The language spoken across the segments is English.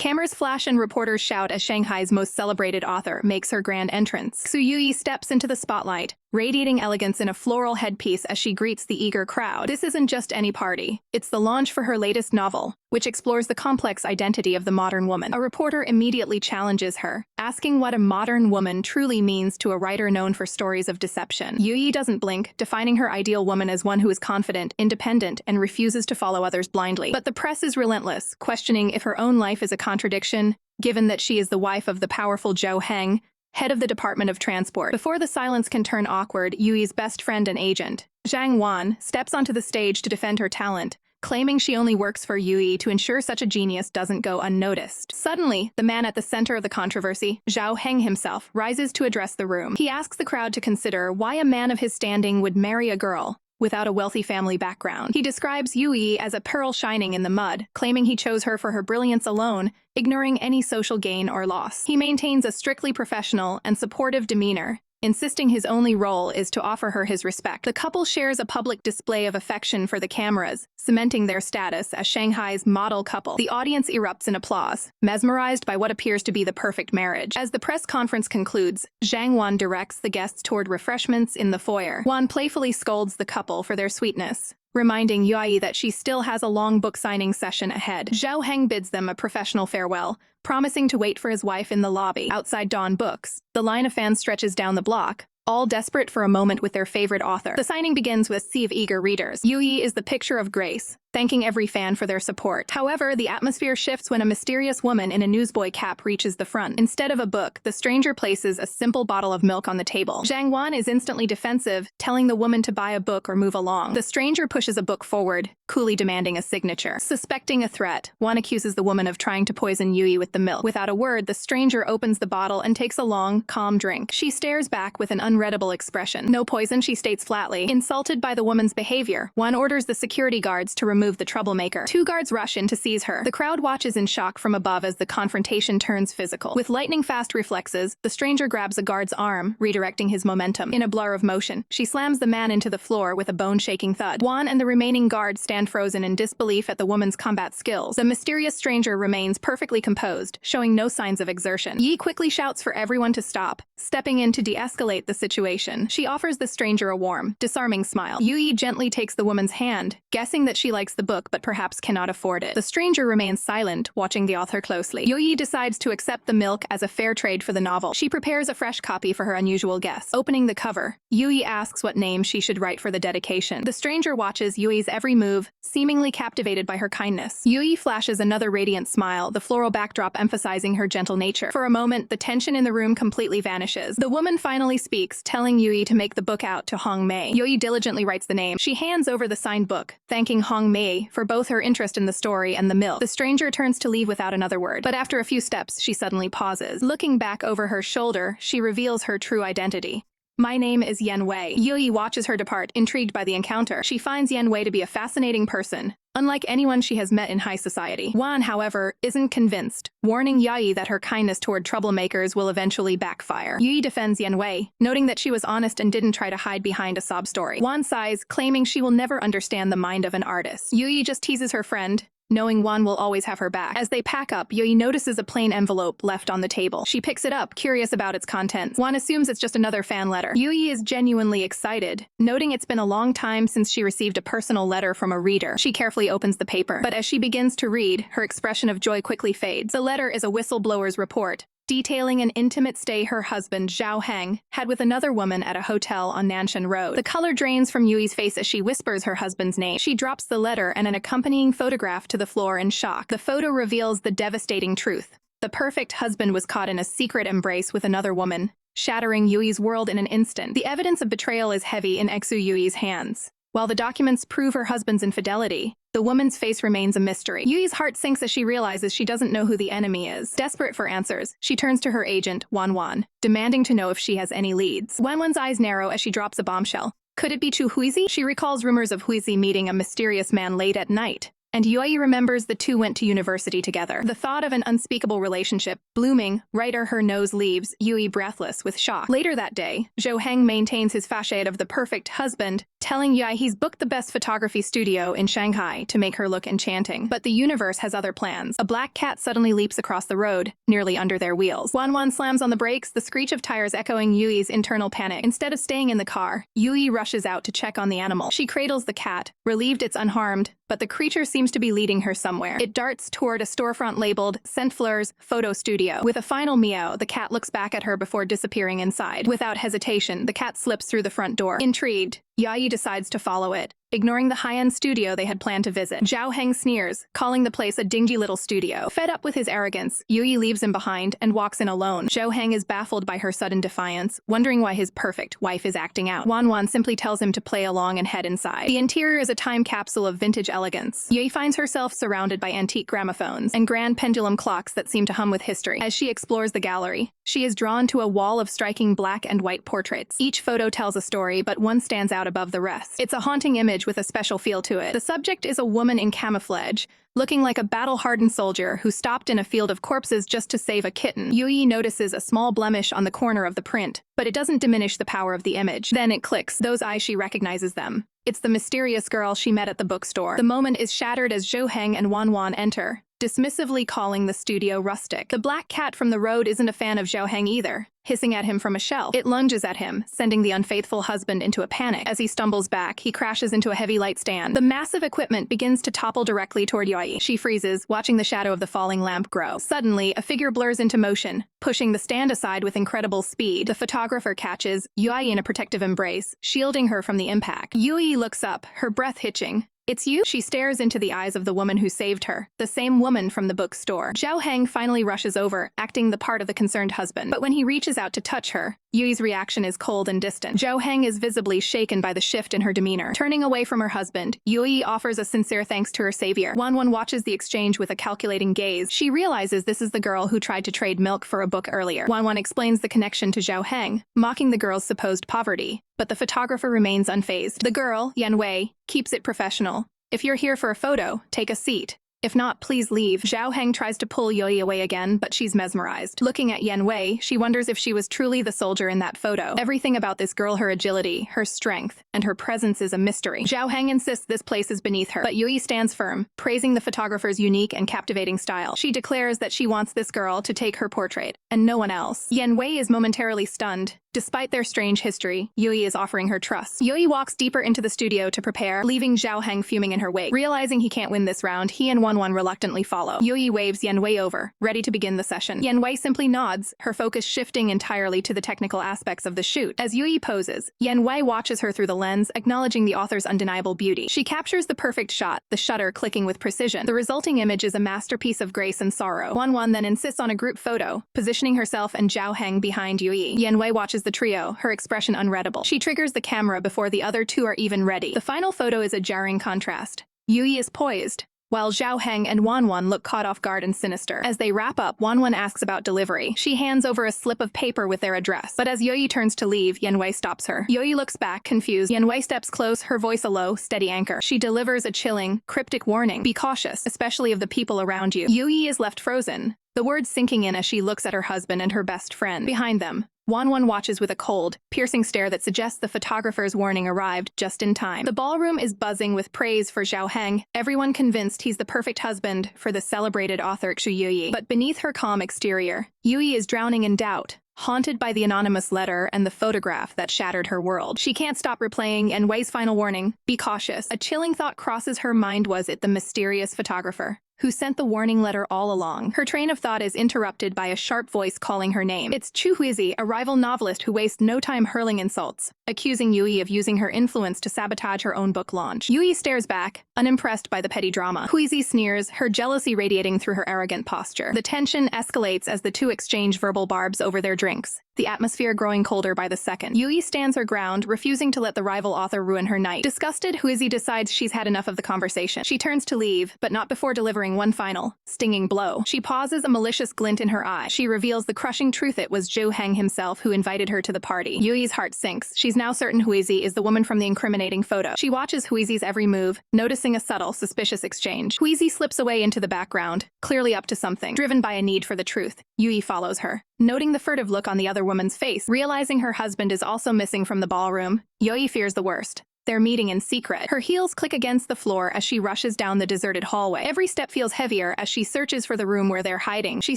Cameras flash and reporters shout as Shanghai's most celebrated author makes her grand entrance. Xu Youyi steps into the spotlight, radiating elegance in a floral headpiece as she greets the eager crowd. This isn't just any party. It's the launch for her latest novel, which explores the complex identity of the modern woman. A reporter immediately challenges her, asking what a modern woman truly means to a writer known for stories of deception. Youyi doesn't blink, defining her ideal woman as one who is confident, independent, and refuses to follow others blindly. But the press is relentless, questioning if her own life is a contradiction, given that she is the wife of the powerful Zhou Heng, head of the Department of Transport. Before the silence can turn awkward, Yuyi's best friend and agent, Zhang Wan, steps onto the stage to defend her talent, claiming she only works for Youyi to ensure such a genius doesn't go unnoticed. Suddenly, the man at the center of the controversy, Zhou Heng himself, rises to address the room. He asks the crowd to consider why a man of his standing would marry a girl without a wealthy family background. He describes Youyi as a pearl shining in the mud, claiming he chose her for her brilliance alone, ignoring any social gain or loss. He maintains a strictly professional and supportive demeanor, insisting his only role is to offer her his respect. The couple shares a public display of affection for the cameras, cementing their status as Shanghai's model couple. The audience erupts in applause, mesmerized by what appears to be the perfect marriage. As the press conference concludes, Zhang Wan directs the guests toward refreshments in the foyer. Wan playfully scolds the couple for their sweetness, reminding Youyi that she still has a long book signing session ahead. Zhou Heng bids them a professional farewell, promising to wait for his wife in the lobby. Outside Dawn Books, the line of fans stretches down the block, all desperate for a moment with their favorite author. The signing begins with a sea of eager readers. Youyi is the picture of grace, thanking every fan for their support. However, the atmosphere shifts when a mysterious woman in a newsboy cap reaches the front. Instead of a book, the stranger places a simple bottle of milk on the table. Zhang Wan is instantly defensive, telling the woman to buy a book or move along. The stranger pushes a book forward, coolly demanding a signature. Suspecting a threat, Wan accuses the woman of trying to poison Youyi with the milk. Without a word, the stranger opens the bottle and takes a long, calm drink. She stares back with an unreadable expression. No poison, she states flatly. Insulted by the woman's behavior, Wan orders the security guards to remove the troublemaker. Two guards rush in to seize her. The crowd watches in shock from above as the confrontation turns physical. With lightning-fast reflexes, the stranger grabs a guard's arm, redirecting his momentum. In a blur of motion, she slams the man into the floor with a bone-shaking thud. Wan and the remaining guards stand frozen in disbelief at the woman's combat skills. The mysterious stranger remains perfectly composed, showing no signs of exertion. Yi quickly shouts for everyone to stop, stepping in to de-escalate the situation. She offers the stranger a warm, disarming smile. Youyi gently takes the woman's hand, guessing that she likes the book but perhaps cannot afford it. The stranger remains silent, watching the author closely. Youyi decides to accept the milk as a fair trade for the novel. She prepares a fresh copy for her unusual guest. Opening the cover, Youyi asks what name she should write for the dedication. The stranger watches Yuyi's every move, seemingly captivated by her kindness. Youyi flashes another radiant smile, the floral backdrop emphasizing her gentle nature. For a moment, the tension in the room completely vanishes. The woman finally speaks, telling Youyi to make the book out to Hong Mei. Youyi diligently writes the name. She hands over the signed book, thanking Hong Mei for both her interest in the story and the milk. The stranger turns to leave without another word, but after a few steps, she suddenly pauses. Looking back over her shoulder, she reveals her true identity. My name is Yan Wei. Youyi watches her depart, intrigued by the encounter. She finds Yan Wei to be a fascinating person, unlike anyone she has met in high society. Wan, however, isn't convinced, warning Youyi that her kindness toward troublemakers will eventually backfire. Youyi defends Yan Wei, noting that she was honest and didn't try to hide behind a sob story. Wan sighs, claiming she will never understand the mind of an artist. Youyi just teases her friend, knowing Wan will always have her back. As they pack up, Youyi notices a plain envelope left on the table. She picks it up, curious about its contents. Wan assumes it's just another fan letter. Youyi is genuinely excited, noting it's been a long time since she received a personal letter from a reader. She carefully opens the paper, but as she begins to read, her expression of joy quickly fades. The letter is a whistleblower's report, detailing an intimate stay her husband, Zhou Heng, had with another woman at a hotel on Nanshan Road. The color drains from Yui's face as she whispers her husband's name. She drops the letter and an accompanying photograph to the floor in shock. The photo reveals the devastating truth. The perfect husband was caught in a secret embrace with another woman, shattering Yui's world in an instant. The evidence of betrayal is heavy in Xu Youyi's hands. While the documents prove her husband's infidelity, the woman's face remains a mystery. Yui's heart sinks as she realizes she doesn't know who the enemy is. Desperate for answers, she turns to her agent, Wan, demanding to know if she has any leads. Wan's eyes narrow as she drops a bombshell. Could it be Xu Youyi? She recalls rumors of Huizi meeting a mysterious man late at night, And Youyi remembers the two went to university together. The thought of an unspeakable relationship blooming right ere her nose leaves Youyi breathless with shock. Later that day, Zhou Heng maintains his facade of the perfect husband, telling Youyi he's booked the best photography studio in Shanghai to make her look enchanting. But the universe has other plans. A black cat suddenly leaps across the road, nearly under their wheels. Wan slams on the brakes, the screech of tires echoing Yuyi's internal panic. Instead of staying in the car, Youyi rushes out to check on the animal. She cradles the cat, relieved it's unharmed, but the creature seems to be leading her somewhere. It darts toward a storefront labeled Saint Fleur's Photo Studio. With a final meow, the cat looks back at her before disappearing inside. Without hesitation, the cat slips through the front door. Intrigued, Youyi decides to follow it, ignoring the high-end studio they had planned to visit. Zhou Heng sneers, calling the place a dingy little studio. Fed up with his arrogance, Youyi leaves him behind and walks in alone. Zhou Heng is baffled by her sudden defiance, wondering why his perfect wife is acting out. Wan simply tells him to play along and head inside. The interior is a time capsule of vintage elegance. Youyi finds herself surrounded by antique gramophones and grand pendulum clocks that seem to hum with history. As she explores the gallery, she is drawn to a wall of striking black and white portraits. Each photo tells a story, but one stands out above the rest. It's a haunting image with a special feel to it. The subject is a woman in camouflage, looking like a battle-hardened soldier who stopped in a field of corpses just to save a kitten. Youyi notices a small blemish on the corner of the print, but it doesn't diminish the power of the image. Then it clicks. Those eyes, she recognizes them. It's the mysterious girl she met at the bookstore. The moment is shattered as Zhou Heng and Wan enter, dismissively calling the studio rustic. The black cat from the road isn't a fan of Zhou Heng either, hissing at him from a shelf. It lunges at him, sending the unfaithful husband into a panic. As he stumbles back, he crashes into a heavy light stand. The massive equipment begins to topple directly toward Youyi. She freezes, watching the shadow of the falling lamp grow. Suddenly, a figure blurs into motion, pushing the stand aside with incredible speed. The photographer catches Youyi in a protective embrace, shielding her from the impact. Youyi looks up, her breath hitching. It's you? She stares into the eyes of the woman who saved her, the same woman from the bookstore. Zhou Heng finally rushes over, acting the part of the concerned husband. But when he reaches out to touch her, Yuyi's reaction is cold and distant. Zhou Heng is visibly shaken by the shift in her demeanor. Turning away from her husband, Youyi offers a sincere thanks to her savior. Wan watches the exchange with a calculating gaze. She realizes this is the girl who tried to trade milk for a book earlier. Wan explains the connection to Zhou Heng, mocking the girl's supposed poverty. But the photographer remains unfazed. The girl, Yan Wei, keeps it professional. If you're here for a photo, take a seat. If not, please leave. Zhou Heng tries to pull Youyi away again, but she's mesmerized. Looking at Yan Wei, she wonders if she was truly the soldier in that photo. Everything about this girl, her agility, her strength, and her presence is a mystery. Zhou Heng insists this place is beneath her, but Youyi stands firm, praising the photographer's unique and captivating style. She declares that she wants this girl to take her portrait, and no one else. Yan Wei is momentarily stunned. Despite their strange history, Youyi is offering her trust. Youyi walks deeper into the studio to prepare, leaving Zhou Heng fuming in her wake. Realizing he can't win this round, he and Wan reluctantly follow. Youyi waves Yan Wei over, ready to begin the session. Yan Wei simply nods, her focus shifting entirely to the technical aspects of the shoot. As Youyi poses, Yan Wei watches her through the lens, acknowledging the author's undeniable beauty. She captures the perfect shot, the shutter clicking with precision. The resulting image is a masterpiece of grace and sorrow. Wan then insists on a group photo, positioning herself and Zhou Heng behind Youyi. Yan Wei watches the trio, her expression unreadable. She triggers the camera before the other two are even ready. The final photo is a jarring contrast. Youyi is poised, while Zhou Heng and Wan look caught off guard and sinister. As they wrap up, Wan asks about delivery. She hands over a slip of paper with their address. But as Youyi turns to leave, Yan Wei stops her. Youyi looks back, confused. Yan Wei steps close, her voice a low, steady anchor. She delivers a chilling, cryptic warning. Be cautious, especially of the people around you. Youyi is left frozen, the words sinking in as she looks at her husband and her best friend. Behind them, Wan watches with a cold, piercing stare that suggests the photographer's warning arrived just in time. The ballroom is buzzing with praise for Zhou Heng, everyone convinced he's the perfect husband for the celebrated author Xu Youyi. But beneath her calm exterior, Youyi is drowning in doubt, haunted by the anonymous letter and the photograph that shattered her world. She can't stop replaying Yan Wei's final warning, be cautious. A chilling thought crosses her mind. Was it the mysterious photographer who sent the warning letter all along? Her train of thought is interrupted by a sharp voice calling her name. It's Xu Youyi, a rival novelist who wastes no time hurling insults, accusing Youyi of using her influence to sabotage her own book launch. Youyi stares back, unimpressed by the petty drama. Youyi sneers, her jealousy radiating through her arrogant posture. The tension escalates as the two exchange verbal barbs over their drinks. the atmosphere growing colder by the second. Youyi stands her ground, refusing to let the rival author ruin her night. Disgusted, Xu Youyi decides she's had enough of the conversation. She turns to leave, but not before delivering one final, stinging blow. She pauses, a malicious glint in her eye. She reveals the crushing truth: it was Zhou Heng himself who invited her to the party. Yuyi's heart sinks. She's now certain Xu Youyi is the woman from the incriminating photo. She watches Xu Yuyi's every move, noticing a subtle, suspicious exchange. Xu Youyi slips away into the background, clearly up to something. Driven by a need for the truth, Yuyi follows her. Noting the furtive look on the other woman's face, realizing her husband is also missing from the ballroom, Yuyi fears the worst. They're meeting in secret. Her heels click against the floor as she rushes down the deserted hallway. Every step feels heavier as she searches for the room where they're hiding. She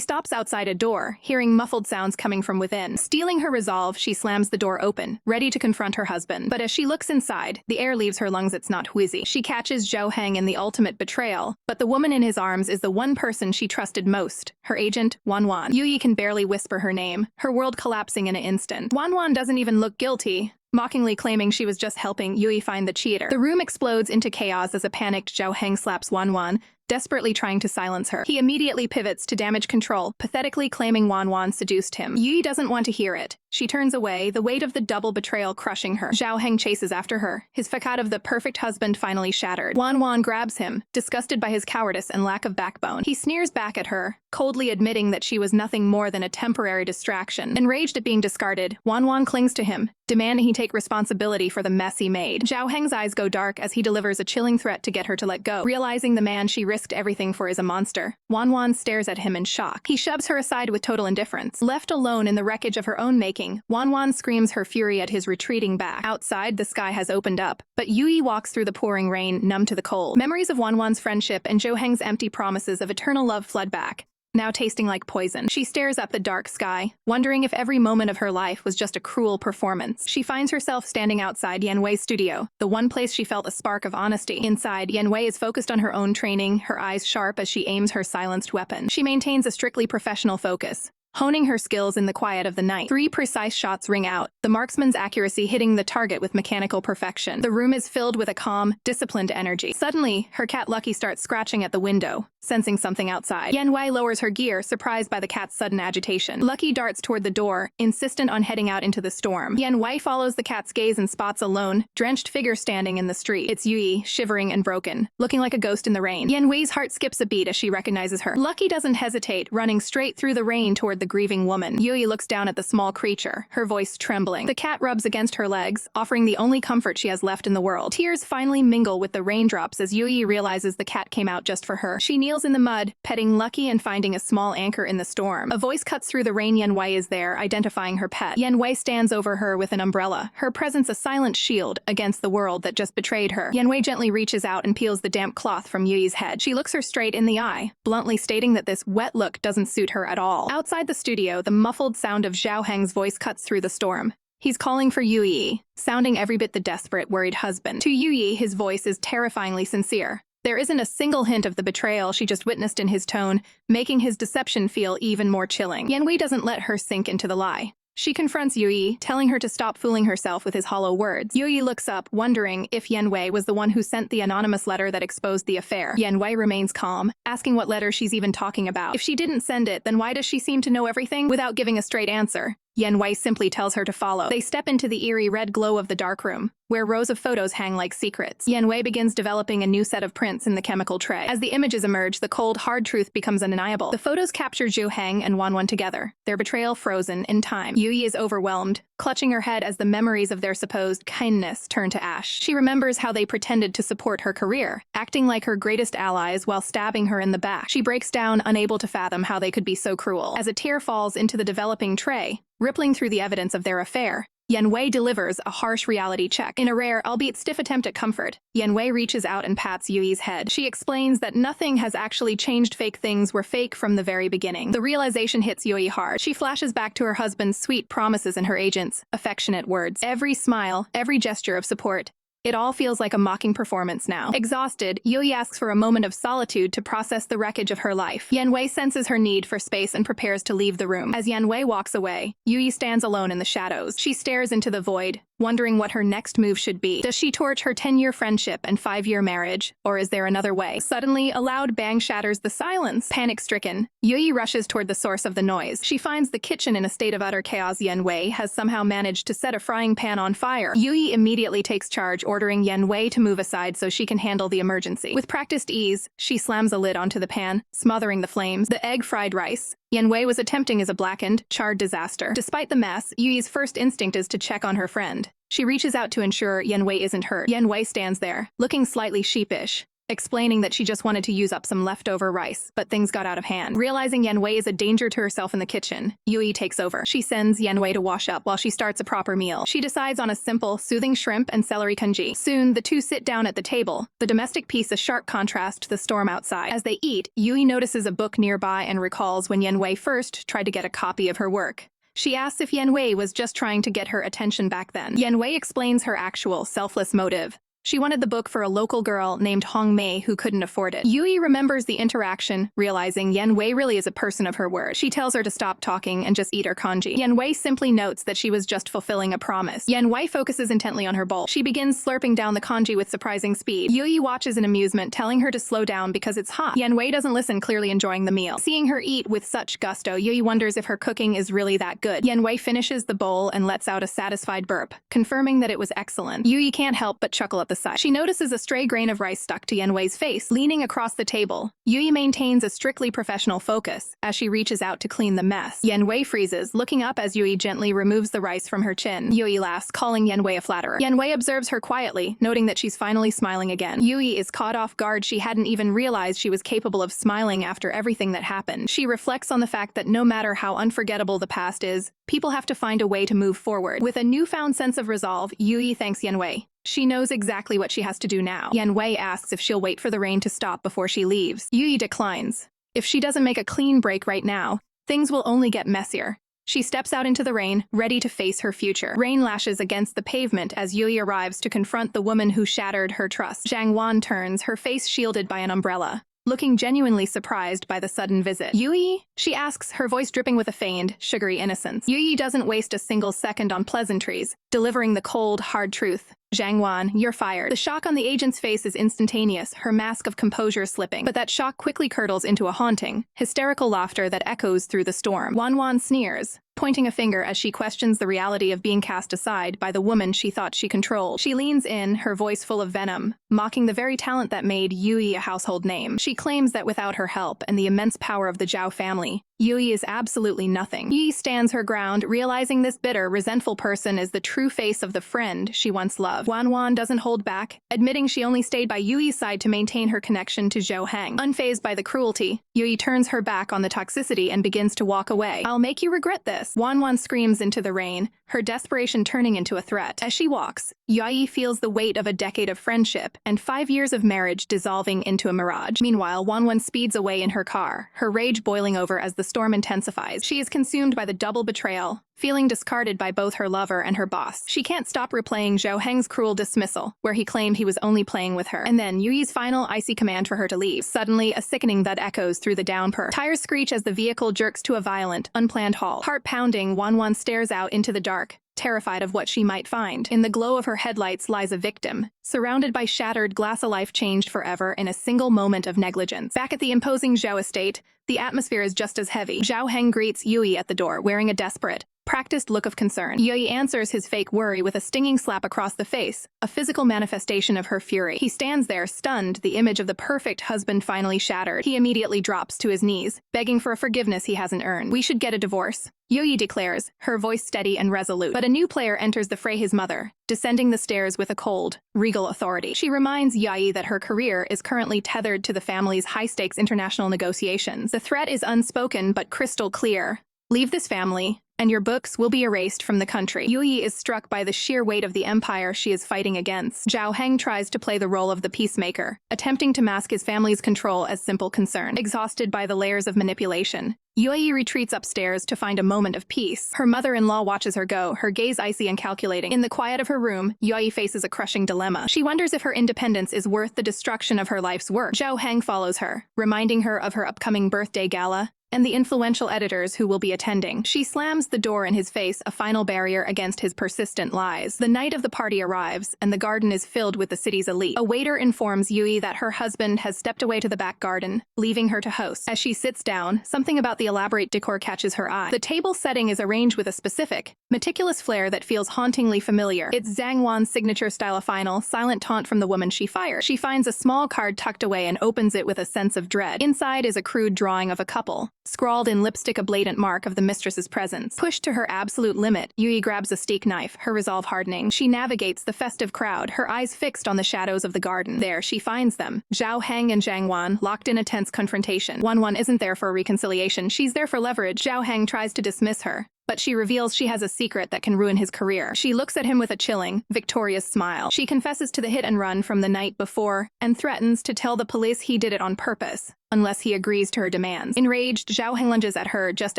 stops outside a door, hearing muffled sounds coming from within. Stealing her resolve, she slams the door open, ready to confront her husband. But as she looks inside, the air leaves her lungs. It's not Xu Youyi. She catches Zhou Heng in the ultimate betrayal, but the woman in his arms is the one person she trusted most, her agent, Manhwa. Yuyi can barely whisper her name, her world collapsing in an instant. Manhwa doesn't even look guilty, mockingly claiming she was just helping Yuyi find the cheater. The room explodes into chaos as a panicked Zhou Heng slaps Wanwan, desperately trying to silence her. He immediately pivots to damage control, pathetically claiming Wanwan seduced him. Yuyi doesn't want to hear it. She turns away, the weight of the double betrayal crushing her. Zhou Heng chases after her, his facade of the perfect husband finally shattered. Wanwan grabs him, disgusted by his cowardice and lack of backbone. He sneers back at her, coldly admitting that she was nothing more than a temporary distraction. Enraged at being discarded, Wanwan clings to him, demanding he take responsibility for the mess he made. Zhou Heng's eyes go dark as he delivers a chilling threat to get her to let go. Realizing the man she risked everything for is a monster, Wanwan stares at him in shock. He shoves her aside with total indifference. Left alone in the wreckage of her own making, Wanwan screams her fury at his retreating back. Outside, the sky has opened up, but Yuyi walks through the pouring rain, numb to the cold. Memories of Wanwan's friendship and Zhou Heng's empty promises of eternal love flood back, now tasting like poison. She stares up the dark sky, wondering if every moment of her life was just a cruel performance. She finds herself standing outside Yan Wei's studio, the one place she felt a spark of honesty. Inside, Yan Wei is focused on her own training, her eyes sharp as she aims her silenced weapon. She maintains a strictly professional focus, honing her skills in the quiet of the night. 3 precise shots ring out, the marksman's accuracy hitting the target with mechanical perfection. The room is filled with a calm, disciplined energy. Suddenly, her cat Lucky starts scratching at the window, sensing something outside. Yan Wei lowers her gear, surprised by the cat's sudden agitation. Lucky darts toward the door, insistent on heading out into the storm. Yan Wei follows the cat's gaze and spots a lone, drenched figure standing in the street. It's Yuyi, shivering and broken, looking like a ghost in the rain. Yan Wei's heart skips a beat as she recognizes her. Lucky doesn't hesitate, running straight through the rain toward the grieving woman. Yuyi looks down at the small creature, her voice trembling. The cat rubs against her legs, offering the only comfort she has left in the world. Tears finally mingle with the raindrops as Yuyi realizes the cat came out just for her. She kneels in the mud, petting Lucky and finding a small anchor in the storm. A voice cuts through the rain. Yan Wei is there, identifying her pet. Yan Wei stands over her with an umbrella, her presence a silent shield against the world that just betrayed her. Yan Wei gently reaches out and peels the damp cloth from Yuyi's head. She looks her straight in the eye, bluntly stating that this wet look doesn't suit her at all. Outside the studio, the muffled sound of Zhou Heng's voice cuts through the storm. He's calling for Yuyi, sounding every bit the desperate, worried husband. To Yuyi, his voice is terrifyingly sincere. There isn't a single hint of the betrayal she just witnessed in his tone, making his deception feel even more chilling. Yan Wei doesn't let her sink into the lie. She confronts Yuyi, telling her to stop fooling herself with his hollow words. Yuyi looks up, wondering if Yan Wei was the one who sent the anonymous letter that exposed the affair. Yan Wei remains calm, asking what letter she's even talking about. If she didn't send it, then why does she seem to know everything? Without giving a straight answer, Yan Wei simply tells her to follow. They step into the eerie red glow of the darkroom, where rows of photos hang like secrets. Yan Wei begins developing a new set of prints in the chemical tray. As the images emerge, the cold, hard truth becomes undeniable. The photos capture Zhou Heng and Wanwan together, their betrayal frozen in time. Yuyi is overwhelmed, clutching her head as the memories of their supposed kindness turn to ash. She remembers how they pretended to support her career, acting like her greatest allies while stabbing her in the back. She breaks down, unable to fathom how they could be so cruel. As a tear falls into the developing tray, rippling through the evidence of their affair, Yan Wei delivers a harsh reality check. In a rare, albeit stiff attempt at comfort, Yan Wei reaches out and pats Yuyi's head. She explains that nothing has actually changed. Fake things were fake from the very beginning. The realization hits Yuyi hard. She flashes back to her husband's sweet promises and her agent's affectionate words. Every smile, every gesture of support, it all feels like a mocking performance now. Exhausted, Yuyi asks for a moment of solitude to process the wreckage of her life. Yan Wei senses her need for space and prepares to leave the room. As Yan Wei walks away, Yuyi stands alone in the shadows. She stares into the void, wondering what her next move should be. Does she torch her 10-year friendship and 5-year marriage, or is there another way? Suddenly, a loud bang shatters the silence. Panic-stricken, Youyi rushes toward the source of the noise. She finds the kitchen in a state of utter chaos. Yan Wei has somehow managed to set a frying pan on fire. Youyi immediately takes charge, ordering Yan Wei to move aside so she can handle the emergency. With practiced ease, she slams a lid onto the pan, smothering the flames. The egg-fried rice Yan Wei was attempting as a blackened, charred disaster. Despite the mess, Yuyi's first instinct is to check on her friend. She reaches out to ensure Yan Wei isn't hurt. Yan Wei stands there, looking slightly sheepish, explaining that she just wanted to use up some leftover rice, but things got out of hand. Realizing Yan Wei is a danger to herself in the kitchen, Youyi takes over. She sends Yan Wei to wash up while she starts a proper meal. She decides on a simple, soothing shrimp and celery congee. Soon, the two sit down at the table, the domestic peace a sharp contrast to the storm outside. As they eat, Youyi notices a book nearby and recalls when Yan Wei first tried to get a copy of her work. She asks if Yan Wei was just trying to get her attention back then. Yan Wei explains her actual, selfless motive. She wanted the book for a local girl named Hong Mei who couldn't afford it. Youyi remembers the interaction, realizing Yan Wei really is a person of her word. She tells her to stop talking and just eat her congee. Yan Wei simply notes that she was just fulfilling a promise. Yan Wei focuses intently on her bowl. She begins slurping down the congee with surprising speed. Youyi watches in amusement, telling her to slow down because it's hot. Yan Wei doesn't listen, clearly enjoying the meal. Seeing her eat with such gusto, Youyi wonders if her cooking is really that good. Yan Wei finishes the bowl and lets out a satisfied burp, confirming that it was excellent. Youyi can't help but chuckle at the sight. She notices a stray grain of rice stuck to Yan Wei's face. Leaning across the table, Youyi maintains a strictly professional focus as she reaches out to clean the mess. Yan Wei freezes, looking up as Youyi gently removes the rice from her chin. Youyi laughs, calling Yan Wei a flatterer. Yan Wei observes her quietly, noting that she's finally smiling again. Youyi is caught off guard. She hadn't even realized she was capable of smiling after everything that happened. She reflects on the fact that no matter how unforgettable the past is, people have to find a way to move forward. With a newfound sense of resolve, Youyi thanks Yan Wei. She knows exactly what she has to do now. Yan Wei asks if she'll wait for the rain to stop before she leaves. Youyi declines. If she doesn't make a clean break right now, things will only get messier. She steps out into the rain, ready to face her future. Rain lashes against the pavement as Youyi arrives to confront the woman who shattered her trust. Zhang Wan turns, her face shielded by an umbrella, looking genuinely surprised by the sudden visit. Youyi? She asks, her voice dripping with a feigned, sugary innocence. Youyi doesn't waste a single second on pleasantries, delivering the cold, hard truth. Zhang Wan, you're fired. The shock on the agent's face is instantaneous, her mask of composure slipping. But that shock quickly curdles into a haunting, hysterical laughter that echoes through the storm. Wan sneers, pointing a finger as she questions the reality of being cast aside by the woman she thought she controlled. She leans in, her voice full of venom, mocking the very talent that made Youyi a household name. She claims that without her help and the immense power of the Zhao family, Youyi is absolutely nothing. Youyi stands her ground, realizing this bitter, resentful person is the true face of the friend she once loved. Wan doesn't hold back, admitting she only stayed by Yuyi's side to maintain her connection to Zhou Heng. Unfazed by the cruelty, Youyi turns her back on the toxicity and begins to walk away. I'll make you regret this. Wan screams into the rain, her desperation turning into a threat. As she walks, Youyi feels the weight of a decade of friendship and 5 years of marriage dissolving into a mirage. Meanwhile, Wan speeds away in her car, her rage boiling over as the storm intensifies. She is consumed by the double betrayal, feeling discarded by both her lover and her boss. She can't stop replaying Zhou Heng's cruel dismissal, where he claimed he was only playing with her. And then Yuyi's final icy command for her to leave. Suddenly, a sickening thud echoes through the downpour. Tires screech as the vehicle jerks to a violent, unplanned halt. Heart-pounding, Wan stares out into the dark, terrified of what she might find. In the glow of her headlights lies a victim, surrounded by shattered glass, a life changed forever in a single moment of negligence. Back at the imposing Zhou estate, the atmosphere is just as heavy. Zhou Heng greets Youyi at the door, wearing a desperate, practiced look of concern. Youyi answers his fake worry with a stinging slap across the face, a physical manifestation of her fury. He stands there, stunned, the image of the perfect husband finally shattered. He immediately drops to his knees, begging for a forgiveness he hasn't earned. We should get a divorce, Youyi declares, her voice steady and resolute. But a new player enters the fray, his mother, descending the stairs with a cold, regal authority. She reminds Youyi that her career is currently tethered to the family's high-stakes international negotiations. The threat is unspoken but crystal clear. Leave this family, and your books will be erased from the country. Youyi is struck by the sheer weight of the empire she is fighting against. Zhou Heng tries to play the role of the peacemaker, attempting to mask his family's control as simple concern. Exhausted by the layers of manipulation, Youyi retreats upstairs to find a moment of peace. Her mother-in-law watches her go, her gaze icy and calculating. In the quiet of her room, Youyi faces a crushing dilemma. She wonders if her independence is worth the destruction of her life's work. Zhou Heng follows her, reminding her of her upcoming birthday gala and the influential editors who will be attending. She slams the door in his face, a final barrier against his persistent lies. The night of the party arrives, and the garden is filled with the city's elite. A waiter informs Youyi that her husband has stepped away to the back garden, leaving her to host. As she sits down, something about the elaborate decor catches her eye. The table setting is arranged with a specific, meticulous flair that feels hauntingly familiar. It's Zhang Wan's signature-style final, silent taunt from the woman she fired. She finds a small card tucked away and opens it with a sense of dread. Inside is a crude drawing of a couple, scrawled in lipstick, a blatant mark of the mistress's presence. Pushed to her absolute limit, Youyi grabs a steak knife, her resolve hardening. She navigates the festive crowd, her eyes fixed on the shadows of the garden. There she finds them, Zhao Heng and Zhang Wan, locked in a tense confrontation. Wan isn't there for a reconciliation, she's there for leverage. Zhao Heng tries to dismiss her, but she reveals she has a secret that can ruin his career. She looks at him with a chilling, victorious smile. She confesses to the hit and run from the night before and threatens to tell the police he did it on purpose, unless he agrees to her demands. Enraged, Zhao Heng lunges at her just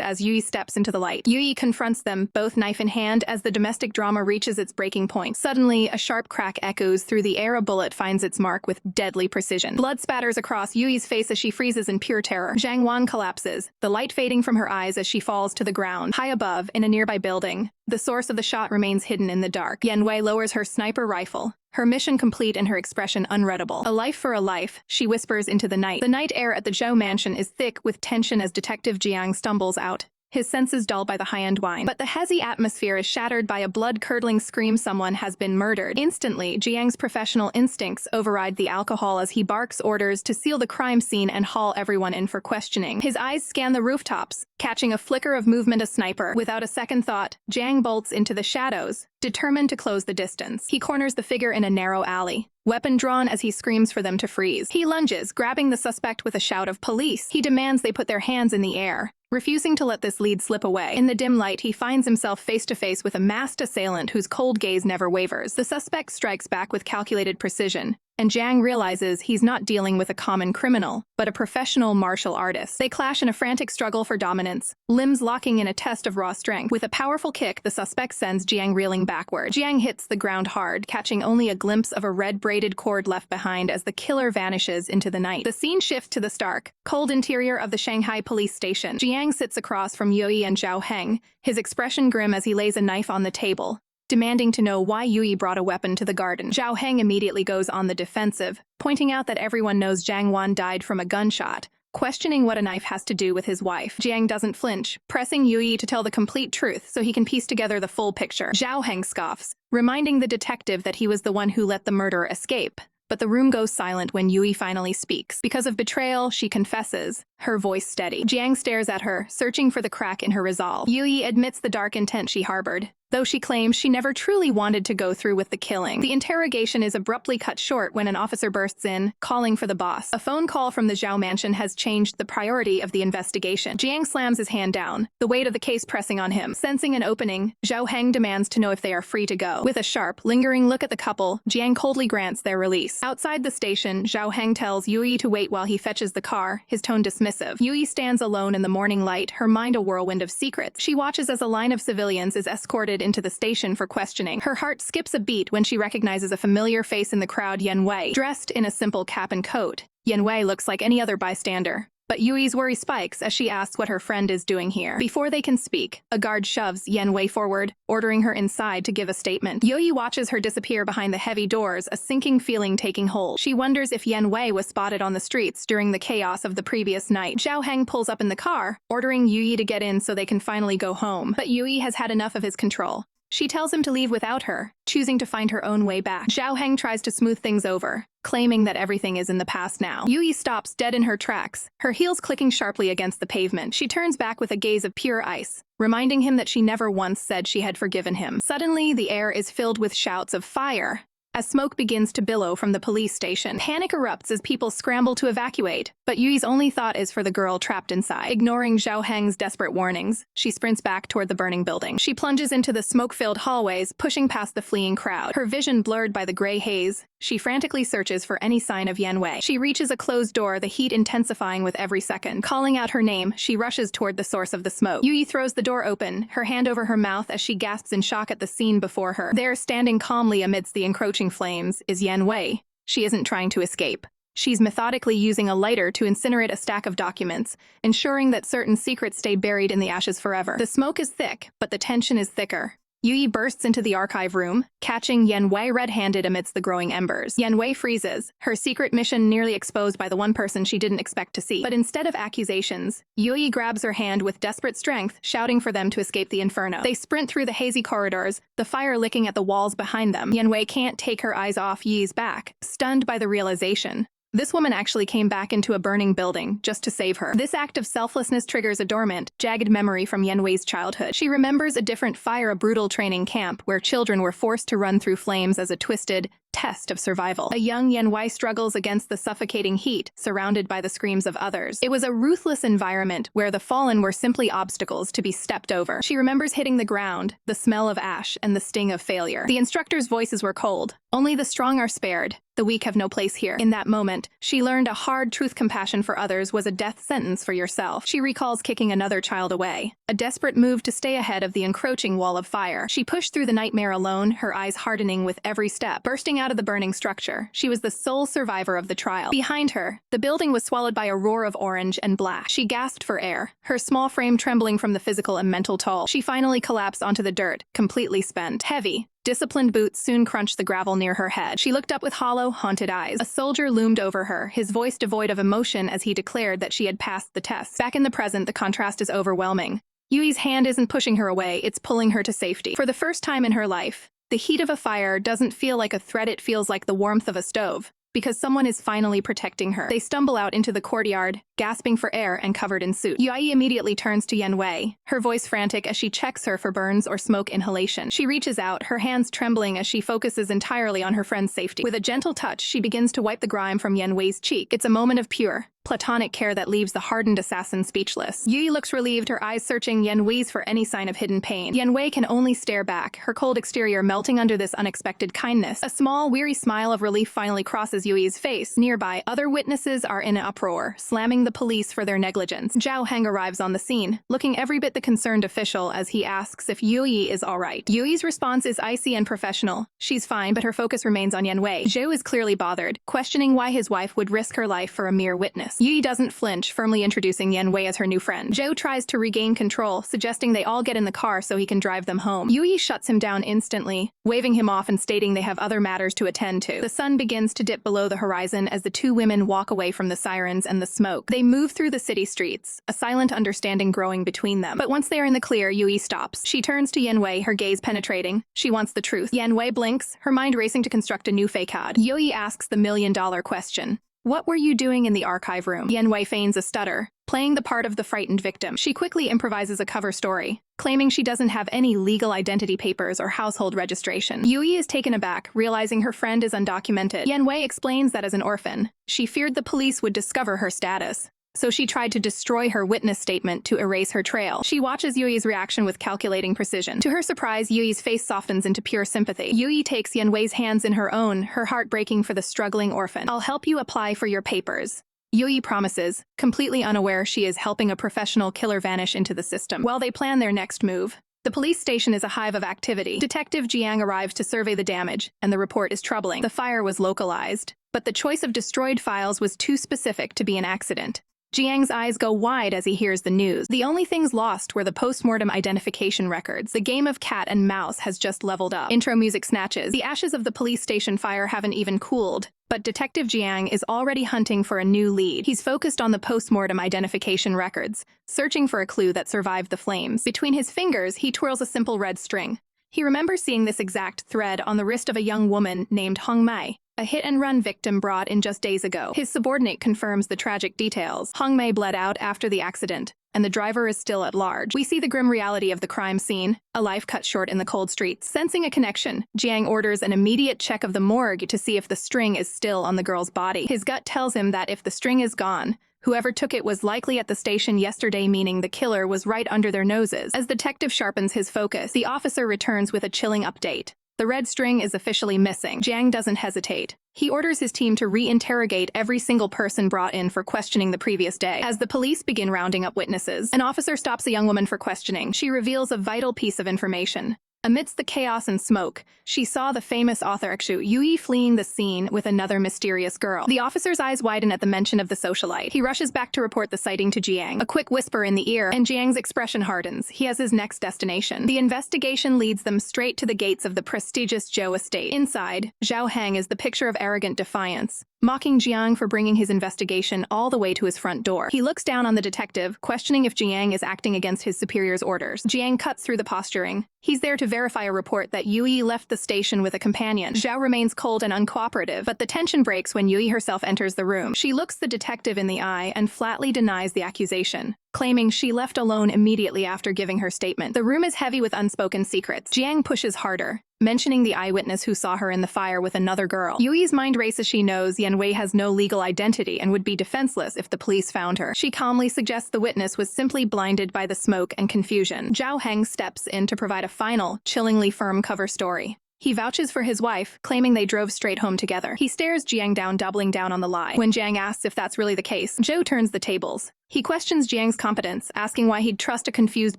as Youyi steps into the light. Youyi confronts them, both knife in hand, as the domestic drama reaches its breaking point. Suddenly, a sharp crack echoes through the air. A bullet finds its mark with deadly precision. Blood spatters across Yuyi's face as she freezes in pure terror. Zhang Wan collapses, the light fading from her eyes as she falls to the ground. High above, in a nearby building, the source of the shot remains hidden in the dark. Yan Wei lowers her sniper rifle, her mission complete and her expression unreadable. A life for a life, she whispers into the night. The night air at the Zhou mansion is thick with tension as Detective Jiang stumbles out, his senses dulled by the high-end wine. But the hazy atmosphere is shattered by a blood-curdling scream: someone has been murdered. Instantly, Jiang's professional instincts override the alcohol as he barks orders to seal the crime scene and haul everyone in for questioning. His eyes scan the rooftops, catching a flicker of movement. A sniper. Without a second thought, Jiang bolts into the shadows, determined to close the distance. He corners the figure in a narrow alley, weapon drawn as he screams for them to freeze. He lunges, grabbing the suspect with a shout of police. He demands they put their hands in the air, refusing to let this lead slip away. In the dim light, he finds himself face-to-face with a masked assailant whose cold gaze never wavers. The suspect strikes back with calculated precision, and Jiang realizes he's not dealing with a common criminal, but a professional martial artist. They clash in a frantic struggle for dominance, limbs locking in a test of raw strength. With a powerful kick, the suspect sends Jiang reeling backward. Jiang hits the ground hard, catching only a glimpse of a red braided cord left behind as the killer vanishes into the night. The scene shifts to the stark, cold interior of the Shanghai police station. Jiang sits across from Youyi and Zhao Heng, his expression grim as he lays a knife on the table, demanding to know why Youyi brought a weapon to the garden. Zhao Heng immediately goes on the defensive, pointing out that everyone knows Zhang Wan died from a gunshot, questioning what a knife has to do with his wife. Jiang doesn't flinch, pressing Youyi to tell the complete truth so he can piece together the full picture. Zhao Heng scoffs, reminding the detective that he was the one who let the murderer escape. But the room goes silent when Youyi finally speaks. Because of betrayal, she confesses, her voice steady. Jiang stares at her, searching for the crack in her resolve. Youyi admits the dark intent she harbored, though she claims she never truly wanted to go through with the killing. The interrogation is abruptly cut short when an officer bursts in, calling for the boss. A phone call from the Zhao mansion has changed the priority of the investigation. Jiang slams his hand down, the weight of the case pressing on him. Sensing an opening, Zhao Heng demands to know if they are free to go. With a sharp, lingering look at the couple, Jiang coldly grants their release. Outside the station, Zhao Heng tells Youyi to wait while he fetches the car, his tone dismissive. Youyi stands alone in the morning light, her mind a whirlwind of secrets. She watches as a line of civilians is escorted into the station for questioning. Her heart skips a beat when she recognizes a familiar face in the crowd: Yan Wei. Dressed in a simple cap and coat, Yan Wei looks like any other bystander. But Yui's worry spikes as she asks what her friend is doing here. Before they can speak, a guard shoves Yan Wei forward, ordering her inside to give a statement. Youyi watches her disappear behind the heavy doors, a sinking feeling taking hold. She wonders if Yan Wei was spotted on the streets during the chaos of the previous night. Zhao Heng pulls up in the car, ordering Youyi to get in so they can finally go home. But Youyi has had enough of his control. She tells him to leave without her, choosing to find her own way back. Zhao Heng tries to smooth things over, claiming that everything is in the past now. Youyi stops dead in her tracks, her heels clicking sharply against the pavement. She turns back with a gaze of pure ice, reminding him that she never once said she had forgiven him. Suddenly, the air is filled with shouts of fire as smoke begins to billow from the police station. Panic erupts as people scramble to evacuate, but Yui's only thought is for the girl trapped inside. Ignoring Zhao Heng's desperate warnings, she sprints back toward the burning building. She plunges into the smoke-filled hallways, pushing past the fleeing crowd. Her vision blurred by the gray haze, she frantically searches for any sign of Yan Wei. She reaches a closed door, the heat intensifying with every second. Calling out her name, she rushes toward the source of the smoke. Youyi throws the door open, her hand over her mouth as she gasps in shock at the scene before her. There, standing calmly amidst the encroaching flames, is Yan Wei. She isn't trying to escape. She's methodically using a lighter to incinerate a stack of documents, ensuring that certain secrets stay buried in the ashes forever. The smoke is thick, but the tension is thicker. Youyi bursts into the archive room, catching Yan Wei red-handed amidst the growing embers. Yan Wei freezes, her secret mission nearly exposed by the one person she didn't expect to see. But instead of accusations, Youyi grabs her hand with desperate strength, shouting for them to escape the inferno. They sprint through the hazy corridors, the fire licking at the walls behind them. Yan Wei can't take her eyes off Yi's back, stunned by the realization. This woman actually came back into a burning building just to save her. This act of selflessness triggers a dormant, jagged memory from Yan Wei's childhood. She remembers a different fire, a brutal training camp where children were forced to run through flames as a twisted test of survival. A young Yan Wei struggles against the suffocating heat, surrounded by the screams of others. It was a ruthless environment where the fallen were simply obstacles to be stepped over. She remembers hitting the ground, the smell of ash, and the sting of failure. The instructors' voices were cold. Only the strong are spared. The weak have no place here. In that moment, she learned a hard truth: compassion for others was a death sentence for yourself. She recalls kicking another child away, a desperate move to stay ahead of the encroaching wall of fire. She pushed through the nightmare alone, her eyes hardening with every step. Bursting out of the burning structure, she was the sole survivor of the trial. Behind her, the building was swallowed by a roar of orange and black. She gasped for air, her small frame trembling from the physical and mental toll. She finally collapsed onto the dirt, completely spent. Heavy, disciplined boots soon crunched the gravel near her head. She looked up with hollow, haunted eyes. A soldier loomed over her, his voice devoid of emotion as he declared that she had passed the test. Back in the present, the contrast is overwhelming. Yui's hand isn't pushing her away, it's pulling her to safety. For the first time in her life, the heat of a fire doesn't feel like a threat, it feels like the warmth of a stove, because someone is finally protecting her. They stumble out into the courtyard, gasping for air and covered in soot. Youyi immediately turns to Yan Wei, her voice frantic as she checks her for burns or smoke inhalation. She reaches out, her hands trembling as she focuses entirely on her friend's safety. With a gentle touch, she begins to wipe the grime from Yan Wei's cheek. It's a moment of pure, platonic care that leaves the hardened assassin speechless. Youyi looks relieved, her eyes searching Yan Wei's for any sign of hidden pain. Yan Wei can only stare back, her cold exterior melting under this unexpected kindness. A small, weary smile of relief finally crosses Yuyi's face. Nearby, other witnesses are in an uproar, slamming the police for their negligence. Zhao Heng arrives on the scene, looking every bit the concerned official as he asks if Youyi is alright. Yuyi's response is icy and professional. She's fine, but her focus remains on Yan Wei. Zhao is clearly bothered, questioning why his wife would risk her life for a mere witness. Youyi doesn't flinch, firmly introducing Yan Wei as her new friend. Zhao tries to regain control, suggesting they all get in the car so he can drive them home. Youyi shuts him down instantly, waving him off and stating they have other matters to attend to. The sun begins to dip below the horizon as the two women walk away from the sirens and the smoke. They move through the city streets, a silent understanding growing between them. But once they are in the clear, Youyi stops. She turns to Yan Wei, her gaze penetrating. She wants the truth. Yan Wei blinks, her mind racing to construct a new facade. Youyi asks the million-dollar question. What were you doing in the archive room? Yan Wei feigns a stutter, playing the part of the frightened victim. She quickly improvises a cover story, claiming she doesn't have any legal identity papers or household registration. Youyi is taken aback, realizing her friend is undocumented. Yan Wei explains that as an orphan, she feared the police would discover her status, so she tried to destroy her witness statement to erase her trail. She watches Yuyi's reaction with calculating precision. To her surprise, Yuyi's face softens into pure sympathy. Youyi takes Yan Wei's hands in her own, her heart breaking for the struggling orphan. I'll help you apply for your papers, Youyi promises, completely unaware she is helping a professional killer vanish into the system. While they plan their next move, the police station is a hive of activity. Detective Jiang arrives to survey the damage, and the report is troubling. The fire was localized, but the choice of destroyed files was too specific to be an accident. Jiang's eyes go wide as he hears the news. The only things lost were the post-mortem identification records. The game of cat and mouse has just leveled up. Intro music snatches. The ashes of the police station fire haven't even cooled, but Detective Jiang is already hunting for a new lead. He's focused on the post-mortem identification records, searching for a clue that survived the flames. Between his fingers, he twirls a simple red string. He remembers seeing this exact thread on the wrist of a young woman named Hong Mei, a hit-and-run victim brought in just days ago. His subordinate confirms the tragic details. Hong Mei bled out after the accident, and the driver is still at large. We see the grim reality of the crime scene, a life cut short in the cold streets. Sensing a connection, Jiang orders an immediate check of the morgue to see if the string is still on the girl's body. His gut tells him that if the string is gone, whoever took it was likely at the station yesterday, meaning the killer was right under their noses. As the detective sharpens his focus, the officer returns with a chilling update. The red string is officially missing. Jiang doesn't hesitate. He orders his team to re-interrogate every single person brought in for questioning the previous day. As the police begin rounding up witnesses, an officer stops a young woman for questioning. She reveals a vital piece of information. Amidst the chaos and smoke, she saw the famous author Xu Youyi fleeing the scene with another mysterious girl. The officer's eyes widen at the mention of the socialite. He rushes back to report the sighting to Jiang. A quick whisper in the ear, and Jiang's expression hardens. He has his next destination. The investigation leads them straight to the gates of the prestigious Zhou estate. Inside, Zhao Heng is the picture of arrogant defiance, mocking Jiang for bringing his investigation all the way to his front door. He looks down on the detective, questioning if Jiang is acting against his superior's orders. Jiang cuts through the posturing. He's there to verify a report that Youyi left the station with a companion. Zhao remains cold and uncooperative, but the tension breaks when Youyi herself enters the room. She looks the detective in the eye and flatly denies the accusation, claiming she left alone immediately after giving her statement. The room is heavy with unspoken secrets. Jiang pushes harder, mentioning the eyewitness who saw her in the fire with another girl. Yuyi's mind races. She knows Yan Wei has no legal identity and would be defenseless if the police found her. She calmly suggests the witness was simply blinded by the smoke and confusion. Zhao Heng steps in to provide a final, chillingly firm cover story. He vouches for his wife, claiming they drove straight home together. He stares Jiang down, doubling down on the lie. When Jiang asks if that's really the case, Zhou turns the tables. He questions Jiang's competence, asking why he'd trust a confused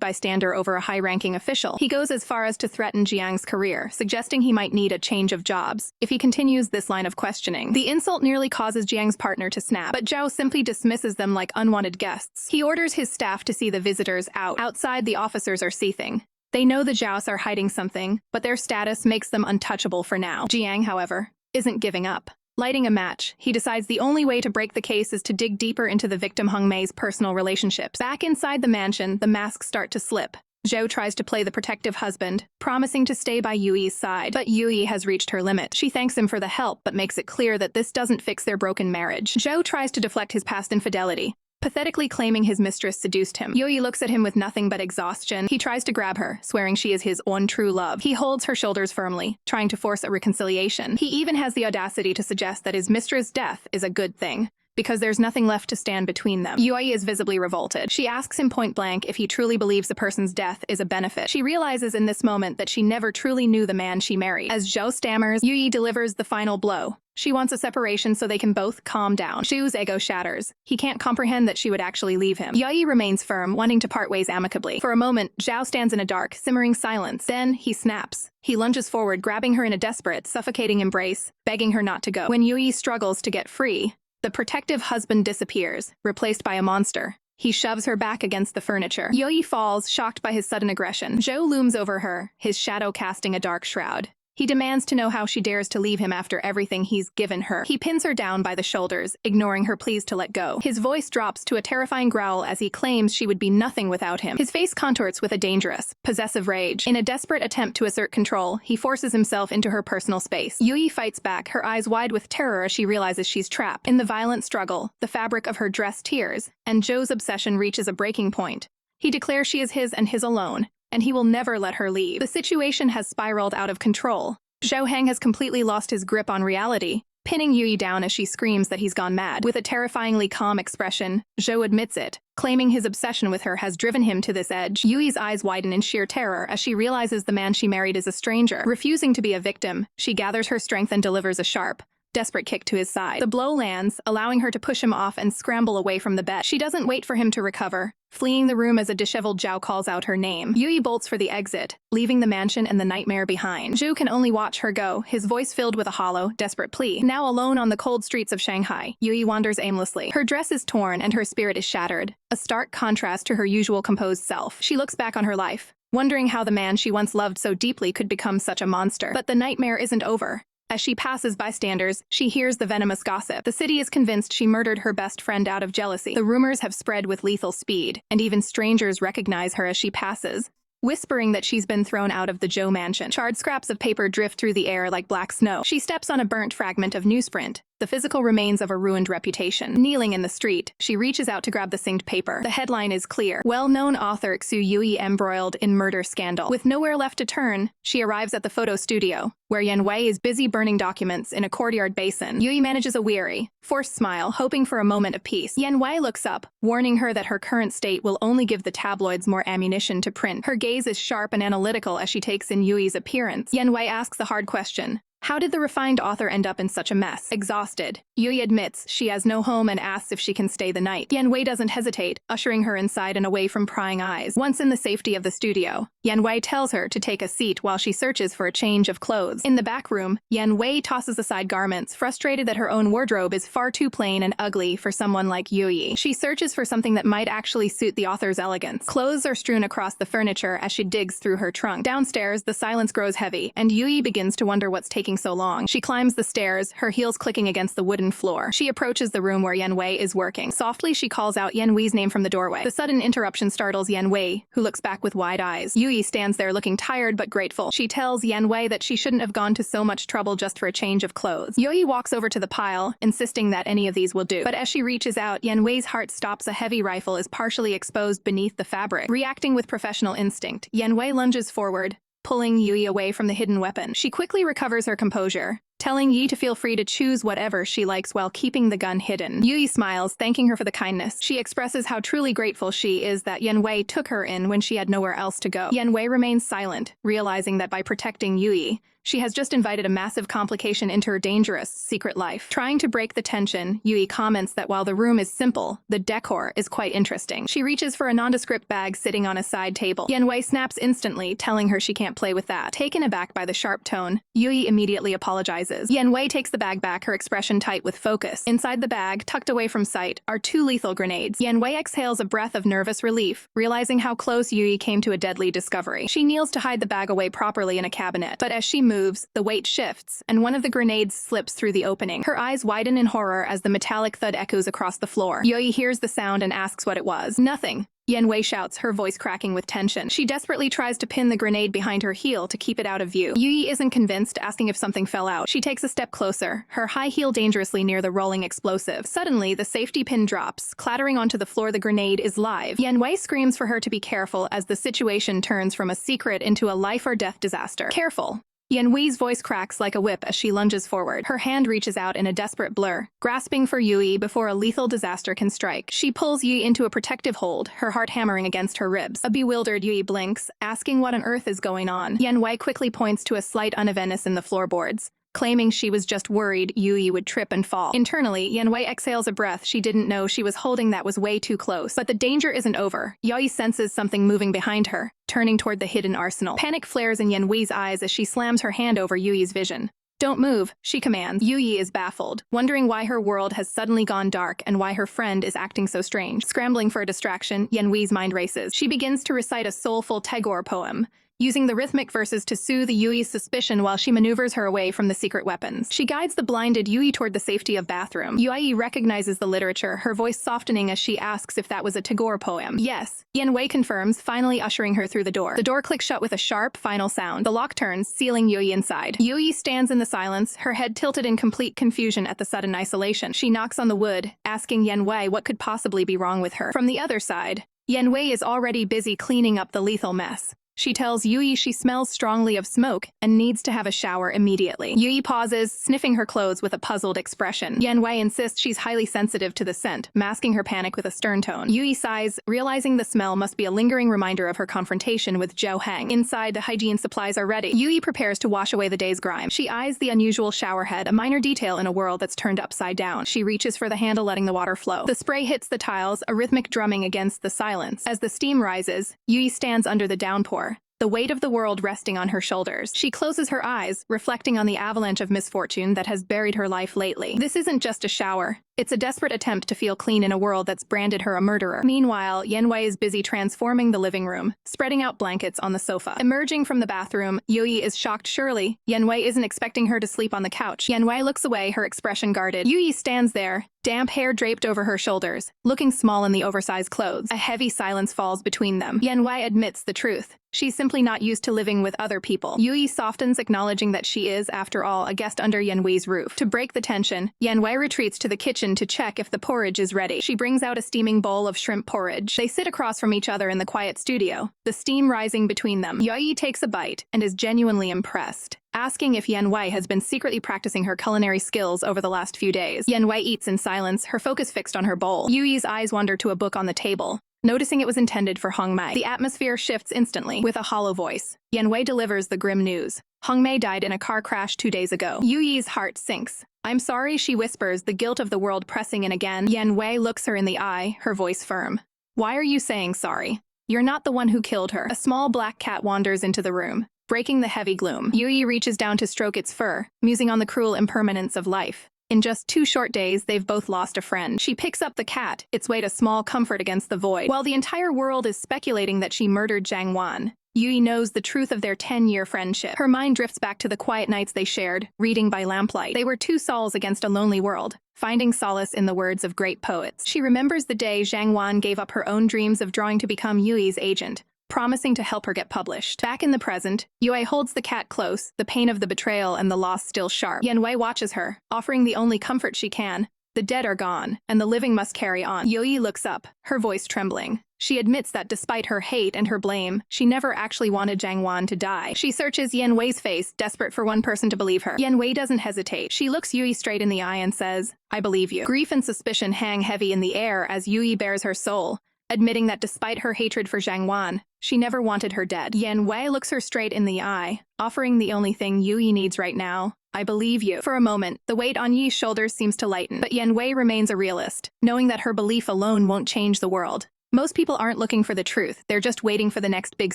bystander over a high-ranking official. He goes as far as to threaten Jiang's career, suggesting he might need a change of jobs if he continues this line of questioning. The insult nearly causes Jiang's partner to snap, but Zhao simply dismisses them like unwanted guests. He orders his staff to see the visitors out. Outside, the officers are seething. They know the Zhaos are hiding something, but their status makes them untouchable for now. Jiang, however, isn't giving up. Lighting a match, he decides the only way to break the case is to dig deeper into the victim Heng Mei's personal relationships. Back inside the mansion, the masks start to slip. Zhou tries to play the protective husband, promising to stay by Yuyi's side, but Youyi has reached her limit. She thanks him for the help, but makes it clear that this doesn't fix their broken marriage. Zhou tries to deflect his past infidelity, pathetically claiming his mistress seduced him. Youyi looks at him with nothing but exhaustion. He tries to grab her, swearing she is his own true love. He holds her shoulders firmly, trying to force a reconciliation. He even has the audacity to suggest that his mistress' death is a good thing, because there's nothing left to stand between them. Youyi is visibly revolted. She asks him point blank if he truly believes the person's death is a benefit. She realizes in this moment that she never truly knew the man she married. As Zhou stammers, Youyi delivers the final blow. She wants a separation so they can both calm down. Xu's ego shatters. He can't comprehend that she would actually leave him. Youyi remains firm, wanting to part ways amicably. For a moment, Zhao stands in a dark, simmering silence. Then, he snaps. He lunges forward, grabbing her in a desperate, suffocating embrace, begging her not to go. When Youyi struggles to get free, the protective husband disappears, replaced by a monster. He shoves her back against the furniture. Youyi falls, shocked by his sudden aggression. Zhou looms over her, his shadow casting a dark shroud. He demands to know how she dares to leave him after everything he's given her. He pins her down by the shoulders, ignoring her pleas to let go. His voice drops to a terrifying growl as he claims she would be nothing without him. His face contorts with a dangerous, possessive rage. In a desperate attempt to assert control, he forces himself into her personal space. Youyi fights back, her eyes wide with terror as she realizes she's trapped. In the violent struggle, the fabric of her dress tears, and Zhou's obsession reaches a breaking point. He declares she is his and his alone, and he will never let her leave. The situation has spiraled out of control. Zhou Heng has completely lost his grip on reality, pinning Youyi down as she screams that he's gone mad. With a terrifyingly calm expression, Zhou admits it, claiming his obsession with her has driven him to this edge. Yuyi's eyes widen in sheer terror as she realizes the man she married is a stranger. Refusing to be a victim, she gathers her strength and delivers a sharp, desperate kick to his side. The blow lands, allowing her to push him off and scramble away from the bed. She doesn't wait for him to recover, fleeing the room as a disheveled Zhao calls out her name. Youyi bolts for the exit, leaving the mansion and the nightmare behind. Zhu can only watch her go, his voice filled with a hollow, desperate plea. Now alone on the cold streets of Shanghai, Youyi wanders aimlessly. Her dress is torn and her spirit is shattered, a stark contrast to her usual composed self. She looks back on her life, wondering how the man she once loved so deeply could become such a monster. But the nightmare isn't over. As she passes bystanders, she hears the venomous gossip. The city is convinced she murdered her best friend out of jealousy. The rumors have spread with lethal speed, and even strangers recognize her as she passes, whispering that she's been thrown out of the Zhou mansion. Charred scraps of paper drift through the air like black snow. She steps on a burnt fragment of newsprint, the physical remains of a ruined reputation. Kneeling in the street, she reaches out to grab the synced paper. The headline is clear: well-known author Xu Youyi embroiled in murder scandal. With nowhere left to turn, she arrives at the photo studio, where Yan Wei is busy burning documents in a courtyard basin. Youyi manages a weary, forced smile, hoping for a moment of peace. Yan Wei looks up, warning her that her current state will only give the tabloids more ammunition to print. Her gaze is sharp and analytical as she takes in Yuyi's appearance. Yan Wei asks the hard question: How did the refined author end up in such a mess? Exhausted, Youyi admits she has no home and asks if she can stay the night. Yan Wei doesn't hesitate, ushering her inside and away from prying eyes. Once in the safety of the studio, Yan Wei tells her to take a seat while she searches for a change of clothes. In the back room, Yan Wei tosses aside garments, frustrated that her own wardrobe is far too plain and ugly for someone like Youyi. She searches for something that might actually suit the author's elegance. Clothes are strewn across the furniture as she digs through her trunk. Downstairs, the silence grows heavy, and Youyi begins to wonder what's taking so long. She climbs the stairs, her heels clicking against the wooden floor. She approaches the room where Yan Wei is working. Softly, she calls out Yan Wei's name from the doorway. The sudden interruption startles Yan Wei, who looks back with wide eyes. Youyi stands there looking tired but grateful. She tells Yan Wei that she shouldn't have gone to so much trouble just for a change of clothes. Youyi walks over to the pile, insisting that any of these will do. But as she reaches out, Yan Wei's heart stops. A heavy rifle is partially exposed beneath the fabric. Reacting with professional instinct, Yan Wei lunges forward, pulling Youyi away from the hidden weapon. She quickly recovers her composure, telling Yi to feel free to choose whatever she likes while keeping the gun hidden. Youyi smiles, thanking her for the kindness. She expresses how truly grateful she is that Yan Wei took her in when she had nowhere else to go. Yan Wei remains silent, realizing that by protecting Youyi, she has just invited a massive complication into her dangerous, secret life. Trying to break the tension, Youyi comments that while the room is simple, the decor is quite interesting. She reaches for a nondescript bag sitting on a side table. Yan Wei snaps instantly, telling her she can't play with that. Taken aback by the sharp tone, Youyi immediately apologizes. Yan Wei takes the bag back, her expression tight with focus. Inside the bag, tucked away from sight, are 2 lethal grenades. Yan Wei exhales a breath of nervous relief, realizing how close Youyi came to a deadly discovery. She kneels to hide the bag away properly in a cabinet, but as she moves, the weight shifts, and one of the grenades slips through the opening. Her eyes widen in horror as the metallic thud echoes across the floor. Youyi hears the sound and asks what it was. Nothing. Yan Wei shouts, her voice cracking with tension. She desperately tries to pin the grenade behind her heel to keep it out of view. Youyi isn't convinced, asking if something fell out. She takes a step closer, her high heel dangerously near the rolling explosive. Suddenly, the safety pin drops. Clattering onto the floor, the grenade is live. Yan Wei screams for her to be careful as the situation turns from a secret into a life-or-death disaster. Careful. Yan Wei's voice cracks like a whip as she lunges forward. Her hand reaches out in a desperate blur, grasping for Youyi before a lethal disaster can strike. She pulls Youyi into a protective hold, her heart hammering against her ribs. A bewildered Youyi blinks, asking what on earth is going on. Yan Wei quickly points to a slight unevenness in the floorboards, claiming she was just worried Youyi would trip and fall. Internally, Yan Wei exhales a breath she didn't know she was holding that was way too close. But the danger isn't over. Youyi senses something moving behind her, turning toward the hidden arsenal. Panic flares in Yan Wei's eyes as she slams her hand over Yuyi's vision. Don't move, she commands. Youyi is baffled, wondering why her world has suddenly gone dark and why her friend is acting so strange. Scrambling for a distraction, Yan Wei's mind races. She begins to recite a soulful Tagore poem, using the rhythmic verses to soothe Yuyi's suspicion while she maneuvers her away from the secret weapons. She guides the blinded Youyi toward the safety of bathroom. Youyi recognizes the literature, her voice softening as she asks if that was a Tagore poem. Yes, Yan Wei confirms, finally ushering her through the door. The door clicks shut with a sharp, final sound. The lock turns, sealing Youyi inside. Youyi stands in the silence, her head tilted in complete confusion at the sudden isolation. She knocks on the wood, asking Yan Wei what could possibly be wrong with her. From the other side, Yan Wei is already busy cleaning up the lethal mess. She tells Youyi she smells strongly of smoke and needs to have a shower immediately. Youyi pauses, sniffing her clothes with a puzzled expression. Yan Wei insists she's highly sensitive to the scent, masking her panic with a stern tone. Youyi sighs, realizing the smell must be a lingering reminder of her confrontation with Zhou Heng. Inside, the hygiene supplies are ready. Youyi prepares to wash away the day's grime. She eyes the unusual shower head, a minor detail in a world that's turned upside down. She reaches for the handle, letting the water flow. The spray hits the tiles, a rhythmic drumming against the silence. As the steam rises, Youyi stands under the downpour, the weight of the world resting on her shoulders. She closes her eyes, reflecting on the avalanche of misfortune that has buried her life lately. This isn't just a shower. It's a desperate attempt to feel clean in a world that's branded her a murderer. Meanwhile, Yan Wei is busy transforming the living room, spreading out blankets on the sofa. Emerging from the bathroom, Youyi is shocked. Surely, Yan Wei isn't expecting her to sleep on the couch. Yan Wei looks away, her expression guarded. Youyi stands there, damp hair draped over her shoulders, looking small in the oversized clothes. A heavy silence falls between them. Yan Wei admits the truth. She's simply not used to living with other people. Youyi softens, acknowledging that she is, after all, a guest under Yan Wei's roof. To break the tension, Yan Wei retreats to the kitchen to check if the porridge is ready. She brings out a steaming bowl of shrimp porridge. They sit across from each other in the quiet studio, the steam rising between them. Youyi takes a bite and is genuinely impressed, asking if Yan Wei has been secretly practicing her culinary skills over the last few days. Yan Wei eats in silence, her focus fixed on her bowl. Yuyi's eyes wander to a book on the table, noticing it was intended for Hong Mai. The atmosphere shifts instantly. With a hollow voice, Yan Wei delivers the grim news. Hongmei died in a car crash 2 days ago. Yuyi's heart sinks. I'm sorry, she whispers, the guilt of the world pressing in again. Yan Wei looks her in the eye, her voice firm. Why are you saying sorry? You're not the one who killed her. A small black cat wanders into the room, breaking the heavy gloom. Yuyi reaches down to stroke its fur, musing on the cruel impermanence of life. In just 2 short days, they've both lost a friend. She picks up the cat, its weight a small comfort against the void. While the entire world is speculating that she murdered Zhang Wan, Yuyi knows the truth of their 10-year friendship. Her mind drifts back to the quiet nights they shared, reading by lamplight. They were 2 souls against a lonely world, finding solace in the words of great poets. She remembers the day Zhang Wan gave up her own dreams of drawing to become Yuyi's agent, promising to help her get published. Back in the present, Yue holds the cat close, the pain of the betrayal and the loss still sharp. Yan Wei watches her, offering the only comfort she can. The dead are gone, and the living must carry on. Yuyi looks up, her voice trembling. She admits that despite her hate and her blame, she never actually wanted Zhang Wan to die. She searches Yan Wei's face, desperate for one person to believe her. Yan Wei doesn't hesitate. She looks Yuyi straight in the eye and says, I believe you. Grief and suspicion hang heavy in the air as Yuyi bears her soul, admitting that despite her hatred for Zhang Wan, she never wanted her dead. Yan Wei looks her straight in the eye, offering the only thing Yuyi needs right now. I believe you. For a moment, the weight on Yi's shoulders seems to lighten, but Yan Wei remains a realist, knowing that her belief alone won't change the world. Most people aren't looking for the truth, they're just waiting for the next big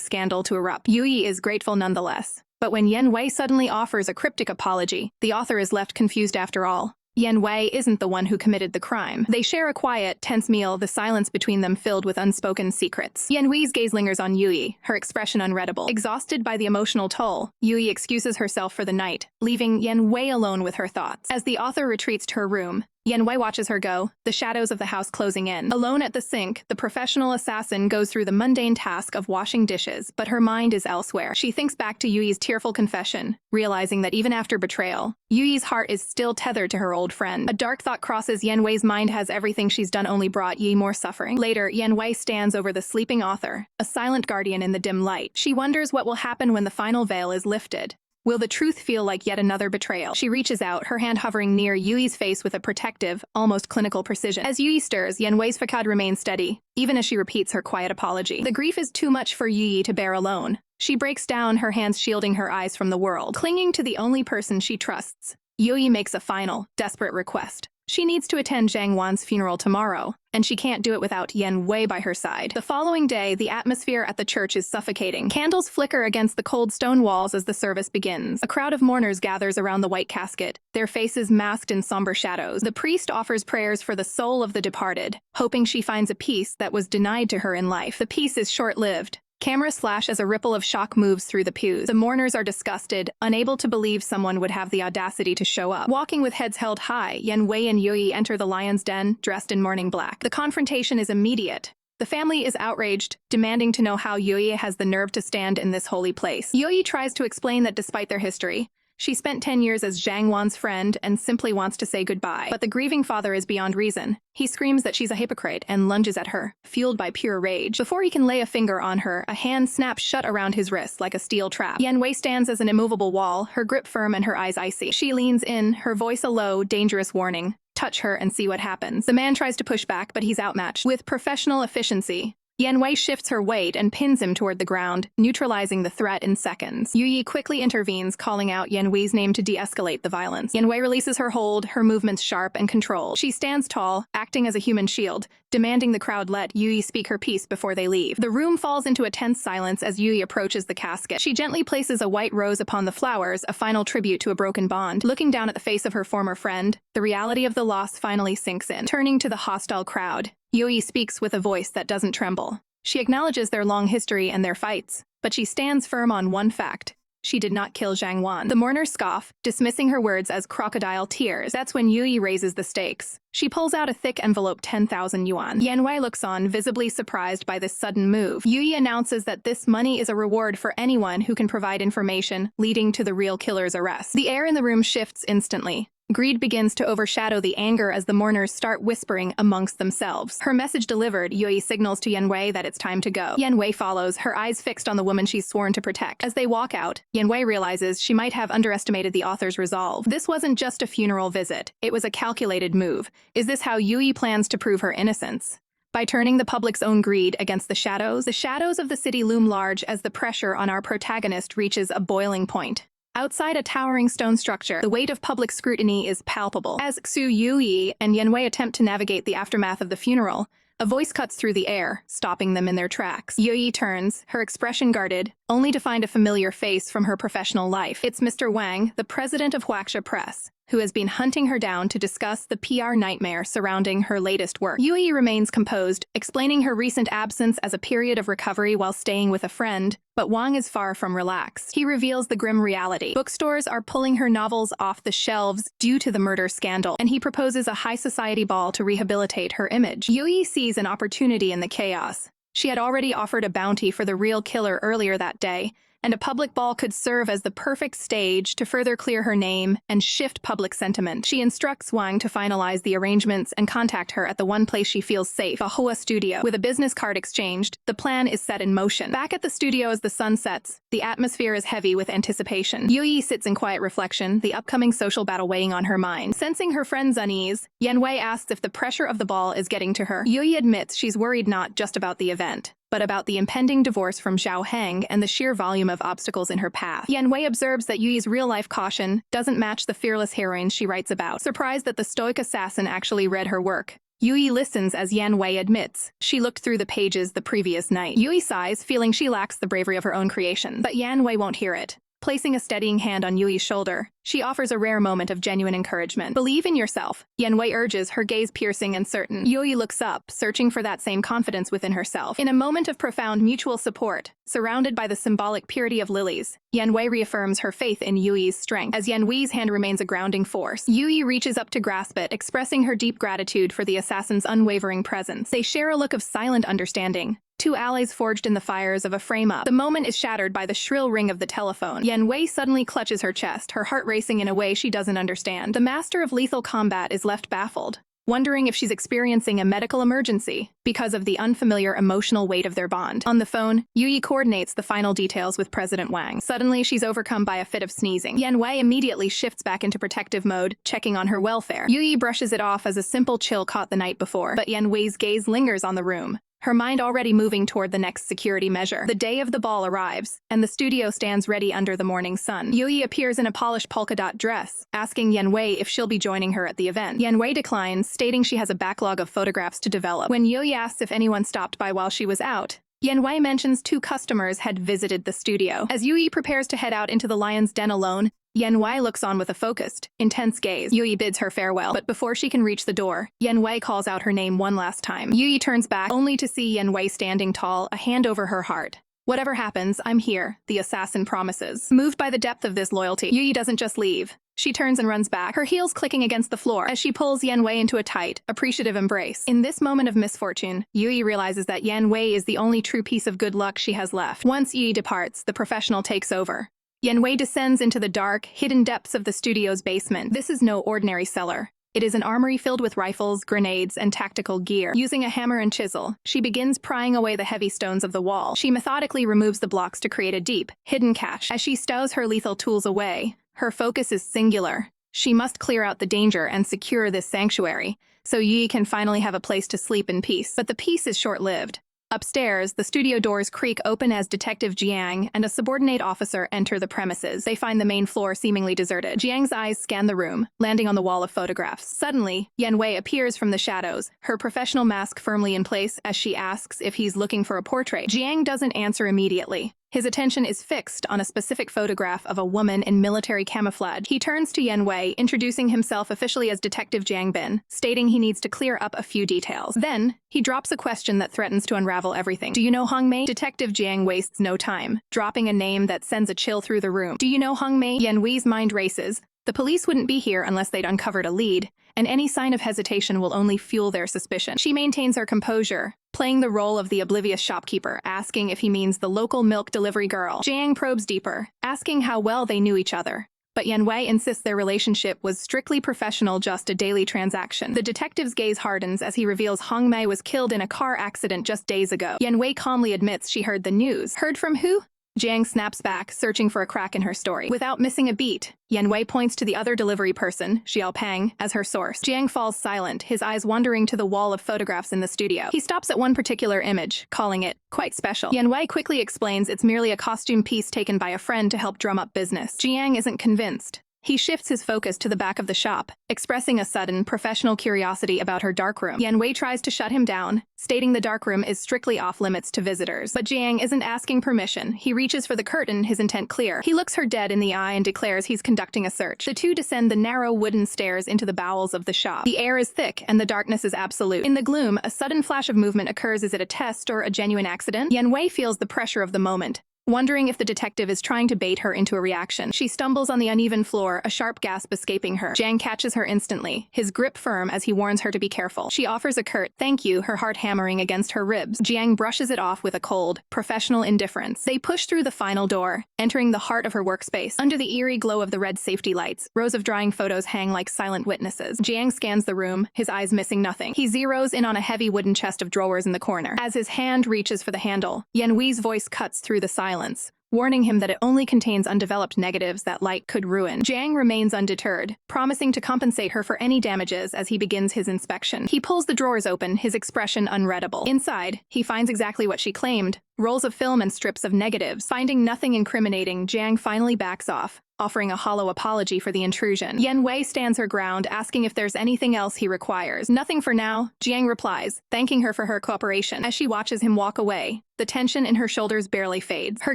scandal to erupt. Yuyi is grateful nonetheless. But when Yan Wei suddenly offers a cryptic apology, the author is left confused after all. Yan Wei isn't the one who committed the crime. They share a quiet, tense meal, the silence between them filled with unspoken secrets. Yan Wei's gaze lingers on Yuyi, her expression unreadable. Exhausted by the emotional toll, Yuyi excuses herself for the night, leaving Yan Wei alone with her thoughts. As the author retreats to her room, Yan Wei watches her go, the shadows of the house closing in. Alone at the sink, the professional assassin goes through the mundane task of washing dishes, but her mind is elsewhere. She thinks back to Yuyi's tearful confession, realizing that even after betrayal, Yuyi's heart is still tethered to her old friend. A dark thought crosses Yan Wei's mind. Has everything she's done only brought Yi more suffering? Later, Yan Wei stands over the sleeping author, a silent guardian in the dim light. She wonders what will happen when the final veil is lifted. Will the truth feel like yet another betrayal? She reaches out, her hand hovering near Yuyi's face with a protective, almost clinical precision. As Yuyi stirs, Yan Wei's facade remains steady, even as she repeats her quiet apology. The grief is too much for Yuyi to bear alone. She breaks down, her hands shielding her eyes from the world. Clinging to the only person she trusts, Yuyi makes a final, desperate request. She needs to attend Zhang Wan's funeral tomorrow, and she can't do it without Yan Wei by her side. The following day, the atmosphere at the church is suffocating. Candles flicker against the cold stone walls as the service begins. A crowd of mourners gathers around the white casket, their faces masked in somber shadows. The priest offers prayers for the soul of the departed, hoping she finds a peace that was denied to her in life. The peace is short-lived. Cameras flash as a ripple of shock moves through the pews. The mourners are disgusted, unable to believe someone would have the audacity to show up. Walking with heads held high, Yan Wei and Yuyi enter the lion's den, dressed in mourning black. The confrontation is immediate. The family is outraged, demanding to know how Yuyi has the nerve to stand in this holy place. Yuyi tries to explain that despite their history, she spent 10 years as Zhang Wan's friend and simply wants to say goodbye. But the grieving father is beyond reason. He screams that she's a hypocrite and lunges at her, fueled by pure rage. Before he can lay a finger on her, a hand snaps shut around his wrist like a steel trap. Yan Wei stands as an immovable wall, her grip firm and her eyes icy. She leans in, her voice a low, dangerous warning. Touch her and see what happens. The man tries to push back, but he's outmatched. With professional efficiency, Yan Wei shifts her weight and pins him toward the ground, neutralizing the threat in seconds. Yuyi quickly intervenes, calling out Yan Wei's name to de-escalate the violence. Yan Wei releases her hold, her movements sharp and controlled. She stands tall, acting as a human shield, demanding the crowd let Yuyi speak her piece before they leave. The room falls into a tense silence as Yuyi approaches the casket. She gently places a white rose upon the flowers, a final tribute to a broken bond. Looking down at the face of her former friend, the reality of the loss finally sinks in. Turning to the hostile crowd, Yuyi speaks with a voice that doesn't tremble. She acknowledges their long history and their fights, but she stands firm on one fact. She did not kill Zhang Wan. The mourners scoff, dismissing her words as crocodile tears. That's when Yuyi raises the stakes. She pulls out a thick envelope, 10,000 yuan. Yan Wei looks on, visibly surprised by this sudden move. Yuyi announces that this money is a reward for anyone who can provide information leading to the real killer's arrest. The air in the room shifts instantly. Greed begins to overshadow the anger as the mourners start whispering amongst themselves. Her message delivered, Yuyi signals to Yan Wei that it's time to go. Yan Wei follows, her eyes fixed on the woman she's sworn to protect. As they walk out, Yan Wei realizes she might have underestimated the author's resolve. This wasn't just a funeral visit, it was a calculated move. Is this how Yuyi plans to prove her innocence? By turning the public's own greed against the shadows of the city loom large as the pressure on our protagonist reaches a boiling point. Outside a towering stone structure, the weight of public scrutiny is palpable. As Xu Youyi and Yan Wei attempt to navigate the aftermath of the funeral, a voice cuts through the air, stopping them in their tracks. Youyi turns, her expression guarded, only to find a familiar face from her professional life. It's Mr. Wang, the president of Huaxia Press, who has been hunting her down to discuss the PR nightmare surrounding her latest work. Youyi remains composed, explaining her recent absence as a period of recovery while staying with a friend, but Wang is far from relaxed. He reveals the grim reality. Bookstores are pulling her novels off the shelves due to the murder scandal, and he proposes a high society ball to rehabilitate her image. Youyi sees an opportunity in the chaos. She had already offered a bounty for the real killer earlier that day, and a public ball could serve as the perfect stage to further clear her name and shift public sentiment. She instructs Wang to finalize the arrangements and contact her at the one place she feels safe, Manhwa studio. With a business card exchanged, the plan is set in motion. Back at the studio as the sun sets, the atmosphere is heavy with anticipation. Youyi sits in quiet reflection, the upcoming social battle weighing on her mind. Sensing her friend's unease, Yan Wei asks if the pressure of the ball is getting to her. Youyi admits she's worried not just about the event, but about the impending divorce from Zhao Heng and the sheer volume of obstacles in her path. Yan Wei observes that Yuyi's real-life caution doesn't match the fearless heroine she writes about. Surprised that the stoic assassin actually read her work, Youyi listens as Yan Wei admits she looked through the pages the previous night. Youyi sighs, feeling she lacks the bravery of her own creation. But Yan Wei won't hear it. Placing a steadying hand on Yuyi's shoulder, she offers a rare moment of genuine encouragement. Believe in yourself, Yan Wei urges, her gaze piercing and certain. Youyi looks up, searching for that same confidence within herself. In a moment of profound mutual support, surrounded by the symbolic purity of lilies, Yan Wei reaffirms her faith in Yuyi's strength, as Yan Wei's hand remains a grounding force. Youyi reaches up to grasp it, expressing her deep gratitude for the assassin's unwavering presence. They share a look of silent understanding, two allies forged in the fires of a frame-up. The moment is shattered by the shrill ring of the telephone. Yan Wei suddenly clutches her chest, her heart racing in a way she doesn't understand. The master of lethal combat is left baffled, wondering if she's experiencing a medical emergency because of the unfamiliar emotional weight of their bond. On the phone, Youyi coordinates the final details with President Wang. Suddenly, she's overcome by a fit of sneezing. Yan Wei immediately shifts back into protective mode, checking on her welfare. Youyi brushes it off as a simple chill caught the night before, but Yan Wei's gaze lingers on the room, her mind already moving toward the next security measure. The day of the ball arrives, and the studio stands ready under the morning sun. Youyi appears in a polished polka-dot dress, asking Yan Wei if she'll be joining her at the event. Yan Wei declines, stating she has a backlog of photographs to develop. When Youyi asks if anyone stopped by while she was out, Yan Wei mentions 2 customers had visited the studio. As Youyi prepares to head out into the lion's den alone, Yan Wei looks on with a focused, intense gaze. Youyi bids her farewell, but before she can reach the door, Yan Wei calls out her name one last time. Youyi turns back, only to see Yan Wei standing tall, a hand over her heart. Whatever happens, I'm here, the assassin promises. Moved by the depth of this loyalty, Youyi doesn't just leave. She turns and runs back, her heels clicking against the floor as she pulls Yan Wei into a tight, appreciative embrace. In this moment of misfortune, Youyi realizes that Yan Wei is the only true piece of good luck she has left. Once Youyi departs, the professional takes over. Yan Wei descends into the dark, hidden depths of the studio's basement. This is no ordinary cellar. It is an armory filled with rifles, grenades, and tactical gear. Using a hammer and chisel, she begins prying away the heavy stones of the wall. She methodically removes the blocks to create a deep, hidden cache. As she stows her lethal tools away, her focus is singular. She must clear out the danger and secure this sanctuary, so Yi can finally have a place to sleep in peace. But the peace is short-lived. Upstairs, the studio doors creak open as Detective Jiang and a subordinate officer enter the premises. They find the main floor seemingly deserted. Jiang's eyes scan the room, landing on the wall of photographs. Suddenly, Yan Wei appears from the shadows, her professional mask firmly in place as she asks if he's looking for a portrait. Jiang doesn't answer immediately. His attention is fixed on a specific photograph of a woman in military camouflage. He turns to Yan Wei, introducing himself officially as Detective Jiang Bin, stating he needs to clear up a few details. Then, he drops a question that threatens to unravel everything. Do you know Hong Mei? Detective Jiang wastes no time, dropping a name that sends a chill through the room. Do you know Hong Mei? Yan Wei's mind races. The police wouldn't be here unless they'd uncovered a lead, and any sign of hesitation will only fuel their suspicion. She maintains her composure, playing the role of the oblivious shopkeeper, asking if he means the local milk delivery girl. Jiang probes deeper, asking how well they knew each other. But Yan Wei insists their relationship was strictly professional, just a daily transaction. The detective's gaze hardens as he reveals Hong Mei was killed in a car accident just days ago. Yan Wei calmly admits she heard the news. Heard from who? Jiang snaps back, searching for a crack in her story. Without missing a beat, Yan Wei points to the other delivery person, Xiaopeng, as her source. Jiang falls silent, his eyes wandering to the wall of photographs in the studio. He stops at one particular image, calling it quite special. Yan Wei quickly explains it's merely a costume piece taken by a friend to help drum up business. Jiang isn't convinced. He shifts his focus to the back of the shop, expressing a sudden, professional curiosity about her darkroom. Yan Wei tries to shut him down, stating the darkroom is strictly off-limits to visitors. But Jiang isn't asking permission. He reaches for the curtain, his intent clear. He looks her dead in the eye and declares he's conducting a search. The two descend the narrow wooden stairs into the bowels of the shop. The air is thick, and the darkness is absolute. In the gloom, a sudden flash of movement occurs. Is it a test or a genuine accident? Yan Wei feels the pressure of the moment, wondering if the detective is trying to bait her into a reaction. She stumbles on the uneven floor, a sharp gasp escaping her. Jiang catches her instantly, his grip firm as he warns her to be careful. She offers a curt "thank you," her heart hammering against her ribs. Jiang brushes it off with a cold, professional indifference. They push through the final door, entering the heart of her workspace. Under the eerie glow of the red safety lights, rows of drying photos hang like silent witnesses. Jiang scans the room, his eyes missing nothing. He zeroes in on a heavy wooden chest of drawers in the corner. As his hand reaches for the handle, Yan Wei's voice cuts through the silence, warning him that it only contains undeveloped negatives that light could ruin. Jiang remains undeterred, promising to compensate her for any damages as he begins his inspection. He pulls the drawers open, his expression unreadable. Inside, he finds exactly what she claimed: rolls of film and strips of negatives. Finding nothing incriminating, Jiang finally backs off, offering a hollow apology for the intrusion. Yan Wei stands her ground, asking if there's anything else he requires. Nothing for now, Jiang replies, thanking her for her cooperation. As she watches him walk away, the tension in her shoulders barely fades. Her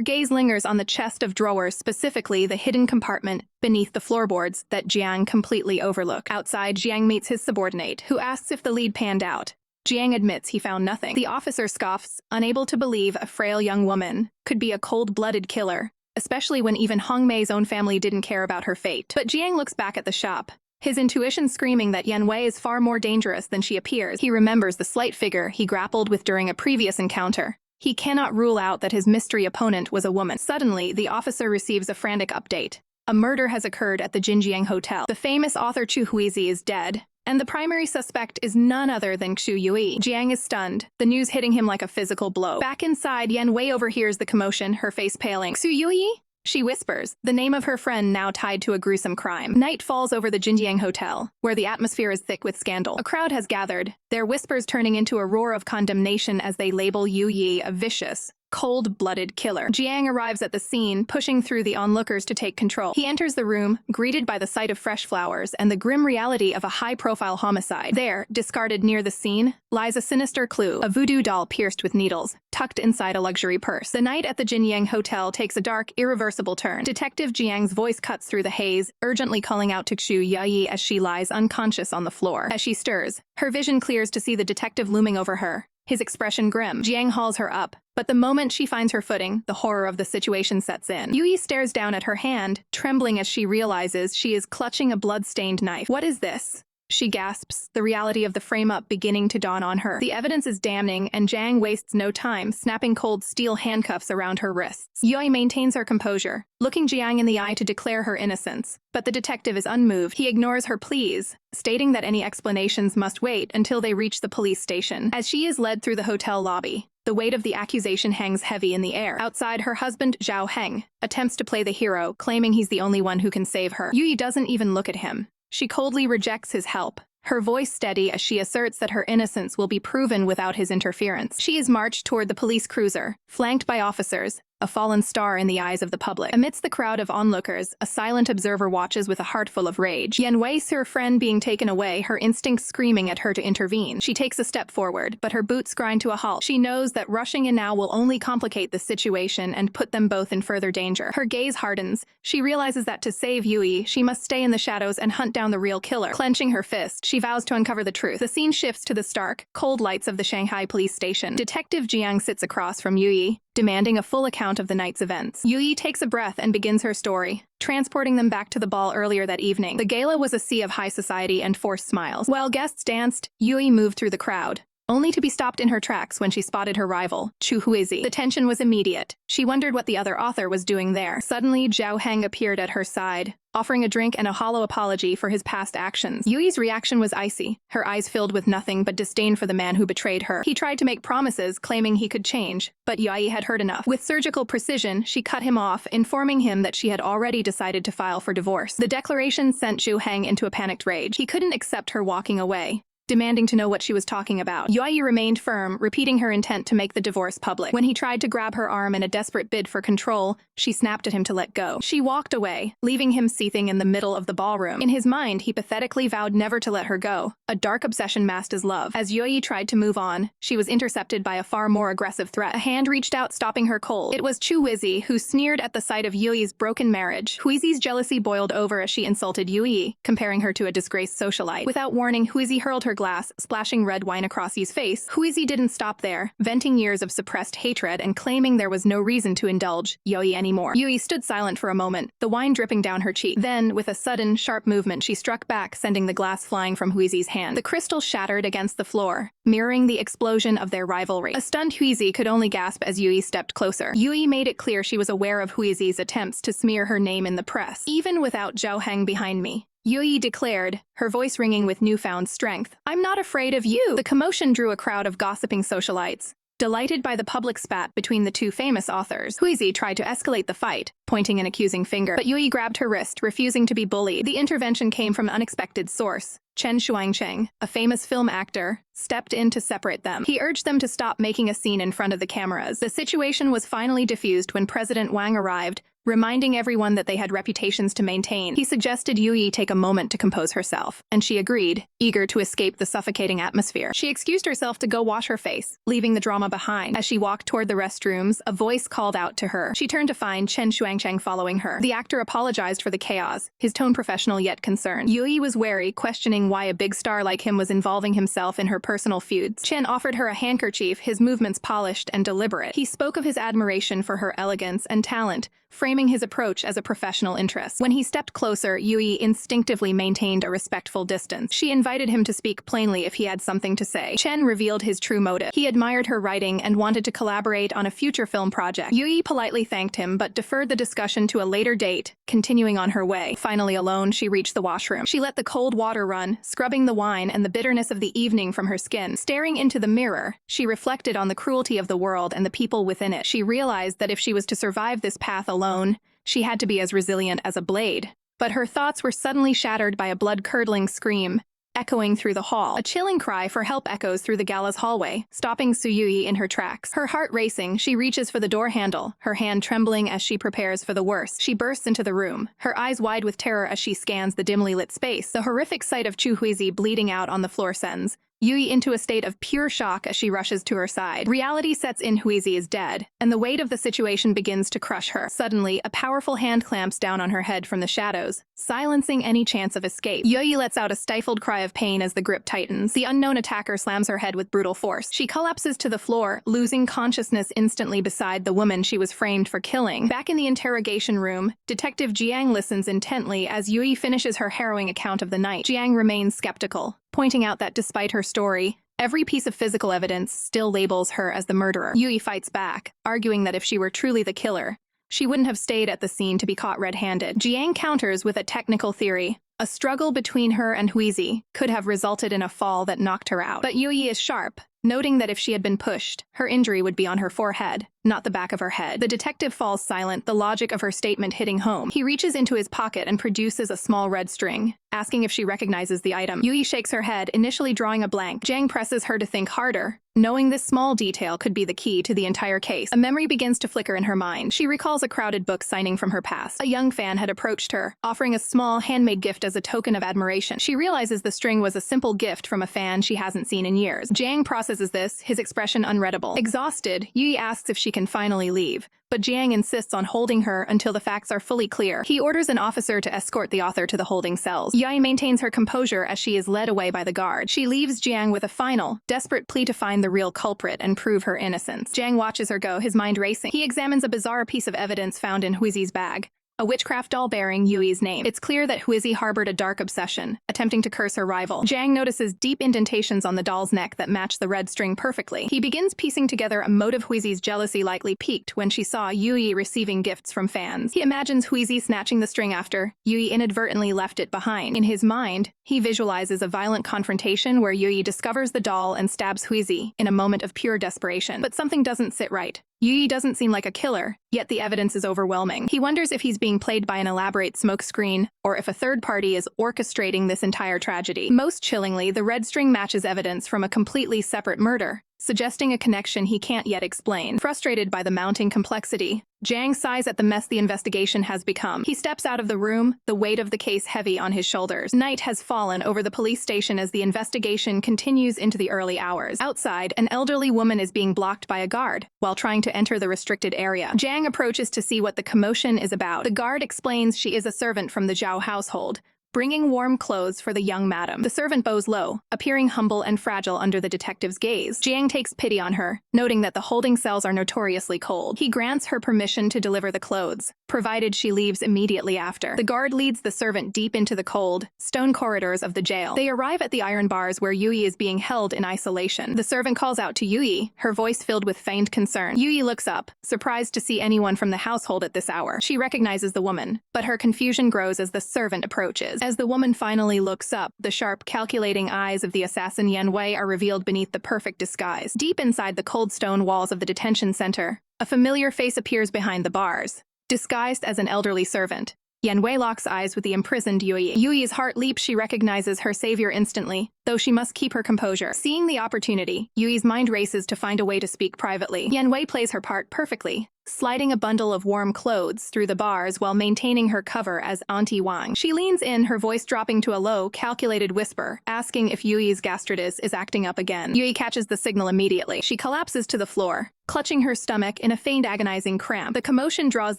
gaze lingers on the chest of drawers, specifically the hidden compartment beneath the floorboards that Jiang completely overlooked. Outside, Jiang meets his subordinate, who asks if the lead panned out. Jiang admits he found nothing. The officer scoffs, unable to believe a frail young woman could be a cold-blooded killer, especially when even Hong Mei's own family didn't care about her fate. But Jiang looks back at the shop, his intuition screaming that Yan Wei is far more dangerous than she appears. He remembers the slight figure he grappled with during a previous encounter. He cannot rule out that his mystery opponent was a woman. Suddenly, the officer receives a frantic update. A murder has occurred at the Jinjiang Hotel. The famous author Xu Youyi is dead, and the primary suspect is none other than Xu Youyi. Jiang is stunned, the news hitting him like a physical blow. Back inside, Yan Wei overhears the commotion, her face paling. "Xu Youyi?" She whispers, the name of her friend now tied to a gruesome crime. Night falls over the Jinjiang Hotel, where the atmosphere is thick with scandal. A crowd has gathered, their whispers turning into a roar of condemnation as they label Youyi a vicious, cold-blooded killer. Jiang arrives at the scene, pushing through the onlookers to take control. He enters the room, greeted by the sight of fresh flowers and the grim reality of a high-profile homicide. There, discarded near the scene, lies a sinister clue, a voodoo doll pierced with needles, tucked inside a luxury purse. The night at the Jinjiang Hotel takes a dark, irreversible turn. Detective Jiang's voice cuts through the haze, urgently calling out to Xu Youyi as she lies unconscious on the floor. As she stirs, her vision clears to see the detective looming over her, his expression grim. Jiang hauls her up, but the moment she finds her footing, the horror of the situation sets in. Youyi stares down at her hand, trembling as she realizes she is clutching a blood-stained knife. "What is this?" she gasps, the reality of the frame-up beginning to dawn on her. The evidence is damning, and Jiang wastes no time, snapping cold steel handcuffs around her wrists. Youyi maintains her composure, looking Jiang in the eye to declare her innocence. But the detective is unmoved. He ignores her pleas, stating that any explanations must wait until they reach the police station. As she is led through the hotel lobby, the weight of the accusation hangs heavy in the air. Outside, her husband, Zhao Heng, attempts to play the hero, claiming he's the only one who can save her. Youyi doesn't even look at him. She coldly rejects his help, her voice steady as she asserts that her innocence will be proven without his interference. She is marched toward the police cruiser, flanked by officers, a fallen star in the eyes of the public. Amidst the crowd of onlookers, a silent observer watches with a heart full of rage. Yan Wei sees her friend being taken away, her instincts screaming at her to intervene. She takes a step forward, but her boots grind to a halt. She knows that rushing in now will only complicate the situation and put them both in further danger. Her gaze hardens. She realizes that to save Youyi, she must stay in the shadows and hunt down the real killer. Clenching her fist, she vows to uncover the truth. The scene shifts to the stark, cold lights of the Shanghai police station. Detective Jiang sits across from Youyi, demanding a full account of the night's events. Youyi takes a breath and begins her story, transporting them back to the ball earlier that evening. The gala was a sea of high society and forced smiles. While guests danced, Youyi moved through the crowd, only to be stopped in her tracks when she spotted her rival, Xu Youyi. The tension was immediate. She wondered what the other author was doing there. Suddenly, Zhao Heng appeared at her side, offering a drink and a hollow apology for his past actions. Yui's reaction was icy, her eyes filled with nothing but disdain for the man who betrayed her. He tried to make promises, claiming he could change, but Youyi had heard enough. With surgical precision, she cut him off, informing him that she had already decided to file for divorce. The declaration sent Zhu Heng into a panicked rage. He couldn't accept her walking away, demanding to know what she was talking about. Youyi remained firm, repeating her intent to make the divorce public. When he tried to grab her arm in a desperate bid for control, she snapped at him to let go. She walked away, leaving him seething in the middle of the ballroom. In his mind, he pathetically vowed never to let her go. A dark obsession masked his love. As Youyi tried to move on, she was intercepted by a far more aggressive threat. A hand reached out, stopping her cold. It was Xu Youyi, who sneered at the sight of Youyi's broken marriage. Huizi's jealousy boiled over as she insulted Youyi, comparing her to a disgraced socialite. Without warning, Huizi hurled her glass, splashing red wine across Yi's face. Huizi didn't stop there, venting years of suppressed hatred and claiming there was no reason to indulge Youyi anymore. Youyi stood silent for a moment, the wine dripping down her cheek. Then, with a sudden, sharp movement, she struck back, sending the glass flying from Huizi's hand. The crystal shattered against the floor, mirroring the explosion of their rivalry. A stunned Huizi could only gasp as Youyi stepped closer. Youyi made it clear she was aware of Huizi's attempts to smear her name in the press. Even without Zhao Heng behind me, Youyi declared, her voice ringing with newfound strength. I'm not afraid of you. The commotion drew a crowd of gossiping socialites, delighted by the public spat between the two famous authors. Huizi tried to escalate the fight, pointing an accusing finger, but Youyi grabbed her wrist, refusing to be bullied. The intervention came from an unexpected source. Chen Shuangcheng, a famous film actor, stepped in to separate them. He urged them to stop making a scene in front of the cameras. The situation was finally diffused when President Wang arrived, reminding everyone that they had reputations to maintain. He suggested Youyi take a moment to compose herself, and she agreed, eager to escape the suffocating atmosphere. She excused herself to go wash her face, leaving the drama behind. As she walked toward the restrooms, a voice called out to her. She turned to find Chen Shuangcheng following her. The actor apologized for the chaos, his tone professional yet concerned. Youyi was wary, questioning why a big star like him was involving himself in her personal feuds. Chen offered her a handkerchief, his movements polished and deliberate. He spoke of his admiration for her elegance and talent, framing his approach as a professional interest. When he stepped closer, Youyi instinctively maintained a respectful distance. She invited him to speak plainly if he had something to say. Chen revealed his true motive. He admired her writing and wanted to collaborate on a future film project. Youyi politely thanked him but deferred the discussion to a later date, continuing on her way. Finally alone, she reached the washroom. She let the cold water run, scrubbing the wine and the bitterness of the evening from her skin. Staring into the mirror, she reflected on the cruelty of the world and the people within it. She realized that if she was to survive this path alone, she had to be as resilient as a blade. But her thoughts were suddenly shattered by a blood-curdling scream, echoing through the hall. A chilling cry for help echoes through the gala's hallway, stopping Xu Youyi in her tracks. Her heart racing, she reaches for the door handle, her hand trembling as she prepares for the worst. She bursts into the room, her eyes wide with terror as she scans the dimly lit space. The horrific sight of Xu Youyi bleeding out on the floor sends Youyi into a state of pure shock as she rushes to her side. Reality sets in. Huizi is dead, and the weight of the situation begins to crush her. Suddenly, a powerful hand clamps down on her head from the shadows, silencing any chance of escape. Youyi lets out a stifled cry of pain as the grip tightens. The unknown attacker slams her head with brutal force. She collapses to the floor, losing consciousness instantly beside the woman she was framed for killing. Back in the interrogation room, Detective Jiang listens intently as Youyi finishes her harrowing account of the night. Jiang remains skeptical, pointing out that despite her story, every piece of physical evidence still labels her as the murderer. Youyi fights back, arguing that if she were truly the killer, she wouldn't have stayed at the scene to be caught red-handed. Jiang counters with a technical theory. A struggle between her and Huizi could have resulted in a fall that knocked her out. But Youyi is sharp, noting that if she had been pushed, her injury would be on her forehead, not the back of her head. The detective falls silent, the logic of her statement hitting home. He reaches into his pocket and produces a small red string, asking if she recognizes the item. Youyi shakes her head, initially drawing a blank. Jiang presses her to think harder, knowing this small detail could be the key to the entire case. A memory begins to flicker in her mind. She recalls a crowded book signing from her past. A young fan had approached her, offering a small handmade gift as a token of admiration. She realizes the string was a simple gift from a fan she hasn't seen in years. Jiang processes this, his expression unreadable. Exhausted, Youyi asks if she can finally leave, but Jiang insists on holding her until the facts are fully clear. He orders an officer to escort the author to the holding cells. Youyi maintains her composure as she is led away by the guard. She leaves Jiang with a final, desperate plea to find the real culprit and prove her innocence. Jiang watches her go, his mind racing. He examines a bizarre piece of evidence found in Huizi's bag, a witchcraft doll bearing Yuyi's name. It's clear that Huizi harbored a dark obsession, attempting to curse her rival. Zhang notices deep indentations on the doll's neck that match the red string perfectly. He begins piecing together a motive. Huizi's jealousy likely peaked when she saw Yuyi receiving gifts from fans. He imagines Huizi snatching the string after Yuyi inadvertently left it behind. In his mind, he visualizes a violent confrontation where Yuyi discovers the doll and stabs Huizi in a moment of pure desperation. But something doesn't sit right. Yuyi doesn't seem like a killer, yet the evidence is overwhelming. He wonders if he's being played by an elaborate smokescreen, or if a third party is orchestrating this entire tragedy. Most chillingly, the red string matches evidence from a completely separate murder, suggesting a connection he can't yet explain. Frustrated by the mounting complexity, Zhang sighs at the mess the investigation has become. He steps out of the room, the weight of the case heavy on his shoulders. Night has fallen over the police station as the investigation continues into the early hours. Outside, an elderly woman is being blocked by a guard while trying to enter the restricted area. Zhang approaches to see what the commotion is about. The guard explains she is a servant from the Zhao household, bringing warm clothes for the young madam. The servant bows low, appearing humble and fragile under the detective's gaze. Jiang takes pity on her, noting that the holding cells are notoriously cold. He grants her permission to deliver the clothes, provided she leaves immediately after. The guard leads the servant deep into the cold, stone corridors of the jail. They arrive at the iron bars where Yuyi is being held in isolation. The servant calls out to Yuyi, her voice filled with feigned concern. Yuyi looks up, surprised to see anyone from the household at this hour. She recognizes the woman, but her confusion grows as the servant approaches. As the woman finally looks up, the sharp, calculating eyes of the assassin Yan Wei are revealed beneath the perfect disguise. Deep inside the cold stone walls of the detention center, a familiar face appears behind the bars. Disguised as an elderly servant, Yan Wei locks eyes with the imprisoned Yuyi. Yuyi's heart leaps. She recognizes her savior instantly, though she must keep her composure. Seeing the opportunity, Yuyi's mind races to find a way to speak privately. Yan Wei plays her part perfectly, sliding a bundle of warm clothes through the bars while maintaining her cover as Auntie Wang. She leans in, her voice dropping to a low, calculated whisper, asking if Yuyi's gastritis is acting up again. Yuyi catches the signal immediately. She collapses to the floor, clutching her stomach in a feigned agonizing cramp. The commotion draws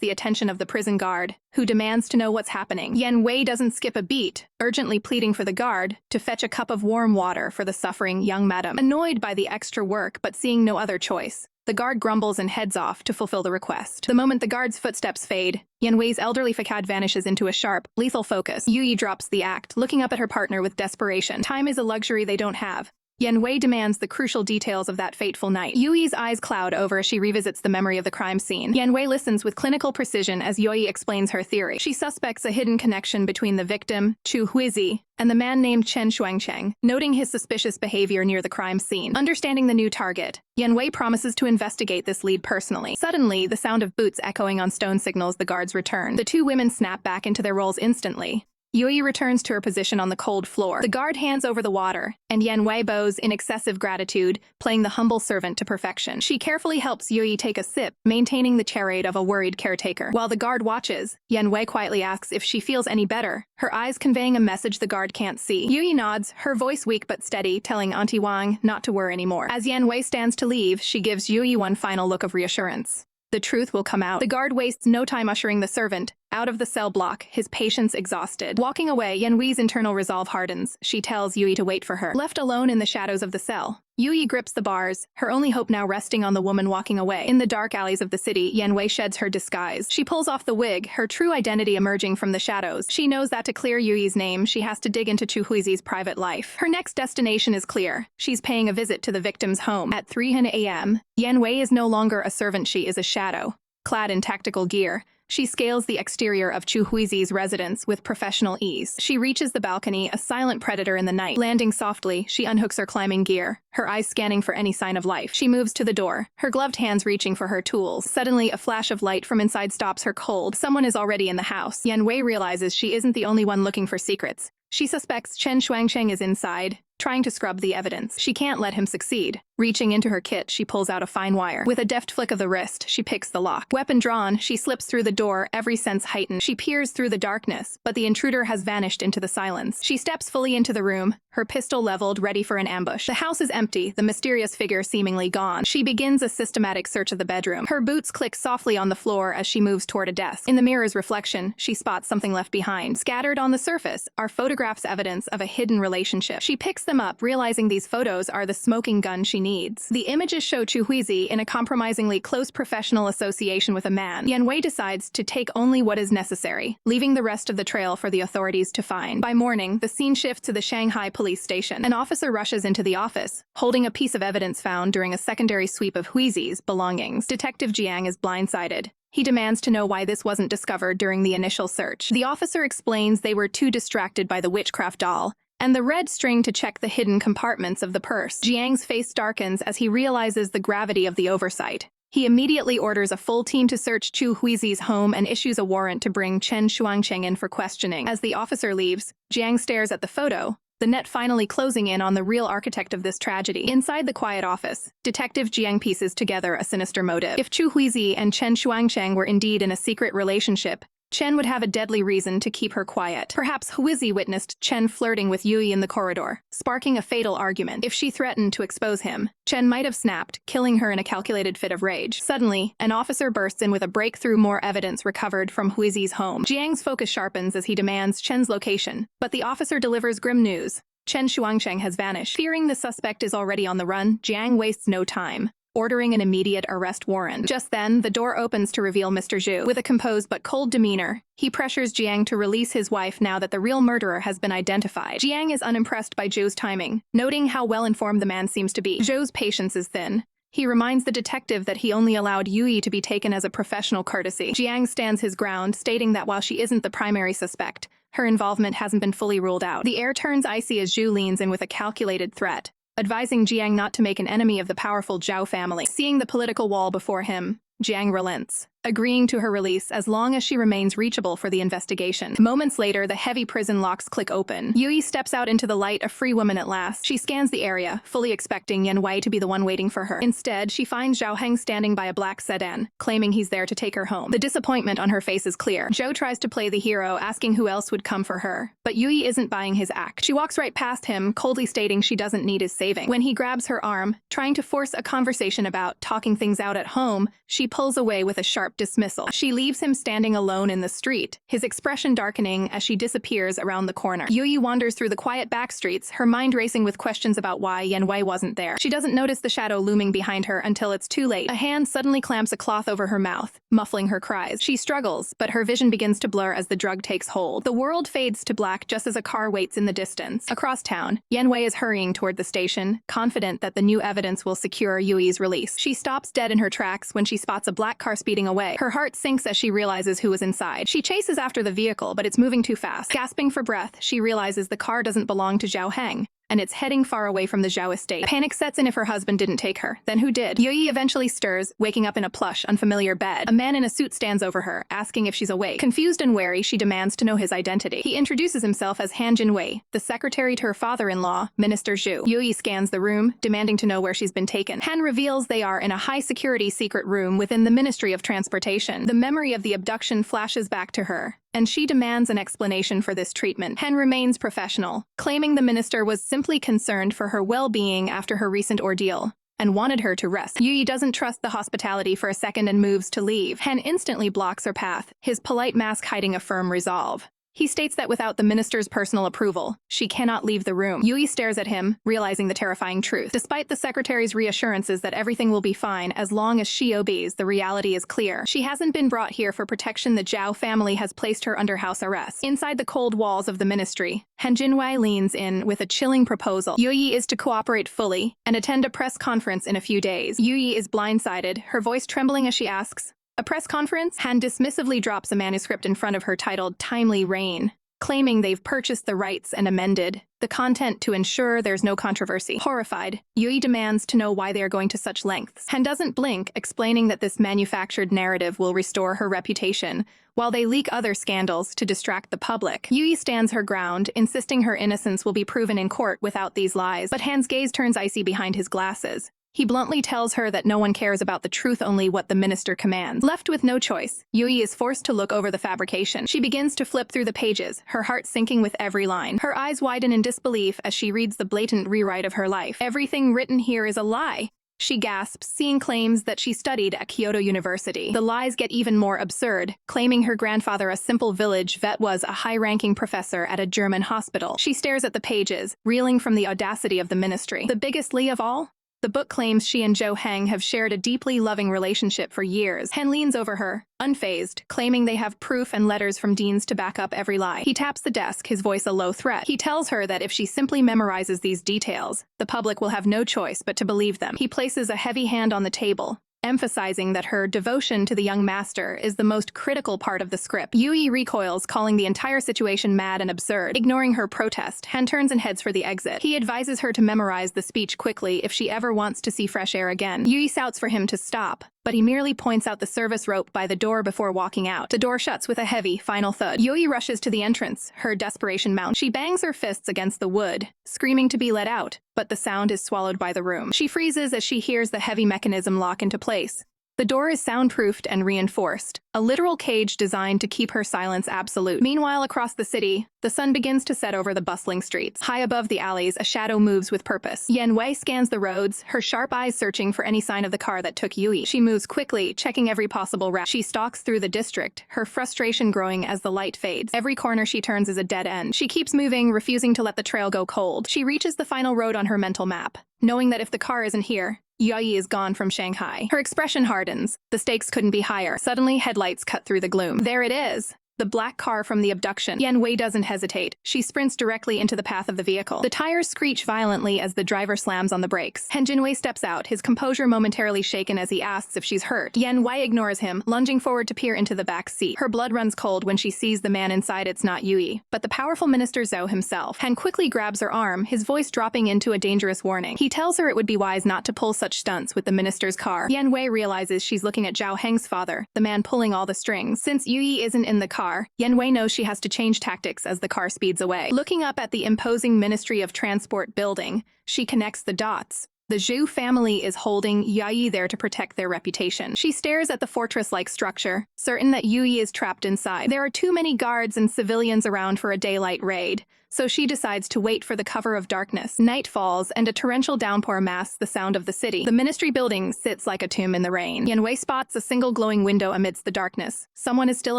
the attention of the prison guard, who demands to know what's happening. Yan Wei doesn't skip a beat, urgently pleading for the guard to fetch a cup of warm water for the suffering young madam. Annoyed by the extra work but seeing no other choice, the guard grumbles and heads off to fulfill the request. The moment the guard's footsteps fade, Yan Wei's elderly facade vanishes into a sharp, lethal focus. Yuyi drops the act, looking up at her partner with desperation. Time is a luxury they don't have. Yan Wei demands the crucial details of that fateful night. Yuyi's eyes cloud over as she revisits the memory of the crime scene. Yan Wei listens with clinical precision as Yuyi explains her theory. She suspects a hidden connection between the victim, Xu Youyi, and the man named Chen Shuangcheng, noting his suspicious behavior near the crime scene. Understanding the new target, Yan Wei promises to investigate this lead personally. Suddenly, the sound of boots echoing on stone signals the guard's return. The two women snap back into their roles instantly. Yuyi returns to her position on the cold floor. The guard hands over the water, and Yan Wei bows in excessive gratitude, playing the humble servant to perfection. She carefully helps Yuyi take a sip, maintaining the charade of a worried caretaker. While the guard watches, Yan Wei quietly asks if she feels any better, her eyes conveying a message the guard can't see. Yuyi nods, her voice weak but steady, telling Auntie Wang not to worry anymore. As Yan Wei stands to leave, she gives Yuyi one final look of reassurance. The truth will come out. The guard wastes no time ushering the servant out of the cell block, his patience exhausted. Walking away, Yan Wei's internal resolve hardens. She tells Yuyi to wait for her. Left alone in the shadows of the cell, Yuyi grips the bars, her only hope now resting on the woman walking away. In the dark alleys of the city, Yan Wei sheds her disguise. She pulls off the wig, her true identity emerging from the shadows. She knows that to clear Yuyi's name, she has to dig into Xu Youyi's private life. Her next destination is clear. She's paying a visit to the victim's home. At 3 a.m., Yan Wei is no longer a servant, she is a shadow. Clad in tactical gear, she scales the exterior of Xu Youyi's residence with professional ease. She reaches the balcony, a silent predator in the night. Landing softly, she unhooks her climbing gear, her eyes scanning for any sign of life. She moves to the door, her gloved hands reaching for her tools. Suddenly, a flash of light from inside stops her cold. Someone is already in the house. Yan Wei realizes she isn't the only one looking for secrets. She suspects Chen Shuangcheng is inside, trying to scrub the evidence. She can't let him succeed. Reaching into her kit, she pulls out a fine wire. With a deft flick of the wrist, she picks the lock. Weapon drawn, she slips through the door, every sense heightened. She peers through the darkness, but the intruder has vanished into the silence. She steps fully into the room, her pistol leveled, ready for an ambush. The house is empty, the mysterious figure seemingly gone. She begins a systematic search of the bedroom. Her boots click softly on the floor as she moves toward a desk. In the mirror's reflection, she spots something left behind. Scattered on the surface are photographs, evidence of a hidden relationship. She picks looks them up, realizing these photos are the smoking gun she needs. The images show Xu Youyi in a compromisingly close professional association with a man. Yan Wei decides to take only what is necessary, leaving the rest of the trail for the authorities to find. By morning, the scene shifts to the Shanghai police station. An officer rushes into the office, holding a piece of evidence found during a secondary sweep of Huizi's belongings. Detective Jiang is blindsided. He demands to know why this wasn't discovered during the initial search. The officer explains they were too distracted by the witchcraft doll and the red string to check the hidden compartments of the purse. Jiang's face darkens as he realizes the gravity of the oversight. He immediately orders a full team to search Xu Youyi's home and issues a warrant to bring Chen Shuangcheng in for questioning. As the officer leaves, Jiang stares at the photo, the net finally closing in on the real architect of this tragedy. Inside the quiet office, Detective Jiang pieces together a sinister motive. If Xu Youyi and Chen Shuangcheng were indeed in a secret relationship, Chen would have a deadly reason to keep her quiet. Perhaps Huizi witnessed Chen flirting with Youyi in the corridor, sparking a fatal argument. If she threatened to expose him, Chen might have snapped, killing her in a calculated fit of rage. Suddenly, an officer bursts in with a breakthrough, more evidence recovered from Huizi's home. Jiang's focus sharpens as he demands Chen's location, but the officer delivers grim news. Chen Shuangcheng has vanished. Fearing the suspect is already on the run, Jiang wastes no time, ordering an immediate arrest warrant. Just then, the door opens to reveal Mr. Zhu. With a composed but cold demeanor, he pressures Jiang to release his wife now that the real murderer has been identified. Jiang is unimpressed by Zhu's timing, noting how well-informed the man seems to be. Zhu's patience is thin. He reminds the detective that he only allowed Youyi to be taken as a professional courtesy. Jiang stands his ground, stating that while she isn't the primary suspect, her involvement hasn't been fully ruled out. The air turns icy as Zhu leans in with a calculated threat, advising Jiang not to make an enemy of the powerful Zhao family. Seeing the political wall before him, Jiang relents, agreeing to her release as long as she remains reachable for the investigation. Moments later, the heavy prison locks click open. Youyi steps out into the light, a free woman at last. She scans the area, fully expecting Yan Wei to be the one waiting for her. Instead, she finds Zhao Heng standing by a black sedan, claiming he's there to take her home. The disappointment on her face is clear. Zhou tries to play the hero, asking who else would come for her, but Youyi isn't buying his act. She walks right past him, coldly stating she doesn't need his saving. When he grabs her arm, trying to force a conversation about talking things out at home, she pulls away with a sharp dismissal. She leaves him standing alone in the street, his expression darkening as she disappears around the corner. Youyi wanders through the quiet back streets, her mind racing with questions about why Yan Wei wasn't there. She doesn't notice the shadow looming behind her until it's too late. A hand suddenly clamps a cloth over her mouth, muffling her cries. She struggles, but her vision begins to blur as the drug takes hold. The world fades to black just as a car waits in the distance. Across town, Yan Wei is hurrying toward the station, confident that the new evidence will secure Yuyi's release. She stops dead in her tracks when she spots a black car speeding away. Her heart sinks as she realizes who was inside. She chases after the vehicle, but it's moving too fast. Gasping for breath, she realizes the car doesn't belong to Zhao Heng, and it's heading far away from the Zhao estate. Panic sets in if her husband didn't take her. Then who did? Youyi eventually stirs, waking up in a plush, unfamiliar bed. A man in a suit stands over her, asking if she's awake. Confused and wary, she demands to know his identity. He introduces himself as Yan Wei, the secretary to her father-in-law, Minister Zhu. Youyi scans the room, demanding to know where she's been taken. Han reveals they are in a high-security secret room within the Ministry of Transportation. The memory of the abduction flashes back to her, and she demands an explanation for this treatment. Hen remains professional, claiming the minister was simply concerned for her well-being after her recent ordeal and wanted her to rest. Youyi doesn't trust the hospitality for a second and moves to leave. Hen instantly blocks her path, his polite mask hiding a firm resolve. He states that without the minister's personal approval, she cannot leave the room. Youyi stares at him, realizing the terrifying truth. Despite the secretary's reassurances that everything will be fine as long as she obeys, the reality is clear. She hasn't been brought here for protection. The Zhao family has placed her under house arrest. Inside the cold walls of the ministry, Han Wei leans in with a chilling proposal. Youyi is to cooperate fully and attend a press conference in a few days. Youyi is blindsided, her voice trembling as she asks, "A press conference?" Han dismissively drops a manuscript in front of her titled Timely Rain, claiming they've purchased the rights and amended the content to ensure there's no controversy. Horrified, Youyi demands to know why they are going to such lengths. Han doesn't blink, explaining that this manufactured narrative will restore her reputation, while they leak other scandals to distract the public. Youyi stands her ground, insisting her innocence will be proven in court without these lies. But Han's gaze turns icy behind his glasses. He bluntly tells her that no one cares about the truth, only what the minister commands. Left with no choice, Youyi is forced to look over the fabrication. She begins to flip through the pages, her heart sinking with every line. Her eyes widen in disbelief as she reads the blatant rewrite of her life. Everything written here is a lie, She gasps, seeing claims that she studied at Kyoto University. The lies get even more absurd, claiming her grandfather, a simple village vet, was a high-ranking professor at a German hospital. She stares at the pages, reeling from the audacity of the ministry. The biggest lie of all? The book claims she and Zhou Heng have shared a deeply loving relationship for years. Hen leans over her, unfazed, claiming they have proof and letters from deans to back up every lie. He taps the desk, his voice a low threat. He tells her that if she simply memorizes these details, the public will have no choice but to believe them. He places a heavy hand on the table, emphasizing that her devotion to the young master is the most critical part of the script. Youyi recoils, calling the entire situation mad and absurd. Ignoring her protest, Han turns and heads for the exit. He advises her to memorize the speech quickly if she ever wants to see fresh air again. Youyi shouts for him to stop, but he merely points out the service rope by the door before walking out. The door shuts with a heavy, final thud. Youyi rushes to the entrance, her desperation mounts. She bangs her fists against the wood, screaming to be let out, but the sound is swallowed by the room. She freezes as she hears the heavy mechanism lock into place. The door is soundproofed and reinforced, a literal cage designed to keep her silence absolute. Meanwhile, across the city, the sun begins to set over the bustling streets. High above the alleys, a shadow moves with purpose. Yan Wei scans the roads, her sharp eyes searching for any sign of the car that took Youyi. She moves quickly, checking every possible route. She stalks through the district, her frustration growing as the light fades. Every corner she turns is a dead end. She keeps moving, refusing to let the trail go cold. She reaches the final road on her mental map, knowing that if the car isn't here, Youyi is gone from Shanghai. Her expression hardens. The stakes couldn't be higher. Suddenly, headlights cut through the gloom. There it is! The black car from the abduction. Yan Wei doesn't hesitate. She sprints directly into the path of the vehicle. The tires screech violently as the driver slams on the brakes. Han Jinwei steps out, his composure momentarily shaken as he asks if she's hurt. Yan Wei ignores him, lunging forward to peer into the back seat. Her blood runs cold when she sees the man inside. It's not Youyi, but the powerful Minister Zhou himself. Han quickly grabs her arm, his voice dropping into a dangerous warning. He tells her it would be wise not to pull such stunts with the minister's car. Yan Wei realizes she's looking at Zhou Heng's father, the man pulling all the strings. Since Youyi isn't in the car, Yan Wei knows she has to change tactics as the car speeds away. Looking up at the imposing Ministry of Transport building, she connects the dots. The Zhu family is holding Youyi there to protect their reputation. She stares at the fortress-like structure, certain that Youyi is trapped inside. There are too many guards and civilians around for a daylight raid, so she decides to wait for the cover of darkness. Night falls, and a torrential downpour masks the sound of the city. The ministry building sits like a tomb in the rain. Yan Wei spots a single glowing window amidst the darkness. Someone is still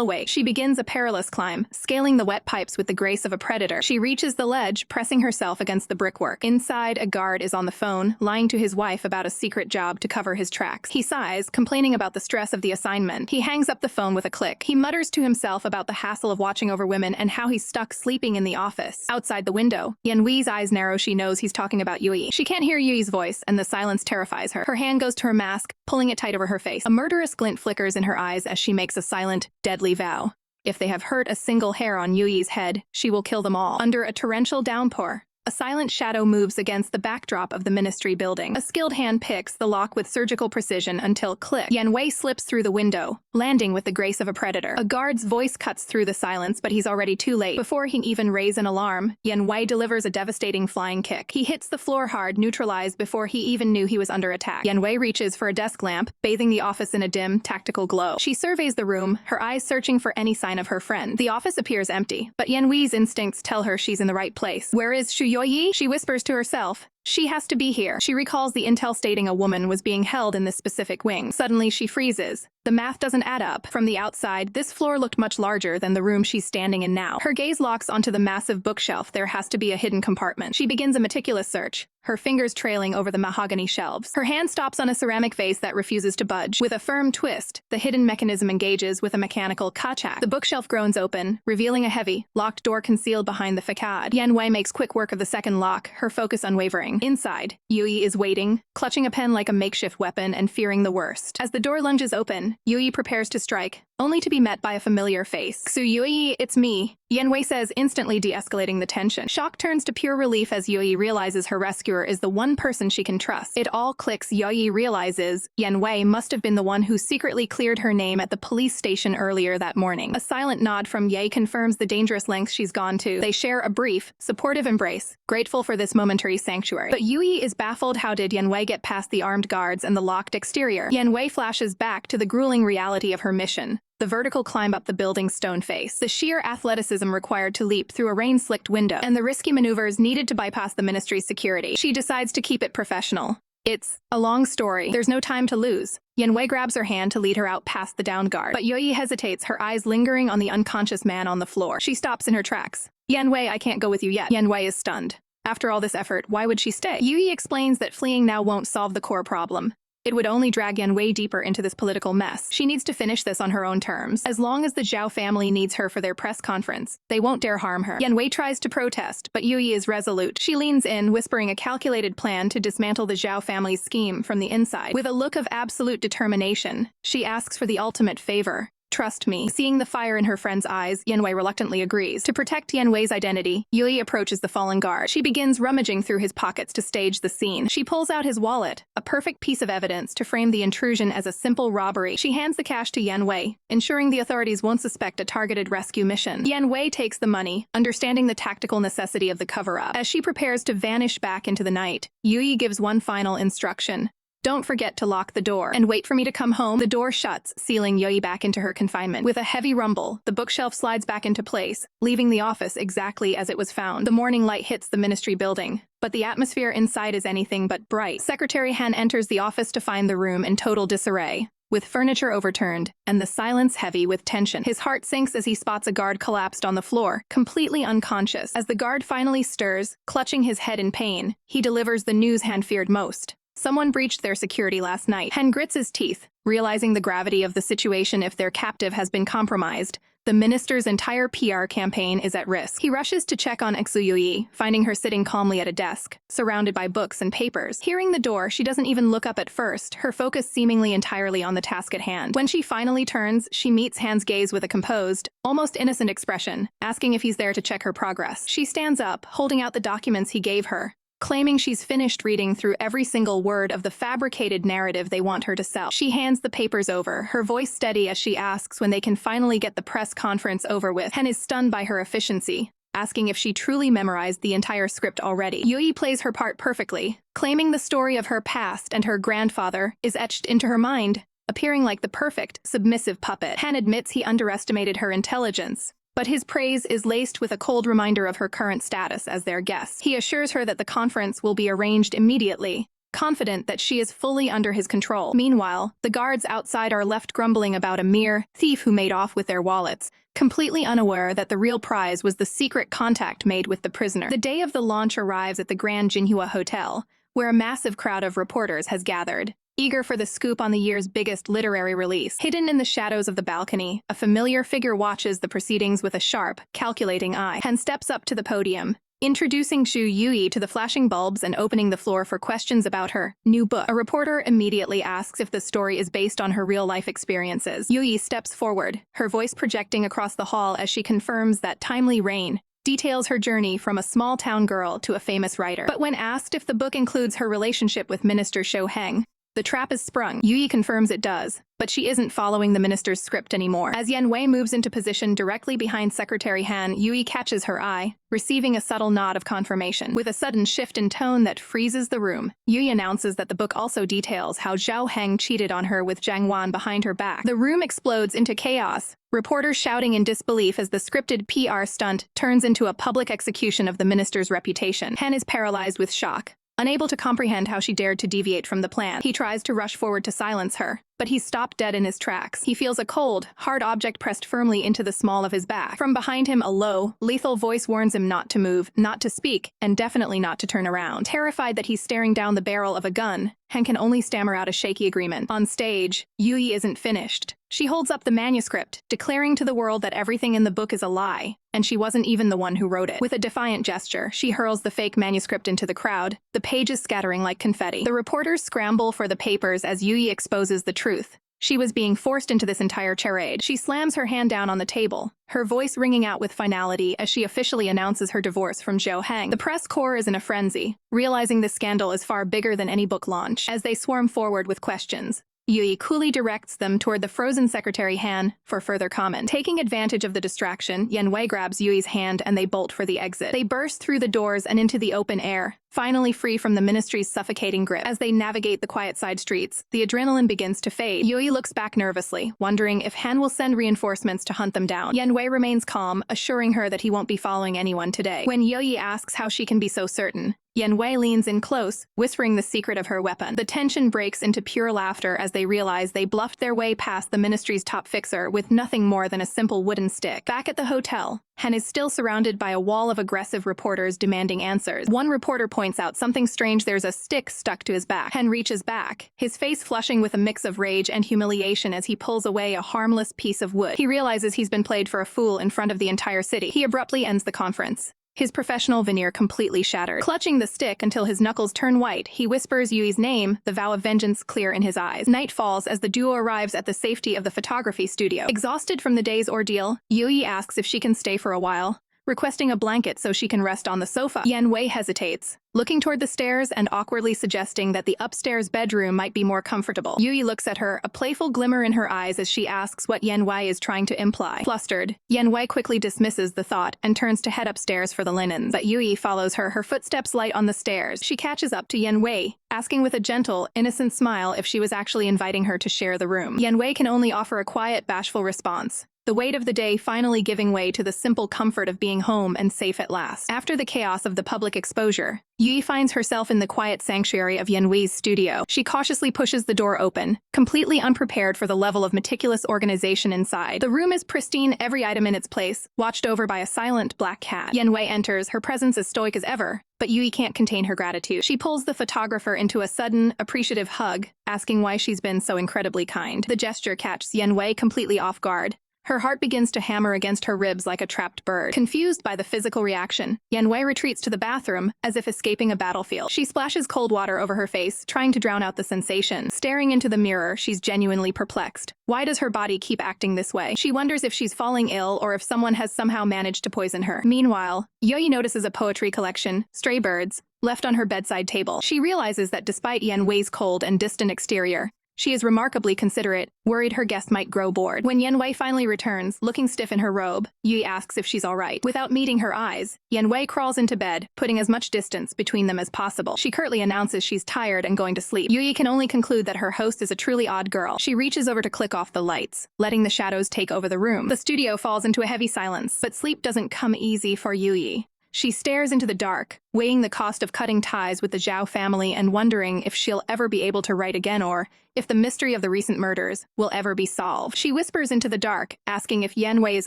awake. She begins a perilous climb, scaling the wet pipes with the grace of a predator. She reaches the ledge, pressing herself against the brickwork. Inside, a guard is on the phone, lying to his wife about a secret job to cover his tracks. He sighs, complaining about the stress of the assignment. He hangs up the phone with a click. He mutters to himself about the hassle of watching over women and how he's stuck sleeping in the office. Outside the window, Yan Wei's eyes narrow. She knows he's talking about Youyi. She can't hear Yuyi's voice, and the silence terrifies her. Her hand goes to her mask, pulling it tight over her face. A murderous glint flickers in her eyes as she makes a silent, deadly vow. If they have hurt a single hair on Yuyi's head, she will kill them all. Under a torrential downpour, a silent shadow moves against the backdrop of the ministry building. A skilled hand picks the lock with surgical precision until click. Yan Wei slips through the window, landing with the grace of a predator. A guard's voice cuts through the silence, but he's already too late. Before he even raises an alarm, Yan Wei delivers a devastating flying kick. He hits the floor hard, neutralized before he even knew he was under attack. Yan Wei reaches for a desk lamp, bathing the office in a dim, tactical glow. She surveys the room, her eyes searching for any sign of her friend. The office appears empty, but Yan Wei's instincts tell her she's in the right place. Where is Xu Youyi? She whispers to herself. She has to be here. She recalls the intel stating a woman was being held in this specific wing. Suddenly, she freezes. The math doesn't add up. From the outside, this floor looked much larger than the room she's standing in now. Her gaze locks onto the massive bookshelf. There has to be a hidden compartment. She begins a meticulous search, her fingers trailing over the mahogany shelves. Her hand stops on a ceramic vase that refuses to budge. With a firm twist, the hidden mechanism engages with a mechanical kachak. The bookshelf groans open, revealing a heavy, locked door concealed behind the facade. Yan Wei makes quick work of the second lock, her focus unwavering. Inside, Youyi is waiting, clutching a pen like a makeshift weapon and fearing the worst. As the door lunges open, Youyi prepares to strike, only to be met by a familiar face. Xu Youyi, it's me, Yan Wei says, instantly de-escalating the tension. Shock turns to pure relief as Youyi realizes her rescuer is the one person she can trust. It all clicks. Youyi realizes Yan Wei must have been the one who secretly cleared her name at the police station earlier that morning. A silent nod from Ye confirms the dangerous lengths she's gone to. They share a brief, supportive embrace, grateful for this momentary sanctuary. But Youyi is baffled. How did Yan Wei get past the armed guards and the locked exterior? Yan Wei flashes back to the grueling reality of her mission. The vertical climb up the building's stone face, the sheer athleticism required to leap through a rain-slicked window, and the risky maneuvers needed to bypass the ministry's security. She decides to keep it professional. It's a long story. There's no time to lose. Yan Wei grabs her hand to lead her out past the downed guard, but Youyi hesitates, her eyes lingering on the unconscious man on the floor. She stops in her tracks. Yan Wei, I can't go with you yet. Yan Wei is stunned. After all this effort, why would she stay? Youyi explains that fleeing now won't solve the core problem. It would only drag Yan Wei deeper into this political mess. She needs to finish this on her own terms. As long as the Zhao family needs her for their press conference, they won't dare harm her. Yan Wei tries to protest, but Youyi is resolute. She leans in, whispering a calculated plan to dismantle the Zhao family's scheme from the inside. With a look of absolute determination, she asks for the ultimate favor. Trust me. Seeing the fire in her friend's eyes, Yan Wei reluctantly agrees. To protect Yan Wei's identity, Youyi approaches the fallen guard. She begins rummaging through his pockets to stage the scene. She pulls out his wallet, a perfect piece of evidence to frame the intrusion as a simple robbery. She hands the cash to Yan Wei, ensuring the authorities won't suspect a targeted rescue mission. Yan Wei takes the money, understanding the tactical necessity of the cover-up. As she prepares to vanish back into the night, Youyi gives one final instruction. Don't forget to lock the door and wait for me to come home. The door shuts, sealing Youyi back into her confinement. With a heavy rumble, the bookshelf slides back into place, leaving the office exactly as it was found. The morning light hits the ministry building, but the atmosphere inside is anything but bright. Secretary Han enters the office to find the room in total disarray, with furniture overturned and the silence heavy with tension. His heart sinks as he spots a guard collapsed on the floor, completely unconscious. As the guard finally stirs, clutching his head in pain, he delivers the news Han feared most. Someone breached their security last night. Han grits his teeth, realizing the gravity of the situation if their captive has been compromised. The minister's entire PR campaign is at risk. He rushes to check on Xu Youyi, finding her sitting calmly at a desk, surrounded by books and papers. Hearing the door, she doesn't even look up at first, her focus seemingly entirely on the task at hand. When she finally turns, she meets Han's gaze with a composed, almost innocent expression, asking if he's there to check her progress. She stands up, holding out the documents he gave her, claiming she's finished reading through every single word of the fabricated narrative they want her to sell. She hands the papers over, her voice steady as she asks when they can finally get the press conference over with. Han is stunned by her efficiency, asking if she truly memorized the entire script already. Youyi plays her part perfectly, claiming the story of her past and her grandfather is etched into her mind, appearing like the perfect, submissive puppet. Han admits he underestimated her intelligence, but his praise is laced with a cold reminder of her current status as their guest. He assures her that the conference will be arranged immediately, confident that she is fully under his control. Meanwhile, the guards outside are left grumbling about a mere thief who made off with their wallets, completely unaware that the real prize was the secret contact made with the prisoner. The day of the launch arrives at the Grand Jinhua Hotel, where a massive crowd of reporters has gathered, eager for the scoop on the year's biggest literary release. Hidden in the shadows of the balcony, a familiar figure watches the proceedings with a sharp, calculating eye. Han steps up to the podium, introducing Xu Youyi to the flashing bulbs and opening the floor for questions about her new book. A reporter immediately asks if the story is based on her real-life experiences. Youyi steps forward, her voice projecting across the hall as she confirms that timely rain details her journey from a small-town girl to a famous writer. But when asked if the book includes her relationship with Minister Shou Heng, the trap is sprung. Youyi confirms it does, but she isn't following the minister's script anymore. As Yan Wei moves into position directly behind Secretary Han, Youyi catches her eye, receiving a subtle nod of confirmation. With a sudden shift in tone that freezes the room, Youyi announces that the book also details how Zhao Heng cheated on her with Zhang Wan behind her back. The room explodes into chaos, reporters shouting in disbelief as the scripted PR stunt turns into a public execution of the minister's reputation. Han is paralyzed with shock, unable to comprehend how she dared to deviate from the plan. He tries to rush forward to silence her, but he's stopped dead in his tracks. He feels a cold, hard object pressed firmly into the small of his back. From behind him, a low, lethal voice warns him not to move, not to speak, and definitely not to turn around. Terrified that he's staring down the barrel of a gun, Han can only stammer out a shaky agreement. On stage, Youyi isn't finished. She holds up the manuscript, declaring to the world that everything in the book is a lie, and she wasn't even the one who wrote it. With a defiant gesture, she hurls the fake manuscript into the crowd, the pages scattering like confetti. The reporters scramble for the papers as Youyi exposes the truth. She was being forced into this entire charade. She slams her hand down on the table, her voice ringing out with finality as she officially announces her divorce from Zhou Heng. The press corps is in a frenzy, realizing this scandal is far bigger than any book launch. As they swarm forward with questions, Youyi coolly directs them toward the frozen Secretary Han for further comment. Taking advantage of the distraction, Yan Wei grabs Yuyi's hand and they bolt for the exit. They burst through the doors and into the open air, finally free from the ministry's suffocating grip. As they navigate the quiet side streets, the adrenaline begins to fade. Youyi looks back nervously, wondering if Han will send reinforcements to hunt them down. Yan Wei remains calm, assuring her that he won't be following anyone today. When Youyi asks how she can be so certain, Yan Wei leans in close, whispering the secret of her weapon. The tension breaks into pure laughter as they realize they bluffed their way past the ministry's top fixer with nothing more than a simple wooden stick. Back at the hotel, Hen is still surrounded by a wall of aggressive reporters demanding answers. One reporter points out something strange: there's a stick stuck to his back. Hen reaches back, his face flushing with a mix of rage and humiliation as he pulls away a harmless piece of wood. He realizes he's been played for a fool in front of the entire city. He abruptly ends the conference, his professional veneer completely shattered. Clutching the stick until his knuckles turn white, he whispers Yuyi's name, the vow of vengeance clear in his eyes. Night falls as the duo arrives at the safety of the photography studio. Exhausted from the day's ordeal, Yuyi asks if she can stay for a while, requesting a blanket so she can rest on the sofa. Yan Wei hesitates, looking toward the stairs and awkwardly suggesting that the upstairs bedroom might be more comfortable. Yuyi looks at her, a playful glimmer in her eyes as she asks what Yan Wei is trying to imply. Flustered, Yan Wei quickly dismisses the thought and turns to head upstairs for the linens. But Yuyi follows her, her footsteps light on the stairs. She catches up to Yan Wei, asking with a gentle, innocent smile if she was actually inviting her to share the room. Yan Wei can only offer a quiet, bashful response, the weight of the day finally giving way to the simple comfort of being home and safe at last. After the chaos of the public exposure, Yuyi finds herself in the quiet sanctuary of Yan Wei's studio. She cautiously pushes the door open, completely unprepared for the level of meticulous organization inside. The room is pristine, every item in its place, watched over by a silent black cat. Yan Wei enters, her presence as stoic as ever, but Yuyi can't contain her gratitude. She pulls the photographer into a sudden, appreciative hug, asking why she's been so incredibly kind. The gesture catches Yan Wei completely off guard. Her heart begins to hammer against her ribs like a trapped bird. Confused by the physical reaction, Yan Wei retreats to the bathroom, as if escaping a battlefield. She splashes cold water over her face, trying to drown out the sensation. Staring into the mirror, she's genuinely perplexed. Why does her body keep acting this way? She wonders if she's falling ill or if someone has somehow managed to poison her. Meanwhile, Yuyi notices a poetry collection, Stray Birds, left on her bedside table. She realizes that despite Yan Wei's cold and distant exterior, she is remarkably considerate, worried her guest might grow bored. When Yan Wei finally returns, looking stiff in her robe, Yuyi asks if she's all right. Without meeting her eyes, Yan Wei crawls into bed, putting as much distance between them as possible. She curtly announces she's tired and going to sleep. Yuyi can only conclude that her host is a truly odd girl. She reaches over to click off the lights, letting the shadows take over the room. The studio falls into a heavy silence, but sleep doesn't come easy for Yuyi. She stares into the dark, weighing the cost of cutting ties with the Zhao family and wondering if she'll ever be able to write again or if the mystery of the recent murders will ever be solved. She whispers into the dark, asking if Yan Wei is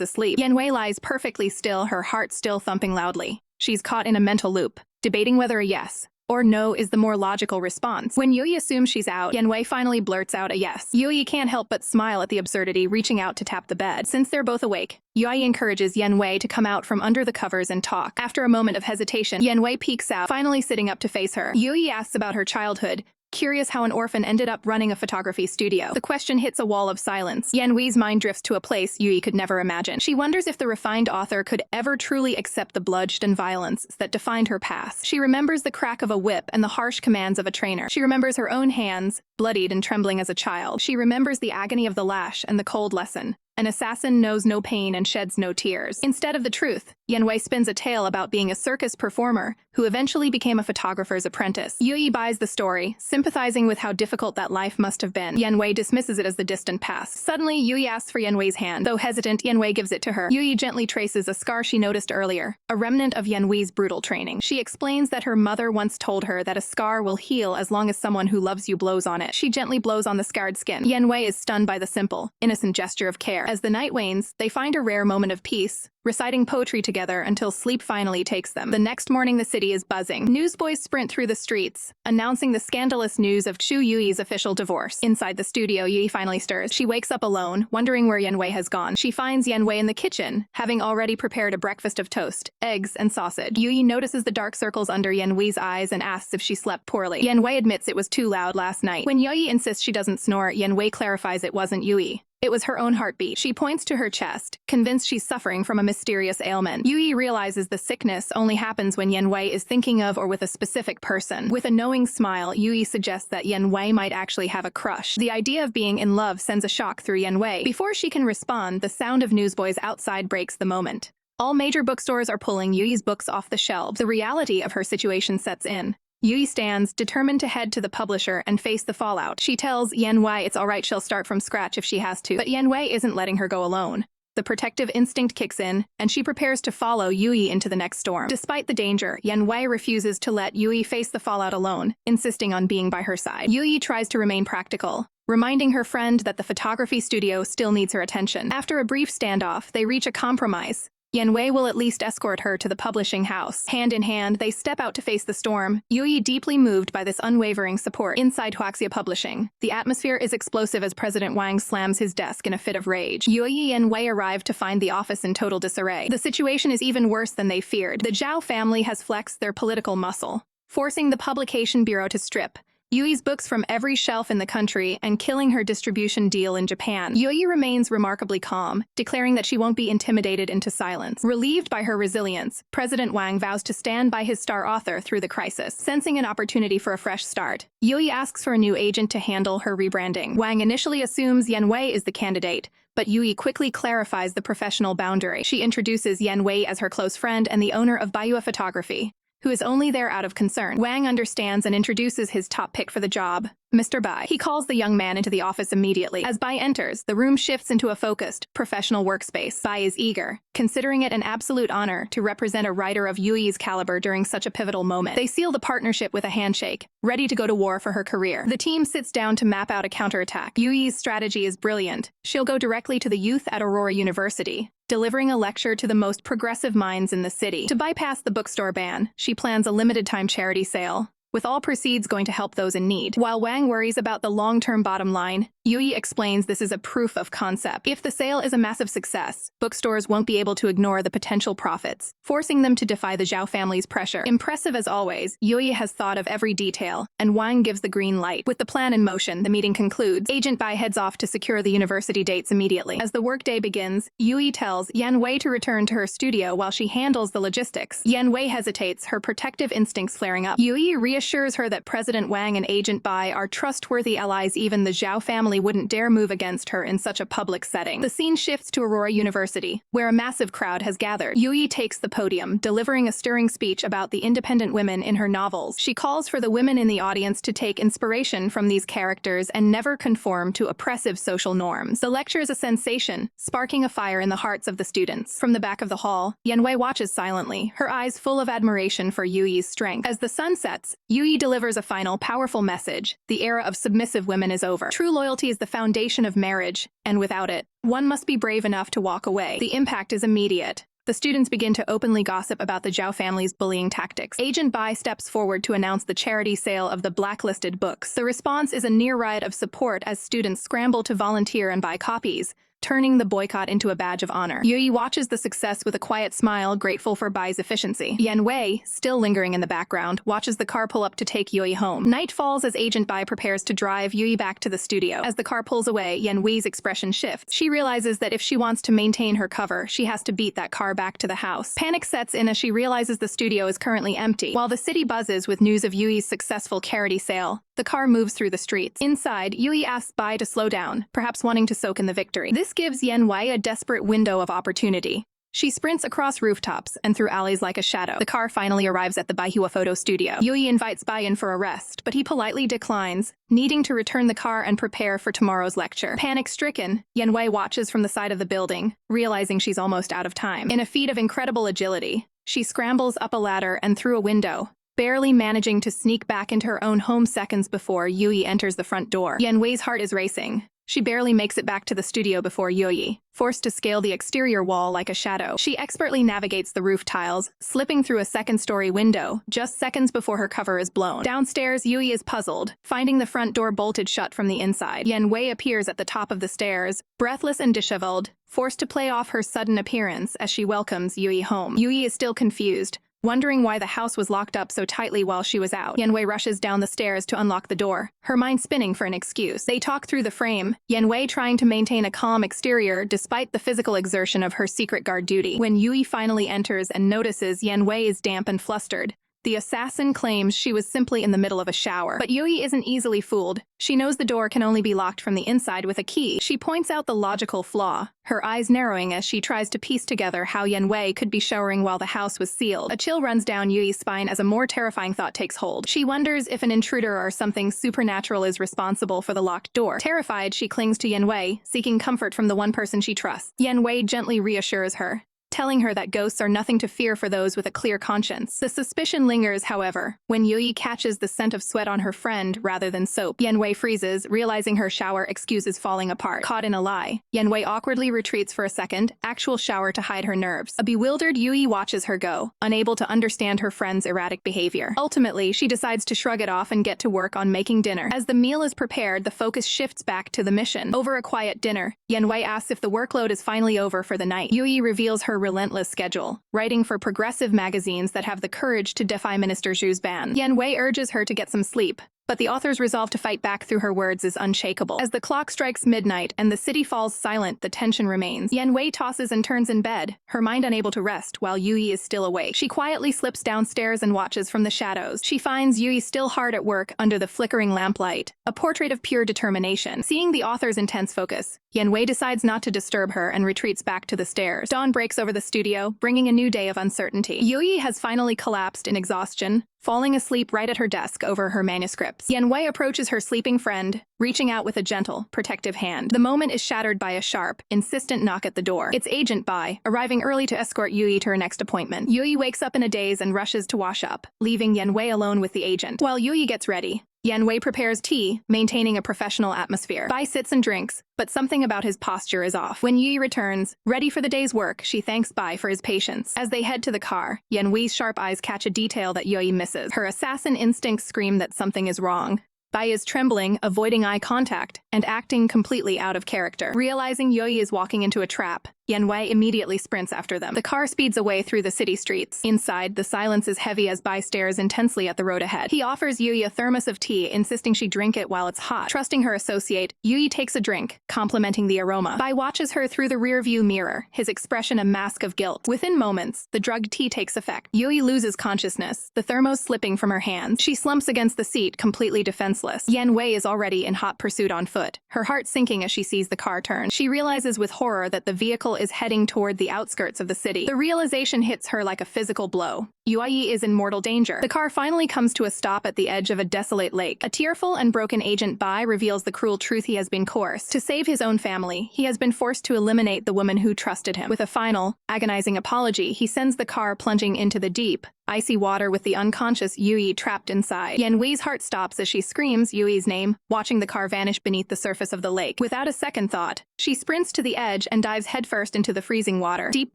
asleep. Yan Wei lies perfectly still, her heart still thumping loudly. She's caught in a mental loop, debating whether a yes or no is the more logical response. When Yuyi assumes she's out, Yan Wei finally blurts out a yes. Yuyi can't help but smile at the absurdity, reaching out to tap the bed. Since they're both awake, Yuyi encourages Yan Wei to come out from under the covers and talk. After a moment of hesitation, Yan Wei peeks out, finally sitting up to face her. Yuyi asks about her childhood, curious how an orphan ended up running a photography studio. The question hits a wall of silence. Yan Wei's mind drifts to a place Yuyi could never imagine. She wonders if the refined author could ever truly accept the bloodshed and violence that defined her past. She remembers the crack of a whip and the harsh commands of a trainer. She remembers her own hands, bloodied and trembling as a child. She remembers the agony of the lash and the cold lesson. An assassin knows no pain and sheds no tears. Instead of the truth, Yan Wei spins a tale about being a circus performer who eventually became a photographer's apprentice. Yuyi buys the story, sympathizing with how difficult that life must have been. Yan Wei dismisses it as the distant past. Suddenly, Yuyi asks for Yan Wei's hand. Though hesitant, Yan Wei gives it to her. Yuyi gently traces a scar she noticed earlier, a remnant of Yan Wei's brutal training. She explains that her mother once told her that a scar will heal as long as someone who loves you blows on it. She gently blows on the scarred skin. Yan Wei is stunned by the simple, innocent gesture of care. As the night wanes, they find a rare moment of peace, reciting poetry together until sleep finally takes them. The next morning, the city is buzzing. Newsboys sprint through the streets, announcing the scandalous news of Xu Youyi's official divorce. Inside the studio, Yuyi finally stirs. She wakes up alone, wondering where Yan Wei has gone. She finds Yan Wei in the kitchen, having already prepared a breakfast of toast, eggs, and sausage. Yuyi notices the dark circles under Yan Wei's eyes and asks if she slept poorly. Yan Wei admits it was too loud last night. When Yuyi insists she doesn't snore, Yan Wei clarifies it wasn't Yuyi. It was her own heartbeat. She points to her chest, convinced she's suffering from a mysterious ailment. Yuyi realizes the sickness only happens when Yan Wei is thinking of or with a specific person. With a knowing smile, Yuyi suggests that Yan Wei might actually have a crush. The idea of being in love sends a shock through Yan Wei. Before she can respond, the sound of newsboys outside breaks the moment. All major bookstores are pulling Yuyi's books off the shelves. The reality of her situation sets in. Yuyi stands, determined to head to the publisher and face the fallout. She tells Yan Wei it's alright, she'll start from scratch if she has to, but Yan Wei isn't letting her go alone. The protective instinct kicks in, and she prepares to follow Youyi into the next storm. Despite the danger, Yan Wei refuses to let Youyi face the fallout alone, insisting on being by her side. Youyi tries to remain practical, reminding her friend that the photography studio still needs her attention. After a brief standoff, they reach a compromise. Yan Wei will at least escort her to the publishing house. Hand in hand, they step out to face the storm, Youyi deeply moved by this unwavering support. Inside Huaxia Publishing, the atmosphere is explosive as President Wang slams his desk in a fit of rage. Youyi and Wei arrive to find the office in total disarray. The situation is even worse than they feared. The Zhao family has flexed their political muscle, forcing the publication bureau to strip Yuyi's books from every shelf in the country and killing her distribution deal in Japan. Youyi remains remarkably calm, declaring that she won't be intimidated into silence. Relieved by her resilience, President Wang vows to stand by his star author through the crisis. Sensing an opportunity for a fresh start, Youyi asks for a new agent to handle her rebranding. Wang initially assumes Yan Wei is the candidate, but Youyi quickly clarifies the professional boundary. She introduces Yan Wei as her close friend and the owner of Baiyu Photography, who is only there out of concern. Wang understands and introduces his top pick for the job, Mr. Bai. He calls the young man into the office immediately. As Bai enters, the room shifts into a focused, professional workspace. Bai is eager, considering it an absolute honor to represent a writer of Yuyi's caliber during such a pivotal moment. They seal the partnership with a handshake, ready to go to war for her career. The team sits down to map out a counterattack. Yuyi's strategy is brilliant. She'll go directly to the youth at Aurora University, delivering a lecture to the most progressive minds in the city. To bypass the bookstore ban, she plans a limited-time charity sale, with all proceeds going to help those in need. While Wang worries about the long-term bottom line, Youyi explains this is a proof of concept. If the sale is a massive success, bookstores won't be able to ignore the potential profits, forcing them to defy the Zhao family's pressure. Impressive as always, Youyi has thought of every detail, and Wang gives the green light. With the plan in motion, the meeting concludes. Agent Bai heads off to secure the university dates immediately. As the workday begins, Youyi tells Yan Wei to return to her studio while she handles the logistics. Yan Wei hesitates, her protective instincts flaring up. Youyi reassures her that President Wang and Agent Bai are trustworthy allies. Even the Zhao family wouldn't dare move against her in such a public setting. The scene shifts to Aurora University, where a massive crowd has gathered. Youyi takes the podium, delivering a stirring speech about the independent women in her novels. She calls for the women in the audience to take inspiration from these characters and never conform to oppressive social norms. The lecture is a sensation, sparking a fire in the hearts of the students. From the back of the hall, Yan Wei watches silently, her eyes full of admiration for Yuyi's strength. As the sun sets, Youyi delivers a final, powerful message. The era of submissive women is over. True loyalty is the foundation of marriage, and without it, one must be brave enough to walk away. The impact is immediate. The students begin to openly gossip about the Zhao family's bullying tactics. Agent Bai steps forward to announce the charity sale of the blacklisted books. The response is a near riot of support as students scramble to volunteer and buy copies, turning the boycott into a badge of honor. Youyi watches the success with a quiet smile, grateful for Bai's efficiency. Yan Wei, still lingering in the background, watches the car pull up to take Youyi home. Night falls as Agent Bai prepares to drive Youyi back to the studio. As the car pulls away, Yan Wei's expression shifts. She realizes that if she wants to maintain her cover, she has to beat that car back to the house. Panic sets in as she realizes the studio is currently empty. While the city buzzes with news of Yuyi's successful charity sale, the car moves through the streets. Inside, Youyi asks Bai to slow down, perhaps wanting to soak in the victory. This gives Yan Wei a desperate window of opportunity. She sprints across rooftops and through alleys like a shadow. The car finally arrives at the Manhwa photo studio. Youyi invites Bai in for a rest, but he politely declines, needing to return the car and prepare for tomorrow's lecture. Panic-stricken, Yan Wei watches from the side of the building, realizing she's almost out of time. In a feat of incredible agility, she scrambles up a ladder and through a window, barely managing to sneak back into her own home seconds before Youyi enters the front door. Yan Wei's heart is racing. She barely makes it back to the studio before Youyi, forced to scale the exterior wall like a shadow. She expertly navigates the roof tiles, slipping through a second-story window, just seconds before her cover is blown. Downstairs, Youyi is puzzled, finding the front door bolted shut from the inside. Yan Wei appears at the top of the stairs, breathless and disheveled, forced to play off her sudden appearance as she welcomes Youyi home. Youyi is still confused, wondering why the house was locked up so tightly while she was out. Yan Wei rushes down the stairs to unlock the door, her mind spinning for an excuse. They talk through the frame, Yan Wei trying to maintain a calm exterior despite the physical exertion of her secret guard duty. When Youyi finally enters and notices Yan Wei is damp and flustered, The assassin claims she was simply in the middle of a shower. But Youyi isn't easily fooled. She knows the door can only be locked from the inside with a key. She points out the logical flaw, her eyes narrowing as she tries to piece together how Yan Wei could be showering while the house was sealed. A chill runs down Yuyi's spine as a more terrifying thought takes hold. She wonders if an intruder or something supernatural is responsible for the locked door. Terrified, she clings to Yan Wei, seeking comfort from the one person she trusts. Yan Wei gently reassures her, telling her that ghosts are nothing to fear for those with a clear conscience. The suspicion lingers, however, when Youyi catches the scent of sweat on her friend rather than soap. Yan Wei freezes, realizing her shower excuse is falling apart. Caught in a lie, Yan Wei awkwardly retreats for a second, actual shower to hide her nerves. A bewildered Youyi watches her go, unable to understand her friend's erratic behavior. Ultimately, she decides to shrug it off and get to work on making dinner. As the meal is prepared, the focus shifts back to the mission. Over a quiet dinner, Yan Wei asks if the workload is finally over for the night. Youyi reveals her relentless schedule, writing for progressive magazines that have the courage to defy Minister Xu's ban. Yan Wei urges her to get some sleep, but the author's resolve to fight back through her words is unshakable. As the clock strikes midnight and the city falls silent, the tension remains. Yan Wei tosses and turns in bed, her mind unable to rest while Youyi is still awake. She quietly slips downstairs and watches from the shadows. She finds Youyi still hard at work under the flickering lamplight, a portrait of pure determination. Seeing the author's intense focus, Yan Wei decides not to disturb her and retreats back to the stairs. Dawn breaks over the studio, bringing a new day of uncertainty. Youyi has finally collapsed in exhaustion, falling asleep right at her desk over her manuscripts. Yan Wei approaches her sleeping friend, reaching out with a gentle, protective hand. The moment is shattered by a sharp, insistent knock at the door. It's Agent Bai, arriving early to escort Youyi to her next appointment. Youyi wakes up in a daze and rushes to wash up, leaving Yan Wei alone with the agent. While Youyi gets ready, Yan Wei prepares tea, maintaining a professional atmosphere. Bai sits and drinks, but something about his posture is off. When Youyi returns, ready for the day's work, she thanks Bai for his patience. As they head to the car, Yan Wei's sharp eyes catch a detail that Youyi misses. Her assassin instincts scream that something is wrong. Bai is trembling, avoiding eye contact, and acting completely out of character. Realizing Youyi is walking into a trap, Yan Wei immediately sprints after them. The car speeds away through the city streets. Inside, the silence is heavy as Bai stares intensely at the road ahead. He offers Youyi a thermos of tea, insisting she drink it while it's hot. Trusting her associate, Youyi takes a drink, complimenting the aroma. Bai watches her through the rearview mirror, his expression a mask of guilt. Within moments, the drugged tea takes effect. Youyi loses consciousness, the thermos slipping from her hands. She slumps against the seat, completely defenseless. Yan Wei is already in hot pursuit on foot, her heart sinking as she sees the car turn. She realizes with horror that the vehicle is heading toward the outskirts of the city. The realization hits her like a physical blow. Youyi is in mortal danger. The car finally comes to a stop at the edge of a desolate lake. A tearful and broken Agent Bai reveals the cruel truth he has been coerced. To save his own family, he has been forced to eliminate the woman who trusted him. With a final, agonizing apology, he sends the car plunging into the deep, icy water with the unconscious Youyi trapped inside. Yan Wei's heart stops as she screams Yuyi's name, watching the car vanish beneath the surface of the lake. Without a second thought, she sprints to the edge and dives headfirst into the freezing water. Deep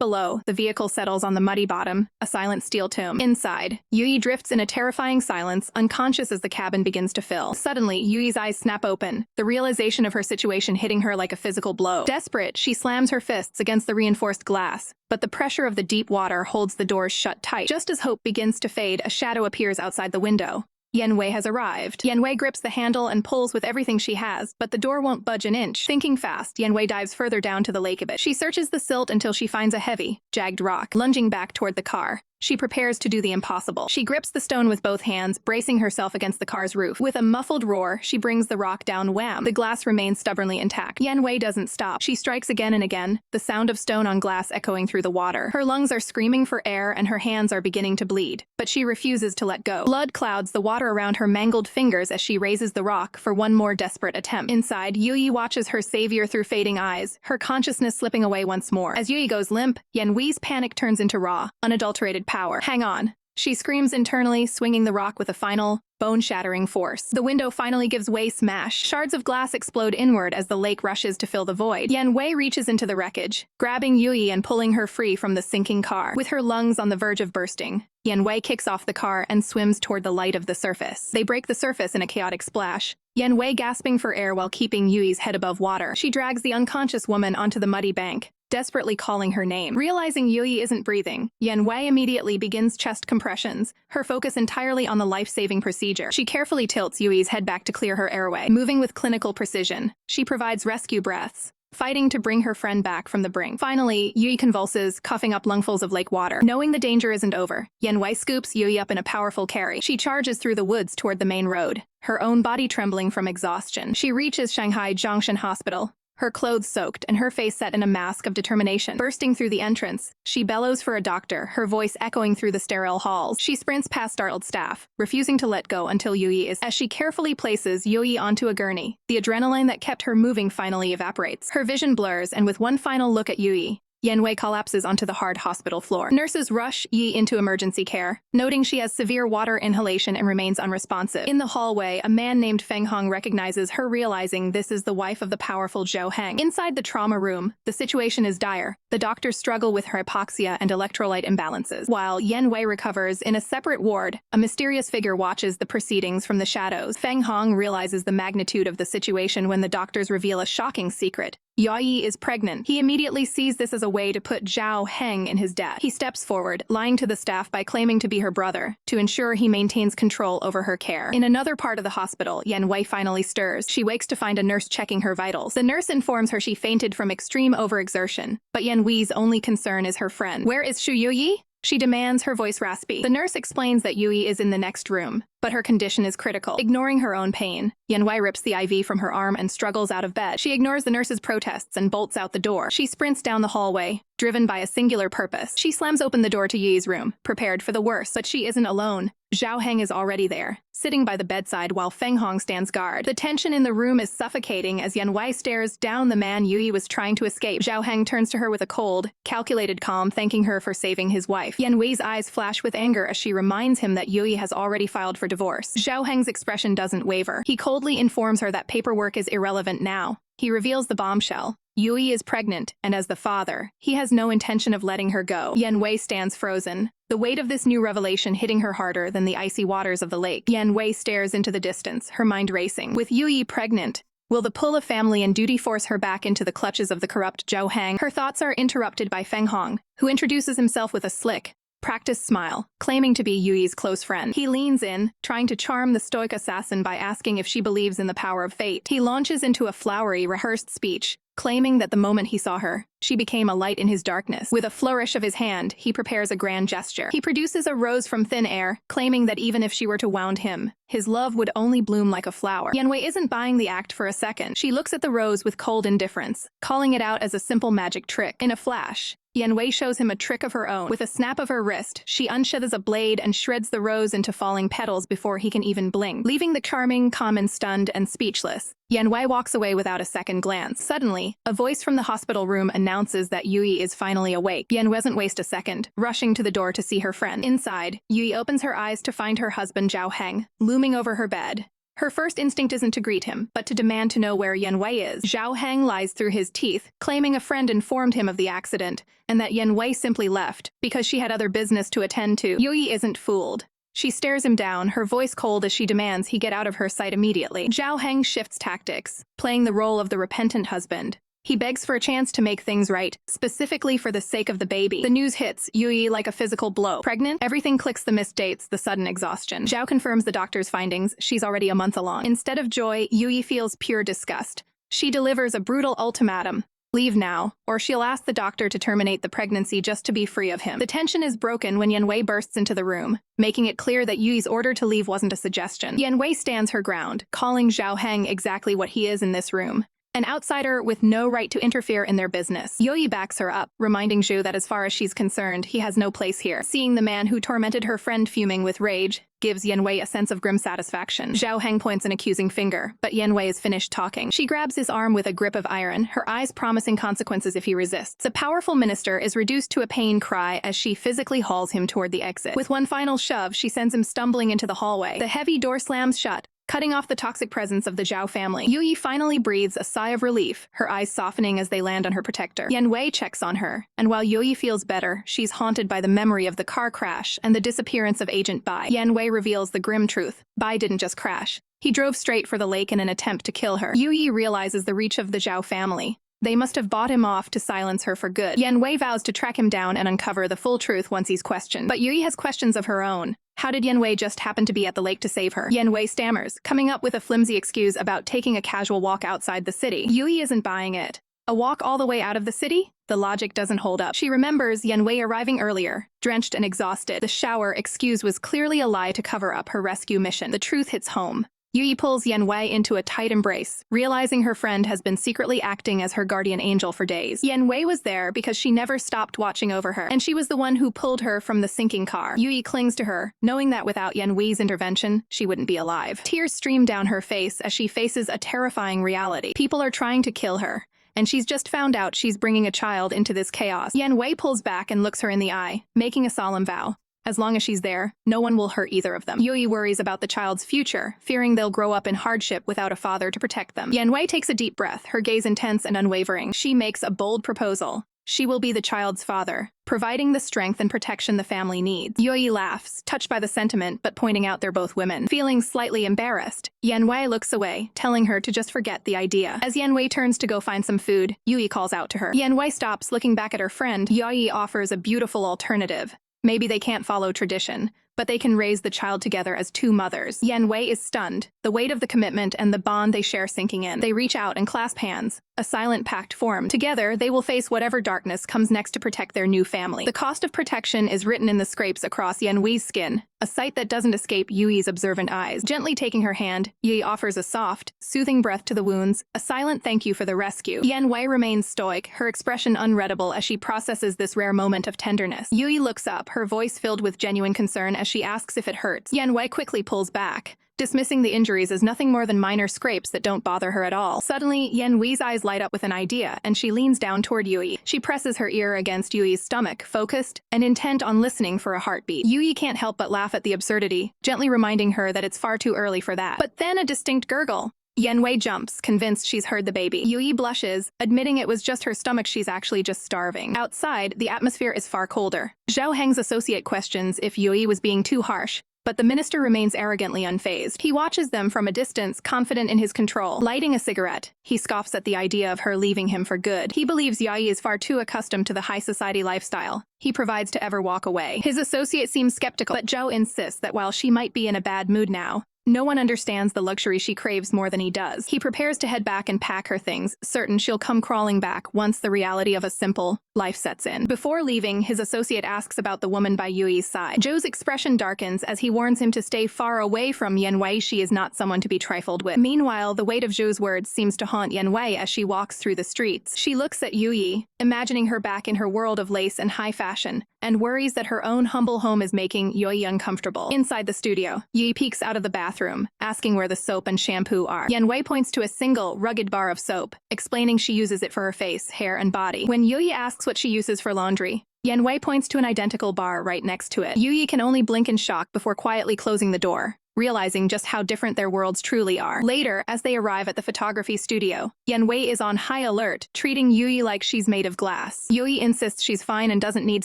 below, the vehicle settles on the muddy bottom, a silent steel tomb. Inside, Youyi drifts in a terrifying silence, unconscious as the cabin begins to fill. Suddenly, Yuyi's eyes snap open, the realization of her situation hitting her like a physical blow. Desperate, she slams her fists against the reinforced glass, but the pressure of the deep water holds the doors shut tight. Just as hope begins to fade, a shadow appears outside the window. Yan Wei has arrived. Yan Wei grips the handle and pulls with everything she has, but the door won't budge an inch. Thinking fast, Yan Wei dives further down to the lake a bit. She searches the silt until she finds a heavy, jagged rock. Lunging back toward the car, she prepares to do the impossible. She grips the stone with both hands, bracing herself against the car's roof. With a muffled roar, she brings the rock down. Wham! The glass remains stubbornly intact. Yan Wei doesn't stop. She strikes again and again, the sound of stone on glass echoing through the water. Her lungs are screaming for air and her hands are beginning to bleed, but she refuses to let go. Blood clouds the water around her mangled fingers as she raises the rock for one more desperate attempt. Inside, Youyi watches her savior through fading eyes, her consciousness slipping away once more. As Youyi goes limp, Yan Wei's panic turns into raw, unadulterated power. Hang on, she screams internally, swinging the rock with a final, bone-shattering force. The window finally gives way. Smash. Shards of glass explode inward as the lake rushes to fill the void. Yan Wei reaches into the wreckage, grabbing Youyi and pulling her free from the sinking car. With her lungs on the verge of bursting, Yan Wei kicks off the car and swims toward the light of the surface. They break the surface in a chaotic splash, Yan Wei gasping for air while keeping Yuyi's head above water. She drags the unconscious woman onto the muddy bank, desperately calling her name. Realizing Youyi isn't breathing, Yan Wei immediately begins chest compressions, her focus entirely on the life-saving procedure. She carefully tilts Yuyi's head back to clear her airway. Moving with clinical precision, she provides rescue breaths, fighting to bring her friend back from the brink. Finally, Yui convulses, coughing up lungfuls of lake water. Knowing the danger isn't over, Yan Wei scoops Yui up in a powerful carry. She charges through the woods toward the main road, her own body trembling from exhaustion. She reaches Shanghai Zhongshan Hospital, her clothes soaked and her face set in a mask of determination. Bursting through the entrance, she bellows for a doctor, her voice echoing through the sterile halls. She sprints past startled staff, refusing to let go until Yui is. As she carefully places Yui onto a gurney, the adrenaline that kept her moving finally evaporates. Her vision blurs, and with one final look at Yui, Yan Wei collapses onto the hard hospital floor. Nurses rush Yi into emergency care, noting she has severe water inhalation and remains unresponsive. In the hallway, a man named Feng Hong recognizes her, realizing this is the wife of the powerful Zhou Heng. Inside the trauma room, the situation is dire. The doctors struggle with her hypoxia and electrolyte imbalances. While Yan Wei recovers, in a separate ward, a mysterious figure watches the proceedings from the shadows. Feng Hong realizes the magnitude of the situation when the doctors reveal a shocking secret. Youyi is pregnant. He immediately sees this as a way to put Zhou Heng in his debt. He steps forward, lying to the staff by claiming to be her brother, to ensure he maintains control over her care. In another part of the hospital, Yan Wei finally stirs. She wakes to find a nurse checking her vitals. The nurse informs her she fainted from extreme overexertion, but Yan Wei's only concern is her friend. Where is Xu Youyi? She demands, her voice raspy. The nurse explains that Yui is in the next room, but her condition is critical. Ignoring her own pain, Yan Wei rips the IV from her arm and struggles out of bed. She ignores the nurse's protests and bolts out the door. She sprints down the hallway, driven by a singular purpose. She slams open the door to Yi's room, prepared for the worst. But she isn't alone. Zhou Heng is already there, sitting by the bedside while Feng Hong stands guard. The tension in the room is suffocating as Yan Wei stares down the man Yui was trying to escape. Zhou Heng turns to her with a cold, calculated calm, thanking her for saving his wife. Yan Wei's eyes flash with anger as she reminds him that Yui has already filed for divorce. Zhou Heng's expression doesn't waver. He coldly informs her that paperwork is irrelevant now. He reveals the bombshell. Yui is pregnant, and as the father, he has no intention of letting her go. Yan Wei stands frozen, the weight of this new revelation hitting her harder than the icy waters of the lake. Yan Wei stares into the distance, her mind racing. With Yui pregnant, will the pull of family and duty force her back into the clutches of the corrupt Zhou Heng? Her thoughts are interrupted by Feng Hong, who introduces himself with a slick, practiced smile, claiming to be Yui's close friend. He leans in, trying to charm the stoic assassin by asking if she believes in the power of fate. He launches into a flowery, rehearsed speech, claiming that the moment he saw her, she became a light in his darkness. With a flourish of his hand, he prepares a grand gesture. He produces a rose from thin air, claiming that even if she were to wound him, his love would only bloom like a flower. Yan Wei isn't buying the act for a second. She looks at the rose with cold indifference, calling it out as a simple magic trick. In a flash, Yan Wei shows him a trick of her own. With a snap of her wrist, she unsheathes a blade and shreds the rose into falling petals before he can even blink, leaving the charming Kamen stunned and speechless. Yan Wei walks away without a second glance. Suddenly, a voice from the hospital room announces that Yui is finally awake. Yan doesn't waste a second, rushing to the door to see her friend. Inside, Yui opens her eyes to find her husband Zhou Heng, looming over her bed. Her first instinct isn't to greet him, but to demand to know where Yan Wei is. Zhou Heng lies through his teeth, claiming a friend informed him of the accident, and that Yan Wei simply left because she had other business to attend to. Yui isn't fooled. She stares him down, her voice cold as she demands he get out of her sight immediately. Zhou Heng shifts tactics, playing the role of the repentant husband. He begs for a chance to make things right, specifically for the sake of the baby. The news hits Yui like a physical blow. Pregnant? Everything clicks, the missed dates, the sudden exhaustion. Zhou confirms the doctor's findings. She's already a month along. Instead of joy, Yui feels pure disgust. She delivers a brutal ultimatum. Leave now, or she'll ask the doctor to terminate the pregnancy just to be free of him. The tension is broken when Yan Wei bursts into the room, making it clear that Yui's order to leave wasn't a suggestion. Yan Wei stands her ground, calling Zhou Heng exactly what he is in this room. An outsider with no right to interfere in their business. Youyi backs her up, reminding Zhu that as far as she's concerned, he has no place here. Seeing the man who tormented her friend fuming with rage gives Yan Wei a sense of grim satisfaction. Zhou Heng points an accusing finger, but Yan Wei is finished talking. She grabs his arm with a grip of iron, her eyes promising consequences if he resists. The powerful minister is reduced to a pain cry as she physically hauls him toward the exit. With one final shove, she sends him stumbling into the hallway. The heavy door slams shut, cutting off the toxic presence of the Zhou family. Youyi finally breathes a sigh of relief, her eyes softening as they land on her protector. Yan Wei checks on her, and while Youyi feels better, she's haunted by the memory of the car crash and the disappearance of Agent Bai. Yan Wei reveals the grim truth. Bai didn't just crash. He drove straight for the lake in an attempt to kill her. Youyi realizes the reach of the Zhou family. They must have bought him off to silence her for good. Yan Wei vows to track him down and uncover the full truth once he's questioned. But Youyi has questions of her own. How did Yan Wei just happen to be at the lake to save her? Yan Wei stammers, coming up with a flimsy excuse about taking a casual walk outside the city. Youyi isn't buying it. A walk all the way out of the city? The logic doesn't hold up. She remembers Yan Wei arriving earlier, drenched and exhausted. The shower excuse was clearly a lie to cover up her rescue mission. The truth hits home. Youyi pulls Yan Wei into a tight embrace, realizing her friend has been secretly acting as her guardian angel for days. Yan Wei was there because she never stopped watching over her, and she was the one who pulled her from the sinking car. Youyi clings to her, knowing that without Yan Wei's intervention, she wouldn't be alive. Tears stream down her face as she faces a terrifying reality. People are trying to kill her, and she's just found out she's bringing a child into this chaos. Yan Wei pulls back and looks her in the eye, making a solemn vow. As long as she's there, no one will hurt either of them. Youyi worries about the child's future, fearing they'll grow up in hardship without a father to protect them. Yan Wei takes a deep breath, her gaze intense and unwavering. She makes a bold proposal. She will be the child's father, providing the strength and protection the family needs. Youyi laughs, touched by the sentiment but pointing out they're both women. Feeling slightly embarrassed, Yan Wei looks away, telling her to just forget the idea. As Yan Wei turns to go find some food, Youyi calls out to her. Yan Wei stops, looking back at her friend. Youyi offers a beautiful alternative. Maybe they can't follow tradition, but they can raise the child together as two mothers. Yan Wei is stunned, the weight of the commitment and the bond they share sinking in. They reach out and clasp hands, a silent pact formed. Together, they will face whatever darkness comes next to protect their new family. The cost of protection is written in the scrapes across Yan Wei's skin, a sight that doesn't escape Yuyi's observant eyes. Gently taking her hand, Youyi offers a soft, soothing breath to the wounds, a silent thank you for the rescue. Yan Wei remains stoic, her expression unreadable as she processes this rare moment of tenderness. Youyi looks up, her voice filled with genuine concern as she asks if it hurts. Yan Wei quickly pulls back, dismissing the injuries as nothing more than minor scrapes that don't bother her at all. Suddenly, Yan Wei's eyes light up with an idea, and she leans down toward Youyi. She presses her ear against Yuyi's stomach, focused and intent on listening for a heartbeat. Youyi can't help but laugh at the absurdity, gently reminding her that it's far too early for that. But then a distinct gurgle. Yan Wei jumps, convinced she's heard the baby. Youyi blushes, admitting it was just her stomach, she's actually just starving. Outside, the atmosphere is far colder. Zhao Heng's associate questions if Youyi was being too harsh, but the minister remains arrogantly unfazed. He watches them from a distance, confident in his control. Lighting a cigarette, he scoffs at the idea of her leaving him for good. He believes Youyi is far too accustomed to the high society lifestyle he provides to ever walk away. His associate seems skeptical, but Zhao insists that while she might be in a bad mood now, no one understands the luxury she craves more than he does. He prepares to head back and pack her things, certain she'll come crawling back once the reality of a simple life sets in. Before leaving, his associate asks about the woman by Yuyi's side. Zhou's expression darkens as he warns him to stay far away from Yan Wei. She is not someone to be trifled with. Meanwhile, the weight of Zhou's words seems to haunt Yan Wei as she walks through the streets. She looks at Youyi, imagining her back in her world of lace and high fashion, and worries that her own humble home is making Youyi uncomfortable. Inside the studio, Youyi peeks out of the bathroom, asking where the soap and shampoo are. Yan Wei points to a single, rugged bar of soap, explaining she uses it for her face, hair, and body. When Youyi asks what she uses for laundry, Yan Wei points to an identical bar right next to it. Youyi can only blink in shock before quietly closing the door, realizing just how different their worlds truly are. Later, as they arrive at the photography studio, Yan Wei is on high alert, treating Youyi like she's made of glass. Youyi insists she's fine and doesn't need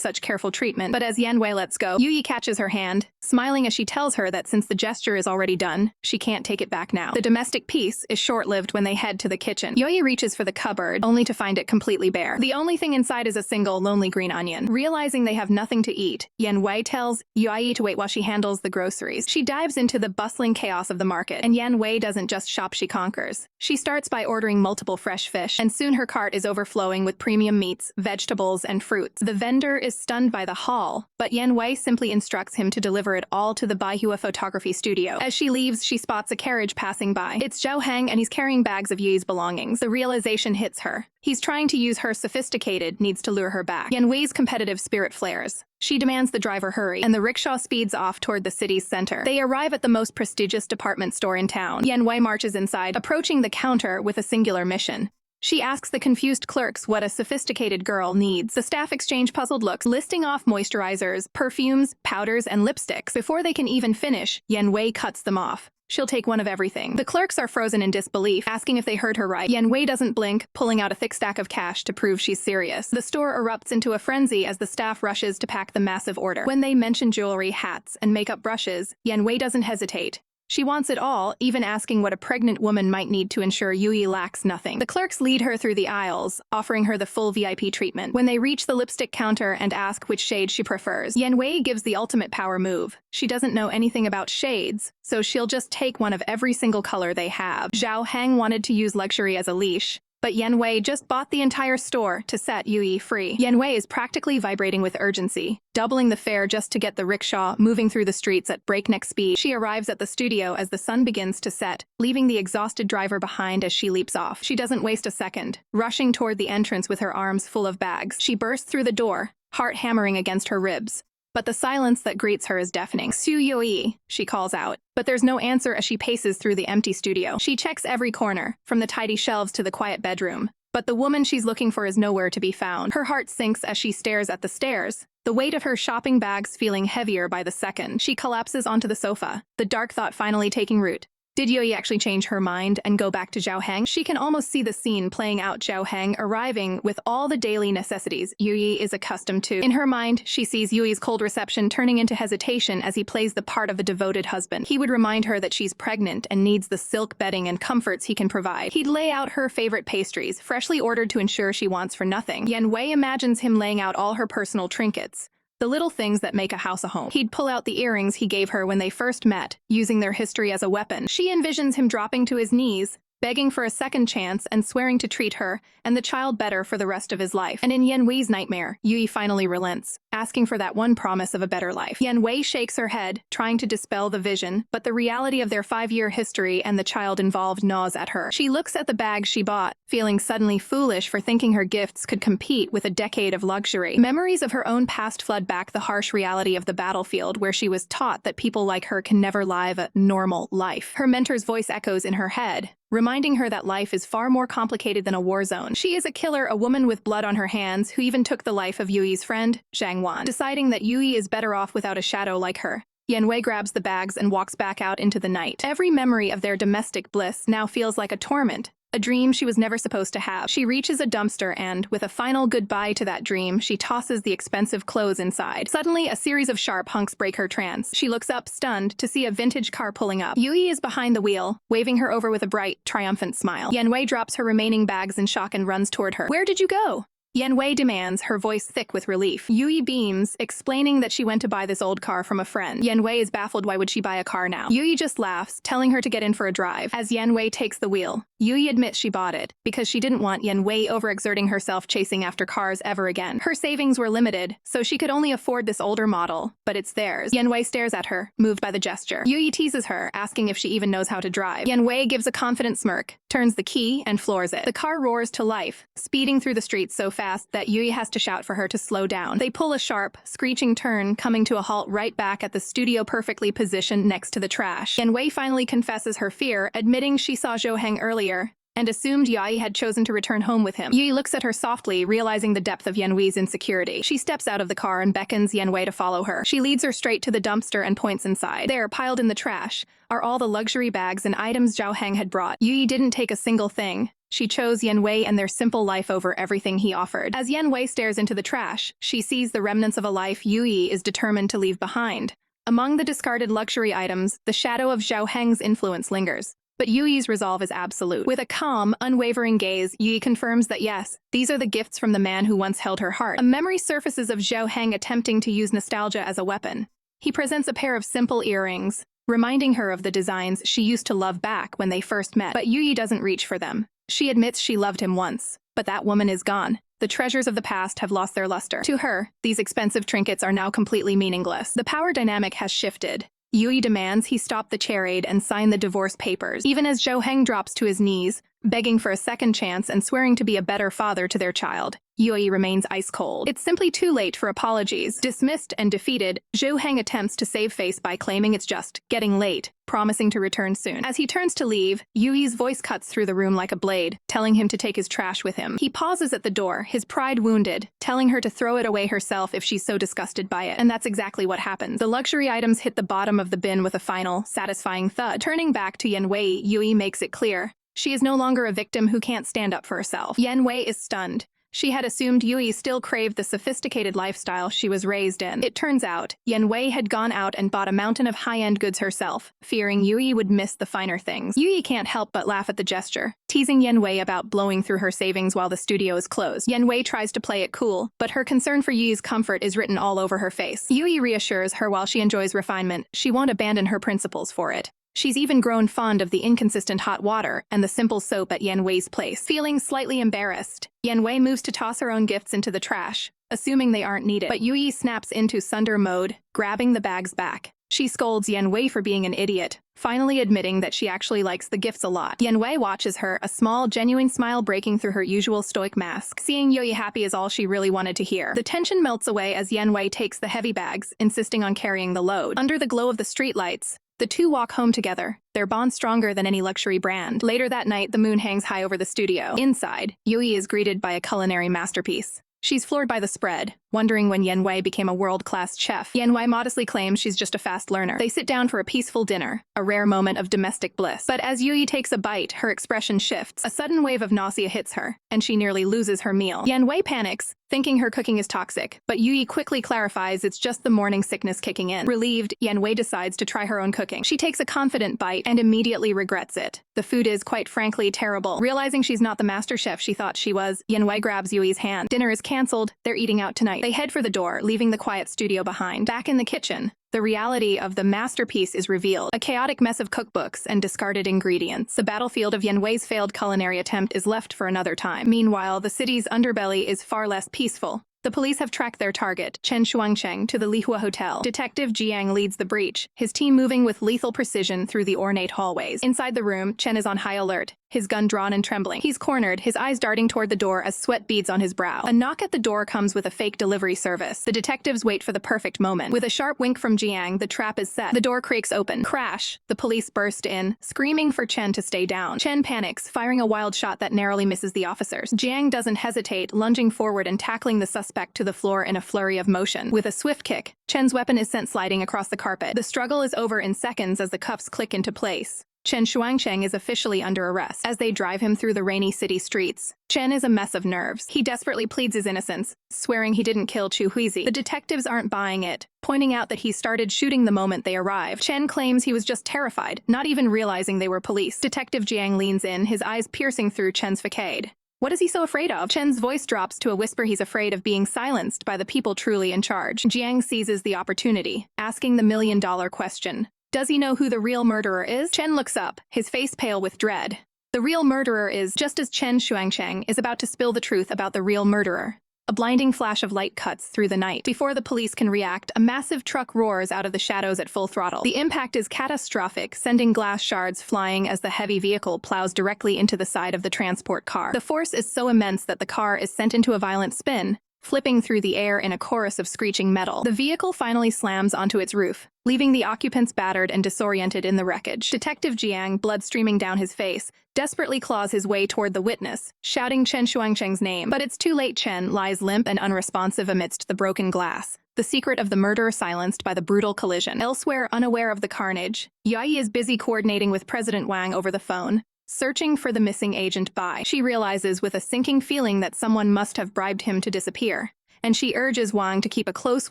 such careful treatment, but as Yan Wei lets go, Youyi catches her hand, smiling as she tells her that since the gesture is already done, she can't take it back now. The domestic peace is short-lived when they head to the kitchen. Youyi reaches for the cupboard, only to find it completely bare. The only thing inside is a single lonely green onion. Realizing they have nothing to eat, Yan Wei tells Youyi to wait while she handles the groceries. She dives into the bustling chaos of the market, and Yan Wei doesn't just shop, she conquers. She starts by ordering multiple fresh fish, and soon her cart is overflowing with premium meats, vegetables, and fruits. The vendor is stunned by the haul, but Yan Wei simply instructs him to deliver it all to the Manhwa photography studio. As she leaves, she spots a carriage passing by. It's Zhao Heng, and he's carrying bags of Yuyi's belongings. The realization hits her. He's trying to use her sophisticated needs to lure her back. Yan Wei's competitive spirit flares. She demands the driver hurry, and the rickshaw speeds off toward the city's center. They arrive at the most prestigious department store in town. Yan Wei marches inside, approaching the counter with a singular mission. She asks the confused clerks what a sophisticated girl needs. The staff exchange puzzled looks, listing off moisturizers, perfumes, powders, and lipsticks. Before they can even finish, Yan Wei cuts them off. She'll take one of everything. The clerks are frozen in disbelief, asking if they heard her right. Yan Wei doesn't blink, pulling out a thick stack of cash to prove she's serious. The store erupts into a frenzy as the staff rushes to pack the massive order. When they mention jewelry, hats, and makeup brushes, Yan Wei doesn't hesitate. She wants it all, even asking what a pregnant woman might need to ensure Youyi lacks nothing. The clerks lead her through the aisles, offering her the full VIP treatment. When they reach the lipstick counter and ask which shade she prefers, Yan Wei gives the ultimate power move. She doesn't know anything about shades, so she'll just take one of every single color they have. Zhao Heng wanted to use luxury as a leash, But Yan Wei just bought the entire store to set Youyi free. Yan Wei is practically vibrating with urgency, doubling the fare just to get the rickshaw moving through the streets at breakneck speed. She arrives at the studio as the sun begins to set, leaving the exhausted driver behind as she leaps off. She doesn't waste a second, rushing toward the entrance with her arms full of bags. She bursts through the door, heart hammering against her ribs. But the silence that greets her is deafening. "Xu Youyi," she calls out. But there's no answer as she paces through the empty studio. She checks every corner, from the tidy shelves to the quiet bedroom. But the woman she's looking for is nowhere to be found. Her heart sinks as she stares at the stairs, the weight of her shopping bags feeling heavier by the second. She collapses onto the sofa, the dark thought finally taking root. Did Youyi actually change her mind and go back to Zhaoheng? She can almost see the scene playing out, Zhaoheng arriving with all the daily necessities Youyi is accustomed to. In her mind, she sees Yuyi's cold reception turning into hesitation as he plays the part of a devoted husband. He would remind her that she's pregnant and needs the silk bedding and comforts he can provide. He'd lay out her favorite pastries, freshly ordered to ensure she wants for nothing. Yan Wei imagines him laying out all her personal trinkets, the little things that make a house a home. He'd pull out the earrings he gave her when they first met, using their history as a weapon. She envisions him dropping to his knees, begging for a second chance and swearing to treat her and the child better for the rest of his life. And in Yan Wei's nightmare, Youyi finally relents, asking for that one promise of a better life. Yan Wei shakes her head, trying to dispel the vision, but the reality of their 5-year history and the child involved gnaws at her. She looks at the bag she bought, feeling suddenly foolish for thinking her gifts could compete with a decade of luxury. Memories of her own past flood back the harsh reality of the battlefield, where she was taught that people like her can never live a normal life. Her mentor's voice echoes in her head, reminding her that life is far more complicated than a war zone. She is a killer, a woman with blood on her hands, who even took the life of Youyi's friend, Zhang Wan. Deciding that Youyi is better off without a shadow like her, Yan Wei grabs the bags and walks back out into the night. Every memory of their domestic bliss now feels like a torment, a dream she was never supposed to have. She reaches a dumpster and, with a final goodbye to that dream, she tosses the expensive clothes inside. Suddenly, a series of sharp hunks break her trance. She looks up, stunned, to see a vintage car pulling up. Youyi is behind the wheel, waving her over with a bright, triumphant smile. Yan Wei drops her remaining bags in shock and runs toward her. "Where did you go?" Yan Wei demands, her voice thick with relief. Youyi beams, explaining that she went to buy this old car from a friend. Yan Wei is baffled. Why would she buy a car now? Youyi just laughs, telling her to get in for a drive. As Yan Wei takes the wheel, Youyi admits she bought it because she didn't want Yan Wei overexerting herself chasing after cars ever again. Her savings were limited, so she could only afford this older model, but it's theirs. Yan Wei stares at her, moved by the gesture. Youyi teases her, asking if she even knows how to drive. Yan Wei gives a confident smirk, turns the key, and floors it. The car roars to life, speeding through the streets so fast that Youyi has to shout for her to slow down. They pull a sharp, screeching turn, coming to a halt right back at the studio, perfectly positioned next to the trash. Yan Wei finally confesses her fear, admitting she saw Zhaoheng earlier and assumed Youyi had chosen to return home with him. Youyi looks at her softly, realizing the depth of Yan Wei's insecurity. She steps out of the car and beckons Yan Wei to follow her. She leads her straight to the dumpster and points inside. There, piled in the trash, are all the luxury bags and items Zhaoheng had brought. Youyi didn't take a single thing. She chose Yan Wei and their simple life over everything he offered. As Yan Wei stares into the trash, she sees the remnants of a life Youyi is determined to leave behind. Among the discarded luxury items, the shadow of Zhaoheng's influence lingers. But Yuyi's resolve is absolute. With a calm, unwavering gaze, Youyi confirms that yes, these are the gifts from the man who once held her heart. A memory surfaces of Zhaoheng attempting to use nostalgia as a weapon. He presents a pair of simple earrings, reminding her of the designs she used to love back when they first met. But Youyi doesn't reach for them. She admits she loved him once, but that woman is gone. The treasures of the past have lost their luster. To her, these expensive trinkets are now completely meaningless. The power dynamic has shifted. Youyi demands he stop the charade and sign the divorce papers, even as Zhaoheng drops to his knees, begging for a second chance and swearing to be a better father to their child. Youyi remains ice cold. It's simply too late for apologies. Dismissed and defeated, Zhaoheng attempts to save face by claiming it's just getting late, promising to return soon. As he turns to leave, Yuyi's voice cuts through the room like a blade, telling him to take his trash with him. He pauses at the door, his pride wounded, telling her to throw it away herself if she's so disgusted by it. And that's exactly what happens. The luxury items hit the bottom of the bin with a final, satisfying thud. Turning back to Yan Wei, Youyi makes it clear she is no longer a victim who can't stand up for herself. Yan Wei is stunned. She had assumed Youyi still craved the sophisticated lifestyle she was raised in. It turns out, Yan Wei had gone out and bought a mountain of high-end goods herself, fearing Youyi would miss the finer things. Youyi can't help but laugh at the gesture, teasing Yan Wei about blowing through her savings while the studio is closed. Yan Wei tries to play it cool, but her concern for Yuyi's comfort is written all over her face. Youyi reassures her while she enjoys refinement, she won't abandon her principles for it. She's even grown fond of the inconsistent hot water and the simple soap at Yan Wei's place. Feeling slightly embarrassed, Yan Wei moves to toss her own gifts into the trash, assuming they aren't needed. But Youyi snaps into Sunder mode, grabbing the bags back. She scolds Yan Wei for being an idiot, finally admitting that she actually likes the gifts a lot. Yan Wei watches her, a small, genuine smile breaking through her usual stoic mask. Seeing Youyi happy is all she really wanted to hear. The tension melts away as Yan Wei takes the heavy bags, insisting on carrying the load. Under the glow of the streetlights, the two walk home together, their bond stronger than any luxury brand. Later that night, the moon hangs high over the studio. Inside, Youyi is greeted by a culinary masterpiece. She's floored by the spread, wondering when Yan Wei became a world-class chef. Yan Wei modestly claims she's just a fast learner. They sit down for a peaceful dinner, a rare moment of domestic bliss. But as Youyi takes a bite, her expression shifts. A sudden wave of nausea hits her, and she nearly loses her meal. Yan Wei panics, thinking her cooking is toxic, but Youyi quickly clarifies it's just the morning sickness kicking in. Relieved, Yan Wei decides to try her own cooking. She takes a confident bite and immediately regrets it. The food is, quite frankly, terrible. Realizing she's not the master chef she thought she was, Yan Wei grabs Yui's hand. Dinner is cancelled, they're eating out tonight. They head for the door, leaving the quiet studio behind. Back in the kitchen, the reality of the masterpiece is revealed, a chaotic mess of cookbooks and discarded ingredients. The battlefield of Yan Wei's failed culinary attempt is left for another time. Meanwhile, the city's underbelly is far less peaceful. The police have tracked their target, Chen Shuangcheng, to the Lihua Hotel. Detective Jiang leads the breach, his team moving with lethal precision through the ornate hallways. Inside the room, Chen is on high alert, his gun drawn and trembling. He's cornered, his eyes darting toward the door as sweat beads on his brow. A knock at the door comes with a fake delivery service. The detectives wait for the perfect moment. With a sharp wink from Jiang, the trap is set. The door creaks open. Crash! The police burst in, screaming for Chen to stay down. Chen panics, firing a wild shot that narrowly misses the officers. Jiang doesn't hesitate, lunging forward and tackling the suspect to the floor in a flurry of motion. With a swift kick, Chen's weapon is sent sliding across the carpet. The struggle is over in seconds as the cuffs click into place. Chen Shuangcheng is officially under arrest. As they drive him through the rainy city streets, Chen is a mess of nerves. He desperately pleads his innocence, swearing he didn't kill Xu Youyi. The detectives aren't buying it, pointing out that he started shooting the moment they arrived. Chen claims he was just terrified, not even realizing they were police. Detective Jiang leans in, his eyes piercing through Chen's facade. What is he so afraid of? Chen's voice drops to a whisper. He's afraid of being silenced by the people truly in charge. Jiang seizes the opportunity, asking the million-dollar question. Does he know who the real murderer is? Chen looks up, his face pale with dread. The real murderer is, just as Chen Shuangcheng is about to spill the truth about the real murderer. A blinding flash of light cuts through the night. Before the police can react, a massive truck roars out of the shadows at full throttle. The impact is catastrophic, sending glass shards flying as the heavy vehicle plows directly into the side of the transport car. The force is so immense that the car is sent into a violent spin, flipping through the air in a chorus of screeching metal. The vehicle finally slams onto its roof, leaving the occupants battered and disoriented in the wreckage. Detective Jiang, blood streaming down his face, desperately claws his way toward the witness, shouting Chen Shuangcheng's name. But it's too late. Chen lies limp and unresponsive amidst the broken glass, the secret of the murderer silenced by the brutal collision. Elsewhere, unaware of the carnage, Youyi is busy coordinating with President Wang over the phone, searching for the missing agent Bai. She realizes with a sinking feeling that someone must have bribed him to disappear, and she urges Wang to keep a close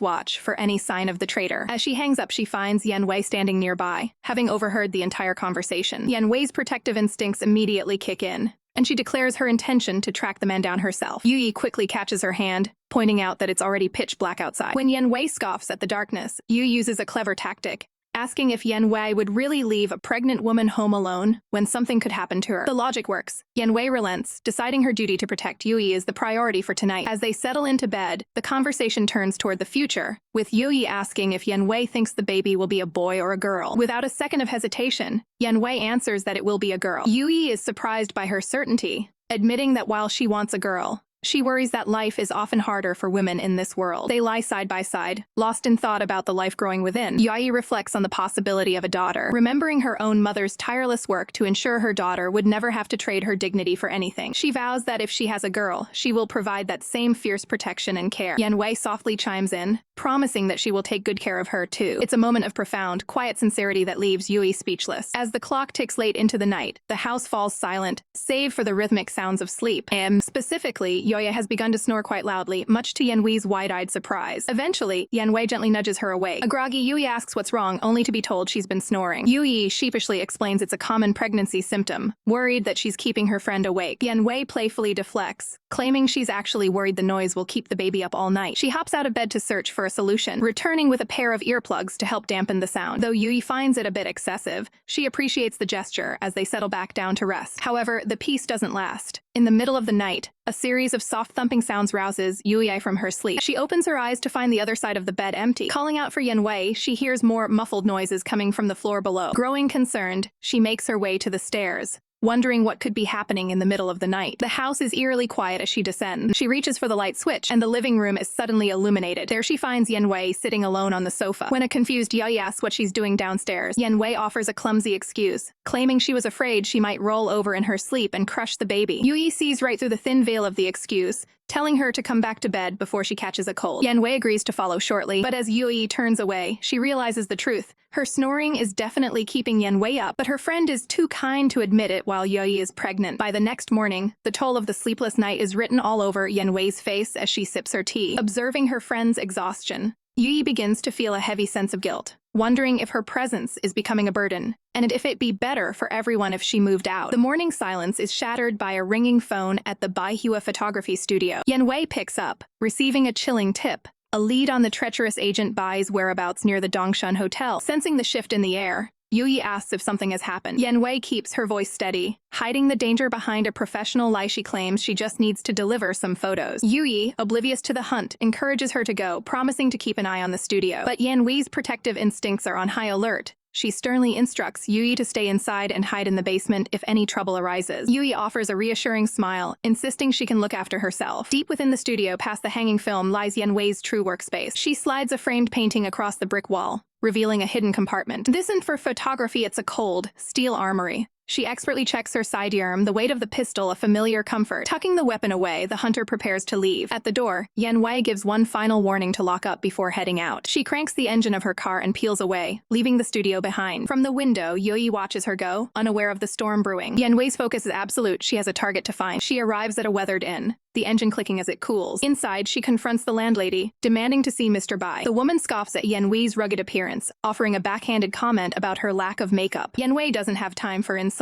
watch for any sign of the traitor. As she hangs up, she finds Yan Wei standing nearby, having overheard the entire conversation. Yan Wei's protective instincts immediately kick in, and she declares her intention to track the man down herself. Youyi quickly catches her hand, pointing out that it's already pitch black outside. When Yan Wei scoffs at the darkness, Yu uses a clever tactic, asking if Yan Wei would really leave a pregnant woman home alone when something could happen to her. The logic works. Yan Wei relents, deciding her duty to protect Youyi is the priority for tonight. As they settle into bed, the conversation turns toward the future, with Youyi asking if Yan Wei thinks the baby will be a boy or a girl. Without a second of hesitation, Yan Wei answers that it will be a girl. Youyi is surprised by her certainty, admitting that while she wants a girl, she worries that life is often harder for women in this world. They lie side by side, lost in thought about the life growing within. Youyi reflects on the possibility of a daughter, remembering her own mother's tireless work to ensure her daughter would never have to trade her dignity for anything. She vows that if she has a girl, she will provide that same fierce protection and care. Yan Wei softly chimes in, promising that she will take good care of her too. It's a moment of profound, quiet sincerity that leaves Youyi speechless. As the clock ticks late into the night, the house falls silent, save for the rhythmic sounds of sleep. Specifically, Yoya has begun to snore quite loudly, much to Yan Wei's wide-eyed surprise. Eventually, Yan Wei gently nudges her awake. A groggy Youyi asks what's wrong, only to be told she's been snoring. Youyi sheepishly explains it's a common pregnancy symptom, worried that she's keeping her friend awake. Yan Wei playfully deflects, claiming she's actually worried the noise will keep the baby up all night. She hops out of bed to search for a solution, returning with a pair of earplugs to help dampen the sound. Though Youyi finds it a bit excessive, she appreciates the gesture as they settle back down to rest. However, the peace doesn't last. In the middle of the night, a series of soft thumping sounds rouses Youyi from her sleep. She opens her eyes to find the other side of the bed empty. Calling out for Yan Wei, she hears more muffled noises coming from the floor below. Growing concerned, she makes her way to the stairs, wondering what could be happening in the middle of the night. The house is eerily quiet as she descends. She reaches for the light switch, and the living room is suddenly illuminated. There she finds Yan Wei sitting alone on the sofa. When a confused Youyi asks what she's doing downstairs, Yan Wei offers a clumsy excuse, claiming she was afraid she might roll over in her sleep and crush the baby. Youyi sees right through the thin veil of the excuse, telling her to come back to bed before she catches a cold. Yan Wei agrees to follow shortly, but as Youyi turns away, she realizes the truth. Her snoring is definitely keeping Yan Wei up, but her friend is too kind to admit it while Youyi is pregnant. By the next morning, the toll of the sleepless night is written all over Yan Wei's face as she sips her tea. Observing her friend's exhaustion, Youyi begins to feel a heavy sense of guilt, wondering if her presence is becoming a burden, and if it'd be better for everyone if she moved out. The morning silence is shattered by a ringing phone at the Manhwa photography studio. Yan Wei picks up, receiving a chilling tip. A lead on the treacherous agent Bai's whereabouts near the Dongshan Hotel. Sensing the shift in the air, Youyi asks if something has happened. Yan Wei keeps her voice steady, hiding the danger behind a professional lie. She claims she just needs to deliver some photos. Youyi, oblivious to the hunt, encourages her to go, promising to keep an eye on the studio. But Yan Wei's protective instincts are on high alert. She sternly instructs Youyi to stay inside and hide in the basement if any trouble arises. Youyi offers a reassuring smile, insisting she can look after herself. Deep within the studio, past the hanging film, lies Yan Wei's true workspace. She slides a framed painting across the brick wall, revealing a hidden compartment. This isn't for photography, it's a cold, steel armory. She expertly checks her sidearm, the weight of the pistol a familiar comfort. Tucking the weapon away, the hunter prepares to leave. At the door, Yan Wei gives one final warning to lock up before heading out. She cranks the engine of her car and peels away, leaving the studio behind. From the window, Youyi watches her go, unaware of the storm brewing. Yan Wei's focus is absolute. She has a target to find. She arrives at a weathered inn, the engine clicking as it cools. Inside, she confronts the landlady, demanding to see Mr. Bai. The woman scoffs at Yan Wei's rugged appearance, offering a backhanded comment about her lack of makeup. Yan Wei doesn't have time for insults.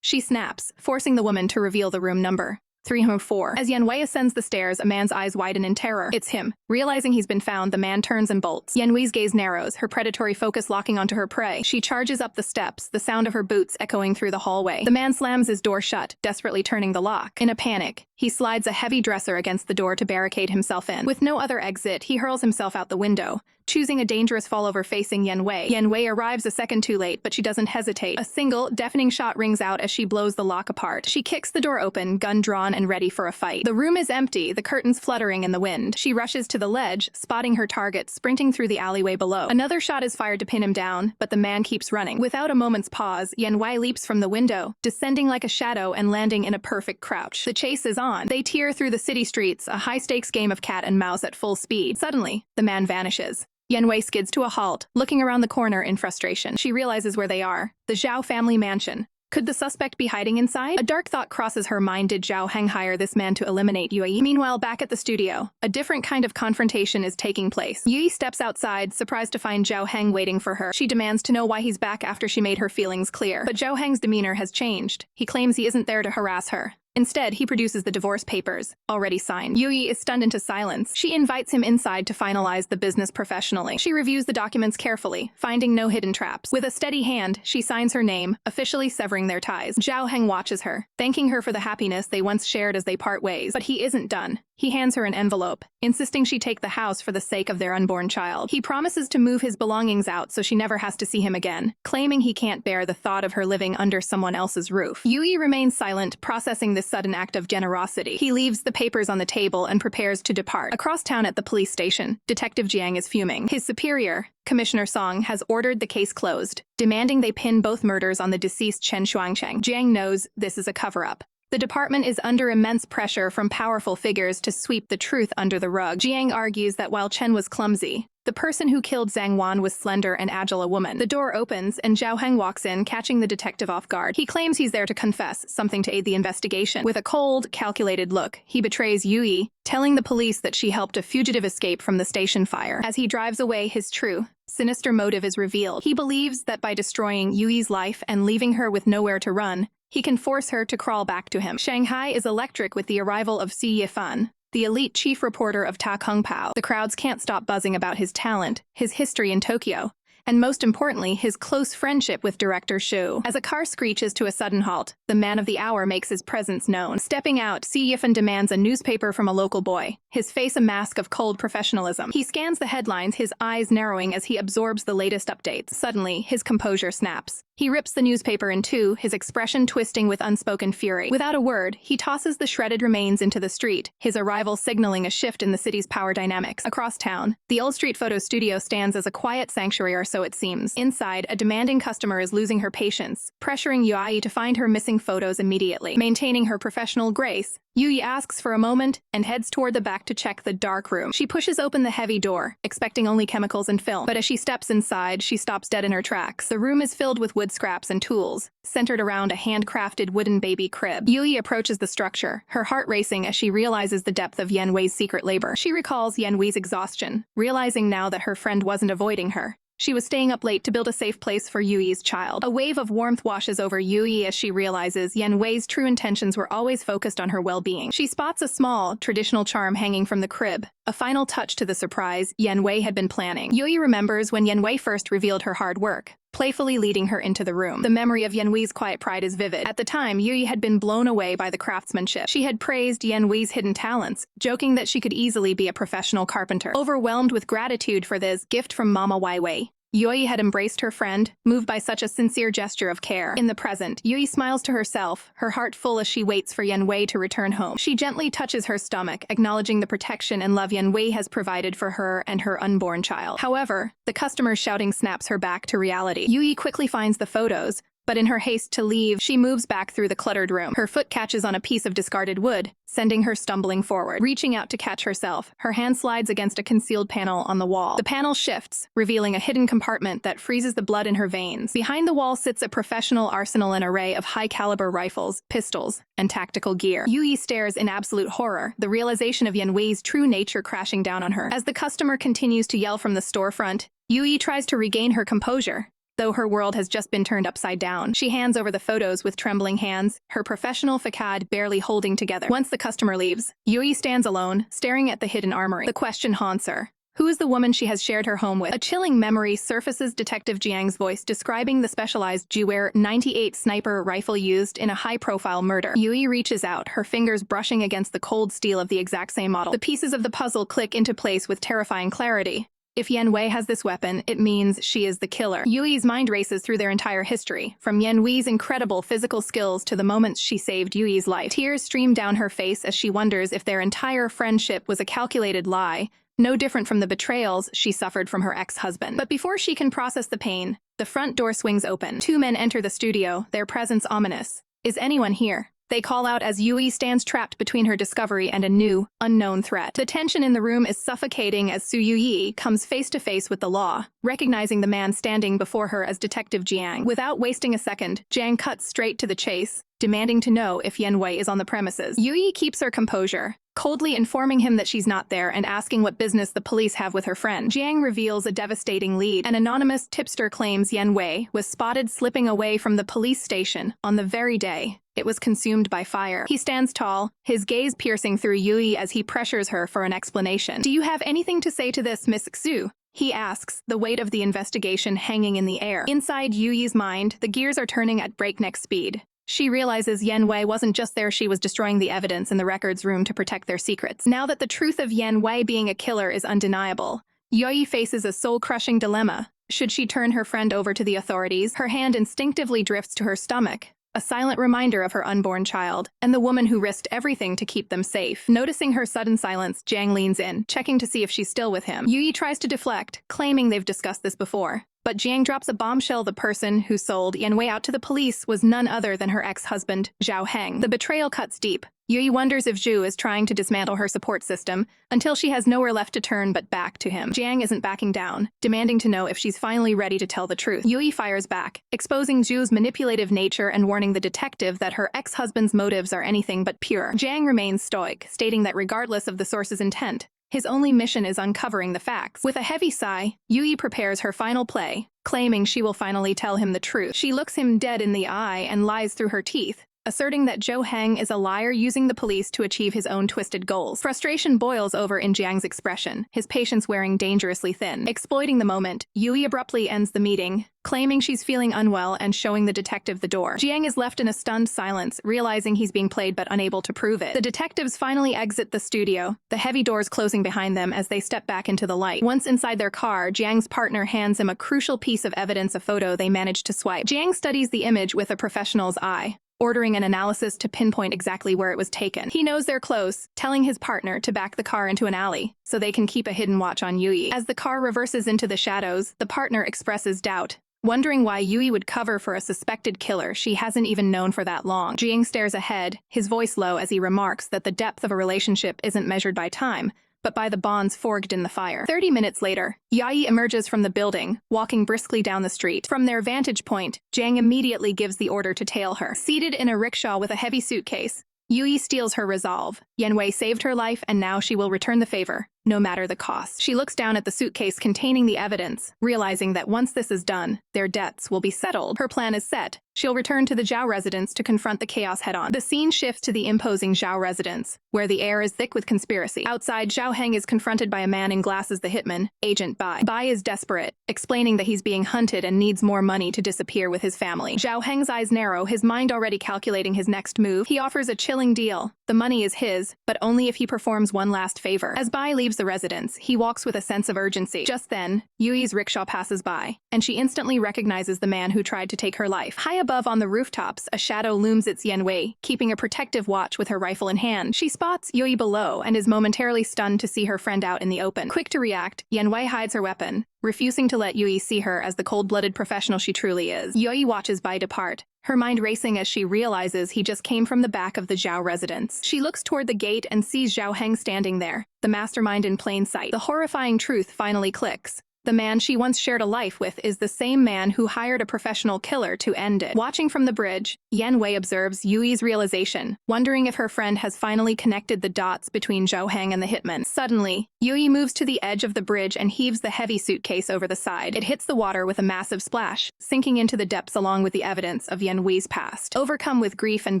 She snaps, forcing the woman to reveal the room number. 304. As Yan Wei ascends the stairs, a man's eyes widen in terror. It's him. Realizing he's been found, the man turns and bolts. Yan Wei's gaze narrows, her predatory focus locking onto her prey. She charges up the steps, the sound of her boots echoing through the hallway. The man slams his door shut, desperately turning the lock. In a panic, he slides a heavy dresser against the door to barricade himself in. With no other exit, he hurls himself out the window, choosing a dangerous fallover facing Yan Wei. Yan Wei arrives a second too late, but she doesn't hesitate. A single, deafening shot rings out as she blows the lock apart. She kicks the door open, gun drawn and ready for a fight. The room is empty, the curtains fluttering in the wind. She rushes to the ledge, spotting her target, sprinting through the alleyway below. Another shot is fired to pin him down, but the man keeps running. Without a moment's pause, Yan Wei leaps from the window, descending like a shadow and landing in a perfect crouch. The chase is on. They tear through the city streets, a high-stakes game of cat and mouse at full speed. Suddenly, the man vanishes. Yan Wei skids to a halt, looking around the corner in frustration. She realizes where they are, the Zhao family mansion. Could the suspect be hiding inside? A dark thought crosses her mind. Did Zhao Heng hire this man to eliminate Youyi? Meanwhile, back at the studio, a different kind of confrontation is taking place. Youyi steps outside, surprised to find Zhao Heng waiting for her. She demands to know why he's back after she made her feelings clear. But Zhao Heng's demeanor has changed. He claims he isn't there to harass her. Instead, he produces the divorce papers, already signed. Youyi is stunned into silence. She invites him inside to finalize the business professionally. She reviews the documents carefully, finding no hidden traps. With a steady hand, she signs her name, officially severing their ties. Zhao Heng watches her, thanking her for the happiness they once shared as they part ways. But he isn't done. He hands her an envelope, insisting she take the house for the sake of their unborn child. He promises to move his belongings out so she never has to see him again, claiming he can't bear the thought of her living under someone else's roof. Youyi remains silent, processing this sudden act of generosity. He leaves the papers on the table and prepares to depart. Across town at the police station, Detective Jiang is fuming. His superior, Commissioner Song, has ordered the case closed, demanding they pin both murders on the deceased Chen Shuangcheng. Jiang knows this is a cover-up. The department is under immense pressure from powerful figures to sweep the truth under the rug. Jiang argues that while Chen was clumsy, The person who killed Zhang Wan was slender and agile a woman. The door opens, and Zhao Heng walks in, catching the detective off guard. He claims he's there to confess, something to aid the investigation. With a cold, calculated look, he betrays Youyi, telling the police that she helped a fugitive escape from the station fire. As he drives away, his true, sinister motive is revealed. He believes that by destroying Yuyi's life and leaving her with nowhere to run, he can force her to crawl back to him. Shanghai is electric with the arrival of Xu Yifan, the elite chief reporter of Ta Kung Pao. The crowds can't stop buzzing about his talent, his history in Tokyo, and most importantly, his close friendship with director Xu. As a car screeches to a sudden halt, the man of the hour makes his presence known. Stepping out, Xu Yifan demands a newspaper from a local boy, his face a mask of cold professionalism. He scans the headlines, his eyes narrowing as he absorbs the latest updates. Suddenly, his composure snaps. He rips the newspaper in two, his expression twisting with unspoken fury. Without a word, he tosses the shredded remains into the street, his arrival signaling a shift in the city's power dynamics. Across town, the Old Street Photo Studio stands as a quiet sanctuary, or so it seems. Inside, a demanding customer is losing her patience, pressuring Youyi to find her missing photos immediately. Maintaining her professional grace, Youyi asks for a moment and heads toward the back to check the dark room. She pushes open the heavy door, expecting only chemicals and film. But as she steps inside, she stops dead in her tracks. The room is filled with wood scraps and tools, centered around a handcrafted wooden baby crib. Youyi approaches the structure, her heart racing as she realizes the depth of Yan Wei's secret labor. She recalls Yan Wei's exhaustion, realizing now that her friend wasn't avoiding her. She was staying up late to build a safe place for Yuyi's child. A wave of warmth washes over Youyi as she realizes Yan Wei's true intentions were always focused on her well-being. She spots a small, traditional charm hanging from the crib, a final touch to the surprise Yan Wei had been planning. Youyi remembers when Yan Wei first revealed her hard work, playfully leading her into the room. The memory of Yan Wei's quiet pride is vivid. At the time, Youyi had been blown away by the craftsmanship. She had praised Yan Wei's hidden talents, joking that she could easily be a professional carpenter. Overwhelmed with gratitude for this gift from Mama Wei, Youyi had embraced her friend, moved by such a sincere gesture of care. In the present, Youyi smiles to herself, her heart full as she waits for Yan Wei to return home. She gently touches her stomach, acknowledging the protection and love Yan Wei has provided for her and her unborn child. However, the customer's shouting snaps her back to reality. Youyi quickly finds the photos, but in her haste to leave, she moves back through the cluttered room. Her foot catches on a piece of discarded wood, sending her stumbling forward. Reaching out to catch herself, her hand slides against a concealed panel on the wall. The panel shifts, revealing a hidden compartment that freezes the blood in her veins. Behind the wall sits a professional arsenal, an array of high-caliber rifles, pistols, and tactical gear. Youyi stares in absolute horror, the realization of Yan Wei's true nature crashing down on her. As the customer continues to yell from the storefront, Youyi tries to regain her composure, though her world has just been turned upside down. She hands over the photos with trembling hands, her professional facade barely holding together. Once the customer leaves, Youyi stands alone, staring at the hidden armory. The question haunts her. Who is the woman she has shared her home with? A chilling memory surfaces, Detective Jiang's voice describing the specialized Juwer 98 sniper rifle used in a high-profile murder. Youyi reaches out, her fingers brushing against the cold steel of the exact same model. The pieces of the puzzle click into place with terrifying clarity. If Yan Wei has this weapon, it means she is the killer. Yuyi's mind races through their entire history, from Yan Wei's incredible physical skills to the moments she saved Yuyi's life. Tears stream down her face as she wonders if their entire friendship was a calculated lie, no different from the betrayals she suffered from her ex-husband. But before she can process the pain, the front door swings open. Two men enter the studio, their presence ominous. Is anyone here? They call out as Youyi stands trapped between her discovery and a new, unknown threat. The tension in the room is suffocating as Xu Youyi comes face to face with the law, recognizing the man standing before her as Detective Jiang. Without wasting a second, Jiang cuts straight to the chase, demanding to know if Yan Wei is on the premises. Youyi keeps her composure, coldly informing him that she's not there and asking what business the police have with her friend. Jiang reveals a devastating lead. An anonymous tipster claims Yan Wei was spotted slipping away from the police station on the very day it was consumed by fire. He stands tall, his gaze piercing through Youyi as he pressures her for an explanation. Do you have anything to say to this, Miss Xu? He asks, the weight of the investigation hanging in the air. Inside Yuyi's mind, the gears are turning at breakneck speed. She realizes Yan Wei wasn't just there, she was destroying the evidence in the records room to protect their secrets. Now that the truth of Yan Wei being a killer is undeniable, Youyi faces a soul-crushing dilemma. Should she turn her friend over to the authorities? Her hand instinctively drifts to her stomach, a silent reminder of her unborn child, and the woman who risked everything to keep them safe. Noticing her sudden silence, Jiang leans in, checking to see if she's still with him. Youyi tries to deflect, claiming they've discussed this before. But Jiang drops a bombshell: the person who sold Yan Wei out to the police was none other than her ex-husband, Zhao Heng. The betrayal cuts deep, Yui wonders if Xu is trying to dismantle her support system until she has nowhere left to turn but back to him. Jiang isn't backing down, demanding to know if she's finally ready to tell the truth. Yui fires back, exposing Xu's manipulative nature and warning the detective that her ex-husband's motives are anything but pure. Jiang remains stoic, stating that regardless of the source's intent, his only mission is uncovering the facts. With a heavy sigh, Yui prepares her final play, claiming she will finally tell him the truth. She looks him dead in the eye and lies through her teeth, asserting that Zhou Heng is a liar using the police to achieve his own twisted goals. Frustration boils over in Jiang's expression, his patience wearing dangerously thin. Exploiting the moment, Yui abruptly ends the meeting, claiming she's feeling unwell and showing the detective the door. Jiang is left in a stunned silence, realizing he's being played but unable to prove it. The detectives finally exit the studio, the heavy doors closing behind them as they step back into the light. Once inside their car, Jiang's partner hands him a crucial piece of evidence, a photo they managed to swipe. Jiang studies the image with a professional's eye, ordering an analysis to pinpoint exactly where it was taken. He knows they're close, telling his partner to back the car into an alley so they can keep a hidden watch on Yui. As the car reverses into the shadows, the partner expresses doubt, wondering why Yui would cover for a suspected killer she hasn't even known for that long. Jiang stares ahead, his voice low as he remarks that the depth of a relationship isn't measured by time, but by the bonds forged in the fire. 30 minutes later, Yai emerges from the building, walking briskly down the street. From their vantage point, Jiang immediately gives the order to tail her. Seated in a rickshaw with a heavy suitcase, Yui steals her resolve. Yan Wei saved her life and now she will return the favor, no matter the cost. She looks down at the suitcase containing the evidence, realizing that once this is done, their debts will be settled. Her plan is set. She'll return to the Zhao residence to confront the chaos head-on. The scene shifts to the imposing Zhao residence, where the air is thick with conspiracy. Outside, Zhao Heng is confronted by a man in glasses, the hitman, Agent Bai. Bai is desperate, explaining that he's being hunted and needs more money to disappear with his family. Zhao Heng's eyes narrow, his mind already calculating his next move. He offers a chilling deal. The money is his, but only if he performs one last favor. As Bai leaves the residence, he walks with a sense of urgency. Just then, Yui's rickshaw passes by, and she instantly recognizes the man who tried to take her life. High above on the rooftops, a shadow looms. It's Yan Wei, keeping a protective watch with her rifle in hand. She spots Yui below and is momentarily stunned to see her friend out in the open. Quick to react, Yan Wei hides her weapon, refusing to let Yui see her as the cold-blooded professional she truly is. Yui watches Bai depart, her mind racing as she realizes he just came from the back of the Zhao residence. She looks toward the gate and sees Zhao Heng standing there, the mastermind in plain sight. The horrifying truth finally clicks. The man she once shared a life with is the same man who hired a professional killer to end it. Watching from the bridge, Yan Wei observes Yui's realization, wondering if her friend has finally connected the dots between Zhao Heng and the hitman. Suddenly, Yui moves to the edge of the bridge and heaves the heavy suitcase over the side. It hits the water with a massive splash, sinking into the depths along with the evidence of Yan Wei's past. Overcome with grief and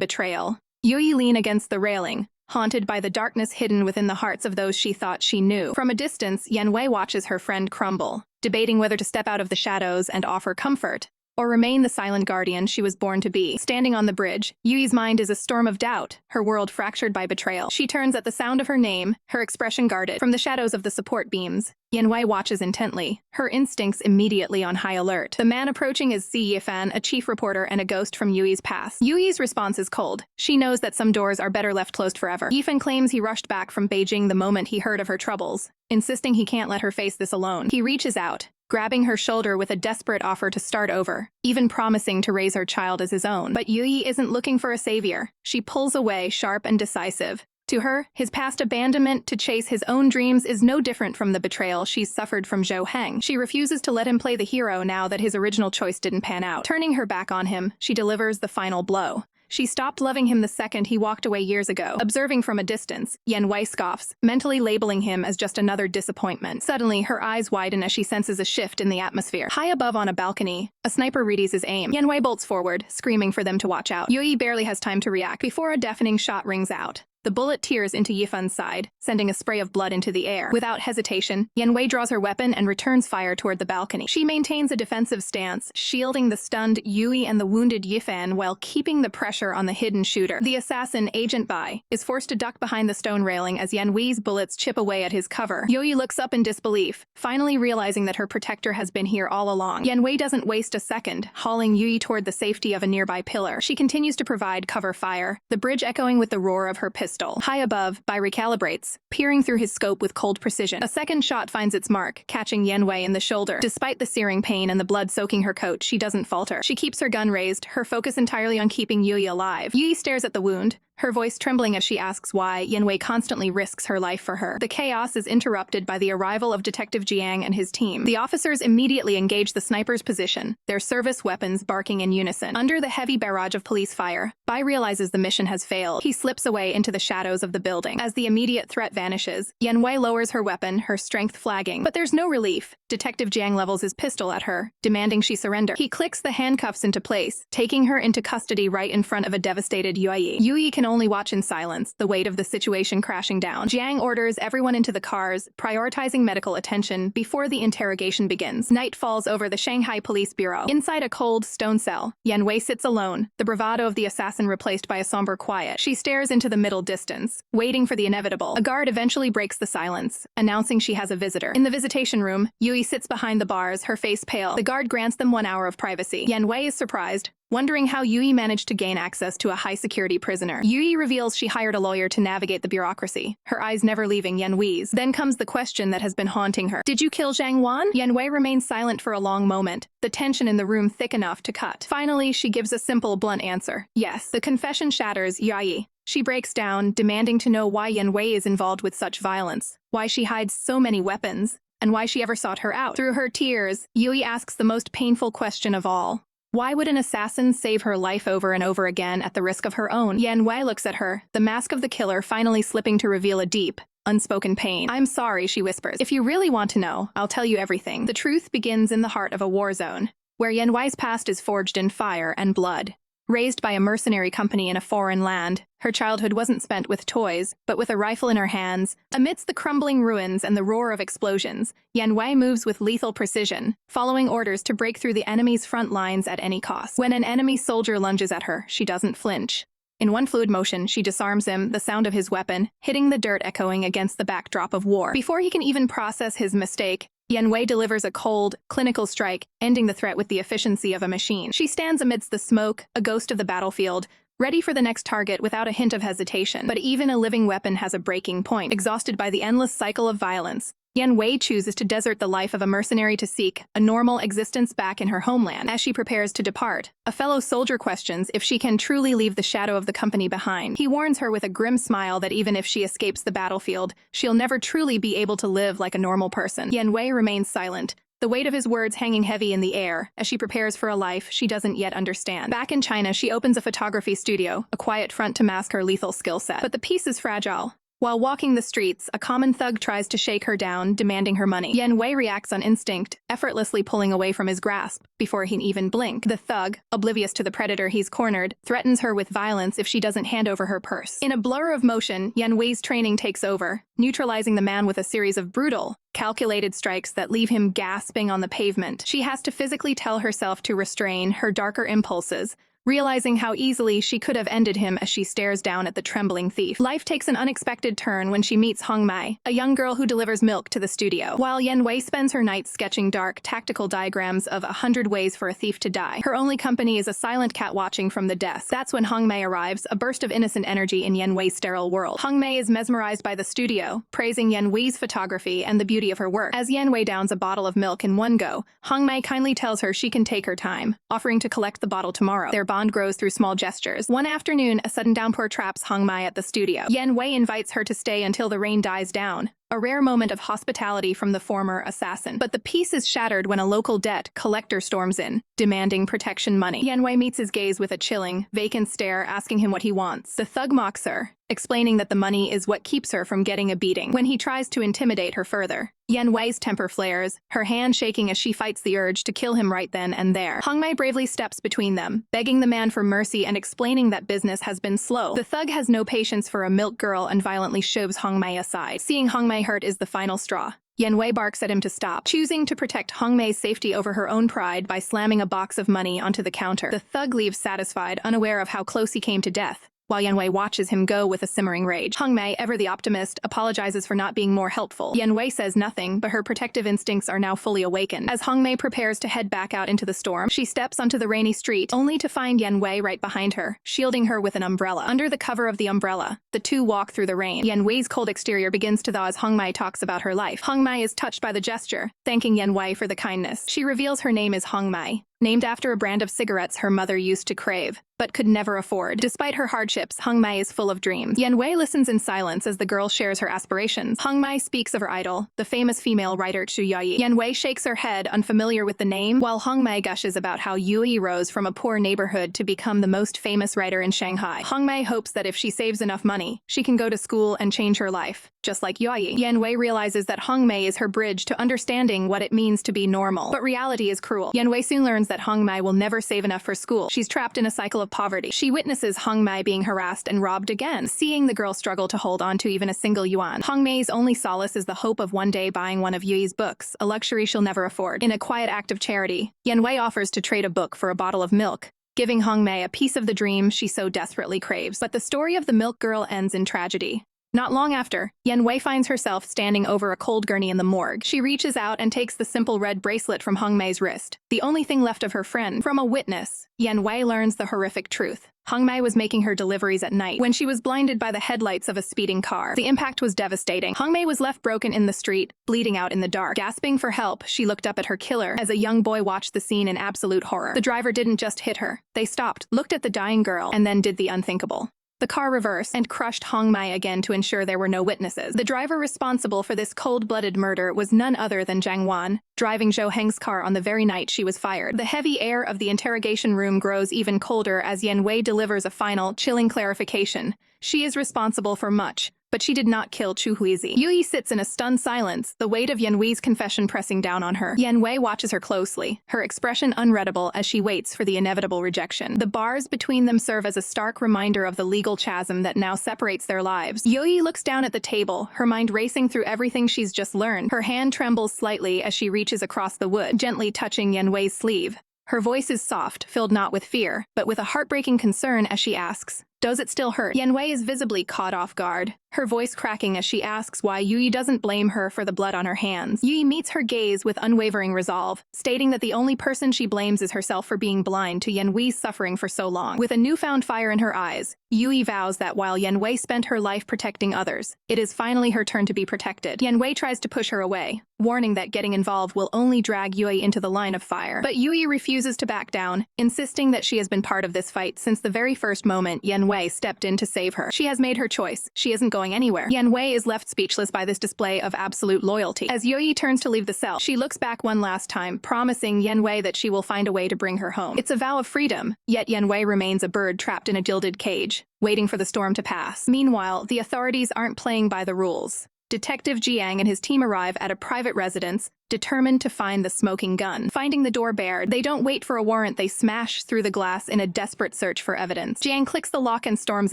betrayal, Yui leans against the railing, haunted by the darkness hidden within the hearts of those she thought she knew. From a distance, Yan Wei watches her friend crumble, debating whether to step out of the shadows and offer comfort, or remain the silent guardian she was born to be. Standing on the bridge, Yui's mind is a storm of doubt, her world fractured by betrayal. She turns at the sound of her name, her expression guarded. From the shadows of the support beams, Yan Wei watches intently, her instincts immediately on high alert. The man approaching is Si Yifan, a chief reporter and a ghost from Yui's past. Yui's response is cold. She knows that some doors are better left closed forever. Yifan claims he rushed back from Beijing the moment he heard of her troubles, insisting he can't let her face this alone. He reaches out, grabbing her shoulder with a desperate offer to start over, even promising to raise her child as his own. But Yui isn't looking for a savior. She pulls away, sharp and decisive. To her, his past abandonment to chase his own dreams is no different from the betrayal she's suffered from Zhou Heng. She refuses to let him play the hero now that his original choice didn't pan out. Turning her back on him, she delivers the final blow. She stopped loving him the second he walked away years ago. Observing from a distance, Yan Wei scoffs, mentally labeling him as just another disappointment. Suddenly, her eyes widen as she senses a shift in the atmosphere. High above on a balcony, a sniper readies his aim. Yan Wei bolts forward, screaming for them to watch out. Yui barely has time to react before a deafening shot rings out. The bullet tears into Yifan's side, sending a spray of blood into the air. Without hesitation, Yan Wei draws her weapon and returns fire toward the balcony. She maintains a defensive stance, shielding the stunned Yui and the wounded Yifan while keeping the pressure on the hidden shooter. The assassin, Agent Bai, is forced to duck behind the stone railing as Yan Wei's bullets chip away at his cover. Yui looks up in disbelief, finally realizing that her protector has been here all along. Yan Wei doesn't waste a second, hauling Yui toward the safety of a nearby pillar. She continues to provide cover fire, the bridge echoing with the roar of her pistol. High above, Bai recalibrates, peering through his scope with cold precision. A second shot finds its mark, catching Yan Wei in the shoulder. Despite the searing pain and the blood soaking her coat, she doesn't falter. She keeps her gun raised, her focus entirely on keeping Yui alive. Yui stares at the wound, her voice trembling as she asks why Yan Wei constantly risks her life for her. The chaos is interrupted by the arrival of Detective Jiang and his team. The officers immediately engage the sniper's position, their service weapons barking in unison. Under the heavy barrage of police fire, Bai realizes the mission has failed. He slips away into the shadows of the building. As the immediate threat vanishes, Yan Wei lowers her weapon, her strength flagging. But there's no relief. Detective Jiang levels his pistol at her, demanding she surrender. He clicks the handcuffs into place, taking her into custody right in front of a devastated Youyi. Youyi can only watch in silence, the weight of the situation crashing down. Jiang orders everyone into the cars, prioritizing medical attention before the interrogation begins. Night falls over the Shanghai Police Bureau. Inside a cold stone cell, Yan Wei sits alone, the bravado of the assassin replaced by a somber quiet. She stares into the middle distance, waiting for the inevitable. A guard eventually breaks the silence, announcing she has a visitor. In the visitation room, Youyi sits behind the bars, her face pale. The guard grants them 1 hour of privacy. Yan Wei is surprised, wondering how Youyi managed to gain access to a high-security prisoner. Youyi reveals she hired a lawyer to navigate the bureaucracy, her eyes never leaving Yan Wei's. Then comes the question that has been haunting her. Did you kill Zhang Wan? Yan Wei remains silent for a long moment, the tension in the room thick enough to cut. Finally, she gives a simple, blunt answer. Yes. The confession shatters Youyi. She breaks down, demanding to know why Yan Wei is involved with such violence, why she hides so many weapons, and why she ever sought her out. Through her tears, Youyi asks the most painful question of all. Why would an assassin save her life over and over again at the risk of her own? Yan Wei looks at her, the mask of the killer finally slipping to reveal a deep, unspoken pain. I'm sorry, she whispers. If you really want to know, I'll tell you everything. The truth begins in the heart of a war zone, where Yan Wei's past is forged in fire and blood. Raised by a mercenary company in a foreign land, her childhood wasn't spent with toys, but with a rifle in her hands. Amidst the crumbling ruins and the roar of explosions, Yan Wei moves with lethal precision, following orders to break through the enemy's front lines at any cost. When an enemy soldier lunges at her, she doesn't flinch. In one fluid motion, she disarms him, the sound of his weapon hitting the dirt echoing against the backdrop of war. Before he can even process his mistake, Yan Wei delivers a cold, clinical strike, ending the threat with the efficiency of a machine. She stands amidst the smoke, a ghost of the battlefield, ready for the next target without a hint of hesitation. But even a living weapon has a breaking point. Exhausted by the endless cycle of violence, Yan Wei chooses to desert the life of a mercenary to seek a normal existence back in her homeland. As she prepares to depart, a fellow soldier questions if she can truly leave the shadow of the company behind. He warns her with a grim smile that even if she escapes the battlefield, she'll never truly be able to live like a normal person. Yan Wei remains silent, the weight of his words hanging heavy in the air as she prepares for a life she doesn't yet understand. Back in China, she opens a photography studio, a quiet front to mask her lethal skill set. But the piece is fragile. While walking the streets, a common thug tries to shake her down, demanding her money. Yan Wei reacts on instinct, effortlessly pulling away from his grasp before he can even blink. The thug, oblivious to the predator he's cornered, threatens her with violence if she doesn't hand over her purse. In a blur of motion, Yan Wei's training takes over, neutralizing the man with a series of brutal, calculated strikes that leave him gasping on the pavement. She has to physically tell herself to restrain her darker impulses, realizing how easily she could have ended him as she stares down at the trembling thief. Life takes an unexpected turn when she meets Hong Mai, a young girl who delivers milk to the studio. While Yan Wei spends her nights sketching dark, tactical diagrams of 100 ways for a thief to die, her only company is a silent cat watching from the desk. That's when Hong Mai arrives, a burst of innocent energy in Yan Wei's sterile world. Hong Mai is mesmerized by the studio, praising Yan Wei's photography and the beauty of her work. As Yan Wei downs a bottle of milk in one go, Hong Mai kindly tells her she can take her time, offering to collect the bottle tomorrow. Their bond grows through small gestures. One afternoon, a sudden downpour traps Hong Mai at the studio. Yan Wei invites her to stay until the rain dies down, a rare moment of hospitality from the former assassin. But the peace is shattered when a local debt collector storms in, demanding protection money. Yan Wei meets his gaze with a chilling, vacant stare, asking him what he wants. The thug mocks her, explaining that the money is what keeps her from getting a beating. When he tries to intimidate her further, Yan Wei's temper flares, her hand shaking as she fights the urge to kill him right then and there. Hong Mai bravely steps between them, begging the man for mercy and explaining that business has been slow. The thug has no patience for a milk girl and violently shoves Hong Mai aside. Seeing Hong Mai hurt is the final straw. Yan Wei barks at him to stop, choosing to protect Hong Mei's safety over her own pride by slamming a box of money onto the counter. The thug leaves satisfied, unaware of how close he came to death, while Yan Wei watches him go with a simmering rage. Hong Mei, ever the optimist, apologizes for not being more helpful. Yan Wei says nothing, but her protective instincts are now fully awakened. As Hong Mei prepares to head back out into the storm, she steps onto the rainy street, only to find Yan Wei right behind her, shielding her with an umbrella. Under the cover of the umbrella, the two walk through the rain. Yan Wei's cold exterior begins to thaw as Hong Mei talks about her life. Hong Mei is touched by the gesture, thanking Yan Wei for the kindness. She reveals her name is Hong Mei, named after a brand of cigarettes her mother used to crave, but could never afford. Despite her hardships, Hong Mei is full of dreams. Yan Wei listens in silence as the girl shares her aspirations. Hong Mei speaks of her idol, the famous female writer Xu Youyi. Yan Wei shakes her head, unfamiliar with the name, while Hong Mei gushes about how Youyi rose from a poor neighborhood to become the most famous writer in Shanghai. Hong Mei hopes that if she saves enough money, she can go to school and change her life, just like Youyi. Yan Wei realizes that Hong Mei is her bridge to understanding what it means to be normal. But reality is cruel. Yan Wei soon learns that Hong Mei will never save enough for school. She's trapped in a cycle of poverty. She witnesses Hong Mei being harassed and robbed again, seeing the girl struggle to hold on to even a single yuan. Hong Mei's only solace is the hope of one day buying one of Yuyi's books, a luxury she'll never afford. In a quiet act of charity, Yan Wei offers to trade a book for a bottle of milk, giving Hong Mei a piece of the dream she so desperately craves. But the story of the milk girl ends in tragedy. Not long after, Yan Wei finds herself standing over a cold gurney in the morgue. She reaches out and takes the simple red bracelet from Hong Mei's wrist, the only thing left of her friend. From a witness, Yan Wei learns the horrific truth. Hong Mei was making her deliveries at night when she was blinded by the headlights of a speeding car. The impact was devastating. Hong Mei was left broken in the street, bleeding out in the dark. Gasping for help, she looked up at her killer as a young boy watched the scene in absolute horror. The driver didn't just hit her. They stopped, looked at the dying girl, and then did the unthinkable. The car reversed and crushed Hong Mei again to ensure there were no witnesses. The driver responsible for this cold-blooded murder was none other than Zhang Wan, driving Zhou Heng's car on the very night she was fired. The heavy air of the interrogation room grows even colder as Yan Wei delivers a final, chilling clarification. She is responsible for much, but she did not kill Xu Youyi. Youyi sits in a stunned silence, the weight of Yan Wei's confession pressing down on her. Yan Wei watches her closely, her expression unreadable as she waits for the inevitable rejection. The bars between them serve as a stark reminder of the legal chasm that now separates their lives. Youyi looks down at the table, her mind racing through everything she's just learned. Her hand trembles slightly as she reaches across the wood, gently touching Yan Wei's sleeve. Her voice is soft, filled not with fear, but with a heartbreaking concern as she asks, "Does it still hurt?" Yan Wei is visibly caught off guard, her voice cracking as she asks why Youyi doesn't blame her for the blood on her hands. Youyi meets her gaze with unwavering resolve, stating that the only person she blames is herself for being blind to Yan Wei's suffering for so long. With a newfound fire in her eyes, Youyi vows that while Yan Wei spent her life protecting others, it is finally her turn to be protected. Yan Wei tries to push her away, warning that getting involved will only drag Youyi into the line of fire. But Youyi refuses to back down, insisting that she has been part of this fight since the very first moment Yan Wei stepped in to save her. She has made her choice. She isn't going anywhere. Yan Wei is left speechless by this display of absolute loyalty. As Youyi turns to leave the cell, she looks back one last time, promising Yan Wei that she will find a way to bring her home. It's a vow of freedom, yet Yan Wei remains a bird trapped in a gilded cage, waiting for the storm to pass. Meanwhile, the authorities aren't playing by the rules. Detective Jiang and his team arrive at a private residence, determined to find the smoking gun. Finding the door barred, they don't wait for a warrant, they smash through the glass in a desperate search for evidence. Jiang clicks the lock and storms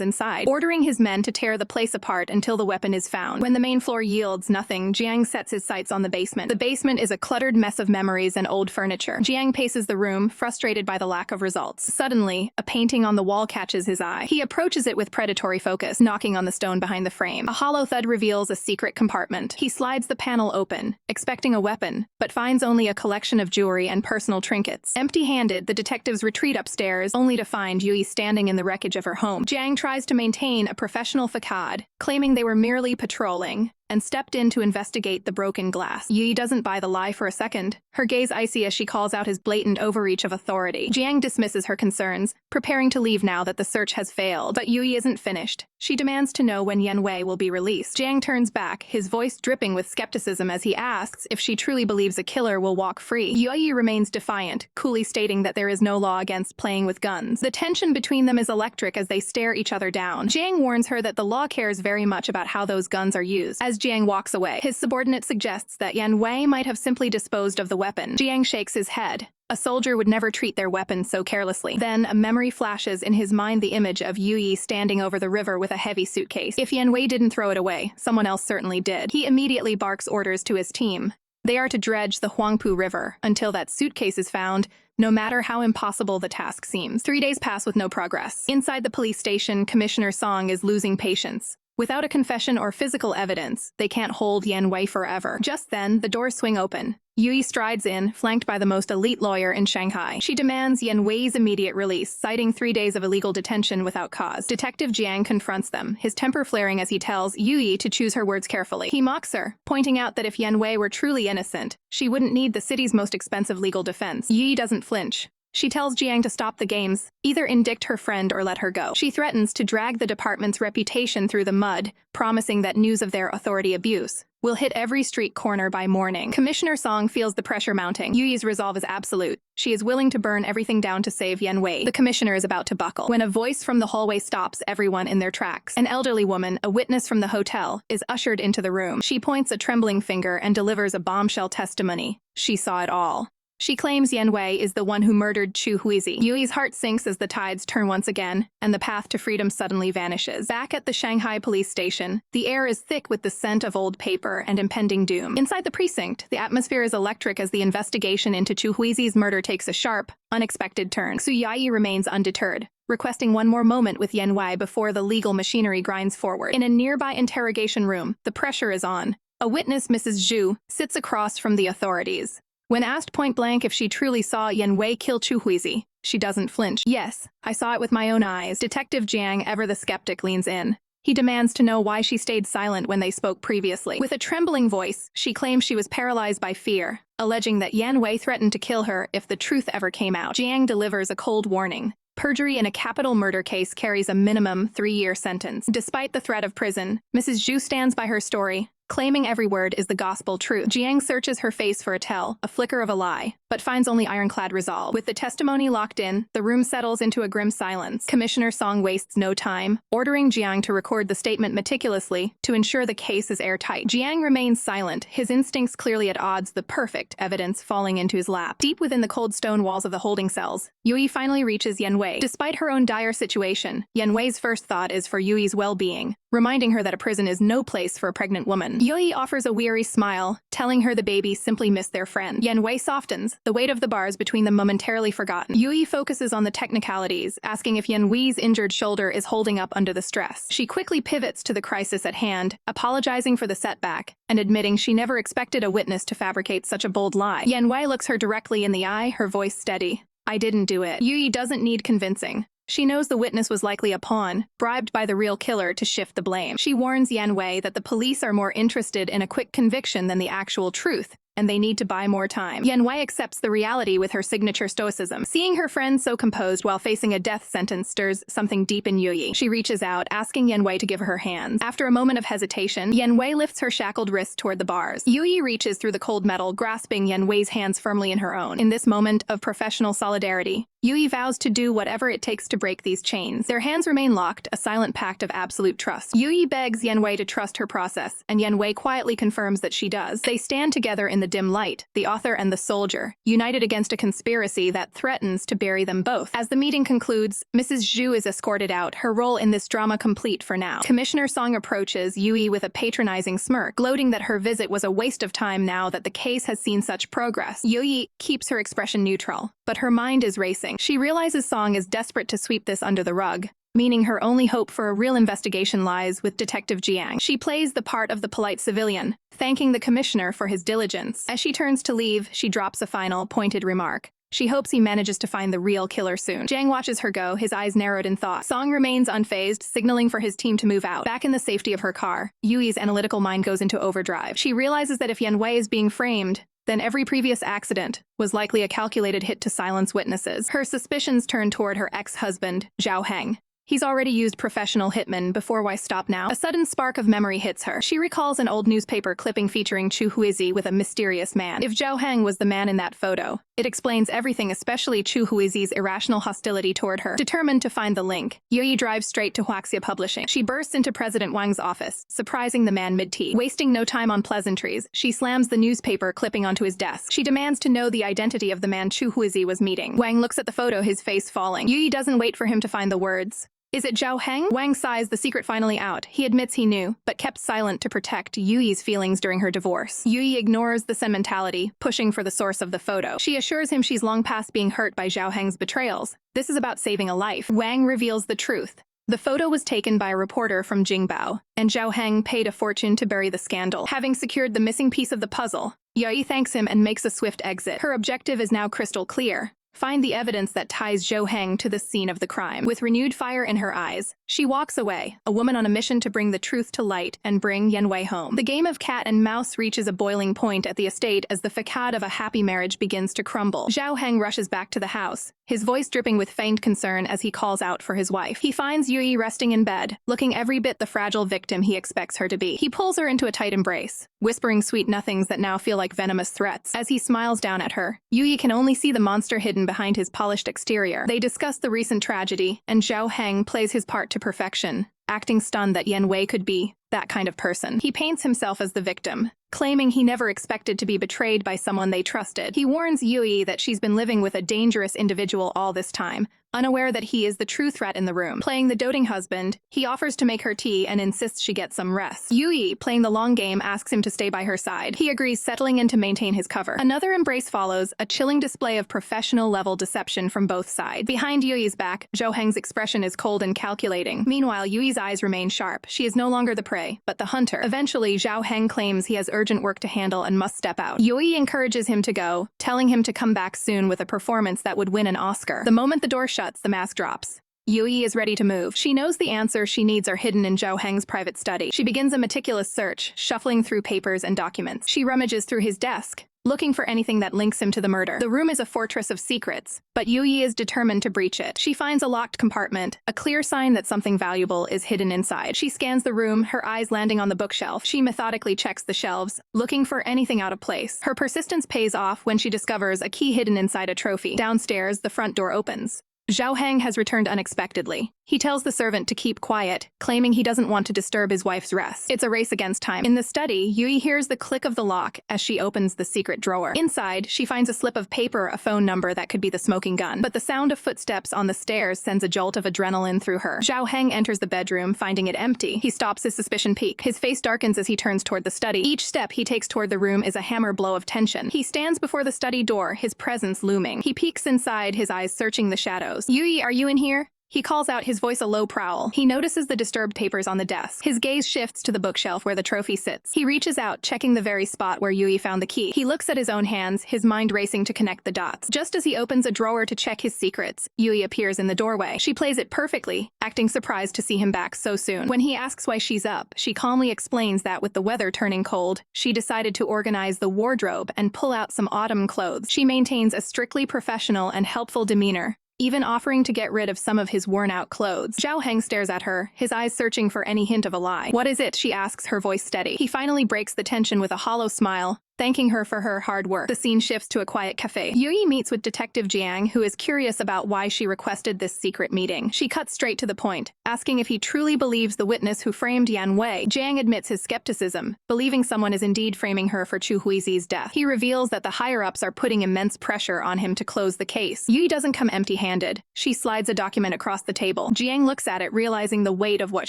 inside, ordering his men to tear the place apart until the weapon is found. When the main floor yields nothing, Jiang sets his sights on the basement. The basement is a cluttered mess of memories and old furniture. Jiang paces the room, frustrated by the lack of results. Suddenly, a painting on the wall catches his eye. He approaches it with predatory focus, knocking on the stone behind the frame. A hollow thud reveals a secret compartment. He slides the panel open, expecting a weapon, but finds only a collection of jewelry and personal trinkets. Empty-handed, the detectives retreat upstairs, only to find Youyi standing in the wreckage of her home. Jiang tries to maintain a professional facade, claiming they were merely patrolling, and stepped in to investigate the broken glass. Youyi doesn't buy the lie for a second, her gaze icy as she calls out his blatant overreach of authority. Jiang dismisses her concerns, preparing to leave now that the search has failed. But Youyi isn't finished. She demands to know when Yan Wei will be released. Jiang turns back, his voice dripping with skepticism as he asks if she truly believes a killer will walk free. Youyi remains defiant, coolly stating that there is no law against playing with guns. The tension between them is electric as they stare each other down. Jiang warns her that the law cares very much about how those guns are used. As Jiang walks away, his subordinate suggests that Yan Wei might have simply disposed of the weapon. Jiang shakes his head. A soldier would never treat their weapons so carelessly. Then a memory flashes in his mind, the image of Youyi standing over the river with a heavy suitcase. If Yan Wei didn't throw it away, someone else certainly did. He immediately barks orders to his team. They are to dredge the Huangpu River until that suitcase is found, no matter how impossible the task seems. 3 days pass with no progress. Inside the police station, Commissioner Song is losing patience. Without a confession or physical evidence, they can't hold Yan Wei forever. Just then, the doors swing open, Yui strides in, flanked by the most elite lawyer in Shanghai. She demands Yan Wei's immediate release, citing 3 days of illegal detention without cause. Detective Jiang confronts them, his temper flaring as he tells Yui to choose her words carefully. He mocks her, pointing out that if Yan Wei were truly innocent, she wouldn't need the city's most expensive legal defense. Yui doesn't flinch. She tells Jiang to stop the games, either indict her friend or let her go. She threatens to drag the department's reputation through the mud, promising that news of their authority abuse will hit every street corner by morning. Commissioner Song feels the pressure mounting. Yui's resolve is absolute. She is willing to burn everything down to save Yan Wei. The commissioner is about to buckle when a voice from the hallway stops everyone in their tracks. An elderly woman, a witness from the hotel, is ushered into the room. She points a trembling finger and delivers a bombshell testimony. She saw it all. She claims Yan Wei is the one who murdered Xu Youyi. Yui's heart sinks as the tides turn once again, and the path to freedom suddenly vanishes. Back at the Shanghai police station, the air is thick with the scent of old paper and impending doom. Inside the precinct, the atmosphere is electric as the investigation into Xu Youyi's murder takes a sharp, unexpected turn. Xu Youyi remains undeterred, requesting one more moment with Yan Wei before the legal machinery grinds forward. In a nearby interrogation room, the pressure is on. A witness, Mrs. Zhu, sits across from the authorities. When asked point-blank if she truly saw Yan Wei kill Xu Youyi, she doesn't flinch. Yes, I saw it with my own eyes. Detective Jiang, ever the skeptic, leans in. He demands to know why she stayed silent when they spoke previously. With a trembling voice, she claims she was paralyzed by fear, alleging that Yan Wei threatened to kill her if the truth ever came out. Jiang delivers a cold warning. Perjury in a capital murder case carries a minimum 3-year sentence. Despite the threat of prison, Mrs. Zhu stands by her story, claiming every word is the gospel truth. Jiang searches her face for a flicker of a lie, but finds only ironclad resolve. With the testimony locked in, the room settles into a grim silence. Commissioner Song wastes no time, ordering Jiang to record the statement meticulously to ensure the case is airtight. Jiang remains silent, his instincts clearly at odds, the perfect evidence falling into his lap. Deep within the cold stone walls of the holding cells, Yui finally reaches Yan Wei. Despite her own dire situation, Yan Wei's first thought is for Yui's well-being, reminding her that a prison is no place for a pregnant woman. Yui offers a weary smile, telling her the baby simply missed their friend. Yan Wei softens, the weight of the bars between them momentarily forgotten. Yui focuses on the technicalities, asking if Yan Wei's injured shoulder is holding up under the stress. She quickly pivots to the crisis at hand, apologizing for the setback, and admitting she never expected a witness to fabricate such a bold lie. Yan Wei looks her directly in the eye, her voice steady. I didn't do it. Yui doesn't need convincing. She knows the witness was likely a pawn, bribed by the real killer to shift the blame. She warns Yan Wei that the police are more interested in a quick conviction than the actual truth, and they need to buy more time. Yan Wei accepts the reality with her signature stoicism. Seeing her friend so composed while facing a death sentence stirs something deep in Yui. She reaches out, asking Yan Wei to give her her hands. After a moment of hesitation, Yan Wei lifts her shackled wrist toward the bars. Yui reaches through the cold metal, grasping Yan Wei's hands firmly in her own. In this moment of professional solidarity, Yui vows to do whatever it takes to break these chains. Their hands remain locked, a silent pact of absolute trust. Yui begs Yan Wei to trust her process, and Yan Wei quietly confirms that she does. They stand together in the dim light, the author and the soldier, united against a conspiracy that threatens to bury them both. As the meeting concludes, Mrs. Zhu is escorted out, her role in this drama complete for now. Commissioner Song approaches Yui with a patronizing smirk, gloating that her visit was a waste of time now that the case has seen such progress. Yui keeps her expression neutral, but her mind is racing. She realizes Song is desperate to sweep this under the rug, meaning her only hope for a real investigation lies with Detective Jiang. She plays the part of the polite civilian, thanking the commissioner for his diligence. As she turns to leave, she drops a final, pointed remark. She hopes he manages to find the real killer soon. Jiang watches her go, his eyes narrowed in thought. Song remains unfazed, signaling for his team to move out. Back in the safety of her car, Yui's analytical mind goes into overdrive. She realizes that if Yan Wei is being framed, then every previous accident was likely a calculated hit to silence witnesses. Her suspicions turn toward her ex-husband, Zhao Heng. He's already used professional hitmen before, why stop now? A sudden spark of memory hits her. She recalls an old newspaper clipping featuring Xu Youyi with a mysterious man. If Zhao Heng was the man in that photo, it explains everything, especially Xu Yuyi's irrational hostility toward her. Determined to find the link, Yui drives straight to Huaxia Publishing. She bursts into President Wang's office, surprising the man mid-tea. Wasting no time on pleasantries, she slams the newspaper clipping onto his desk. She demands to know the identity of the man Xu Youyi was meeting. Wang looks at the photo, his face falling. Yui doesn't wait for him to find the words. Is it Zhao Heng? Wang sighs, the secret finally out. He admits he knew, but kept silent to protect Yui's feelings during her divorce. Yui ignores the sentimentality, pushing for the source of the photo. She assures him she's long past being hurt by Zhao Heng's betrayals. This is about saving a life. Wang reveals the truth. The photo was taken by a reporter from Jingbao, and Zhao Heng paid a fortune to bury the scandal. Having secured the missing piece of the puzzle, Youyi thanks him and makes a swift exit. Her objective is now crystal clear. Find the evidence that ties Zhou Heng to the scene of the crime. With renewed fire in her eyes, she walks away, a woman on a mission to bring the truth to light and bring Yan Wei home. The game of cat and mouse reaches a boiling point at the estate as the facade of a happy marriage begins to crumble. Zhou Heng rushes back to the house, his voice dripping with faint concern as he calls out for his wife. He finds Youyi resting in bed, looking every bit the fragile victim he expects her to be. He pulls her into a tight embrace, whispering sweet nothings that now feel like venomous threats. As he smiles down at her, Youyi can only see the monster hidden behind his polished exterior. They discuss the recent tragedy, and Zhou Heng plays his part to perfection, acting stunned that Yan Wei could be that kind of person. He paints himself as the victim, claiming he never expected to be betrayed by someone they trusted. He warns Youyi that she's been living with a dangerous individual all this time, unaware that he is the true threat in the room. Playing the doting husband, he offers to make her tea and insists she get some rest. Youyi, playing the long game, asks him to stay by her side. He agrees, settling in to maintain his cover. Another embrace follows, a chilling display of professional-level deception from both sides. Behind Yuyi's back, Zhou Heng's expression is cold and calculating. Meanwhile, Yuyi's eyes remain sharp. She is no longer the prey, but the hunter. Eventually, Zhou Heng claims he has urgent work to handle and must step out. Youyi encourages him to go, telling him to come back soon with a performance that would win an Oscar. The moment the door shuts, the mask drops. Youyi is ready to move. She knows the answers she needs are hidden in Zhou Heng's private study. She begins a meticulous search, shuffling through papers and documents. She rummages through his desk, looking for anything that links him to the murder. The room is a fortress of secrets, but Youyi is determined to breach it. She finds a locked compartment, a clear sign that something valuable is hidden inside. She scans the room, her eyes landing on the bookshelf. She methodically checks the shelves, looking for anything out of place. Her persistence pays off when she discovers a key hidden inside a trophy. Downstairs, the front door opens. Zhou Heng has returned unexpectedly. He tells the servant to keep quiet, claiming he doesn't want to disturb his wife's rest. It's a race against time. In the study, Youyi hears the click of the lock as she opens the secret drawer. Inside, she finds a slip of paper, a phone number that could be the smoking gun. But the sound of footsteps on the stairs sends a jolt of adrenaline through her. Zhou Heng enters the bedroom, finding it empty. He stops, his suspicion peak. His face darkens as he turns toward the study. Each step he takes toward the room is a hammer blow of tension. He stands before the study door, his presence looming. He peeks inside, his eyes searching the shadows. Youyi, are you in here? He calls out, his voice a low prowl. He notices the disturbed papers on the desk. His gaze shifts to the bookshelf where the trophy sits. He reaches out, checking the very spot where Youyi found the key. He looks at his own hands, his mind racing to connect the dots. Just as he opens a drawer to check his secrets, Youyi appears in the doorway. She plays it perfectly, acting surprised to see him back so soon. When he asks why she's up, she calmly explains that with the weather turning cold, she decided to organize the wardrobe and pull out some autumn clothes. She maintains a strictly professional and helpful demeanor, even offering to get rid of some of his worn-out clothes. Zhou Heng stares at her, his eyes searching for any hint of a lie. What is it? She asks, her voice steady. He finally breaks the tension with a hollow smile, thanking her for her hard work. The scene shifts to a quiet cafe. Youyi meets with Detective Jiang, who is curious about why she requested this secret meeting. She cuts straight to the point, asking if he truly believes the witness who framed Yan Wei. Jiang admits his skepticism, believing someone is indeed framing her for Xu Youyi's death. He reveals that the higher-ups are putting immense pressure on him to close the case. Youyi doesn't come empty-handed. She slides a document across the table. Jiang looks at it, realizing the weight of what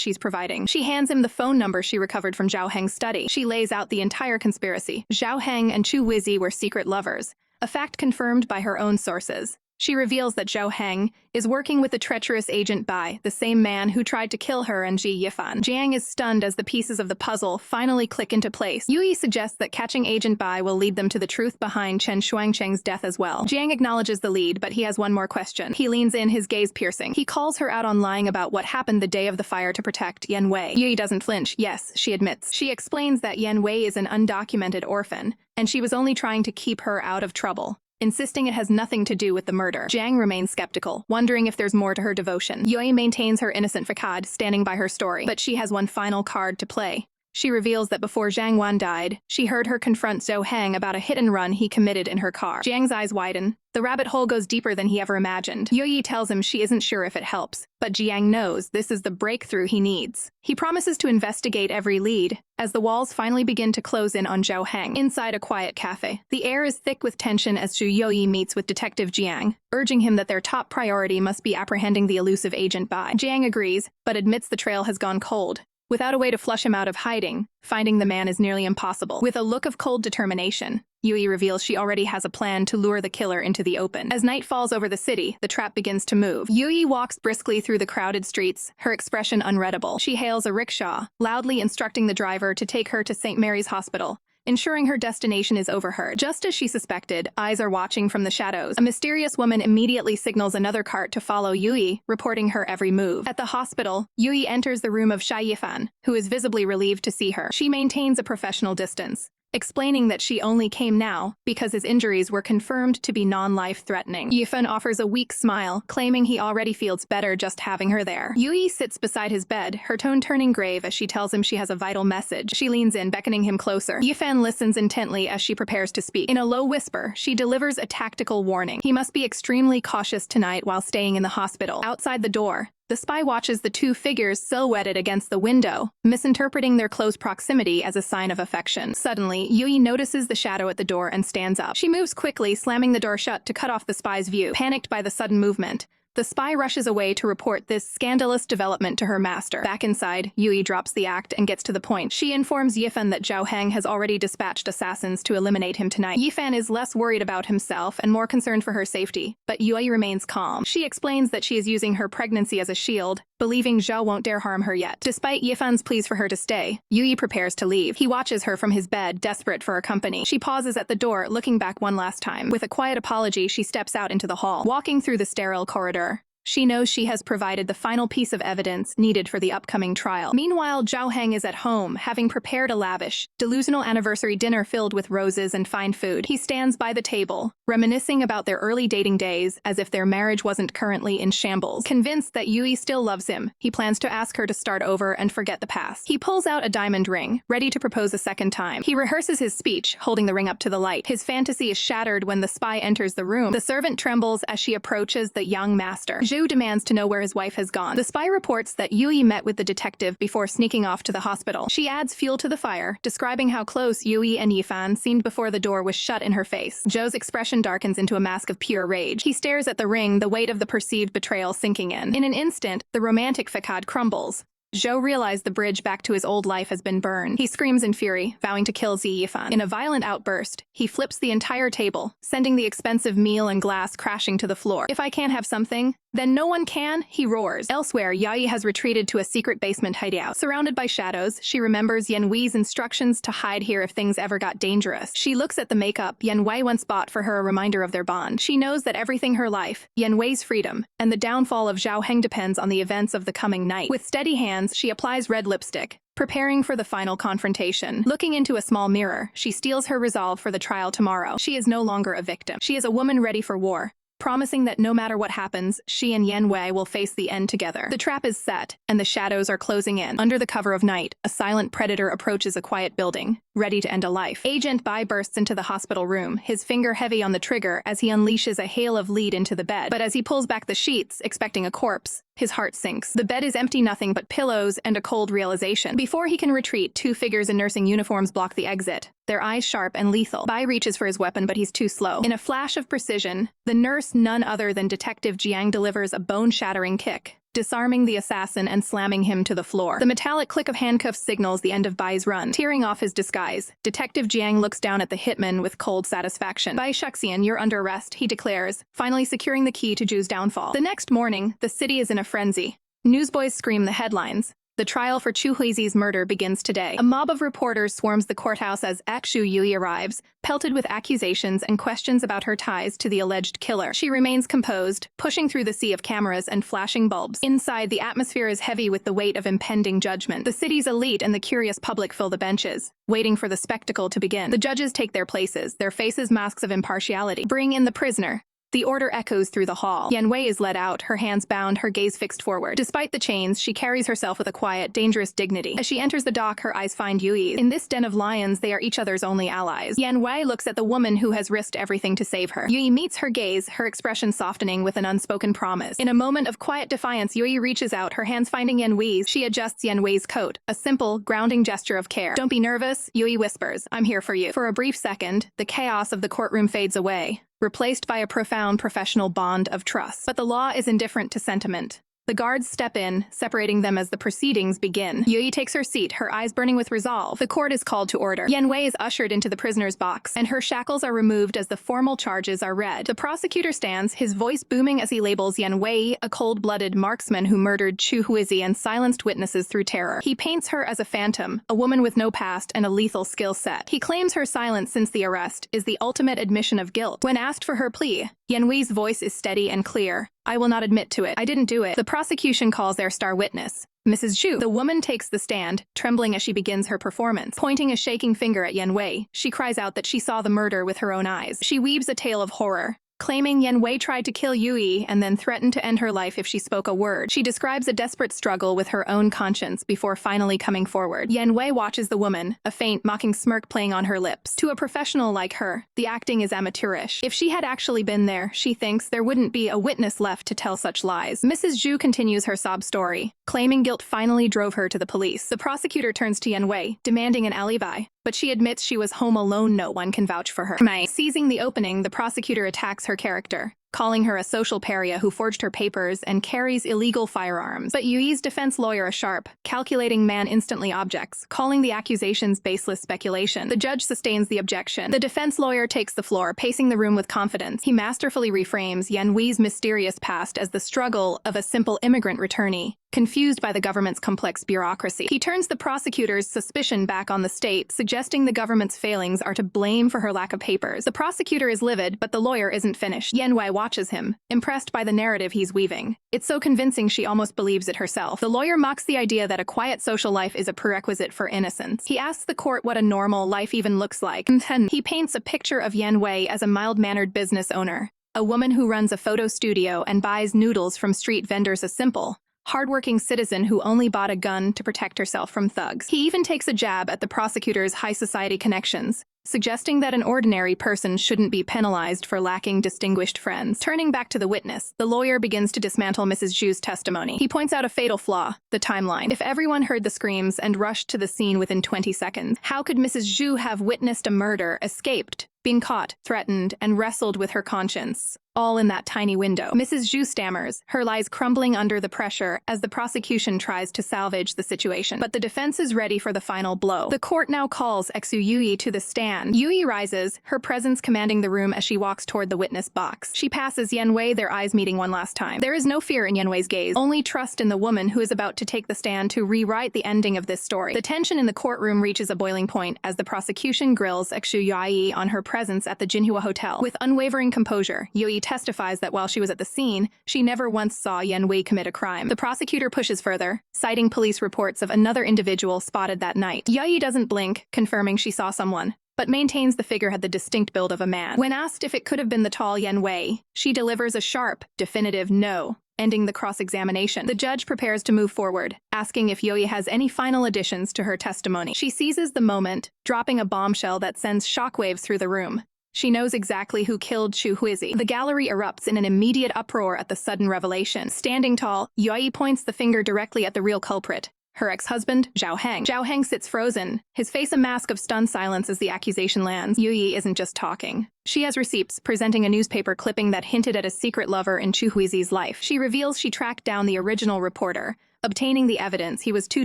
she's providing. She hands him the phone number she recovered from Zhou Heng's study. She lays out the entire conspiracy. Zhou Heng and Xu Youyi were secret lovers, a fact confirmed by her own sources. She reveals that Zhou Heng is working with the treacherous Agent Bai, the same man who tried to kill her and Ji Yifan. Jiang is stunned as the pieces of the puzzle finally click into place. Youyi suggests that catching Agent Bai will lead them to the truth behind Chen Shuangcheng's death as well. Jiang acknowledges the lead, but he has one more question. He leans in, his gaze piercing. He calls her out on lying about what happened the day of the fire to protect Yan Wei. Youyi doesn't flinch. Yes, she admits. She explains that Yan Wei is an undocumented orphan, and she was only trying to keep her out of trouble, insisting it has nothing to do with the murder. Jiang remains skeptical, wondering if there's more to her devotion. Youyi maintains her innocent facade, standing by her story, but she has one final card to play. She reveals that before Zhang Wan died, she heard her confront Zhou Heng about a hit-and-run he committed in her car. Jiang's eyes widen. The rabbit hole goes deeper than he ever imagined. Youyi tells him she isn't sure if it helps, but Jiang knows this is the breakthrough he needs. He promises to investigate every lead, as the walls finally begin to close in on Zhou Heng. Inside a quiet cafe, the air is thick with tension as Xu Youyi meets with Detective Jiang, urging him that their top priority must be apprehending the elusive Agent Bai. Jiang agrees, but admits the trail has gone cold. Without a way to flush him out of hiding, finding the man is nearly impossible. With a look of cold determination, Youyi reveals she already has a plan to lure the killer into the open. As night falls over the city, the trap begins to move. Youyi walks briskly through the crowded streets, her expression unreadable. She hails a rickshaw, loudly instructing the driver to take her to St. Mary's Hospital, ensuring her destination is overheard. Just as she suspected, eyes are watching from the shadows. A mysterious woman immediately signals another cart to follow Youyi, reporting her every move. At the hospital, Youyi enters the room of Yifan, who is visibly relieved to see her. She maintains a professional distance, explaining that she only came now because his injuries were confirmed to be non-life-threatening. Yifan offers a weak smile, claiming he already feels better just having her there. Youyi sits beside his bed, her tone turning grave as she tells him she has a vital message. She leans in, beckoning him closer. Yifan listens intently as she prepares to speak. In a low whisper, she delivers a tactical warning. He must be extremely cautious tonight while staying in the hospital. Outside the door, the spy watches the two figures silhouetted against the window, misinterpreting their close proximity as a sign of affection. Suddenly, Youyi notices the shadow at the door and stands up. She moves quickly, slamming the door shut to cut off the spy's view. Panicked by the sudden movement, the spy rushes away to report this scandalous development to her master. Back inside, Youyi drops the act and gets to the point. She informs Yifan that Zhao Heng has already dispatched assassins to eliminate him tonight. Yifan is less worried about himself and more concerned for her safety, but Youyi remains calm. She explains that she is using her pregnancy as a shield, believing Zhao won't dare harm her yet. Despite Yifan's pleas for her to stay, Youyi prepares to leave. He watches her from his bed, desperate for her company. She pauses at the door, looking back one last time. With a quiet apology, she steps out into the hall. Walking through the sterile corridor, she knows she has provided the final piece of evidence needed for the upcoming trial. Meanwhile, Zhao Heng is at home, having prepared a lavish, delusional anniversary dinner filled with roses and fine food. He stands by the table, reminiscing about their early dating days as if their marriage wasn't currently in shambles. Convinced that Youyi still loves him, he plans to ask her to start over and forget the past. He pulls out a diamond ring, ready to propose a second time. He rehearses his speech, holding the ring up to the light. His fantasy is shattered when the spy enters the room. The servant trembles as she approaches the young master. Zhu demands to know where his wife has gone. The spy reports that Youyi met with the detective before sneaking off to the hospital. She adds fuel to the fire, describing how close Youyi and Yifan seemed before the door was shut in her face. Zhou's expression darkens into a mask of pure rage. He stares at the ring, the weight of the perceived betrayal sinking in. In an instant, the romantic facade crumbles. Zhou realized the bridge back to his old life has been burned. He screams in fury, vowing to kill Yifan. In a violent outburst, he flips the entire table, sending the expensive meal and glass crashing to the floor. If I can't have something, then no one can, he roars. Elsewhere, Youyi has retreated to a secret basement hideout. Surrounded by shadows, she remembers Yan Wei's instructions to hide here if things ever got dangerous. She looks at the makeup Yan Wei once bought for her, a reminder of their bond. She knows that everything her life, Yan Wei's freedom, and the downfall of Zhao Heng depends on the events of the coming night. With steady hands, she applies red lipstick, preparing for the final confrontation. Looking into a small mirror, she steels her resolve for the trial tomorrow. She is no longer a victim. She is a woman ready for war, promising that no matter what happens, she and Yan Wei will face the end together. The trap is set, and the shadows are closing in. Under the cover of night, a silent predator approaches a quiet building, ready to end a life. Agent Bai bursts into the hospital room, his finger heavy on the trigger as he unleashes a hail of lead into the bed. But as he pulls back the sheets, expecting a corpse, his heart sinks. The bed is empty, nothing but pillows and a cold realization. Before he can retreat, two figures in nursing uniforms block the exit, their eyes sharp and lethal. Bai reaches for his weapon, but he's too slow. In a flash of precision, the nurse, none other than Detective Jiang, delivers a bone-shattering kick, disarming the assassin and slamming him to the floor. The metallic click of handcuffs signals the end of Bai's run. Tearing off his disguise, Detective Jiang looks down at the hitman with cold satisfaction. Bai Shuxian, you're under arrest, he declares, finally securing the key to Zhu's downfall. The next morning, the city is in a frenzy. Newsboys scream the headlines. The trial for Xu Youyi's murder begins today. A mob of reporters swarms the courthouse as Xu Youyi arrives, pelted with accusations and questions about her ties to the alleged killer. She remains composed, pushing through the sea of cameras and flashing bulbs. Inside, the atmosphere is heavy with the weight of impending judgment. The city's elite and the curious public fill the benches, waiting for the spectacle to begin. The judges take their places, their faces masks of impartiality. Bring in the prisoner. The order echoes through the hall. Yan Wei is led out, her hands bound, her gaze fixed forward. Despite the chains, she carries herself with a quiet, dangerous dignity. As she enters the dock, her eyes find Youyi. In this den of lions, they are each other's only allies. Yan Wei looks at the woman who has risked everything to save her. Youyi meets her gaze, her expression softening with an unspoken promise. In a moment of quiet defiance, Youyi reaches out, her hands finding Yan Wei's. She adjusts Yan Wei's coat, a simple, grounding gesture of care. Don't be nervous, Youyi whispers. I'm here for you. For a brief second, the chaos of the courtroom fades away, replaced by a profound professional bond of trust. But the law is indifferent to sentiment. The guards step in, separating them as the proceedings begin. Youyi takes her seat, her eyes burning with resolve. The court is called to order. Yan Wei is ushered into the prisoner's box, and her shackles are removed as the formal charges are read. The prosecutor stands, his voice booming as he labels Yan Wei a cold-blooded marksman who murdered Xu Youyi and silenced witnesses through terror. He paints her as a phantom, a woman with no past and a lethal skill set. He claims her silence since the arrest is the ultimate admission of guilt. When asked for her plea, Yan Wei's voice is steady and clear. "I will not admit to it. I didn't do it." The prosecution calls their star witness, Mrs. Xu. The woman takes the stand, trembling as she begins her performance. Pointing a shaking finger at Yan Wei, she cries out that she saw the murder with her own eyes. She weaves a tale of horror, claiming Yan Wei tried to kill Youyi and then threatened to end her life if she spoke a word. She describes a desperate struggle with her own conscience before finally coming forward. Yan Wei watches the woman, a faint, mocking smirk playing on her lips. To a professional like her, the acting is amateurish. If she had actually been there, she thinks there wouldn't be a witness left to tell such lies. Mrs. Xu continues her sob story, claiming guilt finally drove her to the police. The prosecutor turns to Yan Wei, demanding an alibi, but she admits she was home alone. No one can vouch for her. Seizing the opening, the prosecutor attacks her character, calling her a social pariah who forged her papers and carries illegal firearms. But Yuyi's defense lawyer, a sharp, calculating man, instantly objects, calling the accusations baseless speculation. The judge sustains the objection. The defense lawyer takes the floor, pacing the room with confidence. He masterfully reframes Yan Wei's mysterious past as the struggle of a simple immigrant returnee, confused by the government's complex bureaucracy. He turns the prosecutor's suspicion back on the state, suggesting the government's failings are to blame for her lack of papers. The prosecutor is livid, but the lawyer isn't finished. Yan Wei watches him, impressed by the narrative he's weaving. It's so convincing she almost believes it herself. The lawyer mocks the idea that a quiet social life is a prerequisite for innocence. He asks the court what a normal life even looks like. He paints a picture of Yan Wei as a mild-mannered business owner, a woman who runs a photo studio and buys noodles from street vendors, a simple, hardworking citizen who only bought a gun to protect herself from thugs. He even takes a jab at the prosecutor's high society connections, suggesting that an ordinary person shouldn't be penalized for lacking distinguished friends. Turning back to the witness, the lawyer begins to dismantle Mrs. Zhu's testimony. He points out a fatal flaw: the timeline. If everyone heard the screams and rushed to the scene within 20 seconds, how could Mrs. Zhu have witnessed a murder, escaped, been caught, threatened, and wrestled with her conscience, all in that tiny window? Mrs. Zhu stammers, her lies crumbling under the pressure as the prosecution tries to salvage the situation. But the defense is ready for the final blow. The court now calls Xu Youyi to the stand. Youyi rises, her presence commanding the room as she walks toward the witness box. She passes Yan Wei, their eyes meeting one last time. There is no fear in Yan Wei's gaze, only trust in the woman who is about to take the stand to rewrite the ending of this story. The tension in the courtroom reaches a boiling point as the prosecution grills Xu Youyi on her presence at the Jinhua Hotel. With unwavering composure, Youyi testifies that while she was at the scene, she never once saw Yan Wei commit a crime. The prosecutor pushes further, citing police reports of another individual spotted that night. Youyi doesn't blink, confirming she saw someone, but maintains the figure had the distinct build of a man. When asked if it could have been the tall Yan Wei, she delivers a sharp, definitive no, ending the cross-examination. The judge prepares to move forward, asking if Youyi has any final additions to her testimony. She seizes the moment, dropping a bombshell that sends shockwaves through the room. She knows exactly who killed Xu Youyi. The gallery erupts in an immediate uproar at the sudden revelation. Standing tall, Youyi points the finger directly at the real culprit, her ex-husband, Zhao Heng. Zhao Heng sits frozen, his face a mask of stunned silence as the accusation lands. Youyi isn't just talking. She has receipts, presenting a newspaper clipping that hinted at a secret lover in Xu Youyi's life. She reveals she tracked down the original reporter, obtaining the evidence he was too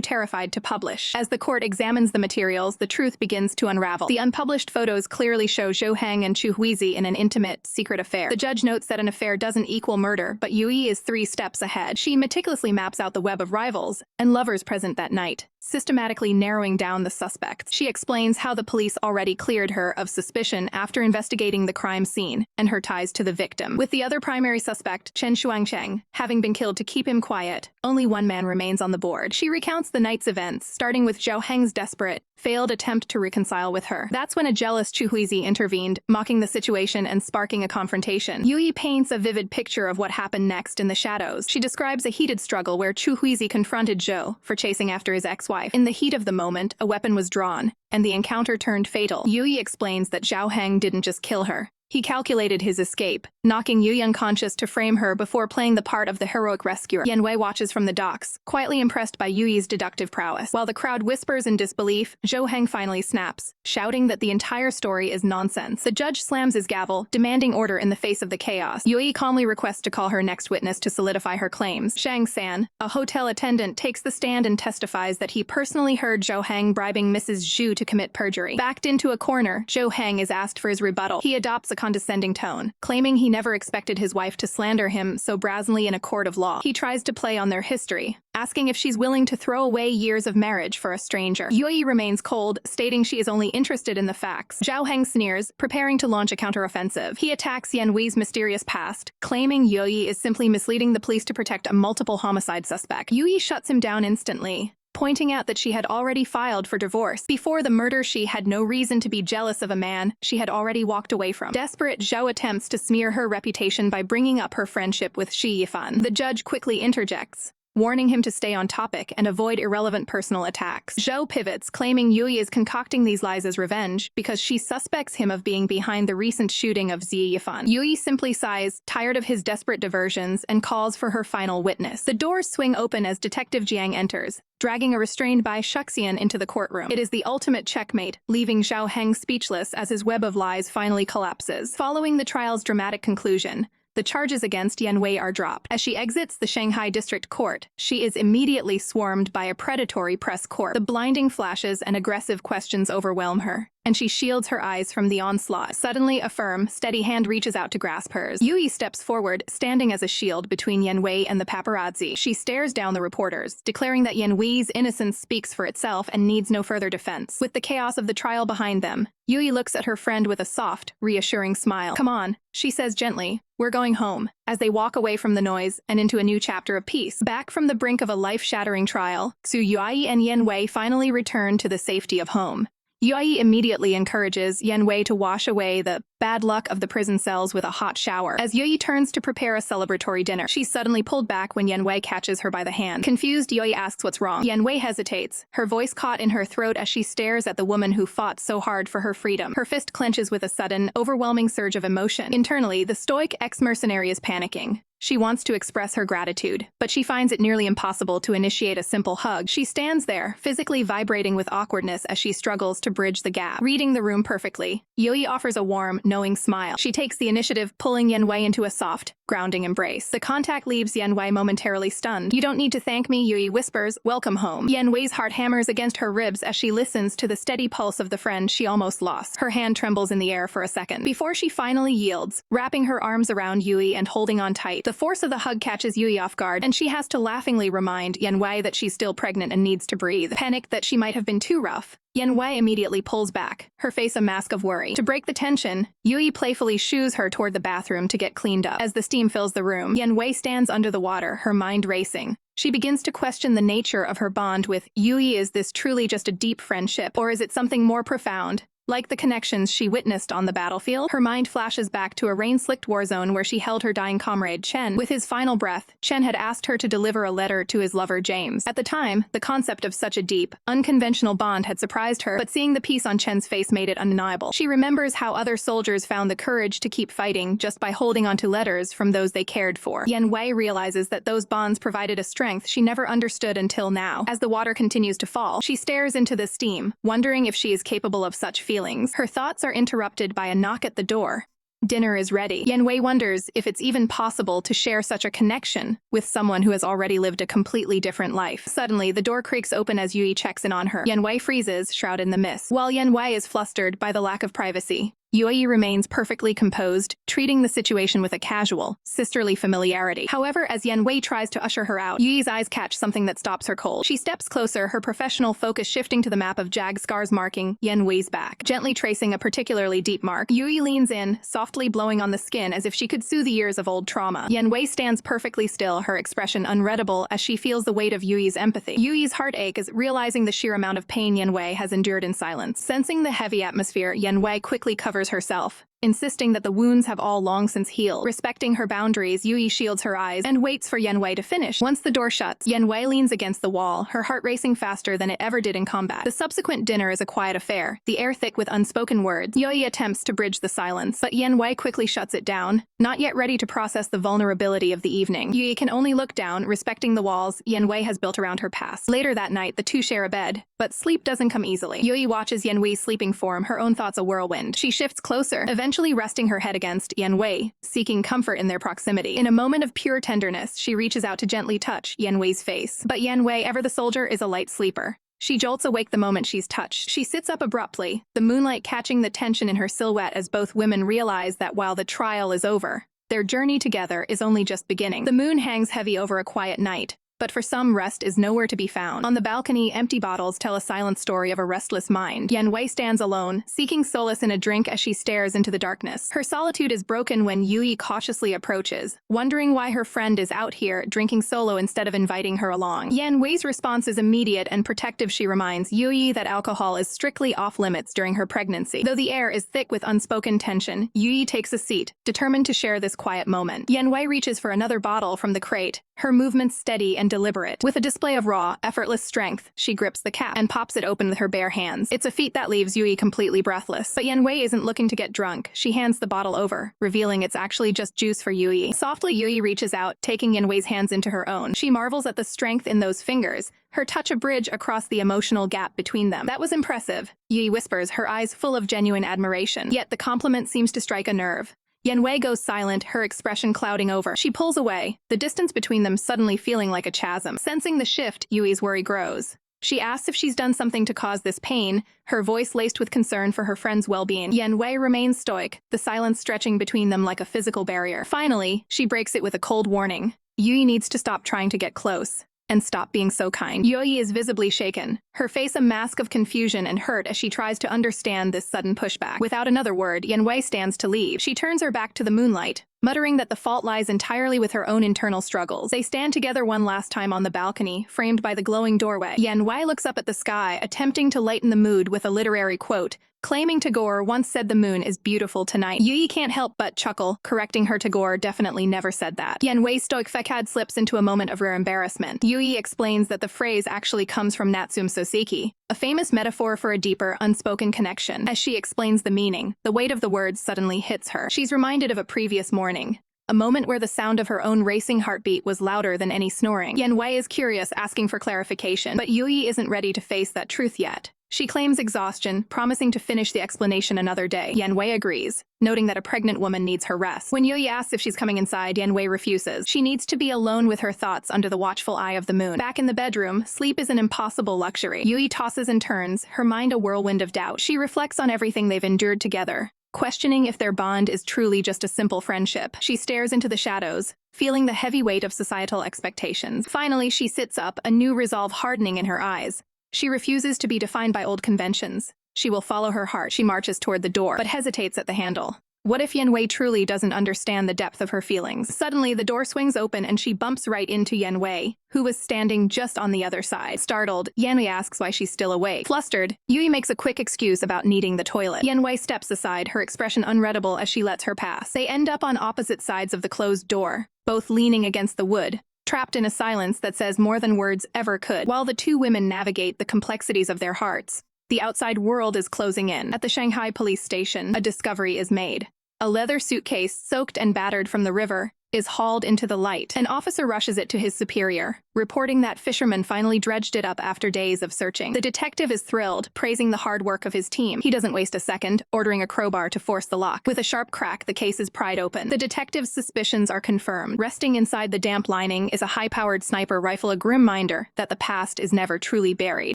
terrified to publish. As the court examines the materials, the truth begins to unravel. The unpublished photos clearly show Zhou Heng and Xu Youyi in an intimate, secret affair. The judge notes that an affair doesn't equal murder, but Youyi is 3 steps ahead. She meticulously maps out the web of rivals and lovers present that night, systematically narrowing down the suspects. She explains how the police already cleared her of suspicion after investigating the crime scene and her ties to the victim. With the other primary suspect, Chen Shuangsheng, having been killed to keep him quiet, only one man remains on the board. She recounts the night's events, starting with Zhao Heng's desperate, failed attempt to reconcile with her. That's when a jealous Xu Youyi intervened, mocking the situation and sparking a confrontation. Youyi paints a vivid picture of what happened next in the shadows. She describes a heated struggle where Xu Youyi confronted Zhou for chasing after his ex-wife. In the heat of the moment, a weapon was drawn, and the encounter turned fatal. Youyi explains that Zhao Heng didn't just kill her. He calculated his escape, knocking Yuyi unconscious to frame her before playing the part of the heroic rescuer. Yan Wei watches from the docks, quietly impressed by Yuyi's deductive prowess. While the crowd whispers in disbelief, Zhou Heng finally snaps, shouting that the entire story is nonsense. The judge slams his gavel, demanding order in the face of the chaos. Yuyi calmly requests to call her next witness to solidify her claims. Shang-san, a hotel attendant, takes the stand and testifies that he personally heard Zhou Heng bribing Mrs. Zhu to commit perjury. Backed into a corner, Zhou Heng is asked for his rebuttal. He adopts a condescending tone, claiming he never expected his wife to slander him so brazenly in a court of law. He tries to play on their history, asking if she's willing to throw away years of marriage for a stranger. Yuyi remains cold, stating she is only interested in the facts. Zhou Heng sneers, preparing to launch a counteroffensive. He attacks Yan Wei's mysterious past, claiming Yuyi is simply misleading the police to protect a multiple homicide suspect. Yuyi shuts him down instantly, pointing out that she had already filed for divorce. Before the murder, she had no reason to be jealous of a man she had already walked away from. Desperate, Zhou attempts to smear her reputation by bringing up her friendship with Shi Yifan. The judge quickly interjects, warning him to stay on topic and avoid irrelevant personal attacks. Zhou pivots, claiming Yuyi is concocting these lies as revenge because she suspects him of being behind the recent shooting of Xi Yifan. Yuyi simply sighs, tired of his desperate diversions, and calls for her final witness. The doors swing open as Detective Jiang enters, dragging a restrained by Shuxian into the courtroom. It is the ultimate checkmate, leaving Zhou Heng speechless as his web of lies finally collapses. Following the trial's dramatic conclusion, the charges against Yan Wei are dropped. As she exits the Shanghai District Court, she is immediately swarmed by a predatory press corps. The blinding flashes and aggressive questions overwhelm her, and she shields her eyes from the onslaught. Suddenly, a firm, steady hand reaches out to grasp hers. Yuyi steps forward, standing as a shield between Yan Wei and the paparazzi. She stares down the reporters, declaring that Yan Wei's innocence speaks for itself and needs no further defense. With the chaos of the trial behind them, Yuyi looks at her friend with a soft, reassuring smile. "Come on," she says gently. "We're going home." As they walk away from the noise and into a new chapter of peace. Back from the brink of a life-shattering trial, Xu Youyi and Yan Wei finally return to the safety of home. Youyi immediately encourages Yan Wei to wash away the bad luck of the prison cells with a hot shower. As Youyi turns to prepare a celebratory dinner, she's suddenly pulled back when Yan Wei catches her by the hand. Confused, Youyi asks what's wrong. Yan Wei hesitates, her voice caught in her throat as she stares at the woman who fought so hard for her freedom. Her fist clenches with a sudden, overwhelming surge of emotion. Internally, the stoic ex-mercenary is panicking. She wants to express her gratitude, but she finds it nearly impossible to initiate a simple hug. She stands there, physically vibrating with awkwardness as she struggles to bridge the gap. Reading the room perfectly, Youyi offers a warm, knowing smile. She takes the initiative, pulling Yan Wei into a soft, grounding embrace. The contact leaves Yan Wei momentarily stunned. "You don't need to thank me," Youyi whispers, "welcome home." Yan Wei's heart hammers against her ribs as she listens to the steady pulse of the friend she almost lost. Her hand trembles in the air for a second, before she finally yields, wrapping her arms around Youyi and holding on tight. The force of the hug catches Youyi off guard, and she has to laughingly remind Yan Wei that she's still pregnant and needs to breathe. Panicked that she might have been too rough, Yan Wei immediately pulls back, her face a mask of worry. To break the tension, Youyi playfully shoos her toward the bathroom to get cleaned up. As the steam fills the room, Yan Wei stands under the water, her mind racing. She begins to question the nature of her bond with Youyi. Is this truly just a deep friendship, or is it something more profound? Like the connections she witnessed on the battlefield, her mind flashes back to a rain-slicked war zone where she held her dying comrade Chen. With his final breath, Chen had asked her to deliver a letter to his lover James. At the time, the concept of such a deep, unconventional bond had surprised her, but seeing the peace on Chen's face made it undeniable. She remembers how other soldiers found the courage to keep fighting just by holding onto letters from those they cared for. Yan Wei realizes that those bonds provided a strength she never understood until now. As the water continues to fall, she stares into the steam, wondering if she is capable of such feelings. Her thoughts are interrupted by a knock at the door. Dinner is ready. Yan Wei wonders if it's even possible to share such a connection with someone who has already lived a completely different life. Suddenly, the door creaks open as Youyi checks in on her. Yan Wei freezes, shrouded in the mist. While Yan Wei is flustered by the lack of privacy, Youyi remains perfectly composed, treating the situation with a casual, sisterly familiarity. However, as Yan Wei tries to usher her out, Yuyi's eyes catch something that stops her cold. She steps closer, her professional focus shifting to the map of jag scars marking Yan Wei's back. Gently tracing a particularly deep mark, Youyi leans in, softly blowing on the skin as if she could soothe the years of old trauma. Yan Wei stands perfectly still, her expression unreadable as she feels the weight of Yuyi's empathy. Yuyi's heart aches, realizing the sheer amount of pain Yan Wei has endured in silence. Sensing the heavy atmosphere, Yan Wei quickly covers herself, insisting that the wounds have all long since healed. Respecting her boundaries, Youyi shields her eyes and waits for Yan Wei to finish. Once the door shuts, Yan Wei leans against the wall, her heart racing faster than it ever did in combat. The subsequent dinner is a quiet affair, the air thick with unspoken words. Youyi attempts to bridge the silence, but Yan Wei quickly shuts it down, not yet ready to process the vulnerability of the evening. Youyi can only look down, respecting the walls Yan Wei has built around her past. Later that night, the two share a bed, but sleep doesn't come easily. Youyi watches Yan Wei's sleeping form, her own thoughts a whirlwind. She shifts closer, eventually resting her head against Yan Wei, seeking comfort in their proximity. In a moment of pure tenderness, she reaches out to gently touch Yan Wei's face. But Yan Wei, ever the soldier, is a light sleeper. She jolts awake the moment she's touched. She sits up abruptly, the moonlight catching the tension in her silhouette as both women realize that while the trial is over, their journey together is only just beginning. The moon hangs heavy over a quiet night, but for some, rest is nowhere to be found. On the balcony, empty bottles tell a silent story of a restless mind. Yan Wei stands alone, seeking solace in a drink as she stares into the darkness. Her solitude is broken when Youyi cautiously approaches, wondering why her friend is out here drinking solo instead of inviting her along. Yan Wei's response is immediate and protective. She reminds Youyi that alcohol is strictly off-limits during her pregnancy. Though the air is thick with unspoken tension, Youyi takes a seat, determined to share this quiet moment. Yan Wei reaches for another bottle from the crate, her movements steady and deliberate. With a display of raw, effortless strength, she grips the cap and pops it open with her bare hands. It's a feat that leaves Youyi completely breathless. But Yan Wei isn't looking to get drunk. She hands the bottle over, revealing it's actually just juice for Youyi. Softly, Youyi reaches out, taking Yan Wei's hands into her own. She marvels at the strength in those fingers, her touch a bridge across the emotional gap between them. That was impressive, Youyi whispers, her eyes full of genuine admiration. Yet the compliment seems to strike a nerve. Yan Wei goes silent, her expression clouding over. She pulls away, the distance between them suddenly feeling like a chasm. Sensing the shift, Yui's worry grows. She asks if she's done something to cause this pain, her voice laced with concern for her friend's well-being. Yan Wei remains stoic, the silence stretching between them like a physical barrier. Finally, she breaks it with a cold warning. Youyi needs to stop trying to get close and stop being so kind. Youyi is visibly shaken, her face a mask of confusion and hurt as she tries to understand this sudden pushback. Without another word, Yan Wei stands to leave. She turns her back to the moonlight, muttering that the fault lies entirely with her own internal struggles. They stand together one last time on the balcony, framed by the glowing doorway. Yan Wei looks up at the sky, attempting to lighten the mood with a literary quote, claiming Tagore once said the moon is beautiful tonight. Youyi can't help but chuckle, correcting her. Tagore definitely never said that. Yan Wei's stoic facade slips into a moment of rare embarrassment. Youyi explains that the phrase actually comes from Natsume Soseki, a famous metaphor for a deeper, unspoken connection. As she explains the meaning, the weight of the words suddenly hits her. She's reminded of a previous morning, a moment where the sound of her own racing heartbeat was louder than any snoring. Yan Wei is curious, asking for clarification, but Youyi isn't ready to face that truth yet. She claims exhaustion, promising to finish the explanation another day. Yan Wei agrees, noting that a pregnant woman needs her rest. When Youyi asks if she's coming inside, Yan Wei refuses. She needs to be alone with her thoughts under the watchful eye of the moon. Back in the bedroom, sleep is an impossible luxury. Youyi tosses and turns, her mind a whirlwind of doubt. She reflects on everything they've endured together, questioning if their bond is truly just a simple friendship. She stares into the shadows, feeling the heavy weight of societal expectations. Finally, she sits up, a new resolve hardening in her eyes. She refuses to be defined by old conventions. She will follow her heart. She marches toward the door, but hesitates at the handle. What if Yan Wei truly doesn't understand the depth of her feelings? Suddenly, the door swings open and she bumps right into Yan Wei, who was standing just on the other side. Startled, Yan Wei asks why she's still awake. Flustered, Youyi makes a quick excuse about needing the toilet. Yan Wei steps aside, her expression unreadable as she lets her pass. They end up on opposite sides of the closed door, both leaning against the wood, trapped in a silence that says more than words ever could. While the two women navigate the complexities of their hearts, the outside world is closing in. At the Shanghai police station, a discovery is made. A leather suitcase, soaked and battered from the river, is hauled into the light. An officer rushes it to his superior, reporting that fishermen finally dredged it up after days of searching. The detective is thrilled, praising the hard work of his team. He doesn't waste a second, ordering a crowbar to force the lock. With a sharp crack, the case is pried open. The detective's suspicions are confirmed. Resting inside the damp lining is a high-powered sniper rifle, a grim reminder that the past is never truly buried.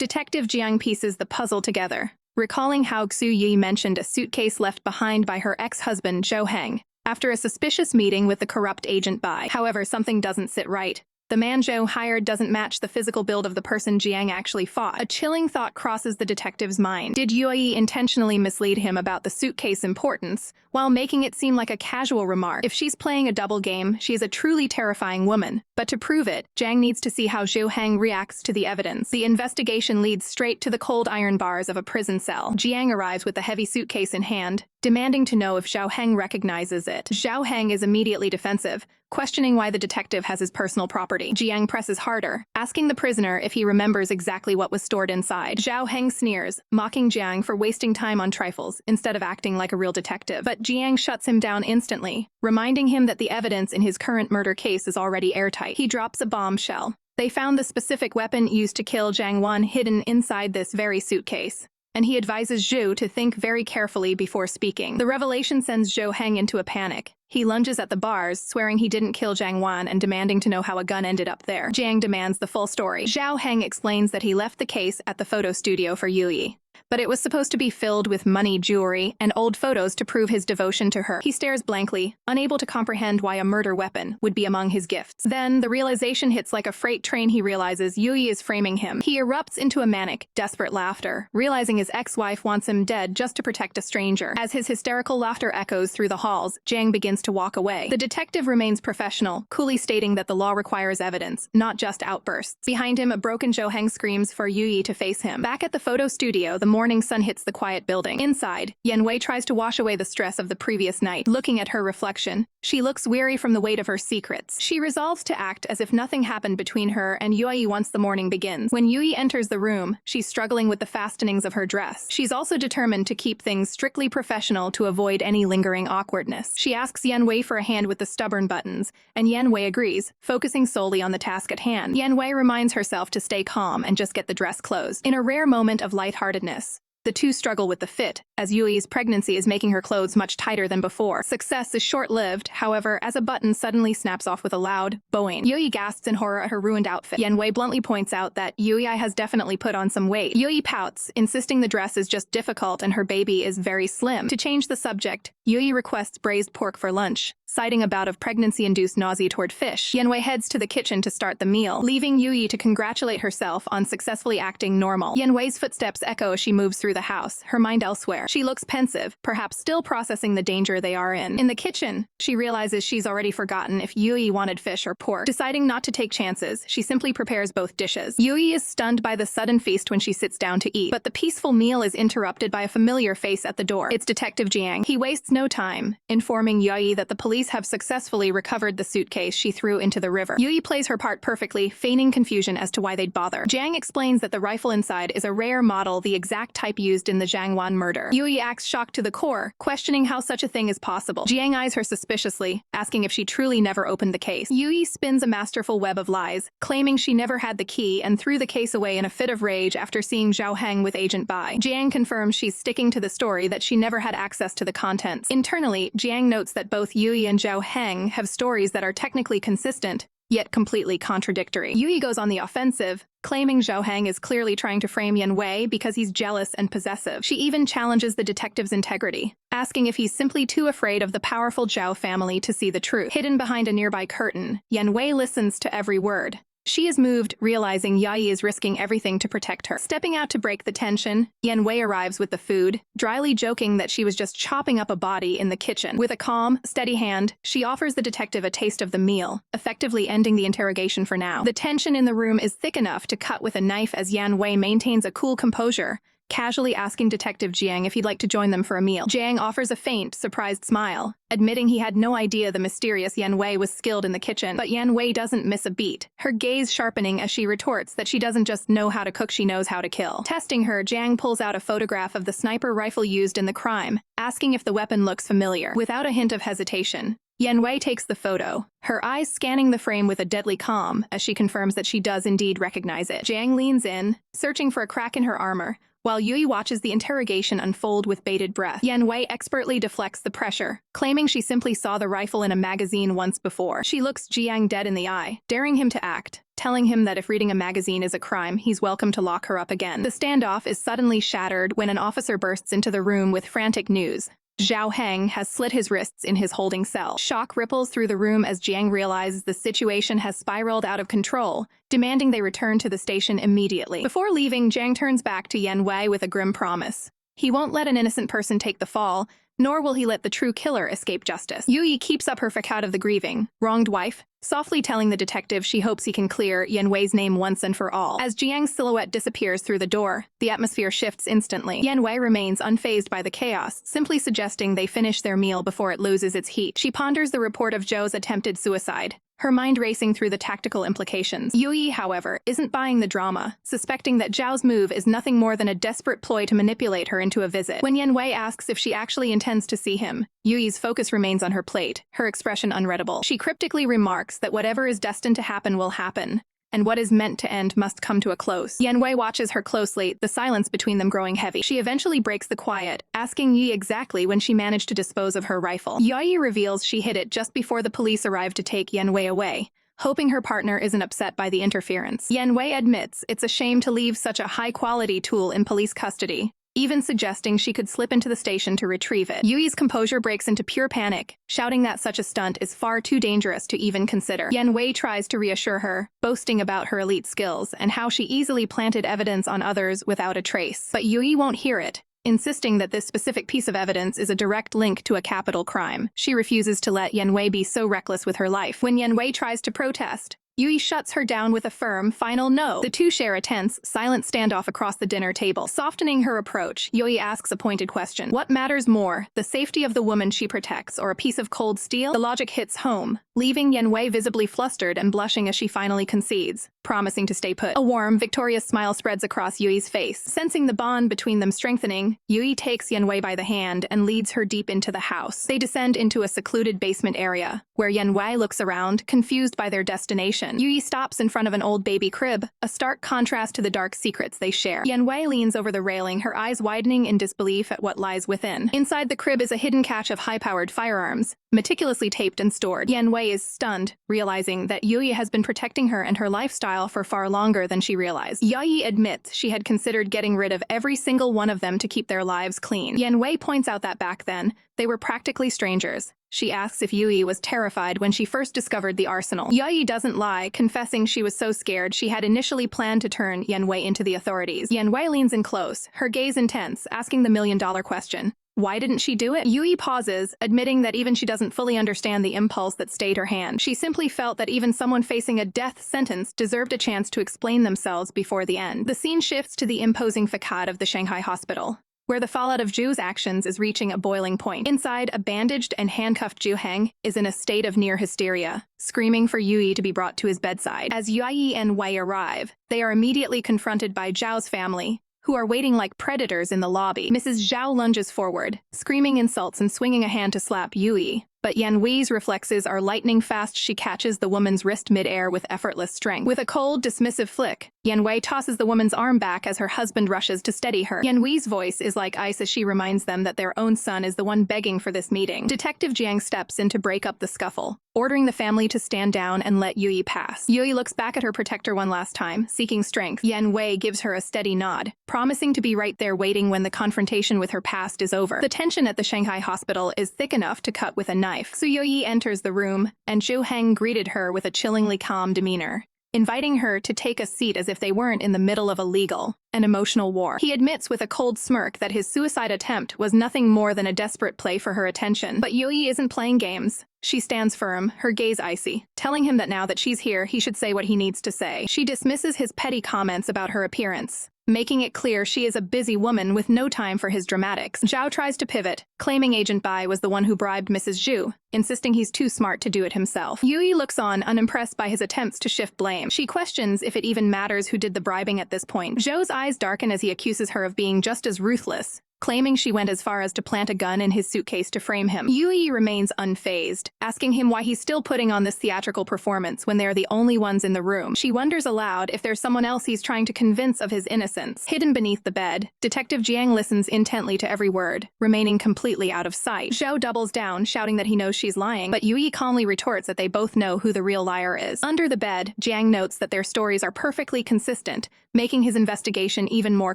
Detective Jiang pieces the puzzle together, recalling how Xu Youyi mentioned a suitcase left behind by her ex-husband Zhou Heng after a suspicious meeting with the corrupt agent Bai. However, something doesn't sit right. The man Zhou hired doesn't match the physical build of the person Jiang actually fought. A chilling thought crosses the detective's mind. Did Youyi intentionally mislead him about the suitcase importance, while making it seem like a casual remark? If she's playing a double game, she is a truly terrifying woman. But to prove it, Jiang needs to see how Zhou Heng reacts to the evidence. The investigation leads straight to the cold iron bars of a prison cell. Jiang arrives with the heavy suitcase in hand, demanding to know if Zhao Heng recognizes it. Zhao Heng is immediately defensive, questioning why the detective has his personal property. Jiang presses harder, asking the prisoner if he remembers exactly what was stored inside. Zhao Heng sneers, mocking Jiang for wasting time on trifles instead of acting like a real detective. But Jiang shuts him down instantly, reminding him that the evidence in his current murder case is already airtight. He drops a bombshell. They found the specific weapon used to kill Jiang Wan hidden inside this very suitcase, and he advises Zhu to think very carefully before speaking. The revelation sends Zhou Heng into a panic. He lunges at the bars, swearing he didn't kill Jiang Wan and demanding to know how a gun ended up there. Jiang demands the full story. Zhao Heng explains that he left the case at the photo studio for Youyi, but it was supposed to be filled with money, jewelry, and old photos to prove his devotion to her. He stares blankly, unable to comprehend why a murder weapon would be among his gifts. Then, the realization hits like a freight train. He realizes Youyi is framing him. He erupts into a manic, desperate laughter, realizing his ex-wife wants him dead just to protect a stranger. As his hysterical laughter echoes through the halls, Jiang begins to walk away. The detective remains professional, coolly stating that the law requires evidence, not just outbursts. Behind him, a broken Zhou Heng screams for Youyi to face him. Back at the photo studio, the morning sun hits the quiet building. Inside, Yan Wei tries to wash away the stress of the previous night. Looking at her reflection, she looks weary from the weight of her secrets. She resolves to act as if nothing happened between her and Youyi once the morning begins. When Youyi enters the room, she's struggling with the fastenings of her dress. She's also determined to keep things strictly professional to avoid any lingering awkwardness. She asks Yan Wei for a hand with the stubborn buttons, and Yan Wei agrees, focusing solely on the task at hand. Yan Wei reminds herself to stay calm and just get the dress closed. In a rare moment of lightheartedness, the two struggle with the fit, as Yuyi's pregnancy is making her clothes much tighter than before. Success is short-lived, however, as a button suddenly snaps off with a loud boing. Youyi gasps in horror at her ruined outfit. Yan Wei bluntly points out that Youyi has definitely put on some weight. Youyi pouts, insisting the dress is just difficult and her baby is very slim. To change the subject, Youyi requests braised pork for lunch, citing a bout of pregnancy-induced nausea toward fish. Yan Wei heads to the kitchen to start the meal, leaving Youyi to congratulate herself on successfully acting normal. Yan Wei's footsteps echo as she moves through the house, her mind elsewhere. She looks pensive, perhaps still processing the danger they are in. In the kitchen, she realizes she's already forgotten if Youyi wanted fish or pork. Deciding not to take chances, she simply prepares both dishes. Youyi is stunned by the sudden feast when she sits down to eat, but the peaceful meal is interrupted by a familiar face at the door. It's Detective Jiang. He wastes no time, informing Youyi that the police have successfully recovered the suitcase she threw into the river. Youyi plays her part perfectly, feigning confusion as to why they'd bother. Jiang explains that the rifle inside is a rare model, the exact type used in the Jiang Wan murder. Youyi acts shocked to the core, questioning how such a thing is possible. Jiang eyes her suspiciously, asking if she truly never opened the case. Youyi spins a masterful web of lies, claiming she never had the key and threw the case away in a fit of rage after seeing Zhao Heng with Agent Bai. Jiang confirms she's sticking to the story that she never had access to the contents. Internally, Jiang notes that both Youyi and Zhao Heng have stories that are technically consistent, yet completely contradictory. Youyi goes on the offensive, claiming Zhao Heng is clearly trying to frame Yan Wei because he's jealous and possessive. She even challenges the detective's integrity, asking if he's simply too afraid of the powerful Zhao family to see the truth. Hidden behind a nearby curtain, Yan Wei listens to every word. She is moved, realizing Youyi is risking everything to protect her. Stepping out to break the tension, Yan Wei arrives with the food, dryly joking that she was just chopping up a body in the kitchen. With a calm, steady hand, she offers the detective a taste of the meal, effectively ending the interrogation for now. The tension in the room is thick enough to cut with a knife as Yan Wei maintains a cool composure, casually asking Detective Jiang if he'd like to join them for a meal. Jiang offers a faint, surprised smile, admitting he had no idea the mysterious Yan Wei was skilled in the kitchen. But Yan Wei doesn't miss a beat, her gaze sharpening as she retorts that she doesn't just know how to cook, she knows how to kill. Testing her, Jiang pulls out a photograph of the sniper rifle used in the crime, asking if the weapon looks familiar. Without a hint of hesitation, Yan Wei takes the photo, her eyes scanning the frame with a deadly calm as she confirms that she does indeed recognize it. Jiang leans in, searching for a crack in her armor, while Youyi watches the interrogation unfold with bated breath. Yan Wei expertly deflects the pressure, claiming she simply saw the rifle in a magazine once before. She looks Jiang dead in the eye, daring him to act, telling him that if reading a magazine is a crime, he's welcome to lock her up again. The standoff is suddenly shattered when an officer bursts into the room with frantic news. Zhao Heng has slit his wrists in his holding cell. Shock ripples through the room as Jiang realizes the situation has spiraled out of control, demanding they return to the station immediately. Before leaving, Jiang turns back to Yan Wei with a grim promise. He won't let an innocent person take the fall, nor will he let the true killer escape justice. Youyi keeps up her facade of the grieving, wronged wife, softly telling the detective she hopes he can clear Yan Wei's name once and for all. As Jiang's silhouette disappears through the door, the atmosphere shifts instantly. Yan Wei remains unfazed by the chaos, simply suggesting they finish their meal before it loses its heat. She ponders the report of Zhou's attempted suicide, her mind racing through the tactical implications. Youyi, however, isn't buying the drama, suspecting that Zhao's move is nothing more than a desperate ploy to manipulate her into a visit. When Yan Wei asks if she actually intends to see him, Yuyi's focus remains on her plate, her expression unreadable. She cryptically remarks that whatever is destined to happen will happen, and what is meant to end must come to a close. Yan Wei watches her closely, the silence between them growing heavy. She eventually breaks the quiet, asking Yi exactly when she managed to dispose of her rifle. Youyi reveals she hid it just before the police arrived to take Yan Wei away, hoping her partner isn't upset by the interference. Yan Wei admits it's a shame to leave such a high-quality tool in police custody, even suggesting she could slip into the station to retrieve it. Yuyi's composure breaks into pure panic, shouting that such a stunt is far too dangerous to even consider. Yan Wei tries to reassure her, boasting about her elite skills and how she easily planted evidence on others without a trace. But Yuyi won't hear it, insisting that this specific piece of evidence is a direct link to a capital crime. She refuses to let Yan Wei be so reckless with her life. When Yan Wei tries to protest, Yuyi shuts her down with a firm, final no. The two share a tense, silent standoff across the dinner table. Softening her approach, Yuyi asks a pointed question. What matters more, the safety of the woman she protects or a piece of cold steel? The logic hits home, leaving Yan Wei visibly flustered and blushing as she finally concedes, promising to stay put. A warm, victorious smile spreads across Yuyi's face. Sensing the bond between them strengthening, Yuyi takes Yan Wei by the hand and leads her deep into the house. They descend into a secluded basement area, where Yan Wei looks around, confused by their destination. Yuyi stops in front of an old baby crib, a stark contrast to the dark secrets they share. Yan Wei leans over the railing, her eyes widening in disbelief at what lies within. Inside the crib is a hidden cache of high-powered firearms, meticulously taped and stored. Yan Wei is stunned, realizing that Yuyi has been protecting her and her lifestyle for far longer than she realized. Yuyi admits she had considered getting rid of every single one of them to keep their lives clean. Yan Wei points out that back then, they were practically strangers. She asks if Yuyi was terrified when she first discovered the arsenal. Yuyi doesn't lie, confessing she was so scared she had initially planned to turn Yan Wei into the authorities. Yan Wei leans in close, her gaze intense, asking the million-dollar question. Why didn't she do it? Yuyi pauses, admitting that even she doesn't fully understand the impulse that stayed her hand. She simply felt that even someone facing a death sentence deserved a chance to explain themselves before the end. The scene shifts to the imposing facade of the Shanghai hospital, where the fallout of Zhu's actions is reaching a boiling point. Inside, a bandaged and handcuffed Zhu Heng is in a state of near hysteria, screaming for Yuyi to be brought to his bedside. As Yuyi and Wei arrive, they are immediately confronted by Zhao's family, who are waiting like predators in the lobby. Mrs. Zhao lunges forward, screaming insults and swinging a hand to slap Yuyi. But Yan Wei's reflexes are lightning fast. She catches the woman's wrist mid-air with effortless strength. With a cold, dismissive flick, Yan Wei tosses the woman's arm back as her husband rushes to steady her. Yan Wei's voice is like ice as she reminds them that their own son is the one begging for this meeting. Detective Jiang steps in to break up the scuffle, ordering the family to stand down and let Yuyi pass. Yuyi looks back at her protector one last time, seeking strength. Yan Wei gives her a steady nod, promising to be right there waiting when the confrontation with her past is over. The tension at the Shanghai hospital is thick enough to cut with a knife. Xu Youyi enters the room, and Zhu Heng greeted her with a chillingly calm demeanor, inviting her to take a seat as if they weren't in the middle of a legal and emotional war. He admits with a cold smirk that his suicide attempt was nothing more than a desperate play for her attention. But Yuyi isn't playing games. She stands firm, her gaze icy, telling him that now that she's here, he should say what he needs to say. She dismisses his petty comments about her appearance, making it clear she is a busy woman with no time for his dramatics. Zhao tries to pivot, claiming Agent Bai was the one who bribed Mrs. Zhu, insisting he's too smart to do it himself. Yuyi looks on, unimpressed by his attempts to shift blame. She questions if it even matters who did the bribing at this point. Zhou's eyes darken as he accuses her of being just as ruthless, claiming she went as far as to plant a gun in his suitcase to frame him. Yuyi remains unfazed, asking him why he's still putting on this theatrical performance when they're the only ones in the room. She wonders aloud if there's someone else he's trying to convince of his innocence. Hidden beneath the bed, Detective Jiang listens intently to every word, remaining completely out of sight. Zhou doubles down, shouting that he knows she's lying, but Yuyi calmly retorts that they both know who the real liar is. Under the bed, Jiang notes that their stories are perfectly consistent, making his investigation even more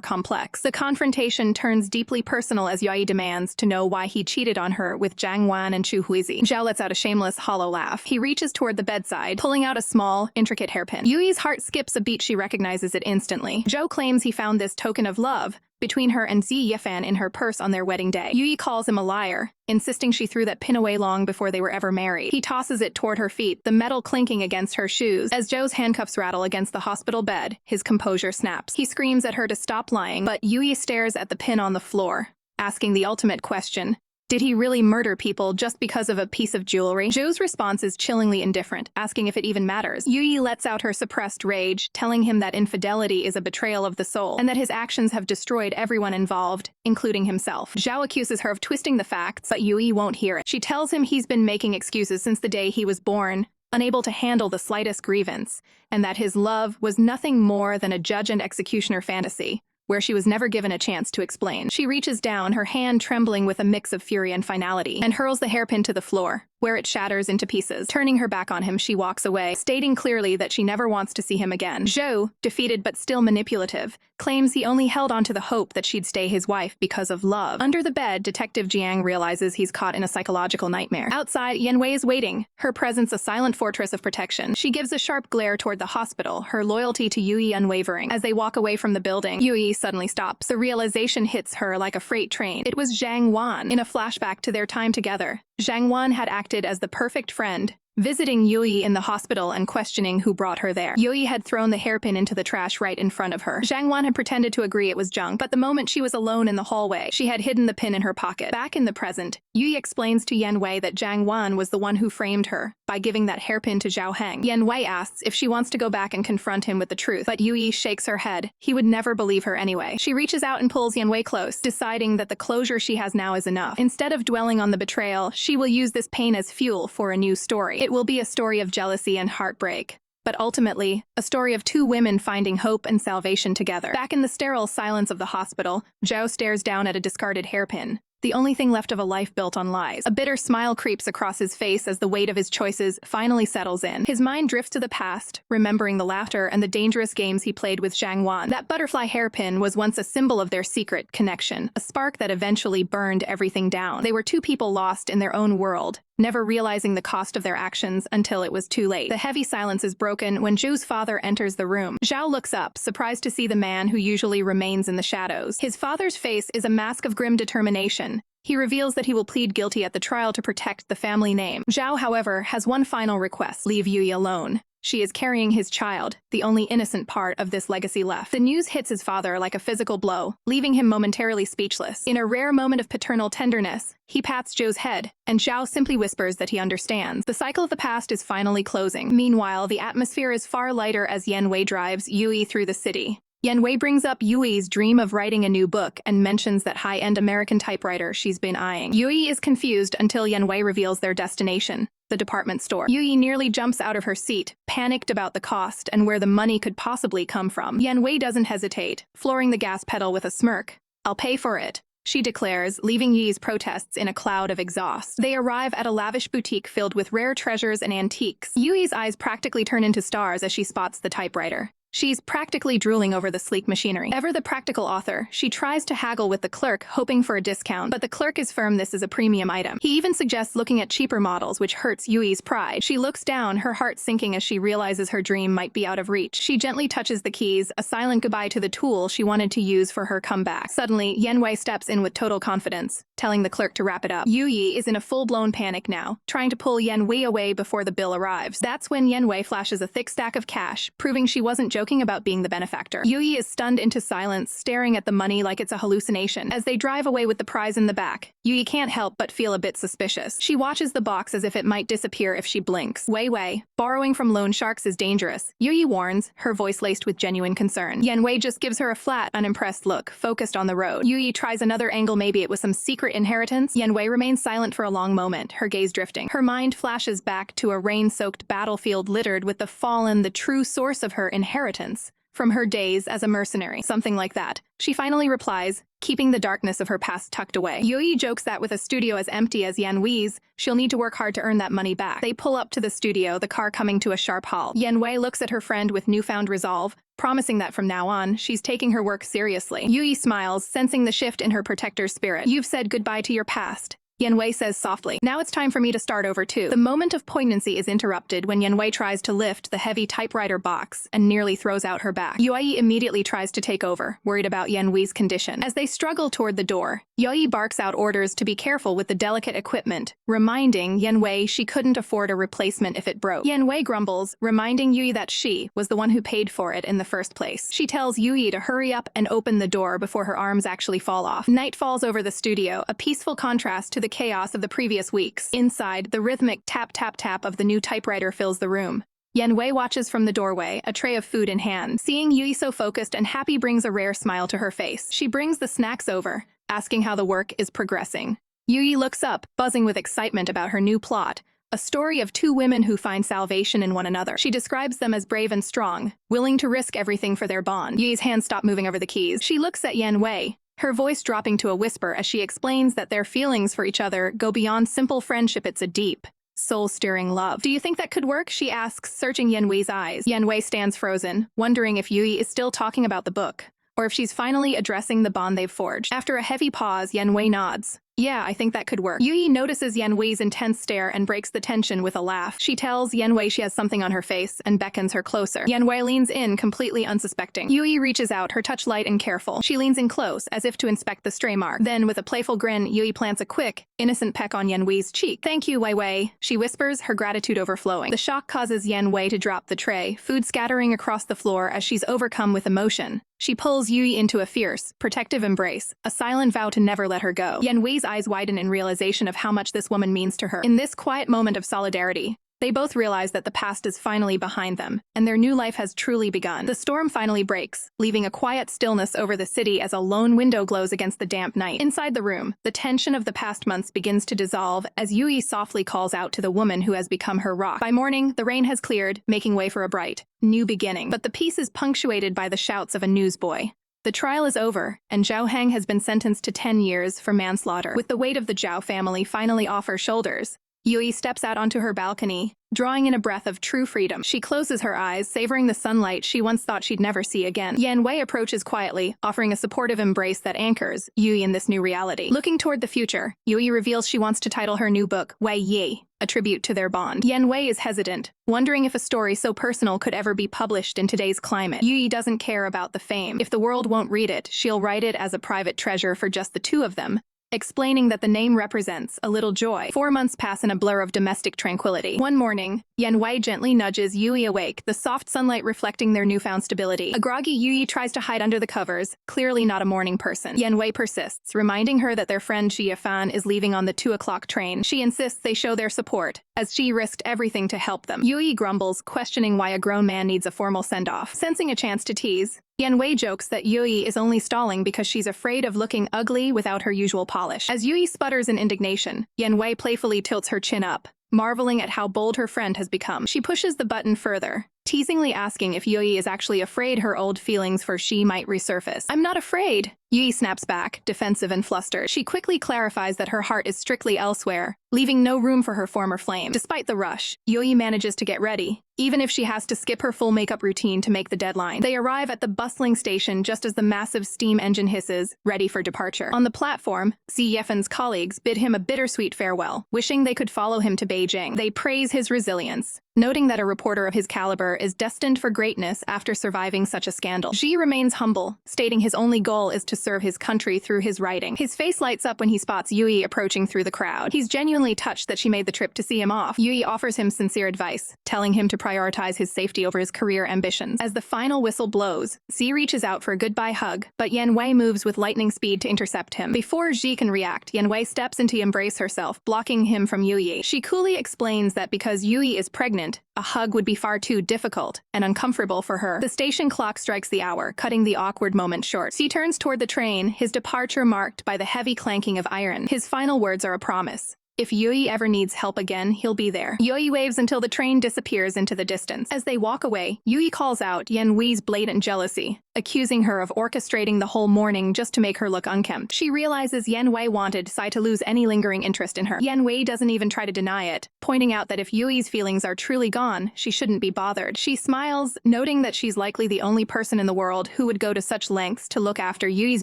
complex. The confrontation turns deeply personal as Youyi demands to know why he cheated on her with Zhang Wan and Xu Youyi. Zhao lets out a shameless, hollow laugh. He reaches toward the bedside, pulling out a small, intricate hairpin. Yuyi's heart skips a beat. She recognizes it instantly. Zhou claims he found this token of love between her and Zi Yifan in her purse on their wedding day. Youyi calls him a liar, insisting she threw that pin away long before they were ever married. He tosses it toward her feet, the metal clinking against her shoes. As Zhou's handcuffs rattle against the hospital bed, his composure snaps. He screams at her to stop lying, but Youyi stares at the pin on the floor, asking the ultimate question. Did he really murder people just because of a piece of jewelry? Zhou's response is chillingly indifferent, asking if it even matters. Youyi lets out her suppressed rage, telling him that infidelity is a betrayal of the soul, and that his actions have destroyed everyone involved, including himself. Zhao accuses her of twisting the facts, but Youyi won't hear it. She tells him he's been making excuses since the day he was born, unable to handle the slightest grievance, and that his love was nothing more than a judge and executioner fantasy, where she was never given a chance to explain. She reaches down, her hand trembling with a mix of fury and finality, and hurls the hairpin to the floor, where it shatters into pieces. Turning her back on him, she walks away, stating clearly that she never wants to see him again. Zhou, defeated but still manipulative, claims he only held on to the hope that she'd stay his wife because of love. Under the bed, Detective Jiang realizes he's caught in a psychological nightmare. Outside, Yan Wei is waiting, her presence a silent fortress of protection. She gives a sharp glare toward the hospital, her loyalty to Youyi unwavering. As they walk away from the building, Youyi suddenly stops. The realization hits her like a freight train. It was Zhang Wan. In a flashback to their time together, Zhang Wan had acted as the perfect friend, visiting Youyi in the hospital and questioning who brought her there. Youyi had thrown the hairpin into the trash right in front of her. Zhang Wan had pretended to agree it was junk, but the moment she was alone in the hallway, she had hidden the pin in her pocket. Back in the present, Youyi explains to Yan Wei that Zhang Wan was the one who framed her by giving that hairpin to Zhao Heng. Yan Wei asks if she wants to go back and confront him with the truth, but Youyi shakes her head. He would never believe her anyway. She reaches out and pulls Yan Wei close, deciding that the closure she has now is enough. Instead of dwelling on the betrayal, she will use this pain as fuel for a new story. It will be a story of jealousy and heartbreak, but ultimately, a story of two women finding hope and salvation together. Back in the sterile silence of the hospital, Zhao stares down at a discarded hairpin, the only thing left of a life built on lies. A bitter smile creeps across his face as the weight of his choices finally settles in. His mind drifts to the past, remembering the laughter and the dangerous games he played with Zhang Wan. That butterfly hairpin was once a symbol of their secret connection, a spark that eventually burned everything down. They were two people lost in their own world, never realizing the cost of their actions until it was too late. The heavy silence is broken when Zhou's father enters the room. Zhao looks up, surprised to see the man who usually remains in the shadows. His father's face is a mask of grim determination. He reveals that he will plead guilty at the trial to protect the family name. Zhao, however, has one final request: leave Youyi alone. She is carrying his child, the only innocent part of this legacy left. The news hits his father like a physical blow, leaving him momentarily speechless. In a rare moment of paternal tenderness, he pats Zhou's head, and Zhao simply whispers that he understands. The cycle of the past is finally closing. Meanwhile, the atmosphere is far lighter as Yan Wei drives Youyi through the city. Yan Wei brings up Yui's dream of writing a new book and mentions that high-end American typewriter she's been eyeing. Youyi is confused until Yan Wei reveals their destination, the department store. Youyi nearly jumps out of her seat, panicked about the cost and where the money could possibly come from. Yan Wei doesn't hesitate, flooring the gas pedal with a smirk. "I'll pay for it," she declares, leaving Yi's protests in a cloud of exhaust. They arrive at a lavish boutique filled with rare treasures and antiques. Yui's eyes practically turn into stars as she spots the typewriter. She's practically drooling over the sleek machinery. Ever the practical author, she tries to haggle with the clerk, hoping for a discount, but the clerk is firm this is a premium item. He even suggests looking at cheaper models, which hurts Yui's pride. She looks down, her heart sinking as she realizes her dream might be out of reach. She gently touches the keys, a silent goodbye to the tool she wanted to use for her comeback. Suddenly, Yan Wei steps in with total confidence, telling the clerk to wrap it up. Youyi is in a full-blown panic now, trying to pull Yan Wei away before the bill arrives. That's when Yan Wei flashes a thick stack of cash, proving she wasn't joking about being the benefactor. Youyi is stunned into silence, staring at the money like it's a hallucination. As they drive away with the prize in the back, Youyi can't help but feel a bit suspicious. She watches the box as if it might disappear if she blinks. Wei, borrowing from loan sharks is dangerous, Youyi warns, her voice laced with genuine concern. Yan Wei just gives her a flat, unimpressed look, focused on the road. Youyi tries another angle, maybe it was some secret inheritance. Yan Wei remains silent for a long moment, her gaze drifting. Her mind flashes back to a rain-soaked battlefield littered with the fallen, the true source of her inheritance, from her days as a mercenary. Something like that. She finally replies, keeping the darkness of her past tucked away. Youyi jokes that with a studio as empty as Yan Wei's, she'll need to work hard to earn that money back. They pull up to the studio, the car coming to a sharp halt. Yan Wei looks at her friend with newfound resolve, promising that from now on, she's taking her work seriously. Youyi smiles, sensing the shift in her protector's spirit. "You've said goodbye to your past, Yan Wei says softly. Now it's time for me to start over too. The moment of poignancy is interrupted when Yan Wei tries to lift the heavy typewriter box and nearly throws out her back. Youyi immediately tries to take over, worried about Yan Wei's condition. As they struggle toward the door, Youyi barks out orders to be careful with the delicate equipment, reminding Yan Wei she couldn't afford a replacement if it broke. Yan Wei grumbles, reminding Youyi that she was the one who paid for it in the first place. She tells Youyi to hurry up and open the door before her arms actually fall off. Night falls over the studio, a peaceful contrast to the chaos of the previous weeks. Inside, the rhythmic tap-tap-tap of the new typewriter fills the room. Yan Wei watches from the doorway, a tray of food in hand. Seeing Youyi so focused and happy brings a rare smile to her face. She brings the snacks over, asking how the work is progressing. Youyi looks up, buzzing with excitement about her new plot, a story of two women who find salvation in one another. She describes them as brave and strong, willing to risk everything for their bond. Yuyi's hands stop moving over the keys. She looks at Yan Wei, her voice dropping to a whisper as she explains that their feelings for each other go beyond simple friendship. It's a deep, soul-stirring love. Do you think that could work? She asks, searching Yan Wei's eyes. Yan Wei stands frozen, wondering if Youyi is still talking about the book, or if she's finally addressing the bond they've forged. After a heavy pause, Yan Wei nods. Yeah, I think that could work. Youyi notices Yan Wei's intense stare and breaks the tension with a laugh. She tells Yan Wei she has something on her face and beckons her closer. Yan Wei leans in, completely unsuspecting. Youyi reaches out, her touch light and careful. She leans in close, as if to inspect the stray mark. Then, with a playful grin, Youyi plants a quick, innocent peck on Yan Wei's cheek. Thank you, Wei Wei, she whispers, her gratitude overflowing. The shock causes Yan Wei to drop the tray, food scattering across the floor as she's overcome with emotion. She pulls Youyi into a fierce, protective embrace, a silent vow to never let her go. Yan Wei's eyes widen in realization of how much this woman means to her. In this quiet moment of solidarity, they both realize that the past is finally behind them, and their new life has truly begun. The storm finally breaks, leaving a quiet stillness over the city as a lone window glows against the damp night. Inside the room, the tension of the past months begins to dissolve as Youyi softly calls out to the woman who has become her rock. By morning, the rain has cleared, making way for a bright, new beginning. But the peace is punctuated by the shouts of a newsboy. The trial is over, and Zhao Heng has been sentenced to 10 years for manslaughter. With the weight of the Zhao family finally off her shoulders, Youyi steps out onto her balcony, drawing in a breath of true freedom. She closes her eyes, savoring the sunlight she once thought she'd never see again. Yan Wei approaches quietly, offering a supportive embrace that anchors Youyi in this new reality. Looking toward the future, Youyi reveals she wants to title her new book, Wei Yi, a tribute to their bond. Yan Wei is hesitant, wondering if a story so personal could ever be published in today's climate. Youyi doesn't care about the fame. If the world won't read it, she'll write it as a private treasure for just the two of them, explaining that the name represents a little joy. 4 months pass in a blur of domestic tranquility. One morning, Yan Wei gently nudges Youyi awake, the soft sunlight reflecting their newfound stability. A groggy Youyi tries to hide under the covers, clearly not a morning person. Yan Wei persists, reminding her that their friend Xie Fan is leaving on the 2 o'clock train. She insists they show their support, as Xie risked everything to help them. Youyi grumbles, questioning why a grown man needs a formal send-off. Sensing a chance to tease, Yan Wei jokes that Youyi is only stalling because she's afraid of looking ugly without her usual polish. As Youyi sputters in indignation, Yan Wei playfully tilts her chin up, marveling at how bold her friend has become. She pushes the button further, teasingly asking if Youyi is actually afraid her old feelings for Xie might resurface. I'm not afraid, Youyi snaps back, defensive and flustered. She quickly clarifies that her heart is strictly elsewhere, leaving no room for her former flame. Despite the rush, Youyi manages to get ready, even if she has to skip her full makeup routine to make the deadline. They arrive at the bustling station just as the massive steam engine hisses, ready for departure. On the platform, Xie Yefen's colleagues bid him a bittersweet farewell, wishing they could follow him to Beijing. They praise his resilience, noting that a reporter of his caliber is destined for greatness after surviving such a scandal. Xie remains humble, stating his only goal is to serve his country through his writing. His face lights up when he spots Youyi approaching through the crowd. He's genuinely touched that she made the trip to see him off. Youyi offers him sincere advice, telling him to prioritize his safety over his career ambitions. As the final whistle blows, Xie reaches out for a goodbye hug, but Yan Wei moves with lightning speed to intercept him. Before Xie can react, Yan Wei steps in to embrace herself, blocking him from Youyi. She coolly explains that because Youyi is pregnant, a hug would be far too difficult and uncomfortable for her. The station clock strikes the hour, cutting the awkward moment short. Xie turns toward the train, his departure marked by the heavy clanking of iron. His final words are a promise. If Youyi ever needs help again, he'll be there. Youyi waves until the train disappears into the distance. As they walk away, Youyi calls out Yan Wei's blatant jealousy, accusing her of orchestrating the whole morning just to make her look unkempt. She realizes Yan Wei wanted Sai to lose any lingering interest in her. Yan Wei doesn't even try to deny it, pointing out that if Yuyi's feelings are truly gone, she shouldn't be bothered. She smiles, noting that she's likely the only person in the world who would go to such lengths to look after Yuyi's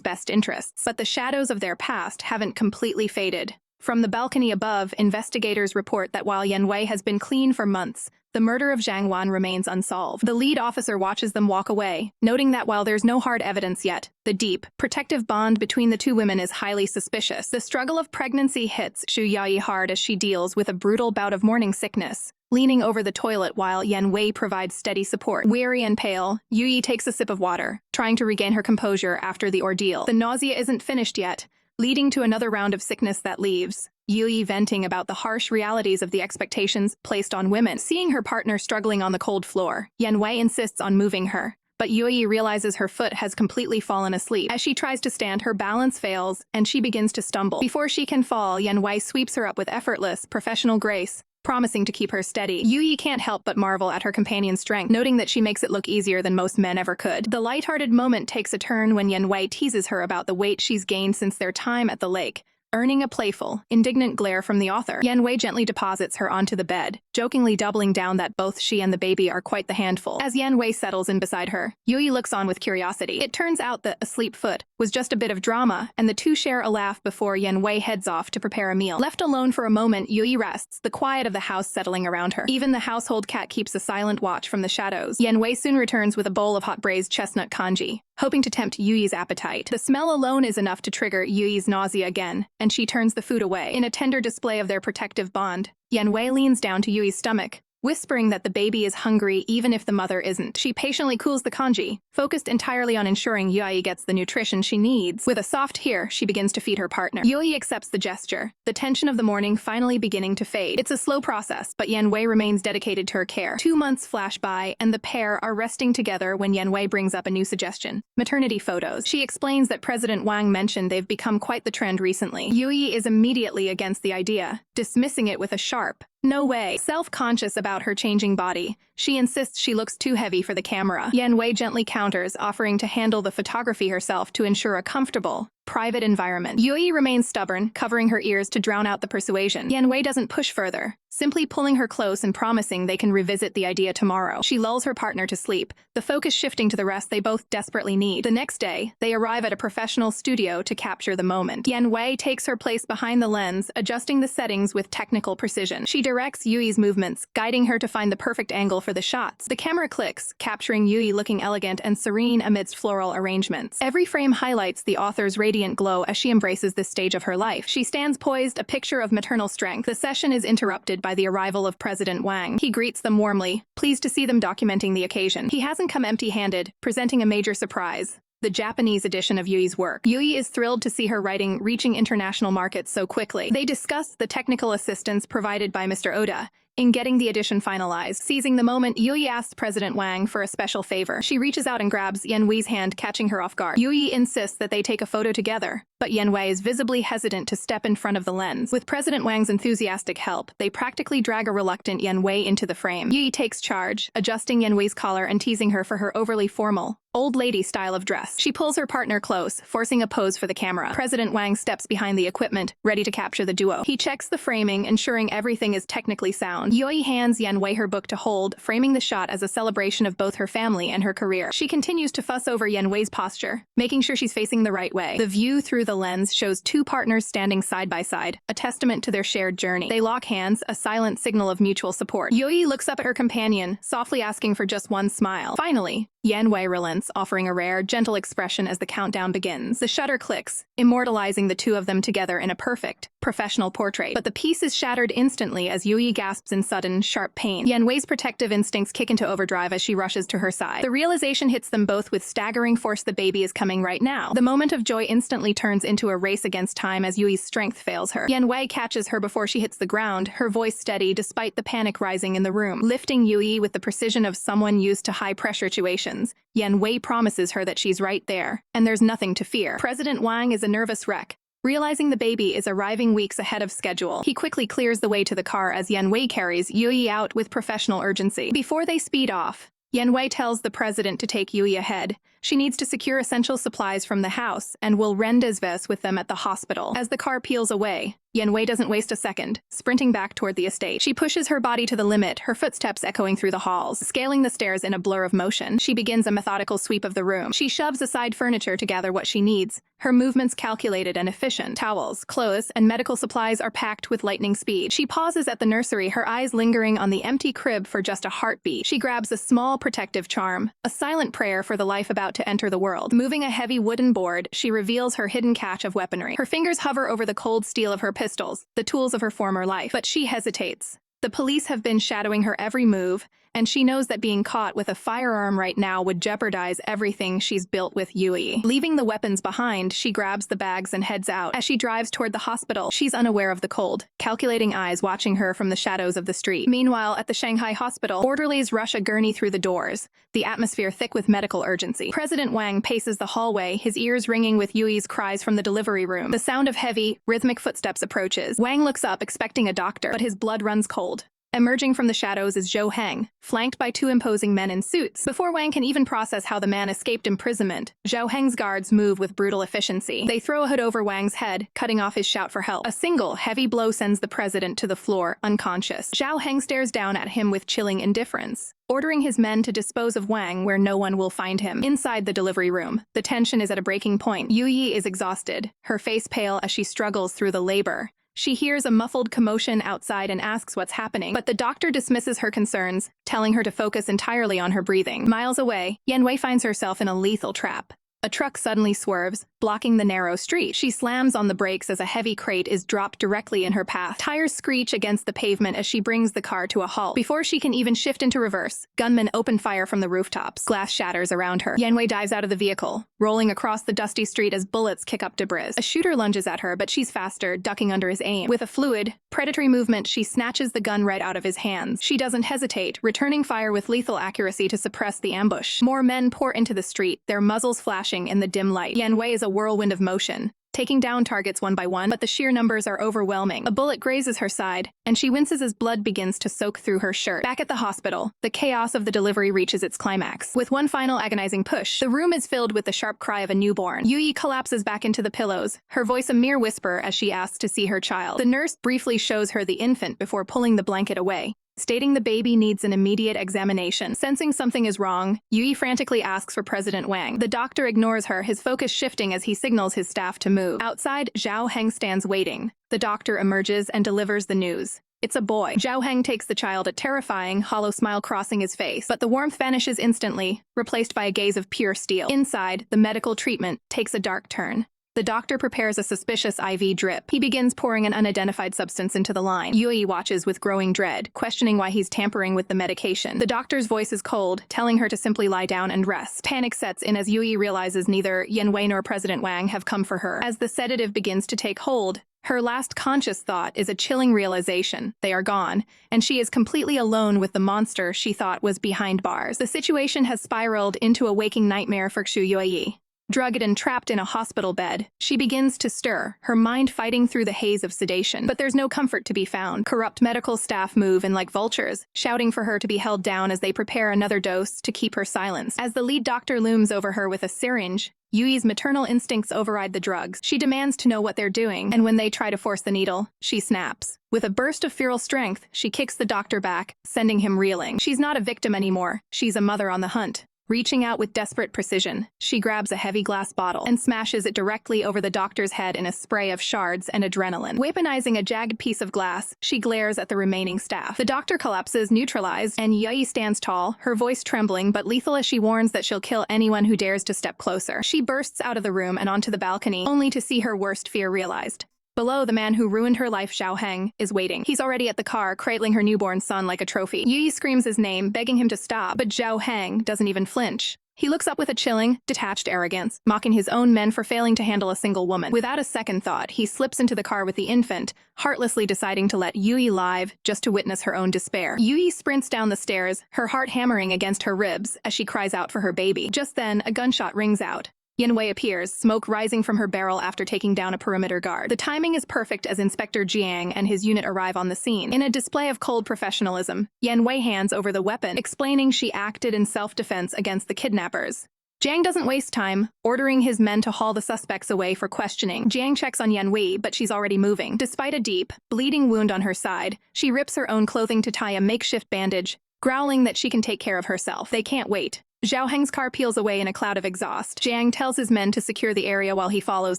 best interests. But the shadows of their past haven't completely faded. From the balcony above, investigators report that while Yan Wei has been clean for months, the murder of Zhang Wan remains unsolved. The lead officer watches them walk away, noting that while there's no hard evidence yet, the deep, protective bond between the two women is highly suspicious. The struggle of pregnancy hits Xu Youyi hard as she deals with a brutal bout of morning sickness, leaning over the toilet while Yan Wei provides steady support. Weary and pale, Youyi takes a sip of water, trying to regain her composure after the ordeal. The nausea isn't finished yet, leading to another round of sickness that leaves Youyi venting about the harsh realities of the expectations placed on women. Seeing her partner struggling on the cold floor, Yan Wei insists on moving her, but Youyi realizes her foot has completely fallen asleep. As she tries to stand, her balance fails, and she begins to stumble. Before she can fall, Yan Wei sweeps her up with effortless, professional grace, promising to keep her steady. Youyi can't help but marvel at her companion's strength, noting that she makes it look easier than most men ever could. The lighthearted moment takes a turn when Yan Wei teases her about the weight she's gained since their time at the lake, earning a playful, indignant glare from the author. Yan Wei gently deposits her onto the bed, jokingly doubling down that both she and the baby are quite the handful. As Yan Wei settles in beside her, Youyi looks on with curiosity. It turns out that asleep foot was just a bit of drama, and the two share a laugh before Yan Wei heads off to prepare a meal. Left alone for a moment, Youyi rests, the quiet of the house settling around her. Even the household cat keeps a silent watch from the shadows. Yan Wei soon returns with a bowl of hot braised chestnut congee, hoping to tempt Yuyi's appetite. The smell alone is enough to trigger Yuyi's nausea again, and she turns the food away. In a tender display of their protective bond, Yan Wei leans down to Yuyi's stomach, whispering that the baby is hungry even if the mother isn't. She patiently cools the congee, focused entirely on ensuring Youyi gets the nutrition she needs. With a soft "here," she begins to feed her partner. Youyi accepts the gesture, the tension of the morning finally beginning to fade. It's a slow process, but Yan Wei remains dedicated to her care. 2 months flash by, and the pair are resting together when Yan Wei brings up a new suggestion: maternity photos. She explains that President Wang mentioned they've become quite the trend recently. Youyi is immediately against the idea, dismissing it with a sharp "no way." Self-conscious about her changing body, she insists she looks too heavy for the camera. Yan Wei gently counters, offering to handle the photography herself to ensure a comfortable, private environment. Youyi remains stubborn, covering her ears to drown out the persuasion. Yan Wei doesn't push further, simply pulling her close and promising they can revisit the idea tomorrow. She lulls her partner to sleep, the focus shifting to the rest they both desperately need. The next day, they arrive at a professional studio to capture the moment. Yan Wei takes her place behind the lens, adjusting the settings with technical precision. She directs Yuyi's movements, guiding her to find the perfect angle for the shots. The camera clicks, capturing Youyi looking elegant and serene amidst floral arrangements. Every frame highlights the author's radiant glow as she embraces this stage of her life. She stands poised, a picture of maternal strength. The session is interrupted by the arrival of President Wang. He greets them warmly, pleased to see them documenting the occasion. He hasn't come empty-handed, presenting a major surprise: the Japanese edition of Yuyi's work. Youyi is thrilled to see her writing reaching international markets so quickly. They discuss the technical assistance provided by Mr. Oda in getting the edition finalized. Seizing the moment, Youyi asks President Wang for a special favor. She reaches out and grabs Yan Wei's hand, catching her off guard. Youyi insists that they take a photo together, but Yan Wei is visibly hesitant to step in front of the lens. With President Wang's enthusiastic help, they practically drag a reluctant Yan Wei into the frame. Youyi takes charge, adjusting Yan Wei's collar and teasing her for her overly formal, old lady style of dress. She pulls her partner close, forcing a pose for the camera. President Wang steps behind the equipment, ready to capture the duo. He checks the framing, ensuring everything is technically sound. Youyi hands Yan Wei her book to hold, framing the shot as a celebration of both her family and her career. She continues to fuss over Yan Wei's posture, making sure she's facing the right way. The view through the lens shows two partners standing side by side, a testament to their shared journey. They lock hands, a silent signal of mutual support. Youyi looks up at her companion, softly asking for just one smile. Finally, Yan Wei relents, offering a rare, gentle expression as the countdown begins. The shutter clicks, immortalizing the two of them together in a perfect, professional portrait. But the piece is shattered instantly as Youyi gasps in sudden, sharp pain. Yan Wei's protective instincts kick into overdrive as she rushes to her side. The realization hits them both with staggering force: the baby is coming right now. The moment of joy instantly turns into a race against time as Yuyi's strength fails her. Yan Wei catches her before she hits the ground, her voice steady despite the panic rising in the room. Lifting Youyi with the precision of someone used to high-pressure situations, Yan Wei promises her that she's right there, and there's nothing to fear. President Wang is a nervous wreck, realizing the baby is arriving weeks ahead of schedule. He quickly clears the way to the car as Yan Wei carries Youyi out with professional urgency. Before they speed off, Yan Wei tells the president to take Youyi ahead, She needs to secure essential supplies from the house and will rendezvous with them at the hospital. As the car peels away, Yan Wei doesn't waste a second, sprinting back toward the estate. She pushes her body to the limit, her footsteps echoing through the halls. Scaling the stairs in a blur of motion, she begins a methodical sweep of the room. She shoves aside furniture to gather what she needs, her movements calculated and efficient. Towels, clothes, and medical supplies are packed with lightning speed. She pauses at the nursery, her eyes lingering on the empty crib for just a heartbeat. She grabs a small protective charm, a silent prayer for the life about to enter the world. Moving a heavy wooden board, she reveals her hidden cache of weaponry. Her fingers hover over the cold steel of her pistols, the tools of her former life. But she hesitates. The police have been shadowing her every move, and she knows that being caught with a firearm right now would jeopardize everything she's built with Youyi. Leaving the weapons behind, she grabs the bags and heads out. As she drives toward the hospital, she's unaware of the cold, calculating eyes watching her from the shadows of the street. Meanwhile, at the Shanghai hospital, orderlies rush a gurney through the doors, the atmosphere thick with medical urgency. President Wang paces the hallway, his ears ringing with Yuyi's cries from the delivery room. The sound of heavy, rhythmic footsteps approaches. Wang looks up, expecting a doctor, but his blood runs cold. Emerging from the shadows is Zhou Heng, flanked by two imposing men in suits. Before Wang can even process how the man escaped imprisonment, Zhou Heng's guards move with brutal efficiency. They throw a hood over Wang's head, cutting off his shout for help. A single, heavy blow sends the president to the floor, unconscious. Zhou Heng stares down at him with chilling indifference, ordering his men to dispose of Wang where no one will find him. Inside the delivery room, the tension is at a breaking point. Youyi is exhausted, her face pale as she struggles through the labor. She hears a muffled commotion outside and asks what's happening, but the doctor dismisses her concerns, telling her to focus entirely on her breathing. Miles away, Yan Wei finds herself in a lethal trap. A truck suddenly swerves, blocking the narrow street. She slams on the brakes as a heavy crate is dropped directly in her path. Tires screech against the pavement as she brings the car to a halt. Before she can even shift into reverse, gunmen open fire from the rooftops. Glass shatters around her. Yan Wei dives out of the vehicle, rolling across the dusty street as bullets kick up debris. A shooter lunges at her, but she's faster, ducking under his aim. With a fluid, predatory movement, she snatches the gun right out of his hands. She doesn't hesitate, returning fire with lethal accuracy to suppress the ambush. More men pour into the street, their muzzles flashing in the dim light. Yan Wei is a whirlwind of motion, taking down targets one by one, but the sheer numbers are overwhelming. A bullet grazes her side, and she winces as blood begins to soak through her shirt. Back at the hospital, the chaos of the delivery reaches its climax. With one final agonizing push, the room is filled with the sharp cry of a newborn. Youyi collapses back into the pillows, her voice a mere whisper as she asks to see her child. The nurse briefly shows her the infant before pulling the blanket away, stating the baby needs an immediate examination. Sensing something is wrong, Youyi frantically asks for President Wang. The doctor ignores her, his focus shifting as he signals his staff to move. Outside, Zhou Heng stands waiting. The doctor emerges and delivers the news. It's a boy. Zhou Heng takes the child, a terrifying, hollow smile crossing his face, but the warmth vanishes instantly, replaced by a gaze of pure steel. Inside, the medical treatment takes a dark turn. The doctor prepares a suspicious IV drip. He begins pouring an unidentified substance into the line. Youyi watches with growing dread, questioning why he's tampering with the medication. The doctor's voice is cold, telling her to simply lie down and rest. Panic sets in as Youyi realizes neither Yan Wei nor President Wang have come for her. As the sedative begins to take hold, her last conscious thought is a chilling realization. They are gone, and she is completely alone with the monster she thought was behind bars. The situation has spiraled into a waking nightmare for Xu Youyi. Drugged and trapped in a hospital bed, she begins to stir, her mind fighting through the haze of sedation. But there's no comfort to be found. Corrupt medical staff move in like vultures, shouting for her to be held down as they prepare another dose to keep her silenced. As the lead doctor looms over her with a syringe, Yuyi's maternal instincts override the drugs. She demands to know what they're doing, and when they try to force the needle, she snaps. With a burst of feral strength, she kicks the doctor back, sending him reeling. She's not a victim anymore. She's a mother on the hunt. Reaching out with desperate precision, she grabs a heavy glass bottle and smashes it directly over the doctor's head in a spray of shards and adrenaline. Weaponizing a jagged piece of glass, she glares at the remaining staff. The doctor collapses, neutralized, and Youyi stands tall, her voice trembling but lethal as she warns that she'll kill anyone who dares to step closer. She bursts out of the room and onto the balcony, only to see her worst fear realized. Below, the man who ruined her life, Zhou Heng, is waiting. He's already at the car, cradling her newborn son like a trophy. Youyi screams his name, begging him to stop, but Zhou Heng doesn't even flinch. He looks up with a chilling, detached arrogance, mocking his own men for failing to handle a single woman. Without a second thought, he slips into the car with the infant, heartlessly deciding to let Youyi live just to witness her own despair. Youyi sprints down the stairs, her heart hammering against her ribs as she cries out for her baby. Just then, a gunshot rings out. Yan Wei appears, smoke rising from her barrel after taking down a perimeter guard. The timing is perfect as Inspector Jiang and his unit arrive on the scene. In a display of cold professionalism, Yan Wei hands over the weapon, explaining she acted in self-defense against the kidnappers. Jiang doesn't waste time, ordering his men to haul the suspects away for questioning. Jiang checks on Yan Wei, but she's already moving. Despite a deep, bleeding wound on her side, she rips her own clothing to tie a makeshift bandage, growling that she can take care of herself. They can't wait. Zhao Heng's car peels away in a cloud of exhaust. Jiang tells his men to secure the area while he follows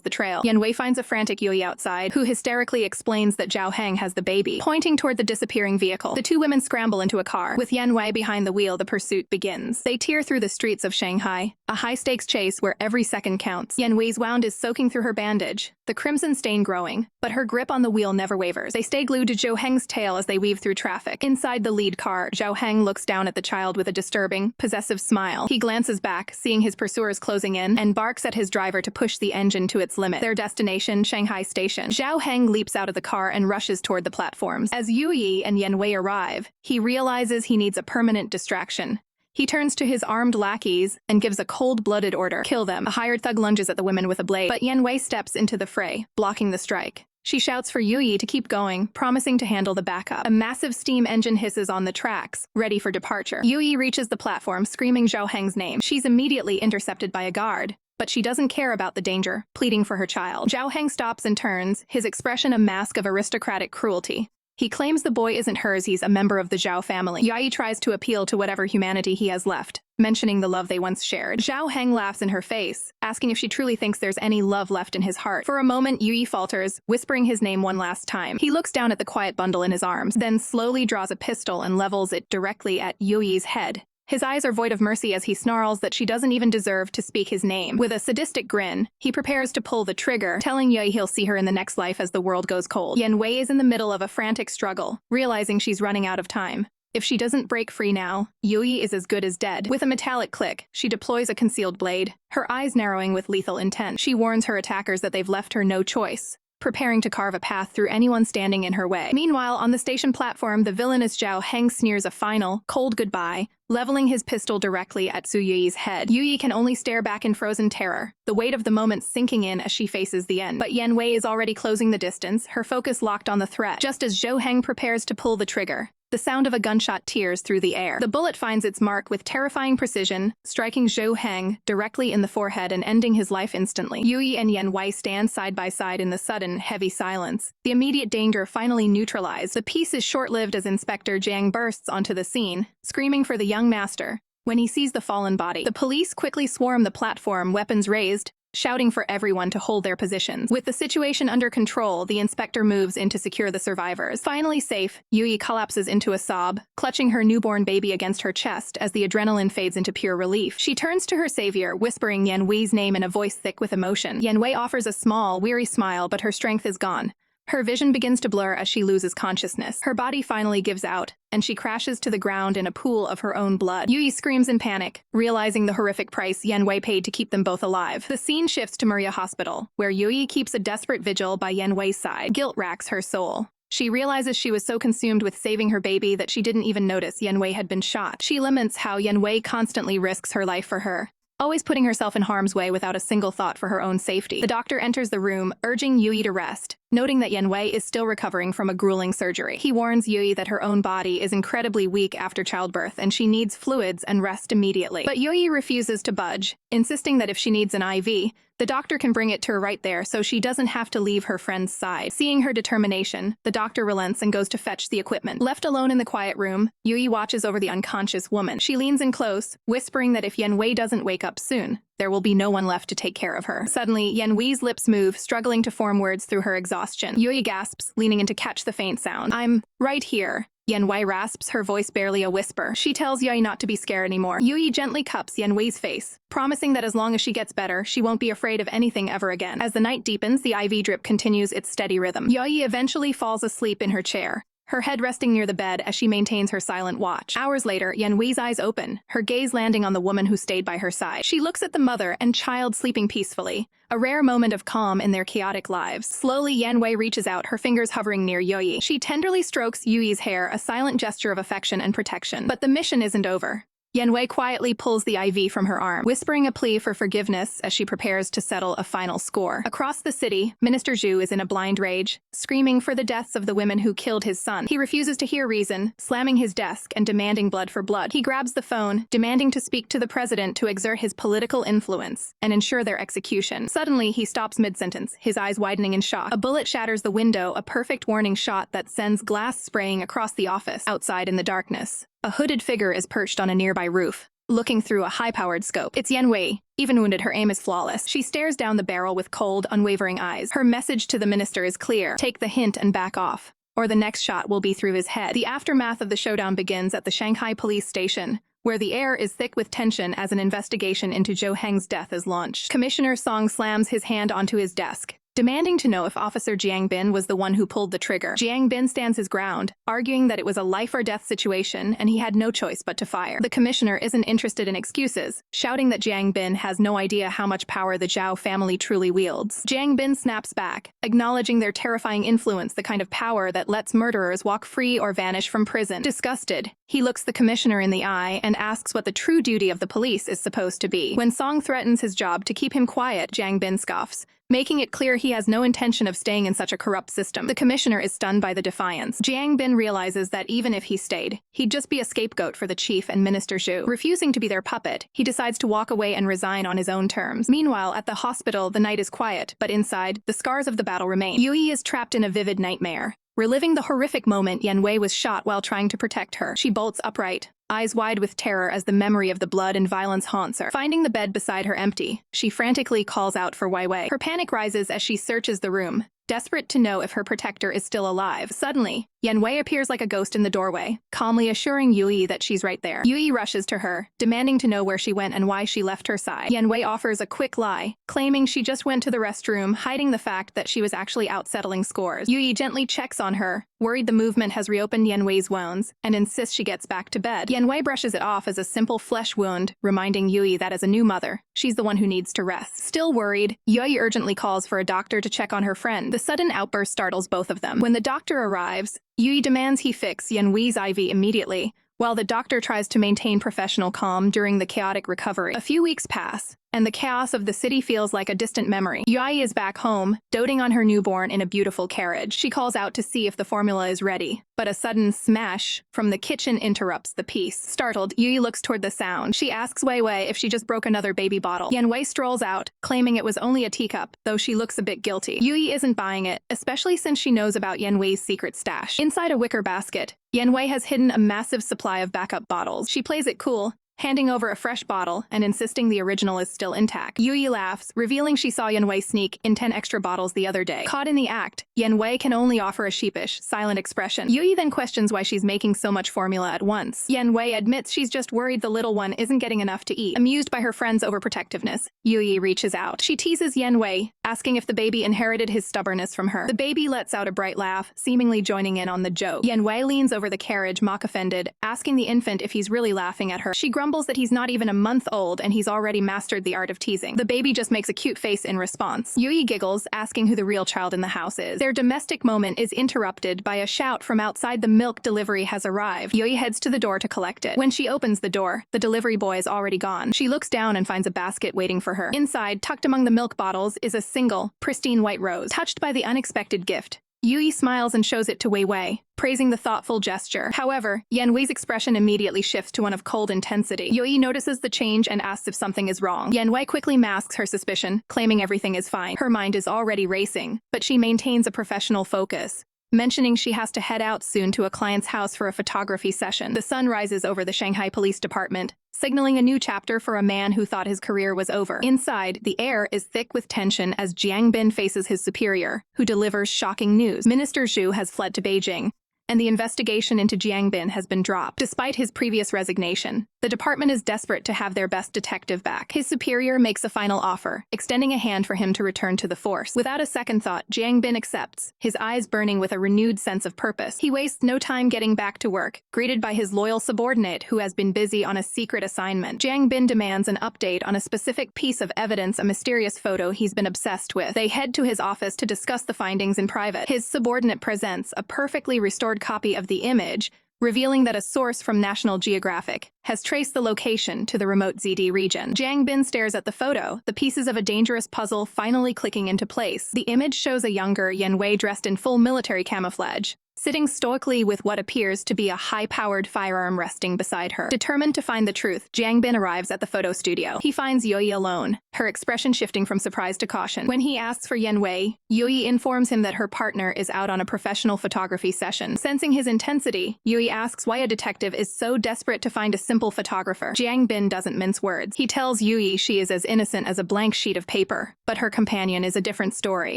the trail. Yan Wei finds a frantic Youyi outside, who hysterically explains that Zhao Heng has the baby, pointing toward the disappearing vehicle. The two women scramble into a car. With Yan Wei behind the wheel, the pursuit begins. They tear through the streets of Shanghai, a high-stakes chase where every second counts. Yan Wei's wound is soaking through her bandage, the crimson stain growing, but her grip on the wheel never wavers. They stay glued to Zhao Heng's tail as they weave through traffic. Inside the lead car, Zhao Heng looks down at the child with a disturbing, possessive smile. He glances back, seeing his pursuers closing in, and barks at his driver to push the engine to its limit. Their destination, Shanghai Station. Zhao Heng leaps out of the car and rushes toward the platforms. As Xu Youyi and Yan Wei arrive, he realizes he needs a permanent distraction. He turns to his armed lackeys and gives a cold-blooded order. Kill them. A hired thug lunges at the women with a blade, but Yan Wei steps into the fray, blocking the strike. She shouts for Youyi to keep going, promising to handle the backup. A massive steam engine hisses on the tracks, ready for departure. Youyi reaches the platform, screaming Zhao Heng's name. She's immediately intercepted by a guard, but she doesn't care about the danger, pleading for her child. Zhao Heng stops and turns, his expression a mask of aristocratic cruelty. He claims the boy isn't hers, he's a member of the Zhao family. Youyi tries to appeal to whatever humanity he has left, mentioning the love they once shared. Zhao Heng laughs in her face, asking if she truly thinks there's any love left in his heart. For a moment, Youyi falters, whispering his name one last time. He looks down at the quiet bundle in his arms, then slowly draws a pistol and levels it directly at Youyi's head. His eyes are void of mercy as he snarls that she doesn't even deserve to speak his name. With a sadistic grin, he prepares to pull the trigger, telling Youyi he'll see her in the next life as the world goes cold. Yan Wei is in the middle of a frantic struggle, realizing she's running out of time. If she doesn't break free now, Youyi is as good as dead. With a metallic click, she deploys a concealed blade, her eyes narrowing with lethal intent. She warns her attackers that they've left her no choice, preparing to carve a path through anyone standing in her way. Meanwhile, on the station platform, the villainous Zhao Heng sneers a final, cold goodbye, leveling his pistol directly at Xu Yuyi's head. Youyi can only stare back in frozen terror, the weight of the moment sinking in as she faces the end. But Yan Wei is already closing the distance, her focus locked on the threat. Just as Zhao Heng prepares to pull the trigger, the sound of a gunshot tears through the air. The bullet finds its mark with terrifying precision, striking Zhao Heng directly in the forehead and ending his life instantly. Youyi and Yan Wei stand side by side in the sudden, heavy silence. The immediate danger finally neutralized. The peace is short-lived as Inspector Jiang bursts onto the scene, screaming for the young master. When he sees the fallen body, the police quickly swarm the platform, weapons raised, shouting for everyone to hold their positions. With the situation under control, the inspector moves in to secure the survivors. Finally safe, Youyi collapses into a sob, clutching her newborn baby against her chest as the adrenaline fades into pure relief. She turns to her savior, whispering Yan Wei's name in a voice thick with emotion. Yan Wei offers a small, weary smile, but her strength is gone. Her vision begins to blur as she loses consciousness. Her body finally gives out, and she crashes to the ground in a pool of her own blood. Youyi screams in panic, realizing the horrific price Yan Wei paid to keep them both alive. The scene shifts to Maria Hospital, where Youyi keeps a desperate vigil by Yan Wei's side. Guilt racks her soul. She realizes she was so consumed with saving her baby that she didn't even notice Yan Wei had been shot. She laments how Yan Wei constantly risks her life for her, always putting herself in harm's way without a single thought for her own safety. The doctor enters the room, urging Youyi to rest, noting that Yan Wei is still recovering from a grueling surgery. He warns Youyi that her own body is incredibly weak after childbirth and she needs fluids and rest immediately. But Youyi refuses to budge, insisting that if she needs an IV, the doctor can bring it to her right there so she doesn't have to leave her friend's side. Seeing her determination, the doctor relents and goes to fetch the equipment. Left alone in the quiet room, Youyi watches over the unconscious woman. She leans in close, whispering that if Yan Wei doesn't wake up soon, there will be no one left to take care of her. Suddenly, Yan Wei's lips move, struggling to form words through her exhaustion. Youyi gasps, leaning in to catch the faint sound. "I'm right here." Yan Wei rasps, her voice barely a whisper. She tells Youyi not to be scared anymore. Youyi gently cups Yan Wei's face, promising that as long as she gets better, she won't be afraid of anything ever again. As the night deepens, the IV drip continues its steady rhythm. Youyi eventually falls asleep in her chair, her head resting near the bed as she maintains her silent watch. Hours later, Yan Wei's eyes open, her gaze landing on the woman who stayed by her side. She looks at the mother and child sleeping peacefully, a rare moment of calm in their chaotic lives. Slowly, Yan Wei reaches out, her fingers hovering near Youyi. She tenderly strokes Yuyi's hair, a silent gesture of affection and protection. But the mission isn't over. Yan Wei quietly pulls the IV from her arm, whispering a plea for forgiveness as she prepares to settle a final score. Across the city, Minister Xu is in a blind rage, screaming for the deaths of the women who killed his son. He refuses to hear reason, slamming his desk and demanding blood for blood. He grabs the phone, demanding to speak to the president to exert his political influence and ensure their execution. Suddenly, he stops mid-sentence, his eyes widening in shock. A bullet shatters the window, a perfect warning shot that sends glass spraying across the office. Outside in the darkness, a hooded figure is perched on a nearby roof, looking through a high-powered scope. It's Yan Wei. Even wounded, her aim is flawless. She stares down the barrel with cold, unwavering eyes. Her message to the minister is clear: take the hint and back off, or the next shot will be through his head. The aftermath of the showdown begins at the Shanghai police station, where the air is thick with tension as an investigation into Zhou Heng's death is launched. Commissioner Song slams his hand onto his desk, demanding to know if Officer Jiang Bin was the one who pulled the trigger. Jiang Bin stands his ground, arguing that it was a life-or-death situation and he had no choice but to fire. The commissioner isn't interested in excuses, shouting that Jiang Bin has no idea how much power the Zhao family truly wields. Jiang Bin snaps back, acknowledging their terrifying influence, the kind of power that lets murderers walk free or vanish from prison. Disgusted, he looks the commissioner in the eye and asks what the true duty of the police is supposed to be. When Song threatens his job to keep him quiet, Jiang Bin scoffs, making it clear he has no intention of staying in such a corrupt system. The commissioner is stunned by the defiance. Jiang Bin realizes that even if he stayed, he'd just be a scapegoat for the chief and Minister Xu. Refusing to be their puppet, he decides to walk away and resign on his own terms. Meanwhile, at the hospital, the night is quiet, but inside, the scars of the battle remain. Youyi is trapped in a vivid nightmare, reliving the horrific moment Yan Wei was shot while trying to protect her. She bolts upright, eyes wide with terror as the memory of the blood and violence haunts her. Finding the bed beside her empty, she frantically calls out for Wei Wei. Her panic rises as she searches the room, desperate to know if her protector is still alive. Suddenly, Yan Wei appears like a ghost in the doorway, calmly assuring Youyi that she's right there. Youyi rushes to her, demanding to know where she went and why she left her side. Yan Wei offers a quick lie, claiming she just went to the restroom, hiding the fact that she was actually out settling scores. Youyi gently checks on her, worried the movement has reopened Yan Wei's wounds, and insists she gets back to bed. Yan Wei brushes it off as a simple flesh wound, reminding Youyi that as a new mother, she's the one who needs to rest. Still worried, Youyi urgently calls for a doctor to check on her friend. The sudden outburst startles both of them. When the doctor arrives, Youyi demands he fix Yan Wei's IV immediately, while the doctor tries to maintain professional calm during the chaotic recovery. A few weeks pass, and the chaos of the city feels like a distant memory. Youyi is back home, doting on her newborn in a beautiful carriage. She calls out to see if the formula is ready, but a sudden smash from the kitchen interrupts the peace. Startled, Youyi looks toward the sound. She asks Wei Wei if she just broke another baby bottle. Yan Wei strolls out, claiming it was only a teacup, though she looks a bit guilty. Youyi isn't buying it, especially since she knows about Yan Wei's secret stash. Inside a wicker basket, Yan Wei has hidden a massive supply of backup bottles. She plays it cool, handing over a fresh bottle and insisting the original is still intact. Youyi laughs, revealing she saw Yan Wei sneak in 10 extra bottles the other day. Caught in the act, Yan Wei can only offer a sheepish, silent expression. Youyi then questions why she's making so much formula at once. Yan Wei admits she's just worried the little one isn't getting enough to eat. Amused by her friend's overprotectiveness, Youyi reaches out. She teases Yan Wei, asking if the baby inherited his stubbornness from her. The baby lets out a bright laugh, seemingly joining in on the joke. Yan Wei leans over the carriage, mock-offended, asking the infant if he's really laughing at her. She grumbles that he's not even a month old and he's already mastered the art of teasing. The baby just makes a cute face in response. Youyi giggles, asking who the real child in the house is. Their domestic moment is interrupted by a shout from outside. The milk delivery has arrived. Youyi heads to the door to collect it. When she opens the door, the delivery boy is already gone. She looks down and finds a basket waiting for her. Inside, tucked among the milk bottles, is a single, pristine white rose. Touched by the unexpected gift, Youyi smiles and shows it to Wei Wei, praising the thoughtful gesture. However, Yan Wei's expression immediately shifts to one of cold intensity. Youyi notices the change and asks if something is wrong. Yan Wei quickly masks her suspicion, claiming everything is fine. Her mind is already racing, but she maintains a professional focus, mentioning she has to head out soon to a client's house for a photography session. The sun rises over the Shanghai Police Department, signaling a new chapter for a man who thought his career was over. Inside, the air is thick with tension as Jiang Bin faces his superior, who delivers shocking news. Minister Xu has fled to Beijing, and the investigation into Jiang Bin has been dropped. Despite his previous resignation, the department is desperate to have their best detective back. His superior makes a final offer, extending a hand for him to return to the force. Without a second thought, Jiang Bin accepts, his eyes burning with a renewed sense of purpose. He wastes no time getting back to work, greeted by his loyal subordinate who has been busy on a secret assignment. Jiang Bin demands an update on a specific piece of evidence, a mysterious photo he's been obsessed with. They head to his office to discuss the findings in private. His subordinate presents a perfectly restored copy of the image, revealing that a source from National Geographic has traced the location to the remote ZD region. Jiang Bin stares at the photo, the pieces of a dangerous puzzle finally clicking into place. The image shows a younger Yan Wei dressed in full military camouflage, sitting stoically with what appears to be a high-powered firearm resting beside her. Determined to find the truth, Jiang Bin arrives at the photo studio. He finds Youyi alone, her expression shifting from surprise to caution. When he asks for Yan Wei, Youyi informs him that her partner is out on a professional photography session. Sensing his intensity, Youyi asks why a detective is so desperate to find a simple photographer. Jiang Bin doesn't mince words. He tells Youyi she is as innocent as a blank sheet of paper, but her companion is a different story.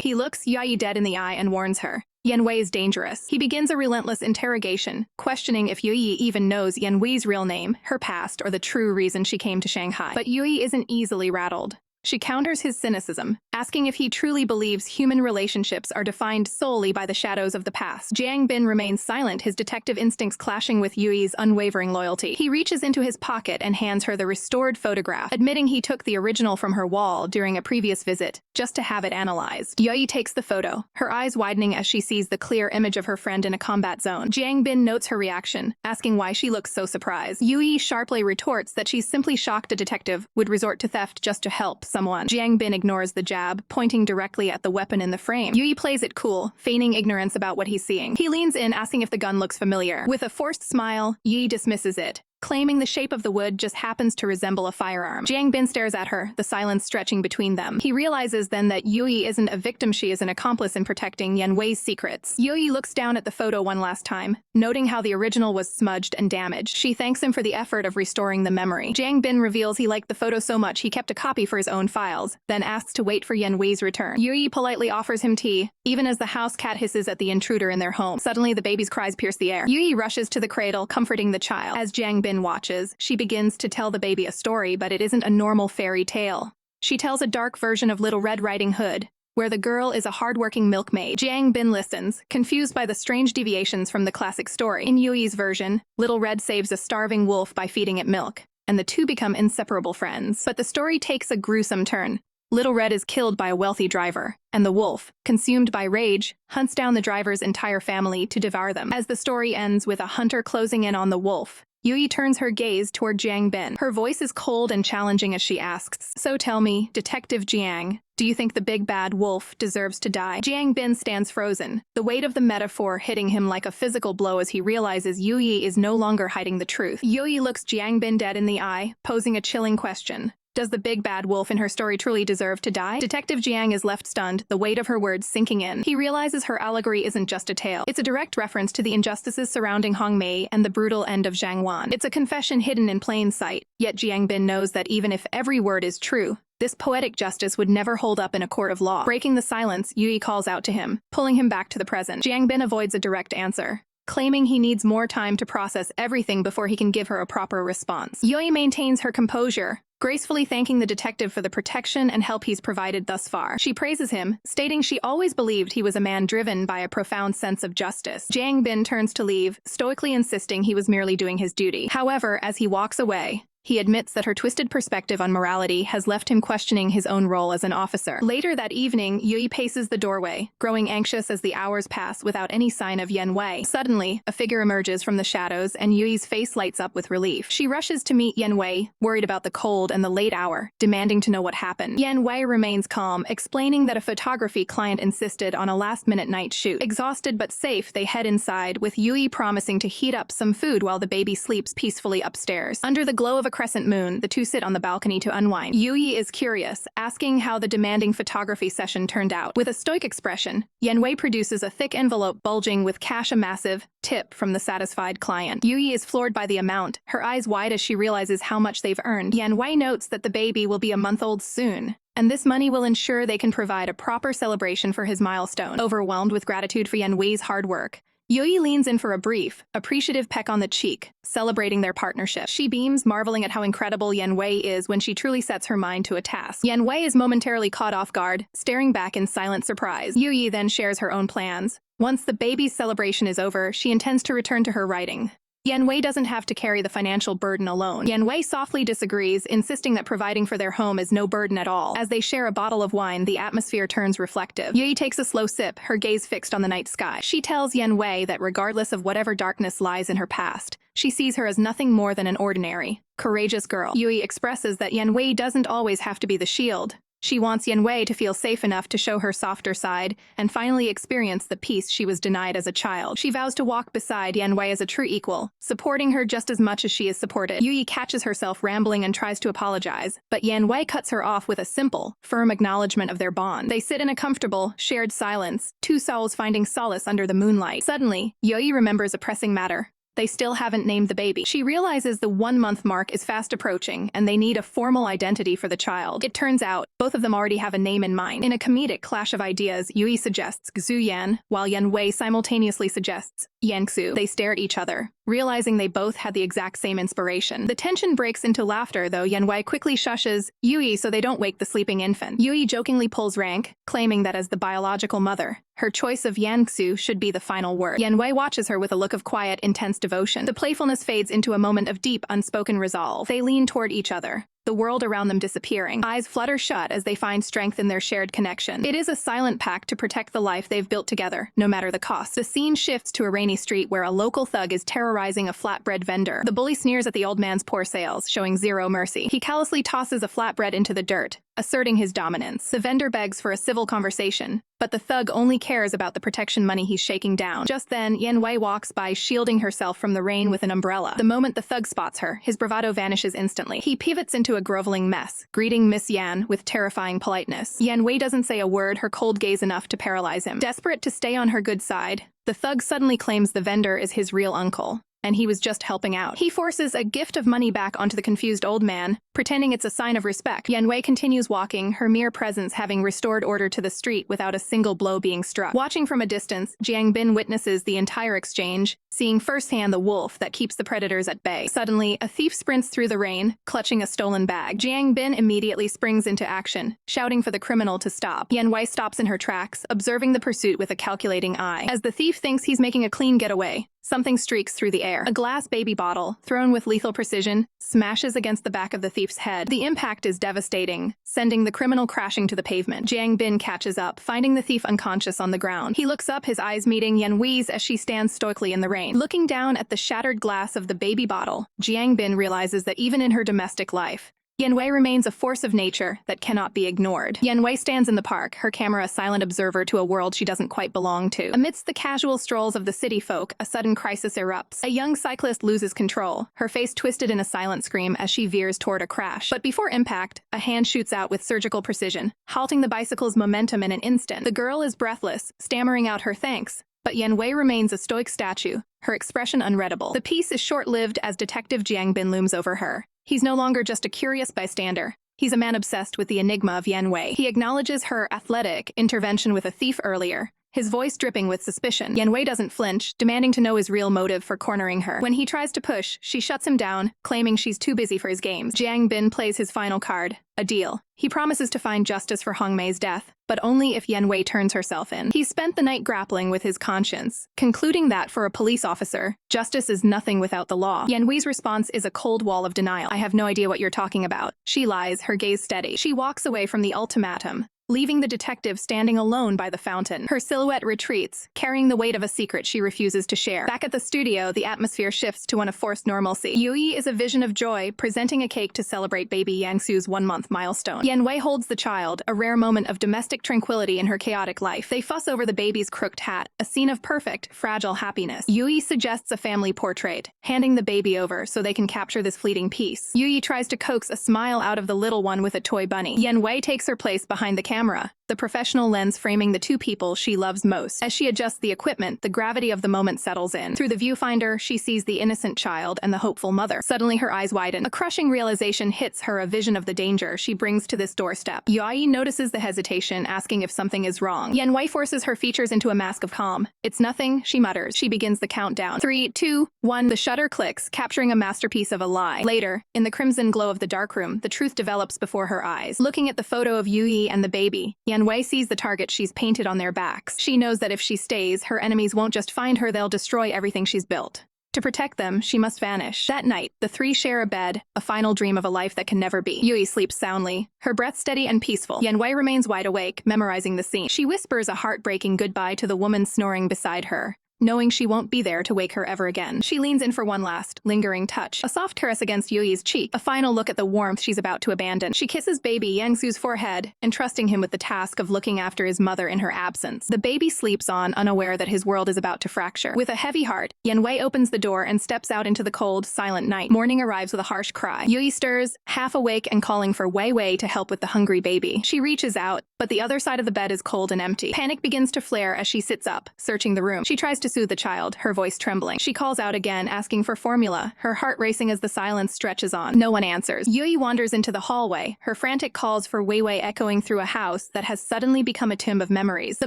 He looks Youyi dead in the eye and warns her. Yan Wei is dangerous. He begins a relentless interrogation, questioning if Youyi even knows Yan Wei's real name, her past, or the true reason she came to Shanghai. But Youyi isn't easily rattled. She counters his cynicism, asking if he truly believes human relationships are defined solely by the shadows of the past. Jiang Bin remains silent, his detective instincts clashing with Yuyi's unwavering loyalty. He reaches into his pocket and hands her the restored photograph, admitting he took the original from her wall during a previous visit, just to have it analyzed. Youyi takes the photo, her eyes widening as she sees the clear image of her friend in a combat zone. Jiang Bin notes her reaction, asking why she looks so surprised. Youyi sharply retorts that she's simply shocked a detective would resort to theft just to help someone. Jiang Bin ignores the jab, pointing directly at the weapon in the frame. Youyi plays it cool, feigning ignorance about what he's seeing. He leans in, asking if the gun looks familiar. With a forced smile, Yi dismisses it, claiming the shape of the wood just happens to resemble a firearm. Jiang Bin stares at her, the silence stretching between them. He realizes then that Youyi isn't a victim, she is an accomplice in protecting Yan Wei's secrets. Youyi looks down at the photo one last time, noting how the original was smudged and damaged. She thanks him for the effort of restoring the memory. Jiang Bin reveals he liked the photo so much he kept a copy for his own files, then asks to wait for Yan Wei's return. Youyi politely offers him tea, even as the house cat hisses at the intruder in their home. Suddenly, the baby's cries pierce the air. Youyi rushes to the cradle, comforting the child. As Jiang Bin watches, she begins to tell the baby a story, but it isn't a normal fairy tale. She tells a dark version of Little Red Riding Hood, where the girl is a hardworking milkmaid. Jiang Bin listens, confused by the strange deviations from the classic story. In Yuyi's version, Little Red saves a starving wolf by feeding it milk, and the two become inseparable friends. But the story takes a gruesome turn. Little Red is killed by a wealthy driver, and the wolf, consumed by rage, hunts down the driver's entire family to devour them. As the story ends with a hunter closing in on the wolf, Youyi turns her gaze toward Jiang Bin. Her voice is cold and challenging as she asks, "So tell me, Detective Jiang, do you think the big bad wolf deserves to die?" Jiang Bin stands frozen, the weight of the metaphor hitting him like a physical blow as he realizes Youyi is no longer hiding the truth. Youyi looks Jiang Bin dead in the eye, posing a chilling question. Does the big bad wolf in her story truly deserve to die? Detective Jiang is left stunned, the weight of her words sinking in. He realizes her allegory isn't just a tale. It's a direct reference to the injustices surrounding Hong Mei and the brutal end of Zhang Wan. It's a confession hidden in plain sight, yet Jiang Bin knows that even if every word is true, this poetic justice would never hold up in a court of law. Breaking the silence, Youyi calls out to him, pulling him back to the present. Jiang Bin avoids a direct answer, claiming he needs more time to process everything before he can give her a proper response. Youyi maintains her composure, gracefully thanking the detective for the protection and help he's provided thus far. She praises him, stating she always believed he was a man driven by a profound sense of justice. Jiang Bin turns to leave, stoically insisting he was merely doing his duty. However, as he walks away, he admits that her twisted perspective on morality has left him questioning his own role as an officer. Later that evening, Youyi paces the doorway, growing anxious as the hours pass without any sign of Yan Wei. Suddenly, a figure emerges from the shadows and Yuyi's face lights up with relief. She rushes to meet Yan Wei, worried about the cold and the late hour, demanding to know what happened. Yan Wei remains calm, explaining that a photography client insisted on a last-minute night shoot. Exhausted but safe, they head inside, with Youyi promising to heat up some food while the baby sleeps peacefully upstairs. Under the glow of a crescent moon, the two sit on the balcony to unwind. Youyi is curious, asking how the demanding photography session turned out. With a stoic expression, Yan Wei produces a thick envelope bulging with cash, a massive tip from the satisfied client. Youyi is floored by the amount, her eyes wide as she realizes how much they've earned. Yan Wei notes that the baby will be a month old soon, and this money will ensure they can provide a proper celebration for his milestone. Overwhelmed with gratitude for Yan Wei's hard work, Youyi leans in for a brief, appreciative peck on the cheek, celebrating their partnership. She beams, marveling at how incredible Yan Wei is when she truly sets her mind to a task. Yan Wei is momentarily caught off guard, staring back in silent surprise. Youyi then shares her own plans. Once the baby's celebration is over, she intends to return to her writing. Yan Wei doesn't have to carry the financial burden alone. Yan Wei softly disagrees, insisting that providing for their home is no burden at all. As they share a bottle of wine, the atmosphere turns reflective. Youyi takes a slow sip, her gaze fixed on the night sky. She tells Yan Wei that regardless of whatever darkness lies in her past, she sees her as nothing more than an ordinary, courageous girl. Youyi expresses that Yan Wei doesn't always have to be the shield. She wants Yan Wei to feel safe enough to show her softer side and finally experience the peace she was denied as a child. She vows to walk beside Yan Wei as a true equal, supporting her just as much as she is supported. Youyi catches herself rambling and tries to apologize, but Yan Wei cuts her off with a simple, firm acknowledgement of their bond. They sit in a comfortable, shared silence, two souls finding solace under the moonlight. Suddenly, Youyi remembers a pressing matter. They still haven't named the baby. She realizes the 1-month mark is fast approaching, and they need a formal identity for the child. It turns out, both of them already have a name in mind. In a comedic clash of ideas, Youyi suggests Xu Yan, while Yan Wei simultaneously suggests Yan Xu. They stare at each other, realizing they both had the exact same inspiration. The tension breaks into laughter, though Yan Wei quickly shushes Youyi so they don't wake the sleeping infant. Youyi jokingly pulls rank, claiming that as the biological mother, her choice of Yan Xu should be the final word. Yan Wei watches her with a look of quiet, intense devotion. The playfulness fades into a moment of deep, unspoken resolve. They lean toward each other, the world around them disappearing. Eyes flutter shut as they find strength in their shared connection. It is a silent pact to protect the life they've built together, no matter the cost. The scene shifts to a rainy street where a local thug is terrorizing a flatbread vendor. The bully sneers at the old man's poor sales, showing zero mercy. He callously tosses a flatbread into the dirt, asserting his dominance. The vendor begs for a civil conversation, but the thug only cares about the protection money he's shaking down. Just then, Yan Wei walks by, shielding herself from the rain with an umbrella. The moment the thug spots her, his bravado vanishes instantly. He pivots into a groveling mess, greeting Miss Yan with terrifying politeness. Yan Wei doesn't say a word, her cold gaze enough to paralyze him. Desperate to stay on her good side, the thug suddenly claims the vendor is his real uncle, and he was just helping out. He forces a gift of money back onto the confused old man, pretending it's a sign of respect. Yan Wei continues walking, her mere presence having restored order to the street without a single blow being struck. Watching from a distance, Jiang Bin witnesses the entire exchange, seeing firsthand the wolf that keeps the predators at bay. Suddenly, a thief sprints through the rain, clutching a stolen bag. Jiang Bin immediately springs into action, shouting for the criminal to stop. Yan Wei stops in her tracks, observing the pursuit with a calculating eye. As the thief thinks he's making a clean getaway, something streaks through the air. A glass baby bottle, thrown with lethal precision, smashes against the back of the thief's head. The impact is devastating, sending the criminal crashing to the pavement. Jiang Bin catches up, finding the thief unconscious on the ground. He looks up, his eyes meeting Yan Wei's as she stands stoically in the rain. Looking down at the shattered glass of the baby bottle, Jiang Bin realizes that even in her domestic life, Yan Wei remains a force of nature that cannot be ignored. Yan Wei stands in the park, her camera a silent observer to a world she doesn't quite belong to. Amidst the casual strolls of the city folk, a sudden crisis erupts. A young cyclist loses control, her face twisted in a silent scream as she veers toward a crash. But before impact, a hand shoots out with surgical precision, halting the bicycle's momentum in an instant. The girl is breathless, stammering out her thanks, but Yan Wei remains a stoic statue, her expression unreadable. The piece is short-lived as Detective Jiang Bin looms over her. He's no longer just a curious bystander. He's a man obsessed with the enigma of Yan Wei. He acknowledges her athletic intervention with a thief earlier, his voice dripping with suspicion. Yan Wei doesn't flinch, demanding to know his real motive for cornering her. When he tries to push, she shuts him down, claiming she's too busy for his games. Jiang Bin plays his final card, a deal. He promises to find justice for Hong Mei's death, but only if Yan Wei turns herself in. He spent the night grappling with his conscience, concluding that for a police officer, justice is nothing without the law. Yan Wei's response is a cold wall of denial. I have no idea what you're talking about. She lies, her gaze steady. She walks away from the ultimatum, leaving the detective standing alone by the fountain. Her silhouette retreats, carrying the weight of a secret she refuses to share. Back at the studio, the atmosphere shifts to one of forced normalcy. Youyi is a vision of joy, presenting a cake to celebrate baby Yang Xu's 1-month milestone. Yan Wei holds the child, a rare moment of domestic tranquility in her chaotic life. They fuss over the baby's crooked hat, a scene of perfect, fragile happiness. Youyi suggests a family portrait, handing the baby over so they can capture this fleeting peace. Youyi tries to coax a smile out of the little one with a toy bunny. Yan Wei takes her place behind the camera, the professional lens framing the two people she loves most. As she adjusts the equipment, the gravity of the moment settles in. Through the viewfinder, she sees the innocent child and the hopeful mother. Suddenly, her eyes widen. A crushing realization hits her, a vision of the danger she brings to this doorstep. Youyi notices the hesitation, asking if something is wrong. Yan Wei forces her features into a mask of calm. It's nothing, she mutters. She begins the countdown. 3, 2, 1. The shutter clicks, capturing a masterpiece of a lie. Later, in the crimson glow of the darkroom, the truth develops before her eyes. Looking at the photo of Youyi and the baby, Yan Wei sees the target she's painted on their backs. She knows that if she stays, her enemies won't just find her, they'll destroy everything she's built. To protect them, she must vanish. That night, the three share a bed, a final dream of a life that can never be. Yui sleeps soundly, her breath steady and peaceful. Yan Wei remains wide awake, memorizing the scene. She whispers a heartbreaking goodbye to the woman snoring beside her, knowing she won't be there to wake her ever again. She leans in for one last, lingering touch. A soft caress against Yui's cheek, a final look at the warmth she's about to abandon. She kisses baby Yangsu's forehead, entrusting him with the task of looking after his mother in her absence. The baby sleeps on, unaware that his world is about to fracture. With a heavy heart, Yan Wei opens the door and steps out into the cold, silent night. Morning arrives with a harsh cry. Yui stirs, half awake and calling for Wei Wei to help with the hungry baby. She reaches out, but the other side of the bed is cold and empty. Panic begins to flare as she sits up, searching the room. She tries to soothe the child, her voice trembling. She calls out again, asking for formula, her heart racing as the silence stretches on. No one answers. Yui wanders into the hallway, her frantic calls for Wei Wei echoing through a house that has suddenly become a tomb of memories. The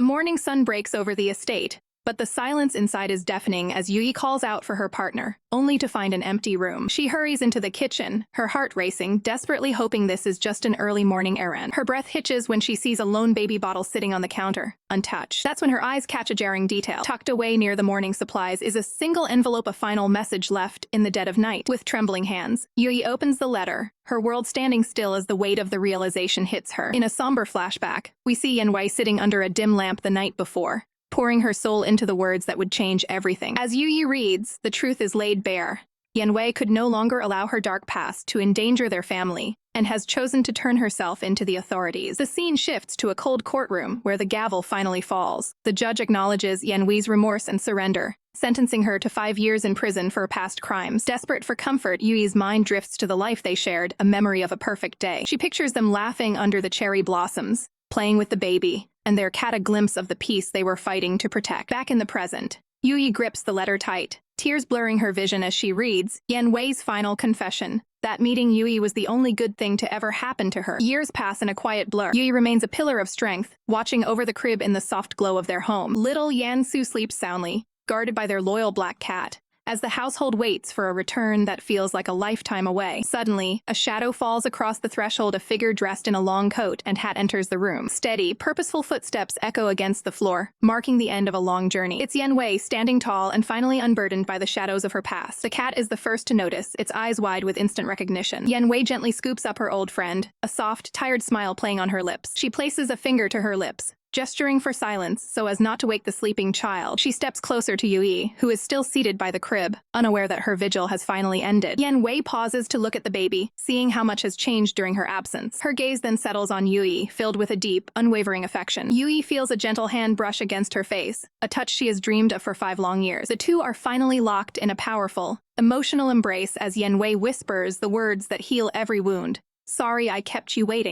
morning sun breaks over the estate, but the silence inside is deafening as Yui calls out for her partner, only to find an empty room. She hurries into the kitchen, her heart racing, desperately hoping this is just an early morning errand. Her breath hitches when she sees a lone baby bottle sitting on the counter, untouched. That's when her eyes catch a jarring detail. Tucked away near the morning supplies is a single envelope, a final message left in the dead of night. With trembling hands, Yui opens the letter, her world standing still as the weight of the realization hits her. In a somber flashback, we see Yan Wei sitting under a dim lamp the night before, pouring her soul into the words that would change everything. As Yui reads, the truth is laid bare. Yan Wei could no longer allow her dark past to endanger their family, and has chosen to turn herself into the authorities. The scene shifts to a cold courtroom where the gavel finally falls. The judge acknowledges Yan Wei's remorse and surrender, sentencing her to 5 years in prison for past crimes. Desperate for comfort, Yui's mind drifts to the life they shared, a memory of a perfect day. She pictures them laughing under the cherry blossoms, playing with the baby, and there caught a glimpse of the peace they were fighting to protect. Back in the present, Yui grips the letter tight, tears blurring her vision as she reads Yan Wei's final confession. That meeting Yui was the only good thing to ever happen to her. Years pass in a quiet blur. Yui remains a pillar of strength, watching over the crib in the soft glow of their home. Little Yansu sleeps soundly, guarded by their loyal black cat, as the household waits for a return that feels like a lifetime away. Suddenly, a shadow falls across the threshold. A figure dressed in a long coat and hat enters the room. Steady, purposeful footsteps echo against the floor, marking the end of a long journey. It's Yan Wei, standing tall and finally unburdened by the shadows of her past. The cat is the first to notice, its eyes wide with instant recognition. Yan Wei gently scoops up her old friend, a soft, tired smile playing on her lips. She places a finger to her lips, gesturing for silence so as not to wake the sleeping child. She steps closer to Yui, who is still seated by the crib, unaware that her vigil has finally ended. Yan Wei pauses to look at the baby, seeing how much has changed during her absence. Her gaze then settles on Yui, filled with a deep, unwavering affection. Yui feels a gentle hand brush against her face, a touch she has dreamed of for 5 long years. The two are finally locked in a powerful, emotional embrace as Yan Wei whispers the words that heal every wound. Sorry I kept you waiting.